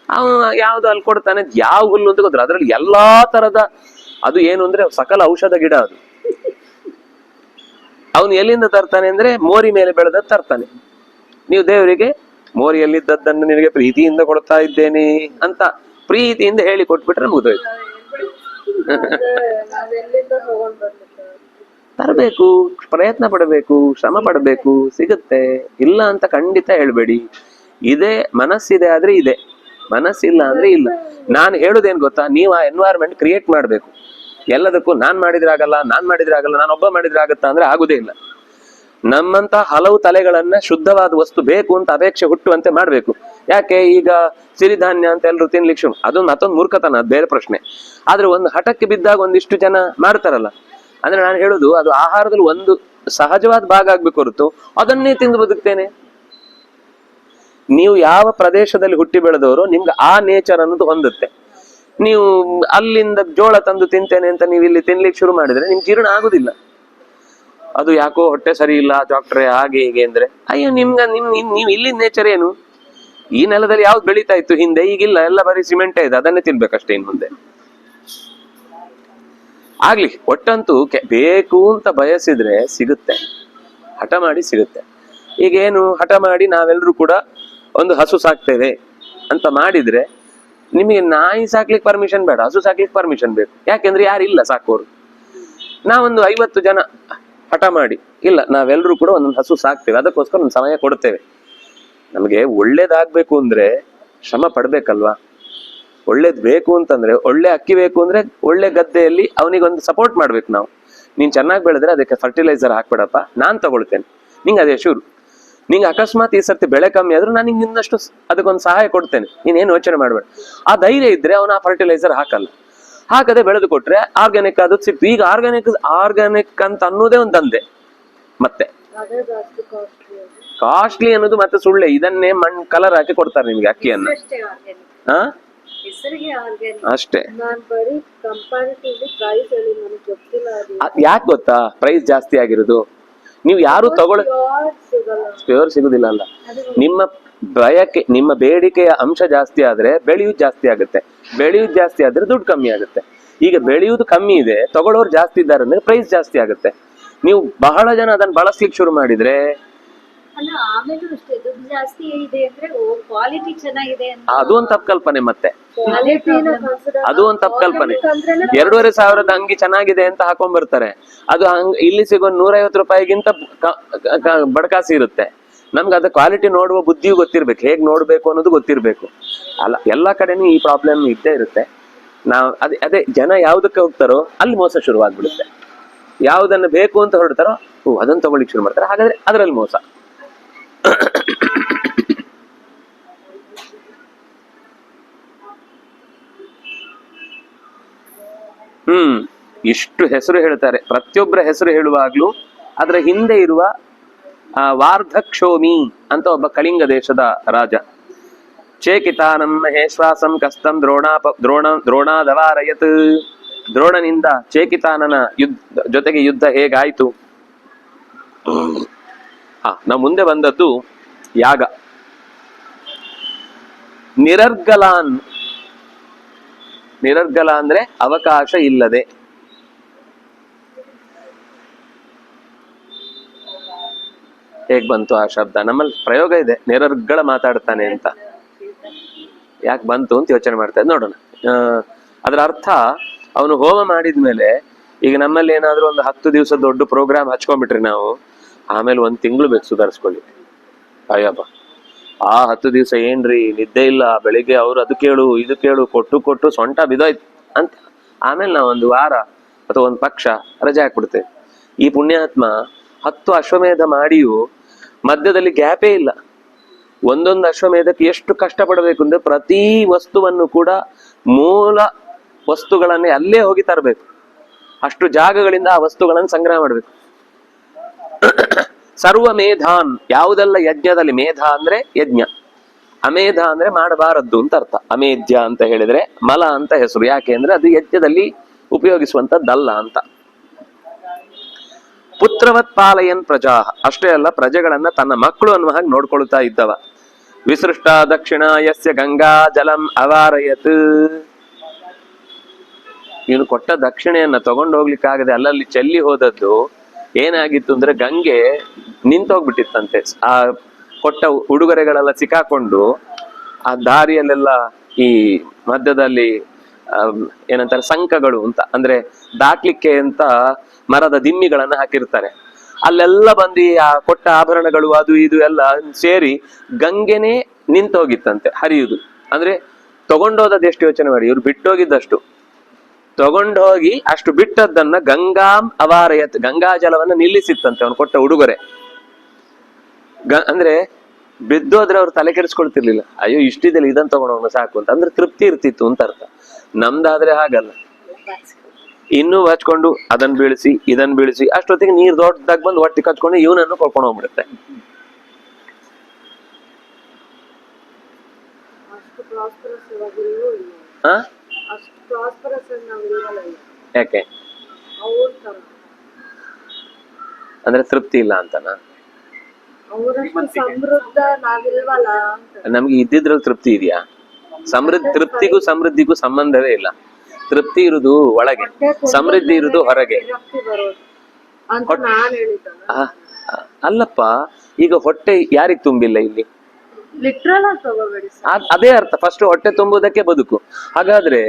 A: ಅವನು ಯಾವ್ದು ಅಲ್ಲಿ ಕೊಡ್ತಾನೆ, ಯಾವ ಹುಲ್ಲು ಅಂತ ಗೊತ್ತಿಲ್ಲ. ಅದ್ರಲ್ಲಿ ಎಲ್ಲಾ ತರದ, ಅದು ಏನು ಅಂದ್ರೆ ಸಕಲ ಔಷಧ ಗಿಡ ಅದು. ಅವನು ಎಲ್ಲಿಂದ ತರ್ತಾನೆ ಅಂದ್ರೆ ಮೋರಿ ಮೇಲೆ ಬೆಳೆದ ತರ್ತಾನೆ. ನೀವು ದೇವರಿಗೆ ಮೋರಿಯಲ್ಲಿದ್ದದ್ದನ್ನು ನಿನಗೆ ಪ್ರೀತಿಯಿಂದ ಕೊಡ್ತಾ ಇದ್ದೇನೆ ಅಂತ ಪ್ರೀತಿಯಿಂದ ಹೇಳಿ ಕೊಟ್ಬಿಟ್ರೆ ಮುಗಿದೋಯ್ತು. ತರಬೇಕು, ಪ್ರಯತ್ನ ಪಡಬೇಕು, ಶ್ರಮ ಪಡಬೇಕು, ಸಿಗುತ್ತೆ. ಇಲ್ಲ ಅಂತ ಖಂಡಿತ ಹೇಳ್ಬೇಡಿ. ಇದೆ ಮನಸ್ಸಿದೆ ಆದ್ರೆ ಇದೆ, ಮನಸ್ಸಿಲ್ಲ ಅಂದ್ರೆ ಇಲ್ಲ. ನಾನು ಹೇಳುದೇನ್ ಗೊತ್ತಾ, ನೀವು ಆ ಎನ್ವೈರನ್ಮೆಂಟ್ ಕ್ರಿಯೇಟ್ ಮಾಡ್ಬೇಕು. ಎಲ್ಲದಕ್ಕೂ ನಾನ್ ಮಾಡಿದ್ರೆ ಆಗಲ್ಲ, ನಾನು ಒಬ್ಬ ಮಾಡಿದ್ರೆ ಆಗತ್ತಾ ಅಂದ್ರೆ ಆಗುದೇ ಇಲ್ಲ. ನಮ್ಮಂತ ಹಲವು ತಲೆಗಳನ್ನ ಶುದ್ಧವಾದ ವಸ್ತು ಬೇಕು ಅಂತ ಅಪೇಕ್ಷೆ ಹುಟ್ಟುವಂತೆ ಮಾಡ್ಬೇಕು. ಯಾಕೆ ಈಗ ಸಿರಿಧಾನ್ಯ ಅಂತ ಎಲ್ರು ತಿನ್ಲಿಕ್ಕೆ ಶುರು, ಅದು ಮತ್ತೊಂದು ಮೂರ್ಖತನ, ಅದು ಬೇರೆ ಪ್ರಶ್ನೆ. ಆದ್ರೆ ಒಂದು ಹಠಕ್ಕೆ ಬಿದ್ದಾಗ ಒಂದಿಷ್ಟು ಜನ ಮಾಡ್ತಾರಲ್ಲ, ಅಂದ್ರೆ ನಾನು ಹೇಳುದು ಅದು ಆಹಾರದಲ್ಲಿ ಒಂದು ಸಹಜವಾದ ಭಾಗ ಆಗ್ಬೇಕು ಹೊರತು ಅದನ್ನೇ ತಿಂದು ಬದುಕ್ತೇನೆ. ನೀವು ಯಾವ ಪ್ರದೇಶದಲ್ಲಿ ಹುಟ್ಟಿ ಬೆಳೆದವರು ನಿಮ್ಗೆ ಆ ನೇಚರ್ ಅನ್ನೋದು ಹೊಂದುತ್ತೆ. ನೀವು ಅಲ್ಲಿಂದ ಜೋಳ ತಂದು ತಿಂತೇನೆ ಅಂತ ನೀವು ಇಲ್ಲಿ ತಿನ್ಲಿಕ್ಕೆ ಶುರು ಮಾಡಿದ್ರೆ ನಿಮ್ಗೆ ಜೀರ್ಣ ಆಗುದಿಲ್ಲ. ಅದು ಯಾಕೋ ಹೊಟ್ಟೆ ಸರಿ ಇಲ್ಲ ಡಾಕ್ಟ್ರೆ ಹಾಗೆ ಹೀಗೆ ಅಂದ್ರೆ, ಅಯ್ಯೋ ನೀವು ಇಲ್ಲಿ ನೇಚರ್ ಏನು? ಈ ನೆಲದಲ್ಲಿ ಯಾವ್ದು ಬೆಳೀತಾ ಇತ್ತು ಹಿಂದೆ, ಈಗಿಲ್ಲ, ಎಲ್ಲ ಬರೀ ಸಿಮೆಂಟೇ ಇದೆ, ಅದನ್ನೇ ತಿನ್ಬೇಕಷ್ಟೇ ಇನ್ ಮುಂದೆ. ಆಗ್ಲಿ, ಒಟ್ಟಂತೂ ಬೇಕು ಅಂತ ಬಯಸಿದ್ರೆ ಸಿಗುತ್ತೆ, ಹಠ ಮಾಡಿ ಸಿಗುತ್ತೆ. ಈಗೇನು ಹಠ ಮಾಡಿ ನಾವೆಲ್ಲರೂ ಕೂಡ ಒಂದು ಹಸು ಸಾಕ್ತೇವೆ ಅಂತ ಮಾಡಿದ್ರೆ ನಿಮಗೆ ನಾಯಿ ಸಾಕ್ಲಿಕ್ಕೆ ಪರ್ಮಿಷನ್ ಬೇಡ, ಹಸು ಸಾಕ್ಲಿಕ್ಕೆ ಪರ್ಮಿಷನ್ ಬೇಕು. ಯಾಕೆಂದ್ರೆ ಯಾರಿಲ್ಲ ಸಾಕೋರು. ನಾವೊಂದು 50 ಜನ ಹಠ ಮಾಡಿ, ಇಲ್ಲ ನಾವೆಲ್ಲರೂ ಕೂಡ ಒಂದೊಂದು ಹಸು ಸಾಕ್ತೇವೆ, ಅದಕ್ಕೋಸ್ಕರ ಒಂದು ಸಮಯ ಕೊಡ್ತೇವೆ. ನಮಗೆ ಒಳ್ಳೇದಾಗ್ಬೇಕು ಅಂದ್ರೆ ಶ್ರಮ ಪಡ್ಬೇಕಲ್ವಾ. ಒಳ್ಳೇದ್ ಬೇಕು ಅಂತಂದ್ರೆ, ಒಳ್ಳೆ ಅಕ್ಕಿ ಬೇಕು ಅಂದ್ರೆ ಒಳ್ಳೆ ಗದ್ದೆಯಲ್ಲಿ ಅವನಿಗೊಂದು ಸಪೋರ್ಟ್ ಮಾಡ್ಬೇಕು ನಾವು. ನೀನ್ ಚೆನ್ನಾಗಿ ಬೆಳೆದ್ರೆ ಅದಕ್ಕೆ ಫರ್ಟಿಲೈಸರ್ ಹಾಕ್ಬೇಡಪ್ಪ, ನಾನ್ ತಗೊಳ್ತೇನೆ, ನಿಂಗೆ ಅದೇ ಶುರು. ನಿಂಗೆ ಅಕಸ್ಮಾತ್ ಈ ಸರ್ತಿ ಬೆಳೆ ಕಮ್ಮಿ ಆದ್ರೂ ನಾನು ನಿಂಗೆ ಇನ್ನಷ್ಟು ಅದಕ್ಕೊಂದು ಸಹಾಯ ಕೊಡ್ತೇನೆ, ನೀನೇನು ಯೋಚನೆ ಮಾಡ್ಬೇಡ. ಆ ಧೈರ್ಯ ಇದ್ರೆ ಅವನ ಆ ಫರ್ಟಿಲೈಸರ್ ಹಾಕಲ್ಲ. ಹಾಕದೆ ಬೆಳೆದು ಕೊಟ್ರೆ ಆರ್ಗ್ಯಾನಿಕ್ ಅದು ಸಿಕ್ತು. ಈಗ ಆರ್ಗ್ಯಾನಿಕ್ ಅಂತ ಅನ್ನೋದೇ ಒಂದು ದಂಧೆ. ಮತ್ತೆ ಕಾಸ್ಟ್ಲಿ ಅನ್ನೋದು ಮತ್ತೆ ಸುಳ್ಳೆ. ಇದನ್ನೇ ಮಣ್ಣು ಕಲರ್ ಹಾಕಿ ಕೊಡ್ತಾರೆ ನಿಮ್ಗೆ ಅಕ್ಕಿಯನ್ನ. ಹಾ ಅಷ್ಟೇ. ಯಾಕೆ ಗೊತ್ತಾ ಪ್ರೈಸ್ ಜಾಸ್ತಿ ಆಗಿರೋದು? ನೀವು ಯಾರು ಪ್ಯೂರ್ ಸಿಗುದಿಲ್ಲ ಅಲ್ಲ. ನಿಮ್ಮ ಬಯಕೆ, ನಿಮ್ಮ ಬೇಡಿಕೆಯ ಅಂಶ ಜಾಸ್ತಿ ಆದ್ರೆ ಬೆಳೆಯುವುದು ಜಾಸ್ತಿ ಆಗುತ್ತೆ, ಬೆಳೆಯುವುದು ಜಾಸ್ತಿ ಆದ್ರೆ ದುಡ್ಡು ಕಮ್ಮಿ ಆಗುತ್ತೆ. ಈಗ ಬೆಳೆಯುವುದು ಕಮ್ಮಿ ಇದೆ, ತಗೊಳ್ಳೋರು ಜಾಸ್ತಿ ಇದ್ದಾರೆ ಅಂದ್ರೆ ಪ್ರೈಸ್ ಜಾಸ್ತಿ ಆಗುತ್ತೆ. ನೀವು ಬಹಳ ಜನ ಅದನ್ನ ಬಳಸ್ಲಿಕ್ಕೆ ಶುರು ಮಾಡಿದ್ರೆ
C: ಆಮೇಲೂ ಅಷ್ಟೇ ದುಡ್ಡು ಜಾಸ್ತಿ ಇದೆ ಅಂದ್ರೆ ಕ್ವಾಲಿಟಿ ಚೆನ್ನಾಗಿದೆ ಅಂತ
A: ಅದು ಒಂದು ತಪ್ಪು ಕಲ್ಪನೆ. ಮತ್ತೆ ಅದು ಒಂದು ತಪ್ಪು ಕಲ್ಪನೆ. 2500 ಅಂಗಿ ಚೆನ್ನಾಗಿದೆ ಅಂತ ಹಾಕೊಂಡ್ ಬರ್ತಾರೆ. ಅದು ಇಲ್ಲಿ ಸಿಗೋ 150 ರೂಪಾಯಿಗಿಂತ ಬಡಕಾಸಿ ಇರುತ್ತೆ. ನಮ್ಗೆ ಅದ ಕ್ವಾಲಿಟಿ ನೋಡುವ ಬುದ್ಧಿಯೂ ಗೊತ್ತಿರ್ಬೇಕು, ಹೇಗ್ ನೋಡ್ಬೇಕು ಅನ್ನೋದು ಗೊತ್ತಿರ್ಬೇಕು. ಅಲ್ಲ, ಎಲ್ಲಾ ಕಡೆನೂ ಈ ಪ್ರಾಬ್ಲಮ್ ಇದ್ದೇ ಇರುತ್ತೆ. ನಾವು ಅದೇ ಜನ ಯಾವ್ದಕ್ಕೆ ಹೋಗ್ತಾರೋ ಅಲ್ಲಿ ಮೋಸ ಶುರುವಾಗ್ಬಿಡುತ್ತೆ. ಯಾವ್ದನ್ನ ಬೇಕು ಅಂತ ಹೊರಡ್ತಾರೋ ಅದನ್ನ ತಗೊಳ್ಳಿಕ್ ಶುರು ಮಾಡ್ತಾರೆ, ಹಾಗಾದ್ರೆ ಅದರಲ್ಲಿ ಮೋಸ. ಇಷ್ಟು ಹೆಸರು ಹೇಳ್ತಾರೆ. ಪ್ರತಿಯೊಬ್ಬರ ಹೆಸರು ಹೇಳುವಾಗ್ಲೂ ಅದರ ಹಿಂದೆ ಇರುವ ವಾರ್ಧಕ್ಷೋಮಿ ಅಂತ ಒಬ್ಬ ಕಳಿಂಗ ದೇಶದ ರಾಜ. ಚೇಕಿತಾನಂ ಮಹೇಶ್ವಾಸಂ ಕಸ್ತಂ ದ್ರೋಣಾದವಾರಯತ್. ದ್ರೋಣನಿಂದ ಚೇಕಿತಾನನ ಜೊತೆಗೆ ಯುದ್ಧ ಹೇಗಾಯ್ತು. ನಾವು ಮುಂದೆ ಬಂದದ್ದು ಯಾಗ. ನಿರರ್ಗಲಾನ್, ನಿರರ್ಗಲ ಅಂದ್ರೆ ಅವಕಾಶ ಇಲ್ಲದೆ. ಹೇಗ್ ಬಂತು ಆ ಶಬ್ದ? ನಮ್ಮಲ್ಲಿ ಪ್ರಯೋಗ ಇದೆ, ನಿರರ್ಗಳ ಮಾತಾಡ್ತಾನೆ ಅಂತ. ಯಾಕೆ ಬಂತು ಅಂತ ಯೋಚನೆ ಮಾಡ್ತಾ ಇದ್ದೆ, ನೋಡೋಣ. ಅದರ ಅರ್ಥ, ಅವನು ಹೋಮ ಮಾಡಿದ್ಮೇಲೆ ಈಗ ನಮ್ಮಲ್ಲಿ ಏನಾದ್ರೂ ಒಂದು 10 ದಿವಸ ದೊಡ್ಡ ಪ್ರೋಗ್ರಾಮ್ ಹಚ್ಕೊಂಡ್ಬಿಟ್ರಿ ನಾವು, ಆಮೇಲೆ 1 ತಿಂಗಳು ಬೇಕು ಸುಧಾರಿಸ್ಕೊಳ್ಳಿ. ಅಯ್ಯಪ್ಪ, ಆ 10 ದಿವಸ ಏನ್ರಿ ನಿದ್ದೆ ಇಲ್ಲ, ಬೆಳಿಗ್ಗೆ ಅವ್ರು ಅದು ಕೇಳು ಇದು ಕೇಳು ಕೊಟ್ಟು ಸೊಂಟ ಬಿದೋಯ್ತು ಅಂತ, ಆಮೇಲೆ ನಾವು 1 ವಾರ ಅಥವಾ 1 ಪಕ್ಷ ರಜೆ ಹಾಕ್ಬಿಡ್ತೇವೆ. ಈ ಪುಣ್ಯಾತ್ಮ 10 ಅಶ್ವಮೇಧ ಮಾಡಿಯೂ ಮಧ್ಯದಲ್ಲಿ ಗ್ಯಾಪೇ ಇಲ್ಲ. ಒಂದೊಂದು ಅಶ್ವಮೇಧಕ್ಕೆ ಎಷ್ಟು ಕಷ್ಟಪಡಬೇಕು ಅಂದ್ರೆ ಪ್ರತಿ ವಸ್ತುವನ್ನು ಕೂಡ ಮೂಲ ವಸ್ತುಗಳನ್ನೇ ಅಲ್ಲೇ ಹೋಗಿ ತರಬೇಕು. ಅಷ್ಟು ಜಾಗಗಳಿಂದ ಆ ವಸ್ತುಗಳನ್ನು ಸಂಗ್ರಹ ಮಾಡಬೇಕು. ಸರ್ವ ಮೇಧಾನ್, ಯಾವುದೆಲ್ಲ ಯಜ್ಞದಲ್ಲಿ, ಮೇಧ ಅಂದ್ರೆ ಯಜ್ಞ, ಅಮೇಧ ಅಂದ್ರೆ ಮಾಡಬಾರದ್ದು ಅಂತ ಅರ್ಥ. ಅಮೇಧ್ಯ ಅಂತ ಹೇಳಿದ್ರೆ ಮಲ ಅಂತ ಹೆಸರು. ಯಾಕೆ ಅಂದ್ರೆ ಅದು ಯಜ್ಞದಲ್ಲಿ ಉಪಯೋಗಿಸುವಂತದ್ದಲ್ಲ ಅಂತ. ಪುತ್ರವತ್ ಪಾಲಯನ್ ಪ್ರಜಾ, ಅಷ್ಟೇ ಅಲ್ಲ ಪ್ರಜೆಗಳನ್ನ ತನ್ನ ಮಕ್ಕಳು ಅನ್ನುವ ಹಾಗೆ ನೋಡ್ಕೊಳ್ತಾ ಇದ್ದವ. ವಿಸೃಷ್ಟ ದಕ್ಷಿಣ ಯಸ್ಯ ಗಂಗಾ ಜಲಂ ಅವಾರಯತ್, ಇವನು ಕೊಟ್ಟ ದಕ್ಷಿಣೆಯನ್ನ ತಗೊಂಡೋಗ್ಲಿಕ್ಕಾಗದೆ ಅಲ್ಲಲ್ಲಿ ಚೆಲ್ಲಿ ಹೋದದ್ದು ಏನಾಗಿತ್ತು ಅಂದ್ರೆ ಗಂಗೆ ನಿಂತೋಗ್ಬಿಟ್ಟಿತ್ತಂತೆ. ಆ ಕೊಟ್ಟ ಉಡುಗೊರೆಗಳೆಲ್ಲ ಸಿಕ್ಕಾಕೊಂಡು ಆ ದಾರಿಯಲ್ಲೆಲ್ಲ ಈ ಮಧ್ಯದಲ್ಲಿ ಏನಂತಾರೆ ಸಂಕಗಳು ಅಂತ, ಅಂದ್ರೆ ದಾಟ್ಲಿಕ್ಕೆ ಅಂತ ಮರದ ದಿಮ್ಮಿಗಳನ್ನ ಹಾಕಿರ್ತಾರೆ. ಅಲ್ಲೆಲ್ಲ ಬಂದು ಆ ಕೊಟ್ಟ ಆಭರಣಗಳು ಅದು ಇದು ಎಲ್ಲ ಸೇರಿ ಗಂಗೆನೇ ನಿಂತೋಗಿತ್ತಂತೆ ಹರಿಯುದು. ಅಂದ್ರೆ ತಗೊಂಡೋದದ್ದು ಎಷ್ಟು ಯೋಚನೆ ಮಾಡಿ, ಇವ್ರು ಬಿಟ್ಟೋಗಿದ್ದಷ್ಟು ತಗೊಂಡೋಗಿ ಅಷ್ಟು ಬಿಟ್ಟದ್ದನ್ನ ಗಂಗಾಂ ಅವಾರಯತ್, ಗಂಗಾ ಜಲವನ್ನ ನಿಲ್ಲಿಸಿತ್ತಂತೆ ಅವನು ಕೊಟ್ಟ ಉಡುಗೊರೆ. ಅಂದ್ರೆ ಬಿದ್ದೋದ್ರೆ ಅವ್ರು ತಲೆ ಕೆಡಿಸ್ಕೊಳ್ತಿರ್ಲಿಲ್ಲ, ಅಯ್ಯೋ ಇಷ್ಟಿದೆಲ್ಲ ಇದನ್ನ ತಗೊಂಡವನು ಸಾಕು ಅಂತ, ಅಂದ್ರೆ ತೃಪ್ತಿ ಇರ್ತಿತ್ತು ಅಂತ ಅರ್ಥ. ನಮ್ದಾದ್ರೆ ಹಾಗಲ್ಲ, ಇನ್ನೂ ಹಚ್ಕೊಂಡು ಅದನ್ನ ಬೀಳಿಸಿ ಇದನ್ನ ಬೀಳಿಸಿ ಅಷ್ಟೊತ್ತಿಗೆ ನೀರ್ ದೊಡ್ಡದಾಗ ಬಂದು ಒಟ್ಟಿ ಕಚ್ಕೊಂಡು ಇವನನ್ನು ಕರ್ಕೊಂಡು ಹೋಗ್ಬಿಡುತ್ತೆ. ಹ ಯಾಕೆ ಅಂದ್ರೆ ತೃಪ್ತಿ ಇಲ್ಲ ಅಂತನಾ? ನಮ್ಗೆ ಇದ್ದಿದ್ರಲ್ಲಿ ತೃಪ್ತಿ ಇದೆಯಾ? ತೃಪ್ತಿಗೂ ಸಮೃದ್ಧಿಗೂ ಸಂಬಂಧವೇ ಇಲ್ಲ. ತೃಪ್ತಿ ಇರುವುದು ಒಳಗೆ, ಸಮೃದ್ಧಿ ಇರುವುದು ಹೊರಗೆ. ಅಲ್ಲಪ್ಪ, ಈಗ ಹೊಟ್ಟೆ ಯಾರಿಗ್ ತುಂಬಿಲ್ಲ ಇಲ್ಲಿ? ಅದೇ ಅರ್ಥ. ಫಸ್ಟ್ ಹೊಟ್ಟೆ ತುಂಬುವುದಕ್ಕೆ ಬದುಕು. ಹಾಗಾದ್ರೆ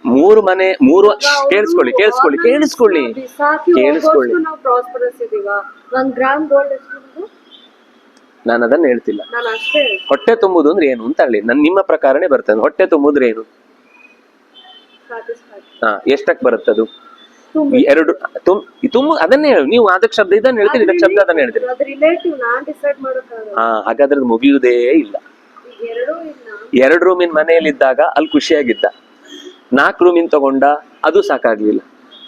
A: 3 ಮನೆ 3 ಕೇಳಿಸ್ಕೊಳ್ಳಿ ನಾನು ಅದನ್ನ ಹೇಳ್ತಿಲ್ಲ. ಹೊಟ್ಟೆ ತುಂಬುದು ಅಂದ್ರೆ ಏನು ಅಂತ ಹೇಳಿ ನಿಮ್ಮ ಪ್ರಕಾರನೇ ಬರ್ತದೆ. ಹೊಟ್ಟೆ ತುಂಬುದ್ರೆ ಏನು? ಎಷ್ಟಕ್ ಬರುತ್ತದು? 2 ತುಂಬ ಅದನ್ನೇ ಹೇಳಿ ನೀವು. ಅದಕ್ಕೆ ಶಬ್ದ ಇದನ್ನ ಹೇಳ್ತೀರಿ, ಇದಕ್ಕೆ ಶಬ್ದ ಅದನ್ನ ಹೇಳ್ತೀರಿ. ಹಾಗಾದ್ರೆ ಮುಗಿಯುವುದೇ ಇಲ್ಲ. 2 ರೂಮಿನ ಮನೆಯಲ್ಲಿದ್ದಾಗ ಅಲ್ಲಿ ಖುಷಿಯಾಗಿದ್ದ, 4 ರೂಮಿನ ತಗೊಂಡ ಅದು ಸಾಕಾಗ್ಲಿಲ್ಲ,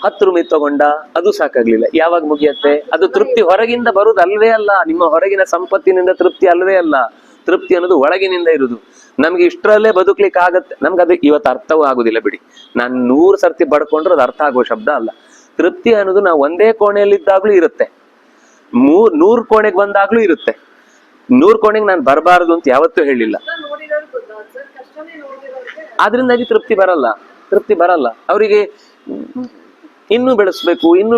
A: 10 ರೂಮಿನ ತಗೊಂಡ ಅದು ಸಾಕಾಗ್ಲಿಲ್ಲ. ಯಾವಾಗ ಮುಗಿಯತ್ತೆ ಅದು? ತೃಪ್ತಿ ಹೊರಗಿಂದ ಬರುದು ಅಲ್ವೇ ಅಲ್ಲ, ನಿಮ್ಮ ಹೊರಗಿನ ಸಂಪತ್ತಿನಿಂದ ತೃಪ್ತಿ ಅಲ್ವೇ ಅಲ್ಲ. ತೃಪ್ತಿ ಅನ್ನೋದು ಒಳಗಿನಿಂದ ಇರುದು. ನಮ್ಗೆ ಇಷ್ಟರಲ್ಲೇ ಬದುಕ್ಲಿಕ್ಕೆ ಆಗತ್ತೆ, ನಮ್ಗದು ಇವತ್ತು ಅರ್ಥವೂ ಆಗುದಿಲ್ಲ ಬಿಡಿ. ನಾನು 100 ಸರ್ತಿ ಬಡ್ಕೊಂಡ್ರೆ ಅದು ಅರ್ಥ ಆಗುವ ಶಬ್ದ ಅಲ್ಲ. ತೃಪ್ತಿ ಅನ್ನೋದು ನಾವು ಒಂದೇ ಕೋಣೆಯಲ್ಲಿದ್ದಾಗ್ಲೂ ಇರುತ್ತೆ, 100 ಕೋಣೆಗೆ ಬಂದಾಗ್ಲೂ ಇರುತ್ತೆ. 100 ಕೋಣೆಗೆ ನಾನು ಬರಬಾರದು ಅಂತ ಯಾವತ್ತೂ ಹೇಳಿಲ್ಲ. ಆದ್ರಿಂದಾಗಿ ತೃಪ್ತಿ ಬರಲ್ಲ. ಅವರಿಗೆ ಇನ್ನೂ ಬೆಳೆಸ್ಬೇಕು, ಇನ್ನೂ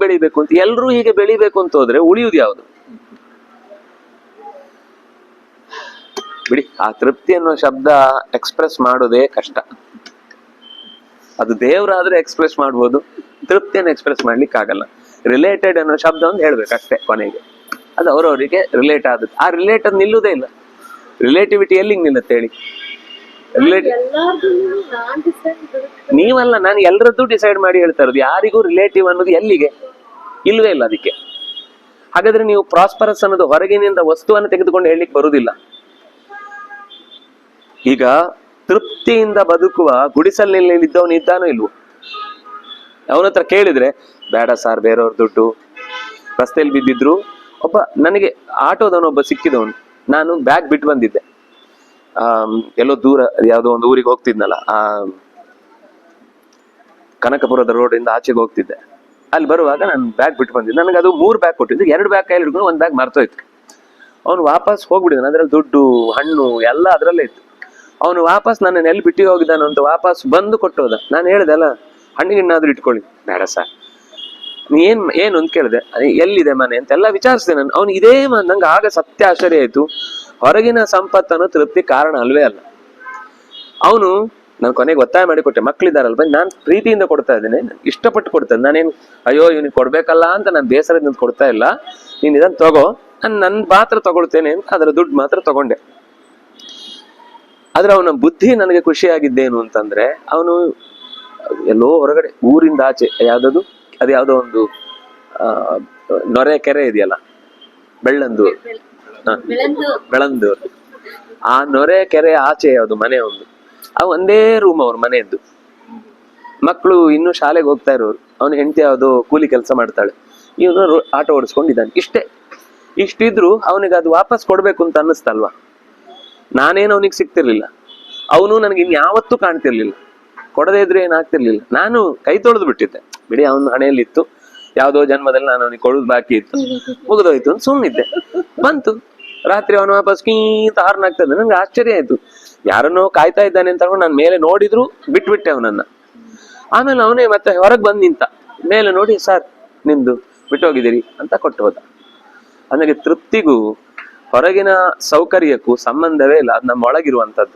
A: ಬೆಳಿಬೇಕು ಅಂತ. ಎಲ್ರೂ ಹೀಗೆ ಬೆಳಿಬೇಕು ಅಂತ ಹೋದ್ರೆ ಉಳಿಯುವುದು ಯಾವುದು? ಬಿಡಿ. ಆ ತೃಪ್ತಿ ಅನ್ನೋ ಶಬ್ದ ಎಕ್ಸ್ಪ್ರೆಸ್ ಮಾಡೋದೇ ಕಷ್ಟ. ಅದು ದೇವರಾದ್ರೆ ಎಕ್ಸ್ಪ್ರೆಸ್ ಮಾಡ್ಬೋದು, ತೃಪ್ತಿಯನ್ನು ಎಕ್ಸ್ಪ್ರೆಸ್ ಮಾಡ್ಲಿಕ್ಕೆ ಆಗಲ್ಲ. ರಿಲೇಟೆಡ್ ಅನ್ನೋ ಶಬ್ದ ಒಂದು ಹೇಳ್ಬೇಕಷ್ಟೇ ಕೊನೆಗೆ. ಅದು ಅವರವರಿಗೆ ರಿಲೇಟ್ ಆದದ್ದು. ಆ ರಿಲೇಟ್ ಅದು ನಿಲ್ಲುವುದೇ ಇಲ್ಲ. ರಿಲೇಟಿವಿಟಿ ಎಲ್ಲಿಗೆ ನಿಲ್ಲುತ್ತೆ ಹೇಳಿ? ನೀವಲ್ಲ, ನಾನು ಎಲ್ಲರದ್ದು ಡಿಸೈಡ್ ಮಾಡಿ ಹೇಳ್ತಾ ಇರೋದು. ಯಾರಿಗೂ ರಿಲೇಟಿವ್ ಅನ್ನೋದು ಎಲ್ಲಿಗೆ ಇಲ್ವೇ ಇಲ್ಲ. ಅದಕ್ಕೆ ಹಾಗಾದ್ರೆ ನೀವು ಪ್ರಾಸ್ಪರಸ್ ಅನ್ನೋದು ಹೊರಗಿನಿಂದ ವಸ್ತುವನ್ನು ತೆಗೆದುಕೊಂಡು ಹೇಳಲಿಕ್ಕೆ ಬರುವುದಿಲ್ಲ. ಈಗ ತೃಪ್ತಿಯಿಂದ ಬದುಕುವ ಗುಡಿಸಲಿನಲ್ಲಿ ಇದ್ದವನು ಇದ್ದಾನೋ ಇಲ್ವೋ? ಅವನ ಹತ್ರ ಕೇಳಿದ್ರೆ, ಬೇಡ ಸಾರ್ ಬೇರೆಯವ್ರ ದುಡ್ಡು, ರಸ್ತೆಯಲ್ಲಿ ಬಿದ್ದಿದ್ರು. ನನಗೆ ಆಟೋದವನೊಬ್ಬ ಸಿಕ್ಕಿದವನು, ನಾನು ಬ್ಯಾಗ್ ಬಿಟ್ಟು ಬಂದಿದ್ದೆ. ಎಲ್ಲೋ ದೂರ ಯಾವುದೋ ಒಂದು ಊರಿಗೆ ಹೋಗ್ತಿದ್ನಲ್ಲ, ಕನಕಪುರದ ರೋಡ್ ಇಂದ ಆಚೆಗೆ ಹೋಗ್ತಿದ್ದೆ. ಅಲ್ಲಿ ಬರುವಾಗ ನಾನು ಬ್ಯಾಗ್ ಬಿಟ್ಟು ಬಂದಿದ್ದೆ. ನನಗೆ ಅದು 3 ಬ್ಯಾಗ್ ಕೊಟ್ಟಿದ್ದು, 2 ಬ್ಯಾಗ್ ಕೈಲಿ ಹಿಡ್ಕೊಂಡು 1 ಬ್ಯಾಗ್ ಮರ್ತೋಯ್ತು. ಅವನು ವಾಪಸ್ ಹೋಗ್ಬಿಡಿದಾನೆ. ಅದ್ರಲ್ಲಿ ದುಡ್ಡು, ಹಣ್ಣು ಎಲ್ಲ ಅದ್ರಲ್ಲೇ ಇತ್ತು. ಅವನು ವಾಪಸ್ ನನ್ನ ಎಲ್ಲಿ ಬಿಟ್ಟು ಹೋಗಿದ್ದಾನು ಅಂತ ವಾಪಸ್ ಬಂದು ಕೊಟ್ಟೋದ. ನಾನು ಹೇಳಿದೆ, ಅಲ್ಲ ಹಣ್ಣಿಗಿನ್ನಾದ್ರೂ ಇಟ್ಕೊಳ್ಳಿ. ಬೇಡ ಸರ್. ಏನು ಅಂತ ಕೇಳಿದೆ. ಎಲ್ಲಿದೆ ಮನೆ ಅಂತೆಲ್ಲ ವಿಚಾರಿಸಿದೆ ನಾನು. ಅವ್ನು ಇದೇ ನಂಗೆ ಆಗ ಸತ್ಯ ಆಶ್ಚರ್ಯ ಆಯ್ತು. ಹೊರಗಿನ ಸಂಪತ್ತನ್ನು ತೃಪ್ತಿ ಕಾರಣ ಅಲ್ವೇ ಅಲ್ಲ. ಅವನು ನಾನು ಕೊನೆಗೆ ಒತ್ತಾಯ ಮಾಡಿ ಕೊಟ್ಟೆ, ಮಕ್ಳಿದಾರಲ್ವ, ನಾನು ಪ್ರೀತಿಯಿಂದ ಕೊಡ್ತಾ ಇದ್ದೇನೆ, ಇಷ್ಟಪಟ್ಟು ಕೊಡ್ತಾ ಇದ್ದೆ, ನಾನೇನು ಅಯ್ಯೋ ಇವನಿಗೆ ಕೊಡ್ಬೇಕಲ್ಲ ಅಂತ ನಾನು ಬೇಸರದಿಂದ ಕೊಡ್ತಾ ಇಲ್ಲ, ನೀನ್ ಇದನ್ನ ತಗೋ, ನನ್ನ ಮಾತ್ರ ತಗೊಳ್ತೇನೆ ಅಂತ ಅದರ ದುಡ್ಡು ಮಾತ್ರ ತಗೊಂಡೆ. ಆದ್ರೆ ಅವನ ಬುದ್ಧಿ ನನಗೆ ಖುಷಿಯಾಗಿದ್ದೇನು ಅಂತಂದ್ರೆ, ಅವನು ಎಲ್ಲೋ ಹೊರಗಡೆ ಊರಿಂದ ಆಚೆ ಅದು ಯಾವ್ದೋ ಒಂದು ನೊರೆ ಕೆರೆ ಇದೆಯಲ್ಲ, ಬೆಳ್ಳಂದೂರು, ಬೆಳಂದೂರು, ಆ ನೊರೆ ಕೆರೆ ಆಚೆ ಯಾವ್ದು ಮನೆ ಒಂದು, ಆ ಒಂದೇ ರೂಮ್ ಅವ್ರ ಮನೆಯದ್ದು. ಮಕ್ಕಳು ಇನ್ನು ಶಾಲೆಗೆ ಹೋಗ್ತಾ ಇರೋರು, ಅವನ ಹೆಂಡತಿ ಯಾವ್ದೋ ಕೂಲಿ ಕೆಲಸ ಮಾಡ್ತಾಳೆ, ಇವನು ಆಟೋ ಓಡಿಸ್ಕೊಂಡಿದ್ದಾನೆ. ಇಷ್ಟಿದ್ರು ಅವನಿಗೆ ಅದು ವಾಪಸ್ ಕೊಡ್ಬೇಕು ಅಂತ ಅನ್ನಿಸ್ತಲ್ವಾ. ನಾನೇನು ಅವನಿಗೆ ಸಿಗ್ತಿರ್ಲಿಲ್ಲ, ಅವನು ನನಗೆ ಇನ್ಯಾವತ್ತೂ ಕಾಣ್ತಿರ್ಲಿಲ್ಲ, ಕೊಡದೇ ಇದ್ರೆ ಏನಾಗ್ತಿರ್ಲಿಲ್ಲ. ನಾನು ಕೈ ತೊಳೆದು ಬಿಟ್ಟಿದ್ದೆ, ಬಿಡಿ ಅವನ ಹಣೆಯಲ್ಲಿ ಇತ್ತು, ಯಾವ್ದೋ ಜನ್ಮದಲ್ಲಿ ನಾನು ಅವನಿಗೆ ಕೊಡೋದು ಬಾಕಿ ಇತ್ತು, ಮುಗಿದೋಯ್ತು ಅಂತ ಸುಮ್ಮನಿದ್ದೆ. ಬಂತು ರಾತ್ರಿ ಅವನು ವಾಪಸ್ ಕೀಂತ ಹಾರ್ನ್ ಆಗ್ತದೆ. ನನ್ಗೆ ಆಶ್ಚರ್ಯ ಆಯ್ತು, ಯಾರನ್ನೋ ಕಾಯ್ತಾ ಇದ್ದಾನೆ ಅಂತ ನಾನು ಮೇಲೆ ನೋಡಿದ್ರು ಬಿಟ್ಬಿಟ್ಟೆ ಅವನನ್ನ. ಆಮೇಲೆ ಅವನೇ ಮತ್ತೆ ಹೊರಗೆ ಬಂದ್ ನಿಂತ, ಮೇಲೆ ನೋಡಿ ಸರ್ ನಿಮ್ದು ಬಿಟ್ಟೋಗಿದ್ದೀರಿ ಅಂತ ಕೊಟ್ಟು ಹೋದ. ನನಗೆ ತೃಪ್ತಿಗೂ ಹೊರಗಿನ ಸೌಕರ್ಯಕ್ಕೂ ಸಂಬಂಧವೇ ಇಲ್ಲ, ಅದು ನಮ್ಮ ಒಳಗಿರುವಂಥದ್ದು.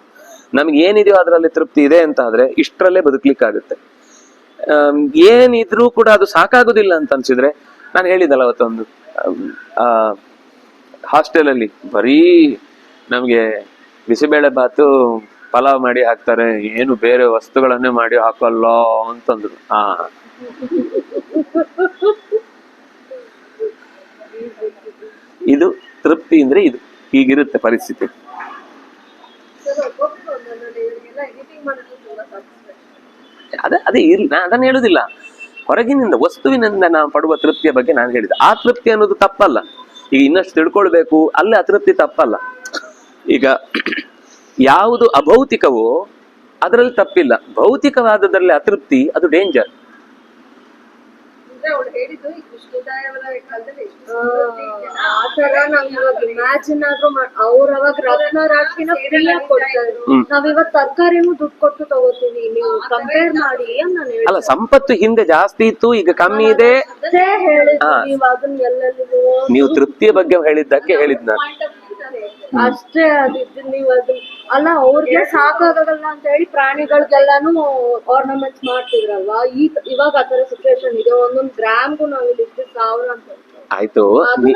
A: ನಮ್ಗೆ ಏನಿದೆಯೋ ಅದರಲ್ಲಿ ತೃಪ್ತಿ ಇದೆ ಅಂತ ಆದ್ರೆ ಇಷ್ಟರಲ್ಲೇ ಬದುಕ್ಲಿಕ್ಕಾಗುತ್ತೆ. ಏನಿದ್ರೂ ಕೂಡ ಅದು ಸಾಕಾಗುದಿಲ್ಲ ಅಂತ ಅನ್ಸಿದ್ರೆ, ನಾನು ಹೇಳಿದಲ್ಲ ಅವತ್ತೊಂದು ಹಾಸ್ಟೆಲ್ ಅಲ್ಲಿ ಬರೀ ನಮ್ಗೆ ಬಿಸಿಬೇಳೆ ಬಾತು ಪಲಾವ್ ಮಾಡಿ ಹಾಕ್ತಾರೆ, ಏನು ಬೇರೆ ವಸ್ತುಗಳನ್ನೇ ಮಾಡಿ ಹಾಕಲ್ಲ ಅಂತಂದ್ರು. ಇದು ತೃಪ್ತಿ ಅಂದ್ರೆ ಇದು, ಹೀಗಿರುತ್ತೆ ಪರಿಸ್ಥಿತಿ. ಅದೇ ಇರ್ಲಿ, ನಾನು ಅದನ್ನ ಹೇಳುದಿಲ್ಲ, ಹೊರಗಿನಿಂದ ವಸ್ತುವಿನಿಂದ ನಾವು ಪಡುವ ತೃಪ್ತಿಯ ಬಗ್ಗೆ ನಾನು ಹೇಳಿದೆ. ಆ ತೃಪ್ತಿ ಅನ್ನೋದು ತಪ್ಪಲ್ಲ, ಈಗ ಇನ್ನಷ್ಟು ತಿಳ್ಕೊಳ್ಬೇಕು ಅಲ್ಲೇ ಅತೃಪ್ತಿ ತಪ್ಪಲ್ಲ. ಈಗ ಯಾವುದು ಅಭೌತಿಕವೋ ಅದರಲ್ಲಿ ತಪ್ಪಿಲ್ಲ, ಭೌತಿಕವಾದದ್ರಲ್ಲಿ ಅತೃಪ್ತಿ ಅದು ಡೇಂಜರ್.
B: ಆತರ ನಾವ್ ಇವಾಗ ಇಮ್ಯಾಜಿನ್ ಆದ್ರೂ ಅವ್ರ ಅವಾಗ ರತ್ನ ರಾಶಿನ ಫ್ರೀಯಾಗಿ ಕೊಡ್ತಾರೆ, ನಾವ್ ಇವಾಗ ತರಕಾರಿನೂ ದುಡ್ಡು ಕೊಟ್ಟು ತಗೋತೀವಿ. ನೀವು ಕಂಪೇರ್ ಮಾಡಿ ನಾನು
A: ಅಲ್ಲ, ಸಂಪತ್ತು ಹಿಂದೆ ಜಾಸ್ತಿ ಇತ್ತು, ಈಗ ಕಮ್ಮಿ ಇದೆ. ನೀವು ತೃಪ್ತಿಯ ಬಗ್ಗೆ ಹೇಳಿದ್ದಕ್ಕೆ ಹೇಳಿದ್ ನಾನು
B: ಅಷ್ಟೇ. ಅದಿದ್ದು ನೀವು ಅದು ಅಲ್ಲ, ಅವ್ರಿಗೆ ಸಾಕಾಗಲ್ಲ ಅಂತ ಹೇಳಿ ಪ್ರಾಣಿಗಳಿಗೆಲ್ಲಾನು ಆರ್ನಮೆಂಟ್ಸ್ ಮಾಡ್ತಿದ್ರಲ್ವಾ. ಇವಾಗ ಆತರ ಸಿಚುವೇಶನ್ ಇದೆ, ಒಂದೊಂದ್ ಗ್ರಾಮ್ಗೂ ನಾವ್ ಇಲ್ಲಿ 1000 ಅಂತ
A: ಆಯ್ತು.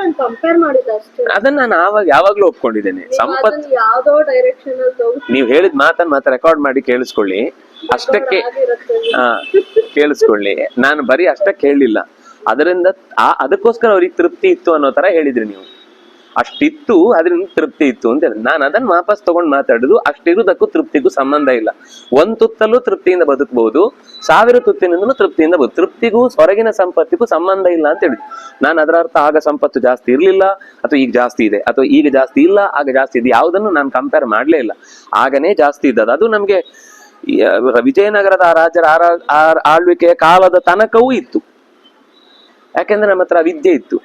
B: ನಾನು ಕಂಪೇರ್ ಮಾಡಿದ್ದೆ ಅಷ್ಟೇ,
A: ಅದನ್ನ ನಾನು ಯಾವಾಗ್ಲೂ ಒಪ್ಕೊಂಡಿದ್ದೇನೆ. ಸಂಪತ್ತು
B: ಯಾವ್ದೋ ಡೈರೆಕ್ಷನ್ ಅಲ್ಲಿ
A: ನೀವ್ ಹೇಳಿದ ಮಾತನ್ನ ರೆಕಾರ್ಡ್ ಮಾಡಿ ಕೇಳಿಸ್ಕೊಳ್ಳಿ, ಅಷ್ಟಕ್ಕೆ ಕೇಳಿಸ್ಕೊಳ್ಳಿ. ನಾನು ಬರೀ ಅಷ್ಟಕ್ಕೆ ಹೇಳಿಲ್ಲ, ಅದರಿಂದ ಅದಕ್ಕೋಸ್ಕರ ಅವ್ರಿಗೆ ತೃಪ್ತಿ ಇತ್ತು ಅನ್ನೋ ತರ ಹೇಳಿದ್ರಿ ನೀವು. ಅಷ್ಟಿತ್ತು, ಅದರಿಂದ ತೃಪ್ತಿ ಇತ್ತು ಅಂತ ಹೇಳಿ ನಾನು ಅದನ್ನ ವಾಪಸ್ ತಗೊಂಡ್ ಮಾತಾಡುದು. ಅಷ್ಟಿರುವುದಕ್ಕೂ ತೃಪ್ತಿಗೂ ಸಂಬಂಧ ಇಲ್ಲ. ಒಂದ್ ತುತ್ತಲ್ಲೂ ತೃಪ್ತಿಯಿಂದ ಬದುಕಬಹುದು, 1000 ತುತ್ತಿನಿಂದಲೂ ತೃಪ್ತಿಯಿಂದ ತೃಪ್ತಿಗೂ ಹೊರಗಿನ ಸಂಪತ್ತಿಗೂ ಸಂಬಂಧ ಇಲ್ಲ ಅಂತ ಹೇಳಿದ್ರು ನಾನು. ಅದರ ಅರ್ಥ ಆಗ ಸಂಪತ್ತು ಜಾಸ್ತಿ ಇರ್ಲಿಲ್ಲ, ಅಥವಾ ಈಗ ಜಾಸ್ತಿ ಇದೆ, ಅಥವಾ ಈಗ ಜಾಸ್ತಿ ಇಲ್ಲ ಆಗ ಜಾಸ್ತಿ ಇದೆ, ಯಾವುದನ್ನು ನಾನು ಕಂಪೇರ್ ಮಾಡ್ಲೇ ಇಲ್ಲ. ಆಗನೇ ಜಾಸ್ತಿ ಇದ್ದದ್ದು. ಅದು ನಮ್ಗೆ ವಿಜಯನಗರದ ರಾಜರ ಆಳ್ವಿಕೆಯ ಕಾಲದ ತನಕವೂ ಇತ್ತು. ಯಾಕೆಂದ್ರೆ ನಮ್ಮ ಹತ್ರ ವಿದ್ಯೆ ಇತ್ತು.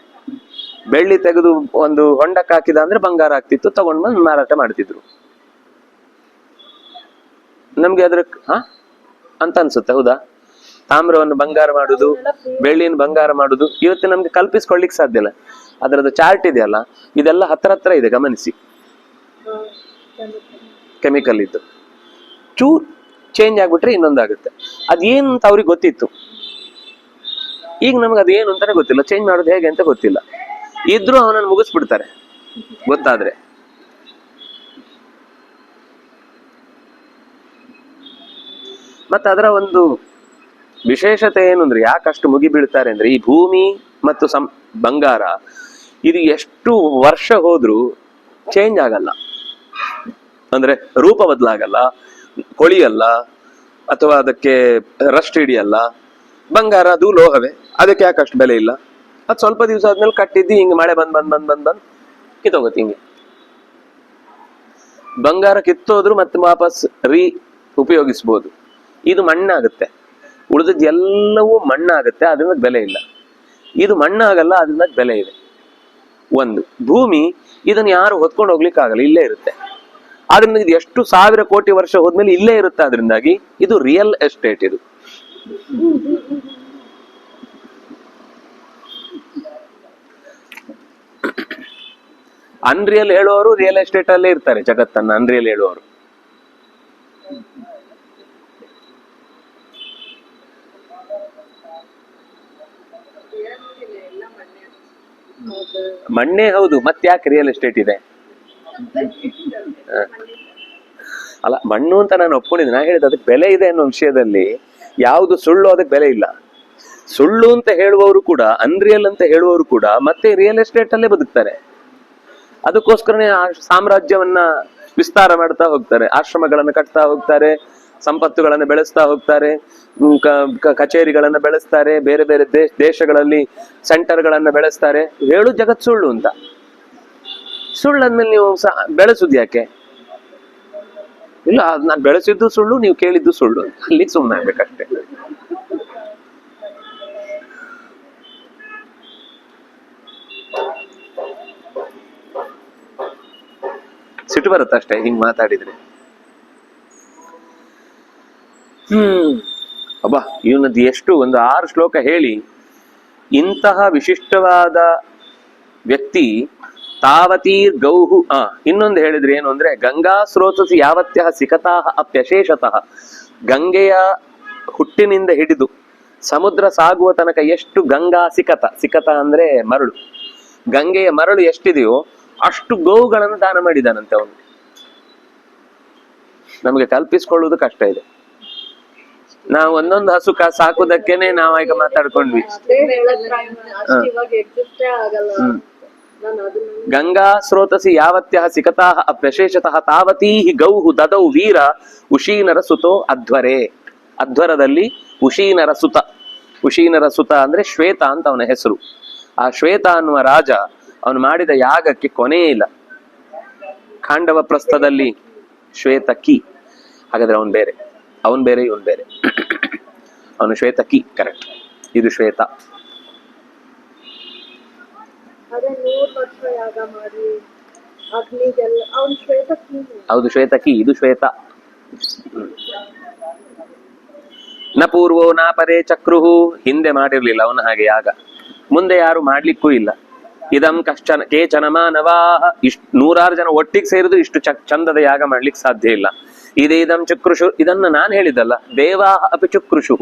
A: ಬೆಳ್ಳಿ ತೆಗೆದು ಒಂದು ಹೊಂಡಕ್ಕೆ ಹಾಕಿದ ಅಂದ್ರೆ ಬಂಗಾರ ಆಗ್ತಿತ್ತು, ತಗೊಂಡ್ ಬಂದು ಮಾರಾಟ ಮಾಡ್ತಿದ್ರು. ನಮ್ಗೆ ಅದ್ರ ಅಂತ ಅನ್ಸುತ್ತೆ, ಹೌದಾ? ತಾಮ್ರವನ್ನು ಬಂಗಾರ ಮಾಡುದು, ಬೆಳ್ಳಿಯನ್ನು ಬಂಗಾರ ಮಾಡುದು ಇವತ್ತು ನಮ್ಗೆ ಕಲ್ಪಿಸ್ಕೊಳ್ಳಿಕ್ ಸಾಧ್ಯ ಇಲ್ಲ. ಅದರದ್ದು ಚಾರ್ಟ್ ಇದೆಯಲ್ಲ, ಇದೆಲ್ಲ ಹತ್ರ ಇದೆ, ಗಮನಿಸಿ. ಕೆಮಿಕಲ್ ಇದ್ದು ಚೂರ್ ಚೇಂಜ್ ಆಗ್ಬಿಟ್ರೆ ಇನ್ನೊಂದಾಗುತ್ತೆ. ಅದೇನು ಅಂತ ಅವ್ರಿಗೆ ಗೊತ್ತಿತ್ತು, ಈಗ ನಮ್ಗೆ ಅದೇನು ಅಂತಾನೆ ಗೊತ್ತಿಲ್ಲ, ಚೇಂಜ್ ಮಾಡೋದು ಹೇಗೆ ಅಂತ ಗೊತ್ತಿಲ್ಲ. ಇದ್ರೂ ಅವನನ್ನು ಮುಗಿಸ್ಬಿಡ್ತಾರೆ ಗೊತ್ತಾದ್ರೆ. ಮತ್ತೆ ಅದರ ಒಂದು ವಿಶೇಷತೆ ಏನು ಅಂದ್ರೆ, ಯಾಕಷ್ಟು ಮುಗಿ ಬೀಳ್ತಾರೆ ಅಂದ್ರೆ, ಈ ಭೂಮಿ ಮತ್ತು ಬಂಗಾರ ಇದು ಎಷ್ಟು ವರ್ಷ ಹೋದ್ರೂ ಚೇಂಜ್ ಆಗಲ್ಲ. ಅಂದ್ರೆ ರೂಪ ಬದಲಾಗಲ್ಲ, ಕೊಳಿಯಲ್ಲ, ಅಥವಾ ಅದಕ್ಕೆ ರಸ್ಟ್ ಹಿಡಿಯಲ್ಲ. ಬಂಗಾರ ಅದು ಲೋಹವೇ, ಅದಕ್ಕೆ ಯಾಕಷ್ಟು ಬೆಲೆ ಇಲ್ಲ. ಅದು ಸ್ವಲ್ಪ ದಿವಸ ಆದ್ಮೇಲೆ ಕಟ್ಟಿದ್ದು ಹಿಂಗೆ ಮಳೆ ಬಂದ್ ಕಿತ್ತೋಗುತ್ತೆ. ಹಿಂಗೆ ಬಂಗಾರ ಕಿತ್ತೋದ್ರು ಮತ್ತೆ ವಾಪಸ್ ಉಪಯೋಗಿಸ್ಬೋದು. ಇದು ಮಣ್ಣಾಗುತ್ತೆ, ಉಳಿದದ್ದು ಎಲ್ಲವೂ ಮಣ್ಣಾಗುತ್ತೆ, ಅದರಿಂದ ಬೆಲೆ ಇಲ್ಲ. ಇದು ಮಣ್ಣಾಗಲ್ಲ, ಅದರಿಂದ ಬೆಲೆ ಇದೆ. ಒಂದು ಭೂಮಿ, ಇದನ್ನು ಯಾರು ಹೊತ್ಕೊಂಡು ಹೋಗ್ಲಿಕ್ಕೆ ಆಗಲ್ಲ, ಇಲ್ಲೇ ಇರುತ್ತೆ. ಆದ್ರಿಂದ ಇದು ಎಷ್ಟು 1000 ಕೋಟಿ ವರ್ಷ ಹೋದ್ಮೇಲೆ ಇಲ್ಲೇ ಇರುತ್ತೆ. ಅದರಿಂದಾಗಿ ಇದು ರಿಯಲ್ ಎಸ್ಟೇಟ್. ಇದು ಅನ್ರಿಯಲ್ ಹೇಳುವವರು ರಿಯಲ್ ಎಸ್ಟೇಟ್ ಅಲ್ಲೇ ಇರ್ತಾರೆ. ಜಗತ್ತನ್ನ ಅನ್ರಿಯಲ್ ಹೇಳುವವರು ಮಣ್ಣೇ ಹೌದು, ಮತ್ತೆ ಯಾಕೆ ರಿಯಲ್ ಎಸ್ಟೇಟ್ ಇದೆ? ಅಲ್ಲ, ಮಣ್ಣು ಅಂತ ನಾನು ಒಪ್ಕೊಂಡಿದ್ದೆ. ನಾ ಹೇಳಿದ ಅದಕ್ಕೆ ಬೆಲೆ ಇದೆ ಅನ್ನೋ ವಿಷಯದಲ್ಲಿ ಯಾವುದು ಸುಳ್ಳು ಅದಕ್ಕೆ ಬೆಲೆ ಇಲ್ಲ. ಸುಳ್ಳು ಅಂತ ಹೇಳುವವರು ಕೂಡ, ಅನ್ರಿಯಲ್ ಅಂತ ಹೇಳುವವರು ಕೂಡ ಮತ್ತೆ ರಿಯಲ್ ಎಸ್ಟೇಟ್ ಅಲ್ಲೇ ಬದುಕ್ತಾರೆ. ಅದಕ್ಕೋಸ್ಕರನೇ ಆ ಸಾಮ್ರಾಜ್ಯವನ್ನ ವಿಸ್ತಾರ ಮಾಡ್ತಾ ಹೋಗ್ತಾರೆ, ಆಶ್ರಮಗಳನ್ನು ಕಟ್ತಾ ಹೋಗ್ತಾರೆ, ಸಂಪತ್ತುಗಳನ್ನು ಬೆಳೆಸ್ತಾ ಹೋಗ್ತಾರೆ, ಕಚೇರಿಗಳನ್ನ ಬೆಳೆಸ್ತಾರೆ, ಬೇರೆ ಬೇರೆ ದೇಶಗಳಲ್ಲಿ ಸೆಂಟರ್ಗಳನ್ನ ಬೆಳೆಸ್ತಾರೆ. ಹೇಳು ಜಗತ್ ಸುಳ್ಳು ಅಂತ. ಸುಳ್ಳಂದ್ಮೇಲೆ ನೀವು ಬೆಳೆಸುದು ಯಾಕೆ? ಇಲ್ಲ, ನಾನು ಬೆಳೆಸಿದ್ದು ಸುಳ್ಳು, ನೀವು ಕೇಳಿದ್ದು ಸುಳ್ಳು, ಅಲ್ಲಿ ಸುಮ್ಮನೆ ಆಗ್ಬೇಕಷ್ಟೇ. ಸಿಟ್ಟು ಬರುತ್ತಷ್ಟೇ ಹಿಂಗ್ ಮಾತಾಡಿದ್ರೆ. ಅಬ್ಬಾ, ಇವನದ್ದು ಎಷ್ಟು ಒಂದು 6 ಶ್ಲೋಕ ಹೇಳಿ ಇಂತಹ ವಿಶಿಷ್ಟವಾದ ವ್ಯಕ್ತಿ ತಾವತೀರ್ ಗೌಹು. ಇನ್ನೊಂದು ಹೇಳಿದ್ರೆ ಏನು ಅಂದ್ರೆ, ಗಂಗಾ ಸ್ರೋತಸಿ ಯಾವತ್ಯ ಸಿಕತಾ ಅಪ್ಯಶೇಷತಃ. ಗಂಗೆಯ ಹುಟ್ಟಿನಿಂದ ಹಿಡಿದು ಸಮುದ್ರ ಸಾಗುವ ತನಕ ಎಷ್ಟು ಗಂಗಾ ಸಿಕತ ಅಂದ್ರೆ ಮರಳು, ಗಂಗೆಯ ಮರಳು ಎಷ್ಟಿದೆಯೋ ಅಷ್ಟು ಗೋವುಗಳನ್ನು ದಾನ ಮಾಡಿದಾನಂತೆ ಅವನು. ನಮಗೆ ಕಲ್ಪಿಸ್ಕೊಳ್ಳುವುದು ಕಷ್ಟ ಇದೆ. ನಾವು ಒಂದೊಂದು ಹಸು ಸಾಕುದಕ್ಕೇನೆ ನಾವು ಈಗ ಮಾತಾಡ್ಕೊಂಡ್ವಿ. ಗಂಗಾ ಸ್ರೋತಸಿ ಯಾವತ್ಯ ಸಿಕತಾ ಅಪ್ಯಶೇಷತಃ ತಾವತೀ ಗೌಹು ದದೌ ವೀರ ಉಶೀನರ ಸುತೋ ಅಧ್ವರೇ. ಅಧ್ವರದಲ್ಲಿ ಉಶೀನರ ಸುತ. ಉಶೀನರ ಸುತ ಅಂದ್ರೆ ಶ್ವೇತ ಅಂತ ಅವನ ಹೆಸರು. ಆ ಶ್ವೇತ ಅನ್ನುವ ರಾಜ ಅವನು ಮಾಡಿದ ಯಾಗಕ್ಕೆ ಕೊನೆಯೇ ಇಲ್ಲ. ಖಾಂಡವ ಪ್ರಸ್ಥದಲ್ಲಿ ಶ್ವೇತಕಿ. ಹಾಗಾದ್ರೆ ಅವನ್ ಬೇರೆ ಇವನ್ ಬೇರೆ. ಅವನು ಶ್ವೇತಕಿ, ಕರೆಕ್ಟ್. ಇದು ಶ್ವೇತ. ಹೌದು, ಶ್ವೇತಕಿ, ಇದು ಶ್ವೇತ. ನ ಪೂರ್ವೋ ನ ಪರೇ ಚಕ್ರುಹು. ಹಿಂದೆ ಮಾಡಿರ್ಲಿಲ್ಲ ಅವನ ಹಾಗೆ ಯಾಗ, ಮುಂದೆ ಯಾರು ಮಾಡ್ಲಿಕ್ಕೂ ಇಲ್ಲ. ಇದಂ ಕಶ್ಚನ ಕೇಚನ ಮಾನವಾಹ. 100 ಜನ ಒಟ್ಟಿಗೆ ಸೇರಿದ್ರು ಇಷ್ಟು ಚಂದದ ಯಾಗ ಮಾಡ್ಲಿಕ್ಕೆ ಸಾಧ್ಯ ಇಲ್ಲ. ಇದಂ ಚಕ್ರುಷು. ಇದನ್ನ ನಾನು ಹೇಳಿದ್ದಲ್ಲ, ದೇವಾಹ ಅಪಿ ಚಕ್ರುಷು.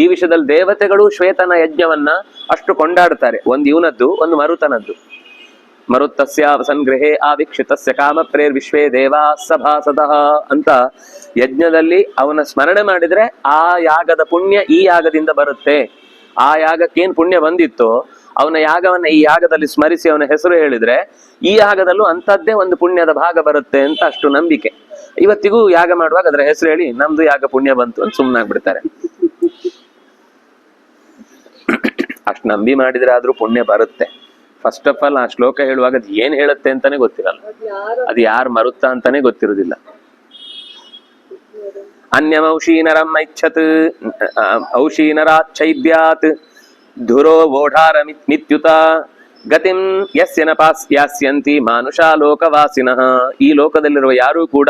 A: ಈ ವಿಷಯದಲ್ಲಿ ದೇವತೆಗಳು ಶ್ವೇತನ ಯಜ್ಞವನ್ನ ಅಷ್ಟು ಕೊಂಡಾಡ್ತಾರೆ. ಒಂದು ಇವನದ್ದು, ಒಂದು ಮರುತನದ್ದು. ಮರುತ್ತಸ್ಯ ಸಂಗ್ರಹೇ ಆವೀಕ್ಷಿತಸ್ಯ ಕಾಮ ಪ್ರೇರ್ ವಿಶ್ವೇ ದೇವಾ ಸಭಾಸದಃ ಅಂತ ಯಜ್ಞದಲ್ಲಿ ಅವನ ಸ್ಮರಣೆ ಮಾಡಿದ್ರೆ ಆ ಯಾಗದ ಪುಣ್ಯ ಈ ಯಾಗದಿಂದ ಬರುತ್ತೆ. ಆ ಯಾಗಕ್ಕೇನ್ ಪುಣ್ಯ ಬಂದಿತ್ತೋ ಅವನ ಯಾಗವನ್ನ ಈ ಯಾಗದಲ್ಲಿ ಸ್ಮರಿಸಿ ಅವನ ಹೆಸರು ಹೇಳಿದ್ರೆ ಈ ಯಾಗದಲ್ಲೂ ಅಂಥದ್ದೇ ಒಂದು ಪುಣ್ಯದ ಭಾಗ ಬರುತ್ತೆ ಅಂತ ಅಷ್ಟು ನಂಬಿಕೆ. ಇವತ್ತಿಗೂ ಯಾಗ ಮಾಡುವಾಗ ಅದರ ಹೆಸರು ಹೇಳಿ ನಮ್ದು ಯಾಗ ಪುಣ್ಯ ಬಂತು ಅಂತ ಸುಮ್ಮನಾಗ್ಬಿಡ್ತಾರೆ. ಅಷ್ಟು ನಂಬಿ ಮಾಡಿದ್ರೆ ಆದ್ರೂ ಪುಣ್ಯ ಬರುತ್ತೆ. ಫಸ್ಟ್ ಆಫ್ ಆಲ್ ಆ ಶ್ಲೋಕ ಹೇಳುವಾಗ ಅದು ಏನ್ ಹೇಳುತ್ತೆ ಅಂತಾನೆ ಗೊತ್ತಿರಲ್ಲ, ಅದು ಯಾರು ಮರುತ್ತ ಅಂತಾನೆ ಗೊತ್ತಿರುವುದಿಲ್ಲ. ಅನ್ಯಮೌಷೀನರಂ ಐಚ್ಛತ್ ಔಷೀನರಾಚ್ಛೈದ್ಯಾತ್ ಧುರೋ ವೋಢಾರ ನಿತ್ಯುತ ಗತಿಂ ಯಸ್ಯ ನ ಯಾಸ್ಯಂತಿ ಮಾನುಷಾ ಲೋಕವಾಸಿನಃ. ಈ ಲೋಕದಲ್ಲಿರುವ ಯಾರೂ ಕೂಡ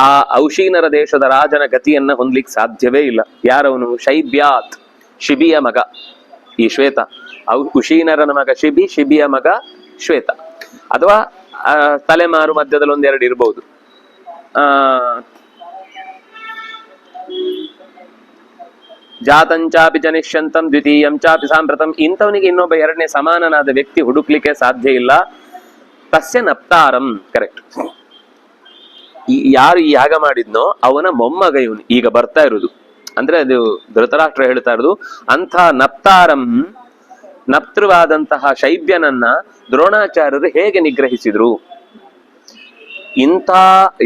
A: ಆ ಔಷೀನರ ದೇಶದ ರಾಜನ ಗತಿಯನ್ನ ಹೊಂದ್ಲಿಕ್ಕೆ ಸಾಧ್ಯವೇ ಇಲ್ಲ. ಯಾರವನು? ಶೈಬ್ಯಾತ್, ಶಿಬಿಯ ಮಗ ಈ ಶ್ವೇತ. ಉಶೀನರನ ಮಗ ಶಿಬಿ, ಶಿಬಿಯ ಮಗ ಶ್ವೇತ. ಅಥವಾ ತಲೆಮಾರು ಮಧ್ಯದಲ್ಲಿ 1-2 ಇರ್ಬೋದು. ಜಾತಂಚಾಪಿ ಜನಿಷ್ಯಂತಂ ದ್ವಿತೀಯಂ ಚಾಪಿ ಸಾಂಪ್ರತಂ. ಇಂಥವನಿಗೆ ಇನ್ನೊಬ್ಬ 2ನೇ ಸಮಾನನಾದ ವ್ಯಕ್ತಿ ಹುಡುಕ್ಲಿಕ್ಕೆ ಸಾಧ್ಯ ಇಲ್ಲ. ತಸ್ಯ ನಪ್ತಾರಂ, ಕರೆಕ್ಟ್. ಯಾರು ಈ ಯಾಗ ಮಾಡಿದ್ನೋ ಅವನ ಮೊಮ್ಮಗ ಇವನು ಈಗ ಬರ್ತಾ ಇರುವುದು. ಅಂದ್ರೆ ಅದು ಧೃತರಾಷ್ಟ್ರ ಹೇಳ್ತಾ ಇರೋದು. ಅಂಥ ನಪ್ತಾರಂ, ನಪ್ತೃವಾದಂತಹ ಶೈಬ್ಯನನ್ನ ದ್ರೋಣಾಚಾರ್ಯರು ಹೇಗೆ ನಿಗ್ರಹಿಸಿದ್ರು? ಇಂಥ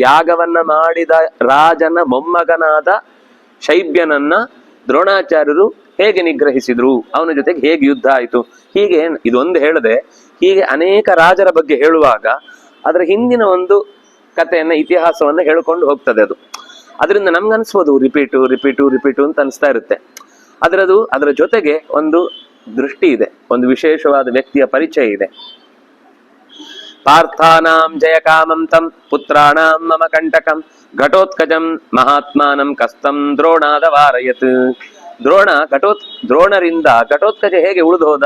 A: ಯಾಗವನ್ನ ಮಾಡಿದ ರಾಜನ ಮೊಮ್ಮಗನಾದ ಶೈಬ್ಯನನ್ನ ದ್ರೋಣಾಚಾರ್ಯರು ಹೇಗೆ ನಿಗ್ರಹಿಸಿದ್ರು, ಅವನ ಜೊತೆಗೆ ಹೇಗೆ ಯುದ್ಧ ಆಯಿತು. ಹೀಗೆ ಇದೊಂದು ಹೇಳದೆ ಹೀಗೆ ಅನೇಕ ರಾಜರ ಬಗ್ಗೆ ಹೇಳುವಾಗ ಅದರ ಹಿಂದಿನ ಒಂದು ಕಥೆಯನ್ನ, ಇತಿಹಾಸವನ್ನ ಹೇಳ್ಕೊಂಡು ಹೋಗ್ತದೆ ಅದು. ಅದರಿಂದ ನಮ್ಗನ್ಸ್ಬೋದು ರಿಪೀಟು ರಿಪೀಟು ರಿಪೀಟು ಅಂತ ಅನಿಸ್ತಾ ಇರುತ್ತೆ. ಅದರ ಜೊತೆಗೆ ಒಂದು ದೃಷ್ಟಿ ಇದೆ, ಒಂದು ವಿಶೇಷವಾದ ವ್ಯಕ್ತಿಯ ಪರಿಚಯ ಇದೆ. ಪಾರ್ಥಾನಾಂ ಜಯ ಕಾಮಂ ತಂ ಪುತ್ರಾಣಾಂ ಮಮ ಕಂಟಕಂ ಘಟೋತ್ಕಜಂ ಮಹಾತ್ಮಾನಂ ಕಸ್ತಂ ದ್ರೋಣಾದ ವಾರಯತ್. ದ್ರೋಣರಿಂದ ಘಟೋತ್ಕಜ ಹೇಗೆ ಉಳಿದು ಹೋದ?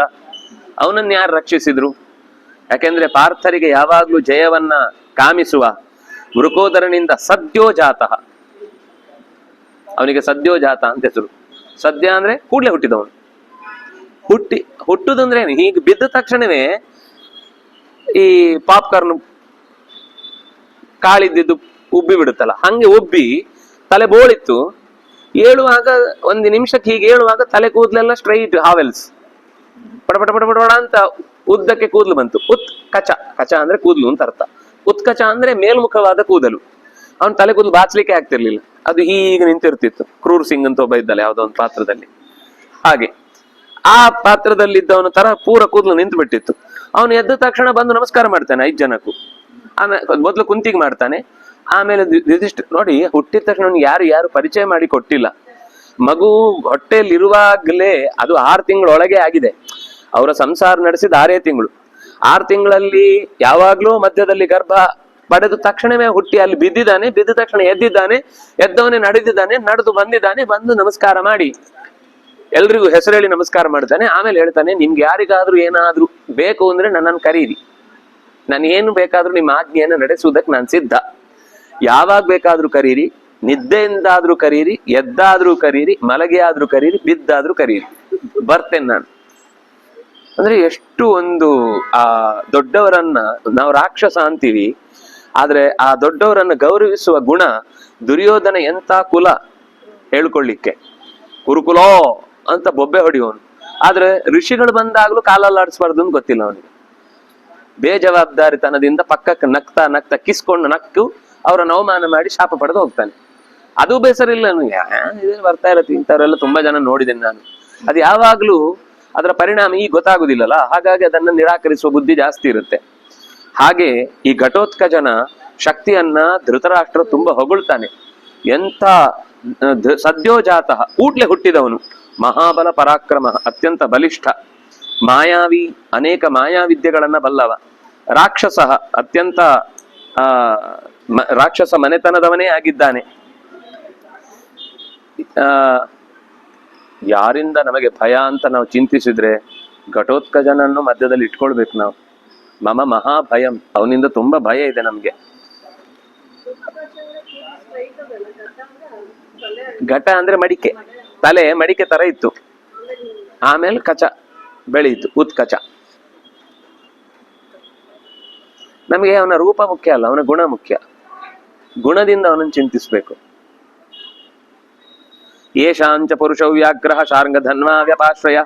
A: ಅವನನ್ನ ಯಾರು ರಕ್ಷಿಸಿದ್ರು? ಯಾಕೆಂದ್ರೆ ಪಾರ್ಥರಿಗೆ ಯಾವಾಗ್ಲೂ ಜಯವನ್ನ ಕಾಮಿಸುವ ವೃಕೋದರನಿಂದ ಸದ್ಯೋಜಾತ, ಅವನಿಗೆ ಸದ್ಯೋಜಾತ ಅಂತ ಹೆಸರು. ಸದ್ಯ ಅಂದ್ರೆ ಕೂಡ್ಲೆ ಹುಟ್ಟಿದವನು. ಹುಟ್ಟುದಂದ್ರೆ ಏನು? ಹೀಗೆ ಬಿದ್ದ ತಕ್ಷಣವೇ ಈ ಪಾಪ್ಕಾರ್ನ್ ಕಾಳಿದ್ದು ಉಬ್ಬಿ ಬಿಡುತ್ತಲ್ಲ, ಹಂಗೆ ಉಬ್ಬಿ ತಲೆ ಬೋಳಿತ್ತು. ಏಳುವಾಗ ಒಂದು ನಿಮಿಷಕ್ಕೆ ಹೀಗೆ ಏಳುವಾಗ ತಲೆ ಕೂದಲೆಲ್ಲ ಸ್ಟ್ರೈಟ್ ಹಾವೆಲ್ಸ್ ಪಟಪಟ ಪಟಪಟ ಅಂತ ಉದ್ದಕ್ಕೆ ಕೂದಲು ಬಂತು. ಕಚ, ಕಚ ಅಂದ್ರೆ ಕೂದಲು ಅಂತ ಅರ್ಥ. ಉತ್ಕಚ ಅಂದ್ರೆ ಮೇಲ್ಮುಖವಾದ ಕೂದಲು. ಅವನ್ ತಲೆ ಕೂದಲು ಬಾಚ್ಲಿಕ್ಕೆ ಆಗ್ತಿರ್ಲಿಲ್ಲ, ಅದು ಹೀಗೆ ನಿಂತಿರ್ತಿತ್ತು. ಕ್ರೂರ್ ಸಿಂಗ್ ಅಂತ ಒಬ್ಬ ಇದ್ದಲ್ಲ ಯಾವ್ದೋ ಒಂದು ಪಾತ್ರದಲ್ಲಿ, ಹಾಗೆ ಆ ಪಾತ್ರದಲ್ಲಿದ್ದವನ ತರ ಪೂರ ಕೂದಲು ನಿಂತು ಬಿಟ್ಟಿತ್ತು. ಅವನು ಎದ್ದ ತಕ್ಷಣ ಬಂದು ನಮಸ್ಕಾರ ಮಾಡ್ತಾನೆ 5 ಜನಕ್ಕೂ. ಆಮೇಲೆ ಮೊದ್ಲು ಕುಂತಿಗೆ ಮಾಡ್ತಾನೆ, ಆಮೇಲೆ ನೋಡಿ, ಹುಟ್ಟಿದ ತಕ್ಷಣ ಯಾರು ಪರಿಚಯ ಮಾಡಿ ಕೊಟ್ಟಿಲ್ಲ. ಮಗು ಹೊಟ್ಟೆಯಲ್ಲಿರುವಾಗಲೇ ಅದು 6 ತಿಂಗಳೊಳಗೆ ಆಗಿದೆ. ಅವರ ಸಂಸಾರ ನಡೆಸಿದ 6 ತಿಂಗಳು. 6 ತಿಂಗಳಲ್ಲಿ ಯಾವಾಗ್ಲೂ ಮಧ್ಯದಲ್ಲಿ ಗರ್ಭ ಪಡೆದ ತಕ್ಷಣವೇ ಹುಟ್ಟಿ ಅಲ್ಲಿ ಬಿದ್ದಿದ್ದಾನೆ. ಬಿದ್ದ ತಕ್ಷಣ ಎದ್ದಿದ್ದಾನೆ, ಎದ್ದವನೇ ನಡೆದಿದ್ದಾನೆ, ನಡೆದು ಬಂದಿದ್ದಾನೆ. ಬಂದು ನಮಸ್ಕಾರ ಮಾಡಿ ಎಲ್ರಿಗೂ ಹೆಸರು ಹೇಳಿ ನಮಸ್ಕಾರ ಮಾಡ್ತಾನೆ. ಆಮೇಲೆ ಹೇಳ್ತಾನೆ, ನಿಮ್ಗೆ ಯಾರಿಗಾದ್ರೂ ಏನಾದ್ರೂ ಬೇಕು ಅಂದ್ರೆ ನನ್ನನ್ನು ಕರೀರಿ, ನಾನು ಏನು ಬೇಕಾದ್ರೂ ನಿಮ್ಮ ಆಜ್ಞೆಯನ್ನು ನಡೆಸುವುದಕ್ಕೆ ನಾನು ಸಿದ್ಧ. ಯಾವಾಗ ಬೇಕಾದ್ರೂ ಕರೀರಿ, ನಿದ್ದೆಯಿಂದಾದ್ರೂ ಕರೀರಿ, ಎದ್ದಾದ್ರೂ ಕರೀರಿ, ಮಲಗಿ ಆದ್ರೂ ಕರೀರಿ, ಬಿದ್ದಾದ್ರೂ ಕರೀರಿ, ಬರ್ತೇನೆ ನಾನು. ಅಂದ್ರೆ ಎಷ್ಟು ಒಂದು ಆ ದೊಡ್ಡವರನ್ನ ನಾವು ರಾಕ್ಷಸ ಅಂತೀವಿ, ಆದ್ರೆ ಆ ದೊಡ್ಡವರನ್ನ ಗೌರವಿಸುವ ಗುಣ ದುರ್ಯೋಧನ ಎಂತ ಕುಲ ಹೇಳ್ಕೊಳ್ಳಿಕ್ಕೆ, ಕುರುಕುಲೋ ಅಂತ ಬೊಬ್ಬೆ ಹೊಡಿಯೋನು. ಆದ್ರೆ ಋಷಿಗಳು ಬಂದಾಗ್ಲೂ ಕಾಲಲ್ಲಾಡಿಸ್ಬಾರ್ದು ಅಂತ ಗೊತ್ತಿಲ್ಲ ಅವನಿಗೆ. ಬೇಜವಾಬ್ದಾರಿತನದಿಂದ ಪಕ್ಕಕ್ಕೆ ನಗ್ತಾ ನಗ್ತಾ ಕಿಸ್ಕೊಂಡು ನಕ್ಕು ಅವರನ್ನು ಅವಮಾನ ಮಾಡಿ ಶಾಪ ಪಡೆದು ಹೋಗ್ತಾನೆ. ಅದು ಬೇಸರಿಲ್ಲ ನನಗೆ, ಇದೇ ಬರ್ತಾ ಇರತ್ತೆ. ಇಂಥವ್ರೆಲ್ಲ ತುಂಬಾ ಜನ ನೋಡಿದ್ದೇನೆ ನಾನು. ಅದು ಯಾವಾಗ್ಲೂ ಅದರ ಪರಿಣಾಮ ಈಗ ಗೊತ್ತಾಗುದಿಲ್ಲಲ್ಲ, ಹಾಗಾಗಿ ಅದನ್ನ ನಿರಾಕರಿಸುವ ಬುದ್ಧಿ ಜಾಸ್ತಿ ಇರುತ್ತೆ. ಹಾಗೆ ಈ ಘಟೋತ್ಕಚನ ಶಕ್ತಿಯನ್ನ ಧೃತರಾಷ್ಟ್ರ ತುಂಬಾ ಹೊಗಳ್ತಾನೆ. ಎಂಥ ಸದ್ಯೋಜಾತ, ಕೂಡ್ಲೆ ಹುಟ್ಟಿದವನು, ಮಹಾಬಲ ಪರಾಕ್ರಮ, ಅತ್ಯಂತ ಬಲಿಷ್ಠ, ಮಾಯಾವಿ, ಅನೇಕ ಮಾಯಾವಿದ್ಯೆಗಳನ್ನ ಬಲ್ಲವ, ರಾಕ್ಷಸ, ಅತ್ಯಂತ ರಾಕ್ಷಸ ಮನೆತನದವನೇ ಆಗಿದ್ದಾನೆ. ಯಾರಿಂದ ನಮಗೆ ಭಯ ಅಂತ ನಾವು ಚಿಂತಿಸಿದ್ರೆ ಘಟೋತ್ಕಚನನ್ನು ಮಧ್ಯದಲ್ಲಿ ಇಟ್ಕೊಳ್ಬೇಕು ನಾವು. ಮಮ ಮಹಾ ಭಯಂ, ಅವನಿಂದ ತುಂಬಾ ಭಯ ಇದೆ ನಮ್ಗೆ. ಘಟ ಅಂದ್ರೆ ಮಡಿಕೆ, ತಲೆ ಮಡಿಕೆ ತರ ಇತ್ತು, ಆಮೇಲೆ ಕಚ ಬೆಳೆಯಿತು, ಉತ್ಕಚ. ನಮಗೆ ಅವನ ರೂಪ ಮುಖ್ಯ ಅಲ್ಲ, ಅವನ ಗುಣ ಮುಖ್ಯ. ಗುಣದಿಂದ ಅವನನ್ನು ಚಿಂತಿಸ್ಬೇಕು. ಯೇಷಾಂಚ ಪುರುಷೌ ವ್ಯಾಘ್ರಃ ಶಾರ್ಂಗ ಧನ್ವಾ ವ್ಯಪಾಶ್ರಯ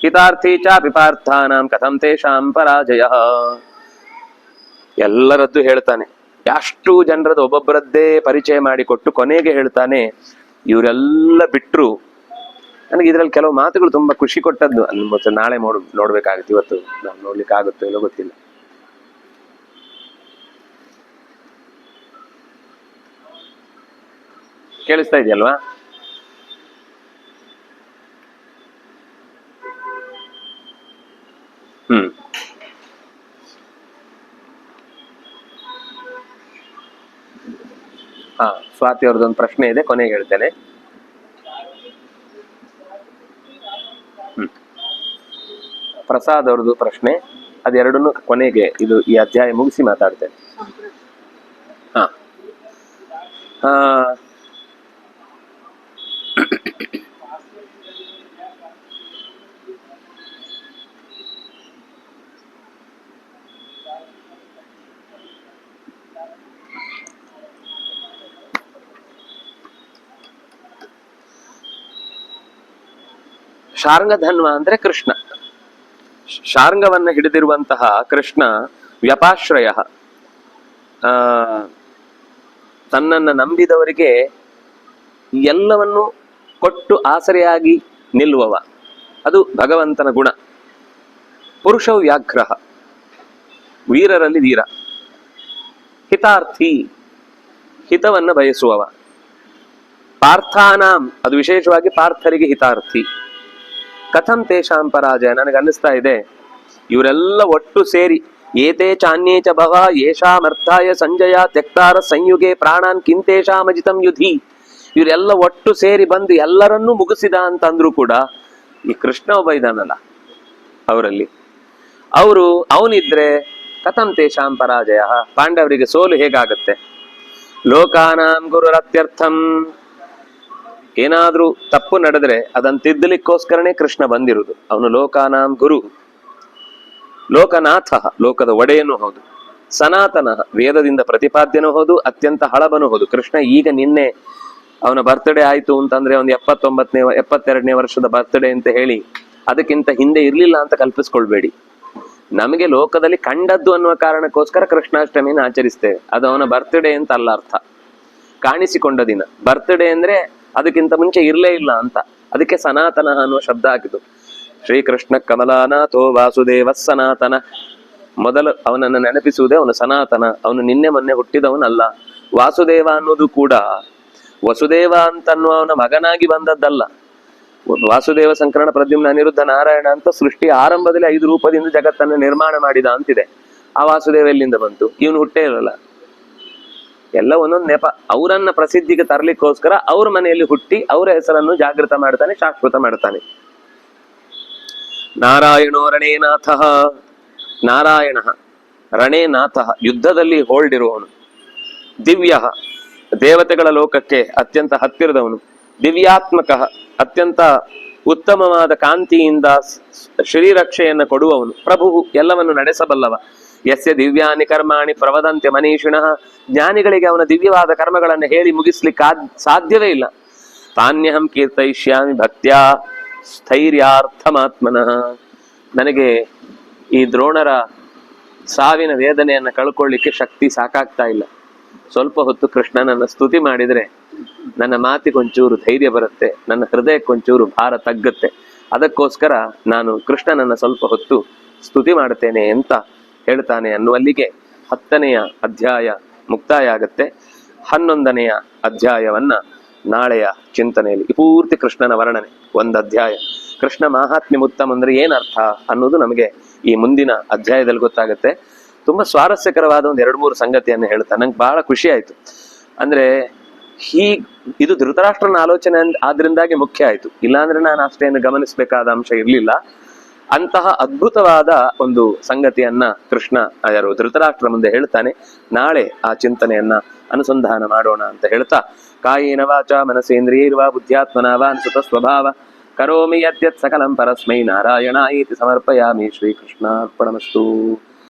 A: ಹಿತಾರ್ಥಿ ಚಾಪಿ ಪಾರ್ಥಾನಾಂ ಕಥಂ ತೇಷಾಂ ಪರಾಜಯ. ಎಲ್ಲರದ್ದು ಹೇಳ್ತಾನೆ, ಅಷ್ಟು ಜನರದ್ದು ಒಬ್ಬೊಬ್ಬರದ್ದೇ ಪರಿಚಯ ಮಾಡಿಕೊಟ್ಟು ಕೊನೆಗೆ ಹೇಳ್ತಾನೆ, ಇವರೆಲ್ಲ ಬಿಟ್ರು. ನನಗೆ ಇದ್ರಲ್ಲಿ ಕೆಲವು ಮಾತುಗಳು ತುಂಬಾ ಖುಷಿ ಕೊಟ್ಟದ್ದು. ಅಲ್ಲಿ ನಾಳೆ ನೋಡ್ಬೇಕಾಗುತ್ತೆ, ಇವತ್ತು ನಾವು ನೋಡ್ಲಿಕ್ಕೆ ಆಗುತ್ತೋ ಇಲ್ಲೋ ಗೊತ್ತಿಲ್ಲ. ಕೇಳಿಸ್ತಾ ಇದೆಯಲ್ವಾ? ಸ್ವಾತಿ ಅವ್ರದ್ದೊಂದು ಪ್ರಶ್ನೆ ಇದೆ, ಕೊನೆಗೆ ಹೇಳ್ತೇನೆ. ಪ್ರಸಾದ್ ಅವ್ರದ್ದು ಪ್ರಶ್ನೆ, ಅದೆರಡನ್ನು ಕೊನೆಗೆ ಇದು ಈ ಅಧ್ಯಾಯ ಮುಗಿಸಿ ಮಾತಾಡ್ತೇನೆ. ಶಾರ್ಂಗಧನ್ವ ಅಂದ್ರೆ ಕೃಷ್ಣ. ಶಾರ್ಂಗವನ್ನ ಹಿಡಿದಿರುವಂತಹ ಕೃಷ್ಣ ವ್ಯಪಾಶ್ರಯ, ತನ್ನನ್ನ ನಂಬಿದವರಿಗೆ ಎಲ್ಲವನ್ನು ಕೊಟ್ಟು ಆಸರೆಯಾಗಿ ನಿಲ್ಲುವವ, ಅದು ಭಗವಂತನ ಗುಣ. ಪುರುಷೌ ವ್ಯಾಘ್ರಃ, ವೀರರಲ್ಲಿ ವೀರ. ಹಿತಾರ್ಥಿ, ಹಿತವನ್ನ ಬಯಸುವವ. ಪಾರ್ಥಾನಾಂ, ಅದು ವಿಶೇಷವಾಗಿ ಪಾರ್ಥರಿಗೆ ಹಿತಾರ್ಥಿ. ಕಥಂ ತೇಷಾಂ ಪರಾಜಯ, ನನಗೆ ಅನ್ನಿಸ್ತಾ ಇದೆ ಇವರೆಲ್ಲ ಒಟ್ಟು ಸೇರಿ ಏತೇ ಚಾನ್ಯೇ ಚ ಭವ ಯೇಷಾಮರ್ಥಾಯ ಸಂಜಯ ತ್ಯಕ್ತಾರ ಸಂಯುಗೆ ಪ್ರಾಣಾನ್ ಕಿಂತೇಷಾಮಜಿತಂ ಯುಧಿ. ಇವರೆಲ್ಲ ಒಟ್ಟು ಸೇರಿ ಬಂದು ಎಲ್ಲರನ್ನೂ ಮುಗಿಸಿದ ಅಂತಂದ್ರು ಕೂಡ ಈ ಕೃಷ್ಣ ಒಬ್ಬ ಇದಾನಲ್ಲ ಅವರಲ್ಲಿ, ಅವನಿದ್ರೆ ಕಥಂ ತೇಷಾಂ ಪರಾಜಯ, ಪಾಂಡವರಿಗೆ ಸೋಲು ಹೇಗಾಗತ್ತೆ? ಲೋಕಾನಾಂ ಗುರುರತ್ಯರ್ಥಂ, ಏನಾದ್ರೂ ತಪ್ಪು ನಡೆದ್ರೆ ಅದನ್ನು ತಿದ್ದಲಿಕ್ಕೋಸ್ಕರನೇ ಕೃಷ್ಣ ಬಂದಿರುವುದು. ಅವನು ಲೋಕಾನಾಂ ಗುರು, ಲೋಕನಾಥ, ಲೋಕದ ಒಡೆಯನೂ ಹೌದು, ಸನಾತನ, ವೇದದಿಂದ ಪ್ರತಿಪಾದ್ಯನೂ ಹೌದು, ಅತ್ಯಂತ ಹಳಬನೂ ಹೌದು. ಕೃಷ್ಣ ಈಗ ನಿನ್ನೆ ಅವನ ಬರ್ತ್ಡೇ ಆಯ್ತು ಅಂತಂದ್ರೆ ಒಂದು 72ನೇ ವರ್ಷದ ಬರ್ತ್ಡೇ ಅಂತ ಹೇಳಿ ಅದಕ್ಕಿಂತ ಹಿಂದೆ ಇರ್ಲಿಲ್ಲ ಅಂತ ಕಲ್ಪಿಸ್ಕೊಳ್ಬೇಡಿ. ನಮಗೆ ಲೋಕದಲ್ಲಿ ಕಂಡದ್ದು ಅನ್ನುವ ಕಾರಣಕ್ಕೋಸ್ಕರ ಕೃಷ್ಣಾಷ್ಟಮಿನ ಆಚರಿಸ್ತೇವೆ. ಅದು ಅವನ ಬರ್ತ್ಡೇ ಅಂತ ಅಲ್ಲ ಅರ್ಥ, ಕಾಣಿಸಿಕೊಂಡ ದಿನ. ಬರ್ತ್ಡೇ ಅಂದ್ರೆ ಅದಕ್ಕಿಂತ ಮುಂಚೆ ಇರ್ಲೇ ಇಲ್ಲ ಅಂತ, ಅದಕ್ಕೆ ಸನಾತನ ಅನ್ನುವ ಶಬ್ದ ಹಾಕಿತು. ಶ್ರೀಕೃಷ್ಣ ಕಮಲಾನಾಥೋ ವಾಸುದೇವ ಸನಾತನ. ಮೊದಲು ಅವನನ್ನು ನೆನಪಿಸುವುದೇ ಅವನು ಸನಾತನ. ಅವನು ನಿನ್ನೆ ಮೊನ್ನೆ ಹುಟ್ಟಿದವನಲ್ಲ. ವಾಸುದೇವ ಅನ್ನೋದು ಕೂಡ ವಸುದೇವ ಅಂತನ್ನುವ ಅವನ ಮಗನಾಗಿ ಬಂದದ್ದಲ್ಲ. ವಾಸುದೇವ, ಸಂಕರಣ, ಪ್ರದ್ಯುಮ್ನ, ಅನಿರುದ್ಧ, ನಾರಾಯಣ ಅಂತ ಸೃಷ್ಟಿ ಆರಂಭದಲ್ಲಿ 5 ರೂಪದಿಂದ ಜಗತ್ತನ್ನು ನಿರ್ಮಾಣ ಮಾಡಿದ ಅಂತಿದೆ. ಆ ವಾಸುದೇವ ಎಲ್ಲಿಂದ ಬಂತು? ಇವನು ಹುಟ್ಟೇ ಇರಲ್ಲ. ಎಲ್ಲ ಒಂದೊಂದು ನೆಪ. ಅವರನ್ನ ಪ್ರಸಿದ್ಧಿಗೆ ತರಲಿಕ್ಕೋಸ್ಕರ ಅವ್ರ ಮನೆಯಲ್ಲಿ ಹುಟ್ಟಿ ಅವರ ಹೆಸರನ್ನು ಜಾಗೃತ ಮಾಡ್ತಾನೆ, ಶಾಶ್ವತ ಮಾಡ್ತಾನೆ. ನಾರಾಯಣೋ ರಣೇನಾಥ, ನಾರಾಯಣ ರಣೇನಾಥ, ಯುದ್ಧದಲ್ಲಿ ಹೋಲ್ಡ್ ಇರುವವನು. ದಿವ್ಯ, ದೇವತೆಗಳ ಲೋಕಕ್ಕೆ ಅತ್ಯಂತ ಹತ್ತಿರದವನು. ದಿವ್ಯಾತ್ಮಕ, ಅತ್ಯಂತ ಉತ್ತಮವಾದ ಕಾಂತಿಯಿಂದ ಶ್ರೀರಕ್ಷೆಯನ್ನು ಕೊಡುವವನು. ಪ್ರಭು, ಎಲ್ಲವನ್ನು ನಡೆಸಬಲ್ಲವ. ಯಸ್ಯ ದಿವ್ಯಾನಿ ಕರ್ಮಾಣಿ ಪ್ರವದಂತೆ ಮನೀಷಿಣಃ, ಜ್ಞಾನಿಗಳಿಗೆ ಅವನ ದಿವ್ಯವಾದ ಕರ್ಮಗಳನ್ನು ಹೇಳಿ ಮುಗಿಸ್ಲಿಕ್ಕೆ ಸಾಧ್ಯವೇ ಇಲ್ಲ. ತಾನ್ಯಹಂ ಕೀರ್ತಯಿಷ್ಯಾಮಿ ಭಕ್ತ್ಯಾ ಸ್ಥೈರ್ಯಾರ್ಥಮಾತ್ಮನಃ. ನನಗೆ ಈ ದ್ರೋಣರ ಸಾವಿನ ವೇದನೆಯನ್ನು ಕಳ್ಕೊಳ್ಳಿಕ್ಕೆ ಶಕ್ತಿ ಸಾಕಾಗ್ತಾ ಇಲ್ಲ. ಸ್ವಲ್ಪ ಹೊತ್ತು ಕೃಷ್ಣನನ್ನ ಸ್ತುತಿ ಮಾಡಿದ್ರೆ ನನ್ನ ಮಾತಿಗೊಂಚೂರು ಧೈರ್ಯ ಬರುತ್ತೆ, ನನ್ನ ಹೃದಯಕ್ಕೊಂಚೂರು ಭಾರ ತಗ್ಗುತ್ತೆ. ಅದಕ್ಕೋಸ್ಕರ ನಾನು ಕೃಷ್ಣನನ್ನ ಸ್ವಲ್ಪ ಹೊತ್ತು ಸ್ತುತಿ ಮಾಡ್ತೇನೆ ಅಂತ ಹೇಳ್ತಾನೆ ಅನ್ನುವಲ್ಲಿಗೆ 10ನೆಯ ಅಧ್ಯಾಯ ಮುಕ್ತಾಯ ಆಗತ್ತೆ. 11ನೆಯ ಅಧ್ಯಾಯವನ್ನ ನಾಳೆಯ ಚಿಂತನೆಯಲ್ಲಿ ಈ ಪೂರ್ತಿ ಕೃಷ್ಣನ ವರ್ಣನೆ, ಒಂದು ಅಧ್ಯಾಯ. ಕೃಷ್ಣ ಮಾಹಾತ್ಮ್ಯ ಉತ್ತಮ ಅಂದ್ರೆ ಏನರ್ಥ ಅನ್ನೋದು ನಮಗೆ ಈ ಮುಂದಿನ ಅಧ್ಯಾಯದಲ್ಲಿ ಗೊತ್ತಾಗುತ್ತೆ. ತುಂಬಾ ಸ್ವಾರಸ್ಯಕರವಾದ ಒಂದು 2-3 ಸಂಗತಿಯನ್ನು ಹೇಳ್ತಾ ನಂಗೆ ಬಹಳ ಖುಷಿ ಆಯ್ತು. ಅಂದ್ರೆ ಇದು ಧೃತರಾಷ್ಟ್ರನ ಆಲೋಚನೆ ಆದ್ರಿಂದಾಗಿ ಮುಖ್ಯ ಆಯ್ತು, ಇಲ್ಲಾಂದ್ರೆ ನಾನು ಅಷ್ಟೇನು ಗಮನಿಸಬೇಕಾದ ಅಂಶ ಇರ್ಲಿಲ್ಲ. ಅಂತಹ ಅದ್ಭುತವಾದ ಒಂದು ಸಂಗತಿಯನ್ನ ಕೃಷ್ಣ ಯಾರು ಧೃತರಾಷ್ಟ್ರ ಮುಂದೆ ಹೇಳ್ತಾನೆ. ನಾಳೆ ಆ ಚಿಂತನೆಯನ್ನ ಅನುಸಂಧಾನ ಮಾಡೋಣ ಅಂತ ಹೇಳ್ತಾ, ಕಾಯೇನ ವಾಚ ಮನಸೇಂದ್ರಿಯೈರ್ವಾ ಬುದ್ಧ್ಯಾತ್ಮನಾ ವಾ ಅನುಸೃತ ಸ್ವಭಾವ ಕರೋಮಿ ಯದ್ಯತ್ ಸಕಲಂ ಪರಸ್ಮೈ ನಾರಾಯಣಾಯೇತಿ ಸಮರ್ಪಯಾಮಿ. ಶ್ರೀಕೃಷ್ಣಾರ್ಪಣಮಸ್ತು.